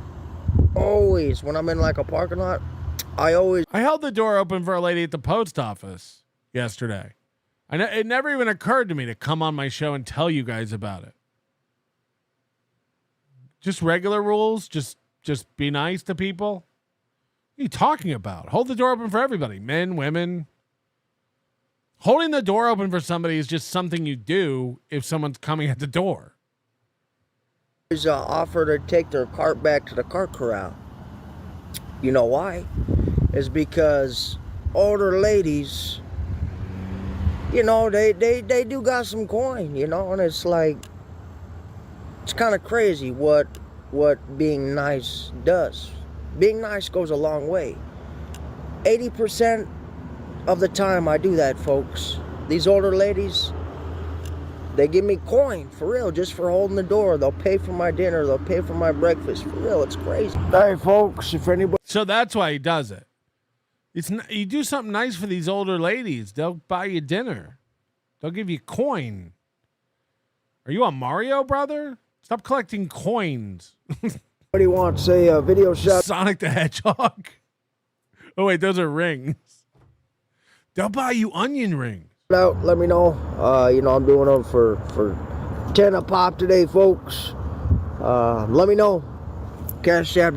P: always, when I'm in like a parking lot, I
A: held the door open for a lady at the post office yesterday. It never even occurred to me to come on my show and tell you guys about it. Just regular rules. Just be nice to people. What are you talking about? Hold the door open for everybody. Men, women. Holding the door open for somebody is just something you do if someone's coming at the door.
P: Always offer to take their cart back to the cart corral. You know why? It's because older ladies, you know, they do got some coin, you know, and it's like, it's kind of crazy what being nice does. Being nice goes a long way. 80% of the time I do that, folks. These older ladies, they give me coin, for real, just for holding the door. They'll pay for my dinner. They'll pay for my breakfast. For real, it's crazy. Hey, folks, if anybody...
A: So that's why he does it. You do something nice for these older ladies. They'll buy you dinner. They'll give you coin. Are you on Mario, brother? Stop collecting coins.
P: What do you want? Say a video shot?
A: Sonic the Hedgehog. Oh, wait, those are rings. They'll buy you onion rings.
P: Out, let me know. You know, I'm doing them for 10 a pop today, folks. Let me know. Cash app.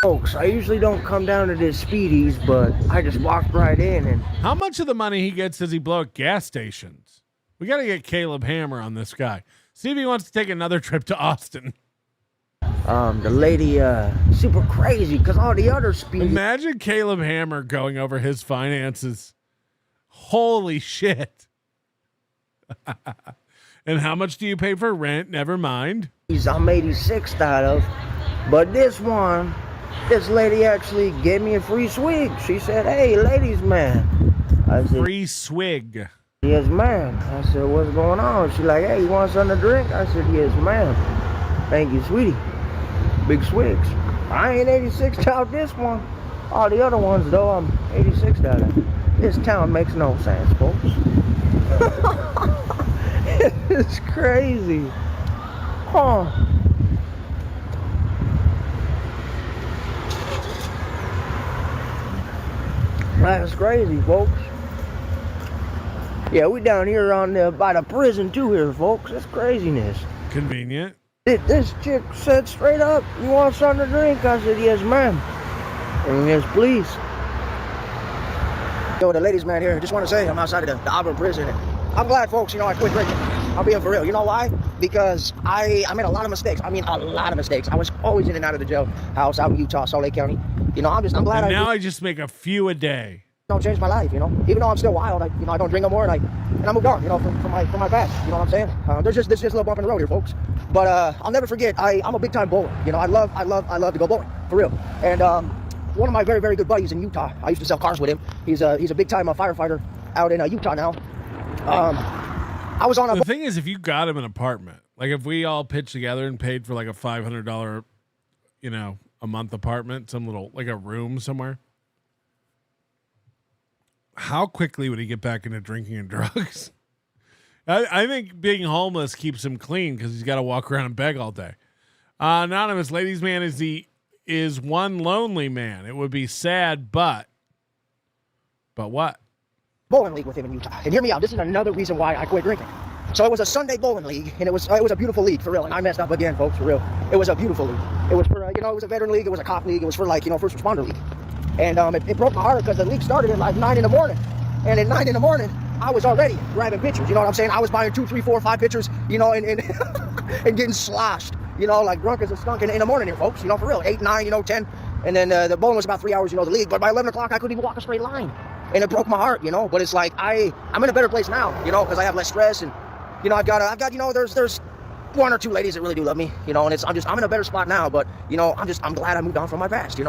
P: Folks, I usually don't come down to this Speedies, but I just walked right in. And
A: how much of the money he gets does he blow at gas stations? We got to get Caleb Hammer on this guy. See if he wants to take another trip to Austin.
P: The lady, super crazy because all the other Speedies.
A: Imagine Caleb Hammer going over his finances. Holy shit. And how much do you pay for rent? Never mind.
P: I'm 86th out of. But this lady actually gave me a free swig. She said, hey, ladies, man. I said,
A: free swig.
P: Yes, ma'am. I said, what's going on? She's like, hey, you want something to drink? I said, yes, ma'am. Thank you, sweetie. Big swigs. I ain't 86th out this one. All the other ones, though, I'm 86th out of. This town makes no sense, folks. It's crazy. Huh. That's crazy, folks. Yeah, we down here on by the prison too here, folks. That's craziness.
A: Convenient.
P: This chick said straight up, you want something to drink? I said, yes, ma'am. And yes, please. Yo, the ladies man here, just want to say I'm outside of the Auburn prison. I'm glad, folks, I quit drinking. I'm being for real. You know why? Because I made a lot of mistakes. I mean, a lot of mistakes. I was always in and out of the jailhouse out in Utah, Salt Lake County. I'm glad
A: and now I just make a few a day.
P: Changed my life, even though I'm still wild, I don't drink no more, and I moved on, from my past, you know what I'm saying? There's just a little bump in the road here, folks, but I'll never forget, I'm a big time bowler, I love to go bowling, for real, and one of my very, very good buddies in Utah, I used to sell cars with him, he's a big time firefighter out in Utah now. I was on
A: the thing is, if you got him an apartment, like if we all pitched together and paid for like a $500, a month apartment, some little, like a room somewhere, how quickly would he get back into drinking and drugs? I think being homeless keeps him clean because he's got to walk around and beg all day. Anonymous, ladies man is one lonely man. It would be sad, but what?
P: Bowling league with him in Utah. And hear me out. This is another reason why I quit drinking. So it was a Sunday bowling league, and it was a beautiful league, for real. And I messed up again, folks, for real. It was a beautiful league. It was for, it was a veteran league. It was a cop league. It was for, first responder league. And it broke my heart because the league started at like 9 in the morning. And at 9 in the morning, I was already grabbing pictures. You know what I'm saying? I was buying 2, 3, 4, 5 pictures, and and getting sloshed, like drunk as a skunk in the morning here, folks. For real. 8, 9, 10. And then the bowling was about 3 hours, the league. But by 11 o'clock, I couldn't even walk a straight line. And it broke my heart, But it's like I'm in a better place now, because I have less stress. And, I've got there's 1 or 2 ladies that really do love me, and I'm in a better spot now. But, I'm glad I moved on from my past,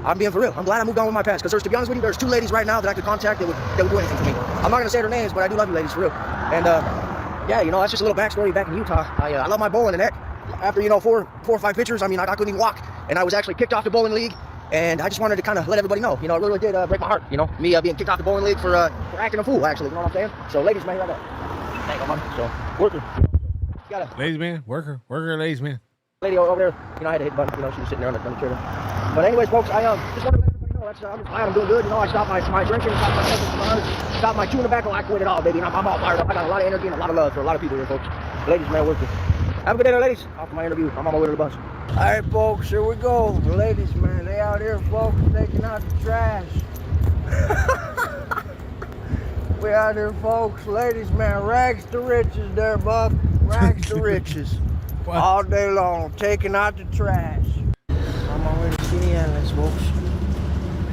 P: I'm being for real. I'm glad I moved on with my past, because to be honest with you, there's 2 ladies right now that I could contact that would do anything for me. I'm not going to say their names, but I do love you ladies, for real. And, that's just a little backstory back in Utah. I love my bowling, and that, after, 4 or 5 pictures, I couldn't even walk. And I was actually kicked off the bowling league, and I just wanted to kind of let everybody know, it really did break my heart, me being kicked off the bowling league for acting a fool, actually, you know what I'm saying? So, ladies, man, right there. Thank you, man. So, worker.
A: Ladies, man, worker, ladies, man.
P: Lady over there, I had to hit the button, she was sitting there on the chair. But anyways, folks, I just want to let everybody know I'm glad I'm doing good. I stopped my drinking, stopped my smoking, stopped my chewing tobacco. I quit it all, baby. And I'm all fired up. I got a lot of energy and a lot of love for a lot of people here, folks. Ladies, man, working. Have a good day, ladies. After my interview, I'm on my way to the bus. All right, folks, here we go. The ladies, man, they out here, folks, taking out the trash. We out here, folks. Ladies, man, rags to riches there, Buck. Rags to riches. All day long, taking out the trash. I'm on my way to Skinny Islands, folks.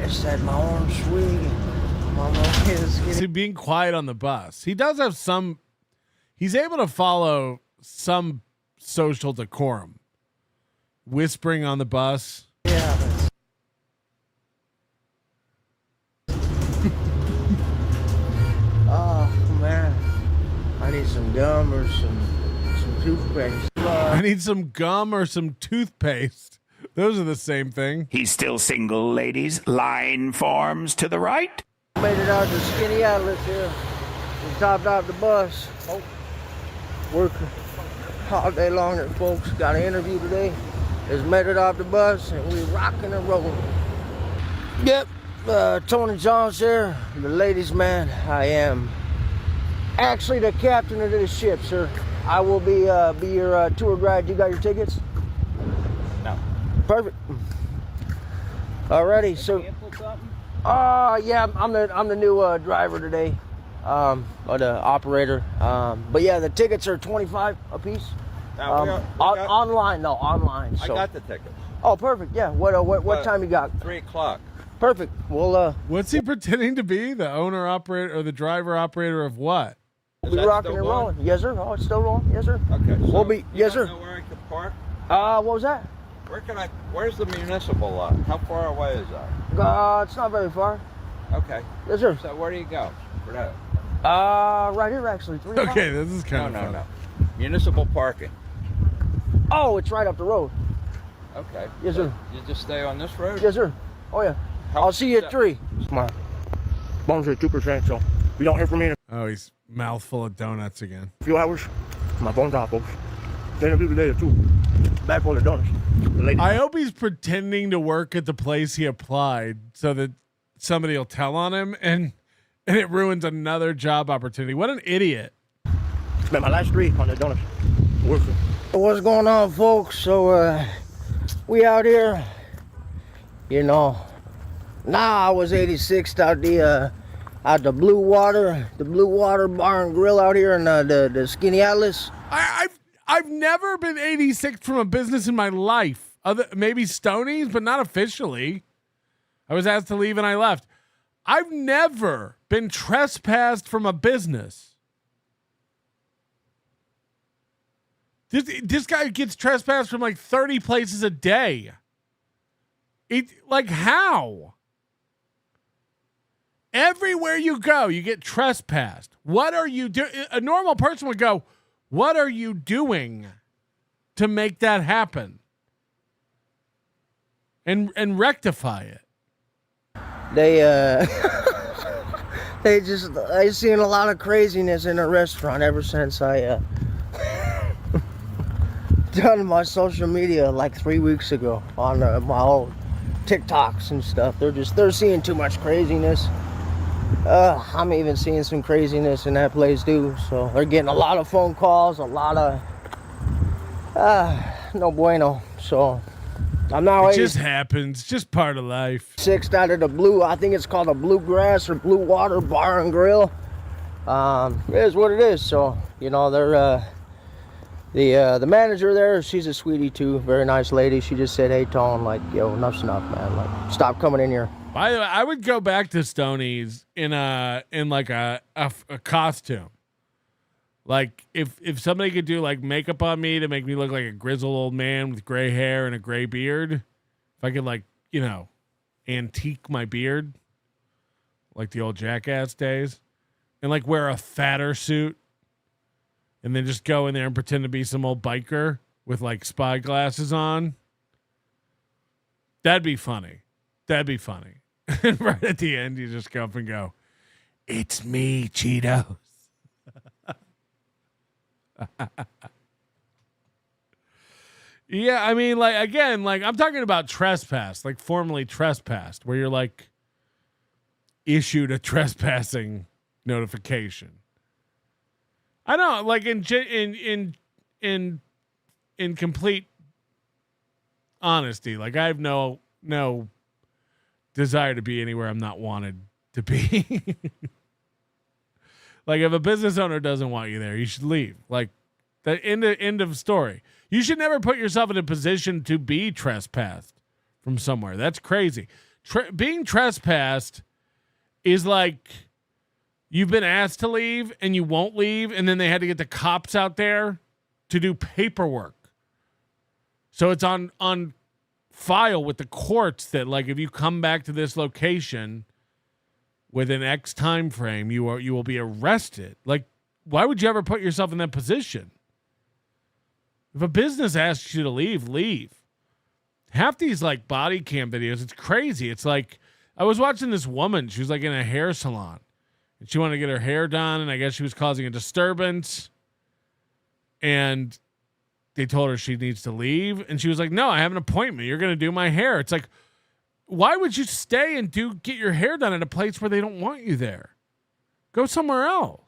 P: It's that my orange swig. I'm on my way to Skinny.
A: See, being quiet on the bus. He does have he's able to follow some social decorum. Whispering on the bus.
P: Yeah. Oh, man. I need some gum or some toothpaste.
A: I need some gum or some toothpaste. Those are the same thing.
Q: He's still single, ladies. Line forms to the right.
P: Made it out to Skinny Atlas here. We topped off the bus. Oh, working all day long here, folks. Got an interview today. Just made it off the bus and we rocking and rolling. Yep, Tony Jones here, the ladies' man. I am actually the captain of this ship, sir. I will be your tour guide. You got your tickets?
L: No.
P: Perfect. Alrighty, so. Yeah, I'm the new driver today, or the operator. But yeah, the tickets are $25 a piece. Online. So.
U: I got the tickets.
P: Oh, perfect. Yeah. What time you got?
U: 3 o'clock.
P: Perfect. Well,
A: what's he pretending to be? The owner operator or the driver operator of what?
P: We're rocking and rolling. Yes, sir. Oh, it's still rolling. Yes, sir.
U: Okay. So
P: we'll be. Yes, sir.
U: Know where I can park?
P: What was that?
U: Where's the municipal lot? How far away is that?
P: It's not very far.
U: Okay.
P: Yes, sir.
U: So where do you go for that?
P: Right here, actually. 3 o'clock.
A: Okay, this is kind of fun.
U: No. Municipal parking.
P: Oh, it's right up the road.
U: Okay.
P: Yes, sir.
U: You just stay on this road?
P: Yes, sir. Oh, yeah. I'll see you at 3. My bones are 2%, so if you don't hear from me
A: Oh, he's mouthful of donuts again.
P: a few hours, my phone's off, folks. The interview today, too. Bag full of donuts.
A: I hope he's pretending to work at the place he applied so that somebody will tell on him and it ruins another job opportunity. What an idiot.
P: Spent my last 3 on the donuts. Working. What's going on, folks? So, we out here, now I was 86 out the at the Blue Water Bar and Grill out here in the Skinny Atlas.
A: I've never been 86 from a business in my life. Maybe Stoney's, but not officially. I was asked to leave and I left. I've never been trespassed from a business. This guy gets trespassed from like 30 places a day. How? Everywhere you go, you get trespassed. What are you doing? A normal person would go, what are you doing to make that happen? And rectify it.
P: I've seen a lot of craziness in the restaurant ever since I done my social media like 3 weeks ago on my old TikToks and stuff. They're seeing too much craziness. I'm even seeing some craziness in that place too. So they're getting a lot of phone calls, a lot of no bueno. So I'm not.
A: It just happens. Just part of life.
P: 6th out of the blue. I think it's called a Bluegrass or Blue Water Bar and Grill. It is what it is. So they're the manager there. She's a sweetie too. Very nice lady. She just said, "Hey Tone, like enough's enough, man. Like stop coming in here."
A: By the way, I would go back to Stoney's in a costume. Like if somebody could do like makeup on me to make me look like a grizzled old man with gray hair and a gray beard, if I could antique my beard like the old Jackass days, and like wear a fatter suit, and then just go in there and pretend to be some old biker with like spy glasses on, that'd be funny. That'd be funny. And right at the end, you just go up and go, "It's me, Cheetos." Yeah, I mean, I'm talking about trespass, like formally trespassed, where you're like issued a trespassing notification. I know, like in complete honesty, like I have no desire to be anywhere I'm not wanted to be. Like if a business owner doesn't want you there, you should leave. Like the end of story. You should never put yourself in a position to be trespassed from somewhere. That's crazy. Being trespassed is like you've been asked to leave and you won't leave, and then they had to get the cops out there to do paperwork. So it's on file with the courts that like if you come back to this location within X time frame, you will be arrested. Like, why would you ever put yourself in that position? If a business asks you to leave, leave. Half these like body cam videos, it's crazy. It's like I was watching this woman. She was like in a hair salon, and she wanted to get her hair done, and I guess she was causing a disturbance. And they told her she needs to leave, and she was like, "No, I have an appointment. You're going to do my hair." It's like, why would you stay and get your hair done at a place where they don't want you there? Go somewhere else.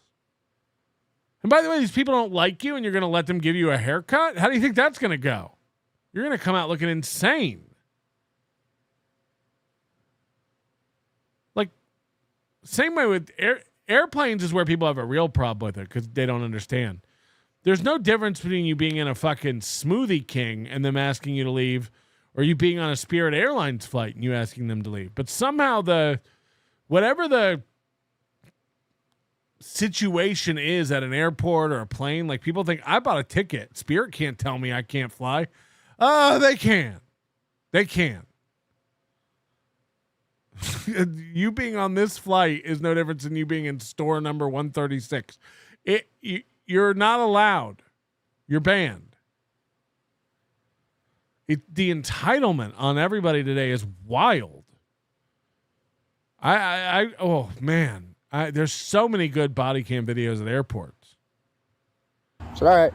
A: And by the way, these people don't like you and you're going to let them give you a haircut? How do you think that's going to go? You're going to come out looking insane. Like, same way with airplanes is where people have a real problem with it because they don't understand. There's no difference between you being in a fucking Smoothie King and them asking you to leave, or you being on a Spirit Airlines flight and you asking them to leave. But somehow whatever the situation is at an airport or a plane, like people think, I bought a ticket. Spirit can't tell me I can't fly. They can. They can. You being on this flight is no different than you being in store number 136. You're not allowed. You're banned. The entitlement on everybody today is wild. Oh man, there's so many good body cam videos at airports.
P: So, all right.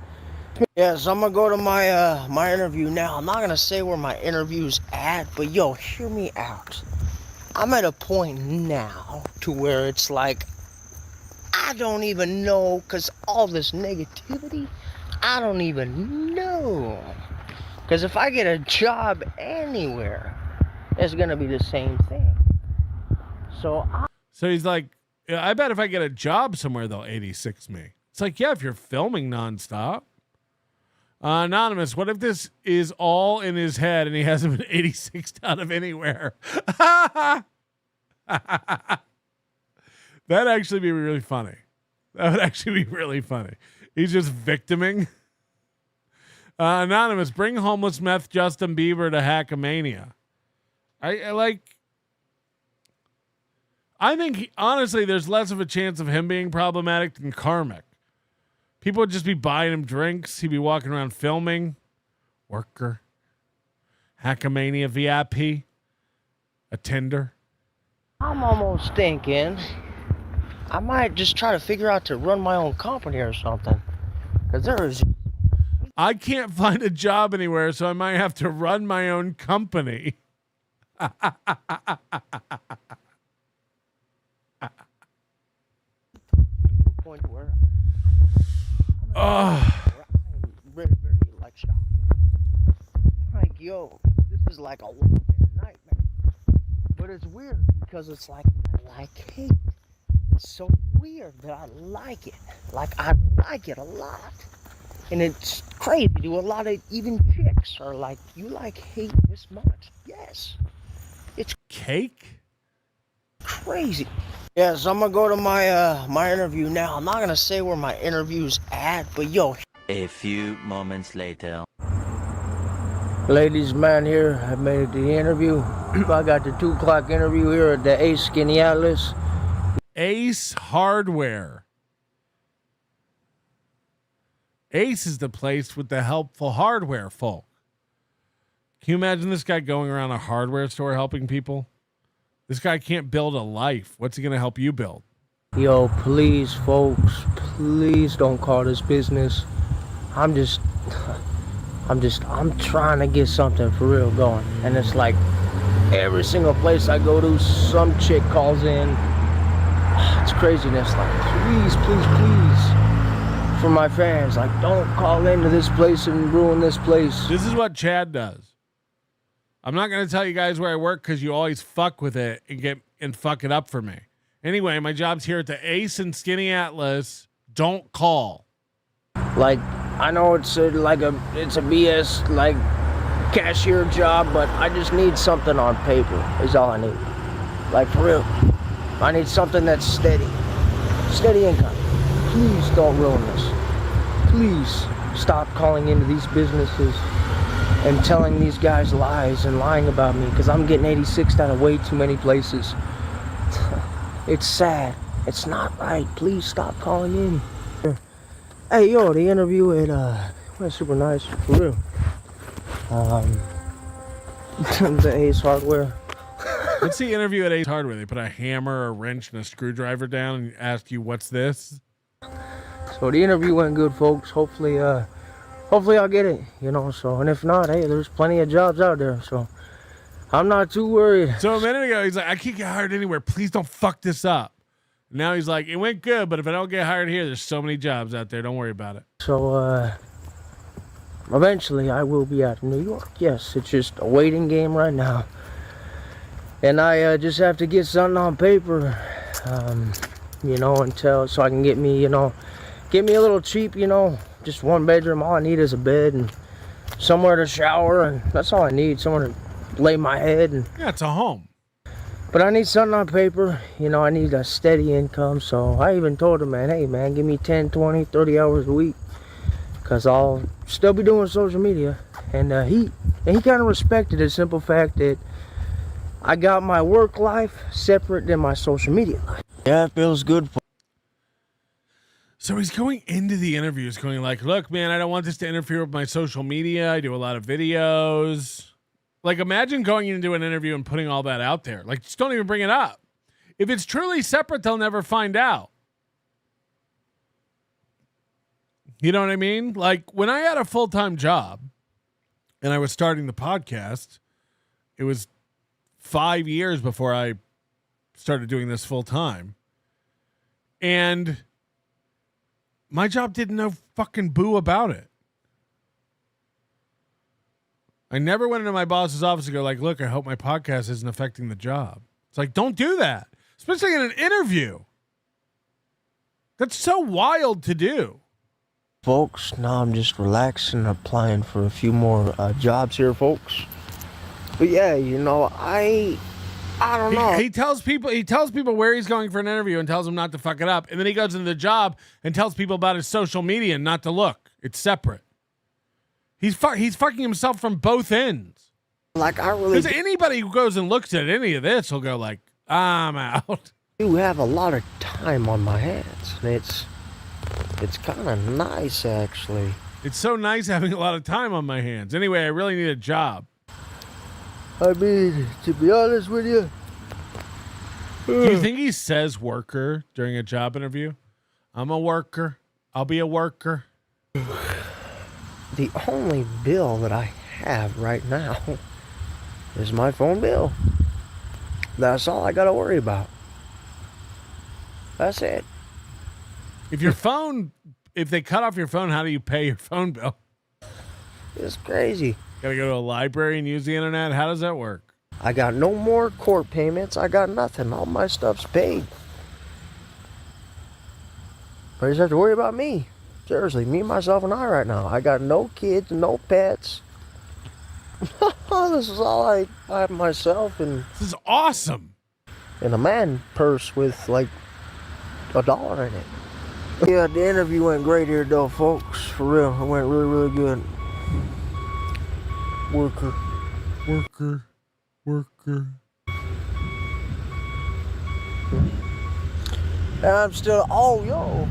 P: Yeah, so I'm gonna go to my interview now. I'm not gonna say where my interview's at, but yo, hear me out. I'm at a point now to where it's like I don't even know, because all this negativity, I don't even know. Because if I get a job anywhere, it's going to be the same thing. So
A: he's like, I bet if I get a job somewhere, they'll 86 me. It's like, yeah, if you're filming nonstop. Anonymous, what if this is all in his head and he hasn't been 86'd out of anywhere? That'd actually be really funny. That would actually be really funny. He's just victiming. Anonymous, bring homeless meth Justin Bieber to Hackamania. I think, honestly, there's less of a chance of him being problematic than karmic. People would just be buying him drinks. He'd be walking around filming. Worker. Hackamania VIP. Attender.
P: I'm almost thinking I might just try to figure out to run my own company or something. Because
A: I can't find a job anywhere, so I might have to run my own company.
P: Point to where
A: Oh.
P: very, very like shocked. Like, yo, this is like a nightmare. But it's weird because it's like I like hate. It's so weird that I like it. Like I like it a lot. And it's crazy. A lot of even chicks are like, you like hate this much? Yes. It's
A: cake?
P: Crazy. Yeah, so I'm gonna go to my interview now. I'm not gonna say where my interview's at, but yo.
D: A few moments later.
P: Ladies, man, here I made it to the interview. I got the 2 o'clock interview here at the Ace Skinny Atlas.
A: Ace Hardware. Ace is the place with the helpful hardware, folk. Can you imagine this guy going around a hardware store helping people? This guy can't build a life. What's he going to help you build?
P: Yo, please, folks, please don't call this business. I'm trying to get something for real going. And it's like every single place I go to, some chick calls in. It's craziness. Like, please, please, please, for my fans, like, don't call into this place and ruin this place.
A: This is what Chad does. I'm not going to tell you guys where I work because you always fuck with it and fuck it up for me. Anyway, my job's here at the Ace and Skinny Atlas. Don't call.
P: Like, I know it's a BS like cashier job, but I just need something on paper is all I need. Like, for real. I need something that's steady. Steady income. Please don't ruin this. Please stop calling into these businesses and telling these guys lies and lying about me, because I'm getting 86 out of way too many places. It's sad. It's not right. Please stop calling in. Hey, yo, the interview at went super nice, for real. The Ace Hardware.
A: What's the interview at Ace Hardware? They put a hammer, a wrench, and a screwdriver down and ask you, what's this?
P: So the interview went good, folks. Hopefully I'll get it, you know, so, and if not, hey, there's plenty of jobs out there, so I'm not too worried.
A: So a minute ago, he's like, I can't get hired anywhere. Please don't fuck this up. Now he's like, it went good, but if I don't get hired here, there's so many jobs out there. Don't worry about it.
P: So, eventually I will be out of New York. Yes, it's just a waiting game right now. And I just have to get something on paper, you know, so I can get me a little cheap, you know, just 1 bedroom. All I need is a bed and somewhere to shower, and that's all I need. Somewhere to lay my head. And
A: yeah, it's a home.
P: But I need something on paper. You know, I need a steady income. So I even told him, man, hey, man, give me 10, 20, 30 hours a week, because I'll still be doing social media. And he kind of respected the simple fact that I got my work life separate than my social media life. Yeah, it feels good.
A: So he's going into the interviews going like, look, man, I don't want this to interfere with my social media. I do a lot of videos. Like, imagine going into an interview and putting all that out there. Like, just don't even bring it up. If it's truly separate, they'll never find out. You know what I mean? Like, when I had a full-time job and I was starting the podcast, it was 5 years before I started doing this full-time. And my job didn't know fucking boo about it. I never went into my boss's office and go like, look, I hope my podcast isn't affecting the job. It's like, don't do that. Especially in an interview. That's so wild to do.
P: Folks, now I'm just relaxing, applying for a few more jobs here, folks. But yeah, you know, I don't know.
A: He tells people where he's going for an interview and tells them not to fuck it up. And then he goes into the job and tells people about his social media and not to look. It's separate. He's fucking himself from both ends.
P: Like, I really...
A: Because anybody who goes and looks at any of this will go like, I'm out.
P: I do have a lot of time on my hands. And it's kind of nice, actually.
A: It's so nice having a lot of time on my hands. Anyway, I really need a job.
P: I mean, to be honest with you...
A: Do you think he says worker during a job interview? I'm a worker. I'll be a worker.
P: The only bill that I have right now is my phone bill. That's all I got to worry about. That's it.
A: If they cut off your phone, how do you pay your phone bill?
P: It's crazy.
A: Gotta go to a library and use the internet? How does that work?
P: I got no more court payments. I got nothing. All my stuff's paid. I just have to worry about me. Seriously, me, myself, and I right now. I got no kids, no pets. This is all I have myself. And
A: this is awesome.
P: And a man purse with like $1 in it. Yeah, the interview went great here though, folks. For real, it went really, really good. Worker. And I'm still, oh, yo.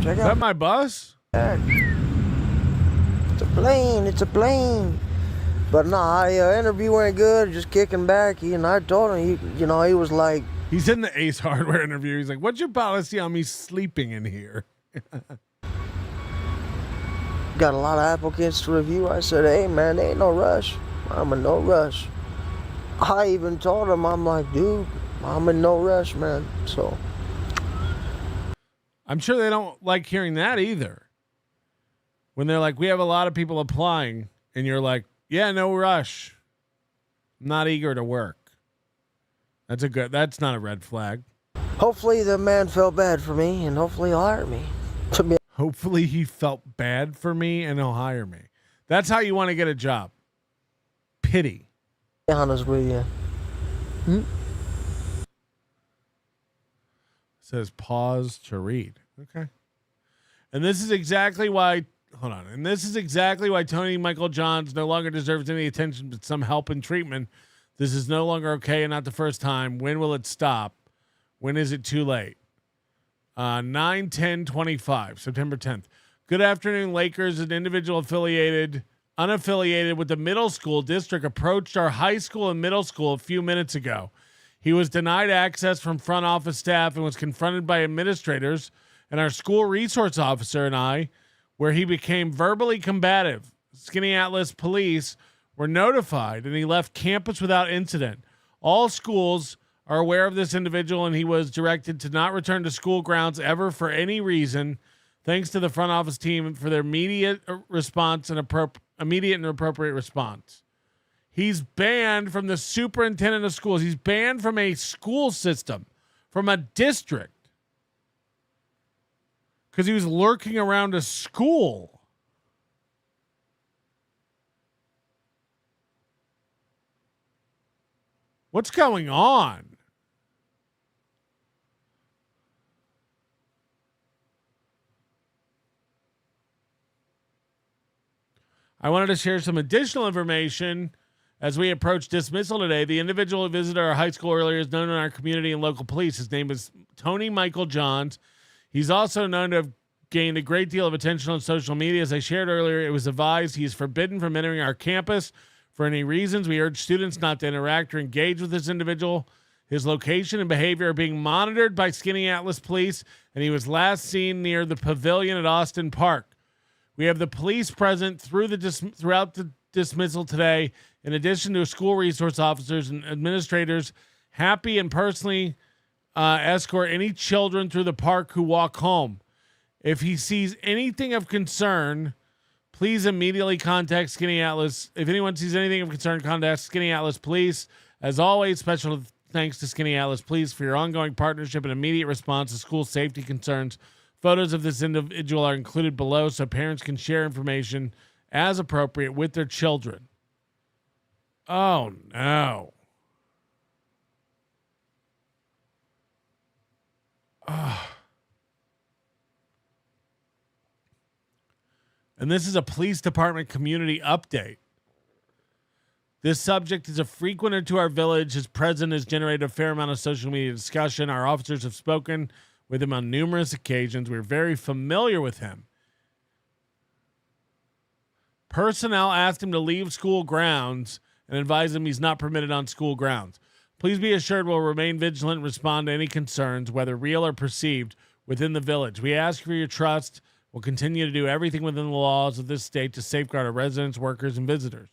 P: Check
A: Is
P: out.
A: that my bus?
P: It's a plane. But nah, interview went good, just kicking back. And I told him, he was like...
A: He's in the Ace Hardware interview. He's like, what's your policy on me sleeping in here?
P: Got a lot of applicants to review. I said, hey, man, there ain't no rush. I'm in no rush. I even told him, I'm like, dude, I'm in no rush, man. So...
A: I'm sure they don't like hearing that either. When they're like, we have a lot of people applying, and you're like, yeah, no rush. I'm not eager to work. That's not a red flag.
P: Hopefully the man felt bad for me, and hopefully he'll hire me.
A: Hopefully he felt bad for me, and he'll hire me. That's how you want to get a job. Pity.
P: Be honest with you.
A: Says pause to read. Okay. And this is exactly why Tony Michael Johns no longer deserves any attention but some help and treatment. This is no longer okay and not the first time. When will it stop? When is it too late? 9/10/25, September 10th. Good afternoon, Lakers. An individual unaffiliated with the middle school district approached our high school and middle school a few minutes ago. He was denied access from front office staff and was confronted by administrators and our school resource officer and I, where he became verbally combative. Skinny Atlas police were notified and he left campus without incident. All schools are aware of this individual and he was directed to not return to school grounds ever for any reason. Thanks to the front office team for their immediate response and appropriate response. He's banned from the superintendent of schools. He's banned from a school system, from a district, because he was lurking around a school. What's going on? I wanted to share some additional information. As we approach dismissal today, the individual who visited our high school earlier is known in our community and local police. His name is Tony Michael Johns. He's also known to have gained a great deal of attention on social media. As I shared earlier, it was advised he is forbidden from entering our campus for any reasons. We urge students not to interact or engage with this individual. His location and behavior are being monitored by Skinny Atlas police, and he was last seen near the pavilion at Austin Park. We have the police present throughout the dismissal today, in addition to school resource officers and administrators, happy and personally escort any children through the park who walk home. If he sees anything of concern, please immediately contact Skinny Atlas. If anyone sees anything of concern, contact Skinny Atlas Police. As always, special thanks to Skinny Atlas Police for your ongoing partnership and immediate response to school safety concerns. Photos of this individual are included below so parents can share information as appropriate with their children. Oh, no. And this is a police department community update. This subject is a frequenter to our village. His presence has generated a fair amount of social media discussion. Our officers have spoken with him on numerous occasions. We're very familiar with him. Personnel asked him to leave school grounds and advised him he's not permitted on school grounds. Please be assured we'll remain vigilant and respond to any concerns, whether real or perceived, within the village. We ask for your trust. We'll continue to do everything within the laws of this state to safeguard our residents, workers, and visitors.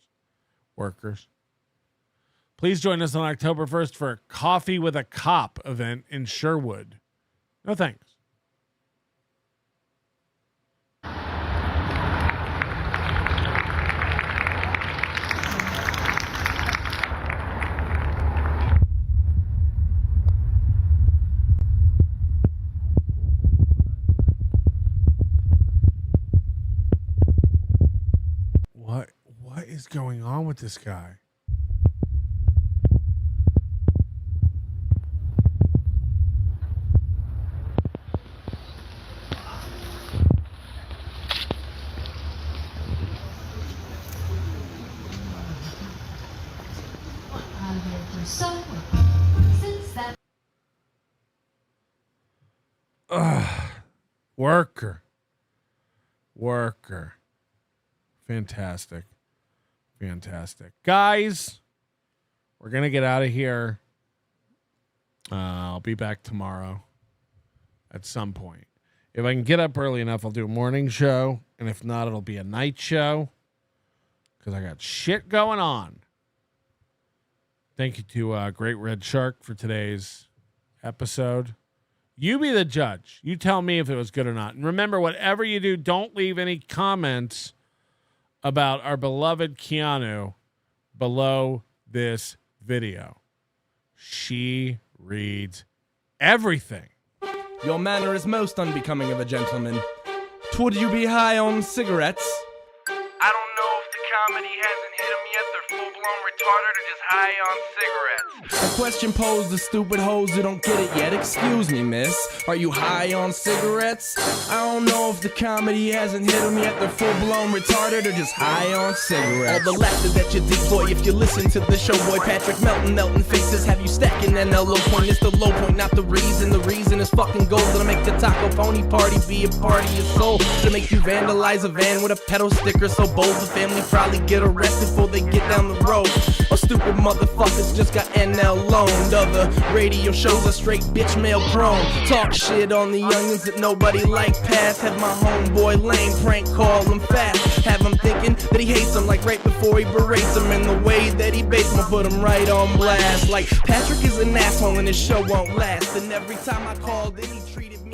A: Please join us on October 1st for a Coffee with a Cop event in Sherwood. No thanks. What is going on with this guy? Worker. Fantastic. Guys, we're going to get out of here. I'll be back tomorrow at some point. If I can get up early enough, I'll do a morning show. And if not, it'll be a night show because I got shit going on. Thank you to Great Red Shark for today's episode. You be the judge. You tell me if it was good or not. And remember, whatever you do, don't leave any comments about our beloved Keanu below this video. She reads everything.
G: Your manner is most unbecoming of a gentleman. Would you be high on cigarettes?
V: I don't know if the comedy hasn't hit them yet. They're full-blown retarded or just high on cigarettes.
G: A question posed to stupid hoes who don't get it yet. Excuse me, miss. Are you high on cigarettes? I don't know if the comedy hasn't hit them yet. They're full-blown retarded or just high on cigarettes. All the laughter that you decoy if you listen to the show, boy. Patrick Melton faces have you stacking an low point. It's the low point, not the reason. The reason is fucking gold. Gonna make the taco pony party be a party of soul. To make you vandalize a van with a pedal sticker so bold the family probably get arrested before they get down the road. Or stupid motherfuckers just got NL loaned. Other radio shows are straight bitch mail prone. Talk shit on the youngins that nobody like past. Have my homeboy lame prank call him fast. Have him thinking that he hates him like right before he berates him. And the way that he baits him, put him right on blast. Like Patrick is an asshole and his show won't last. And every time I called, then he treated me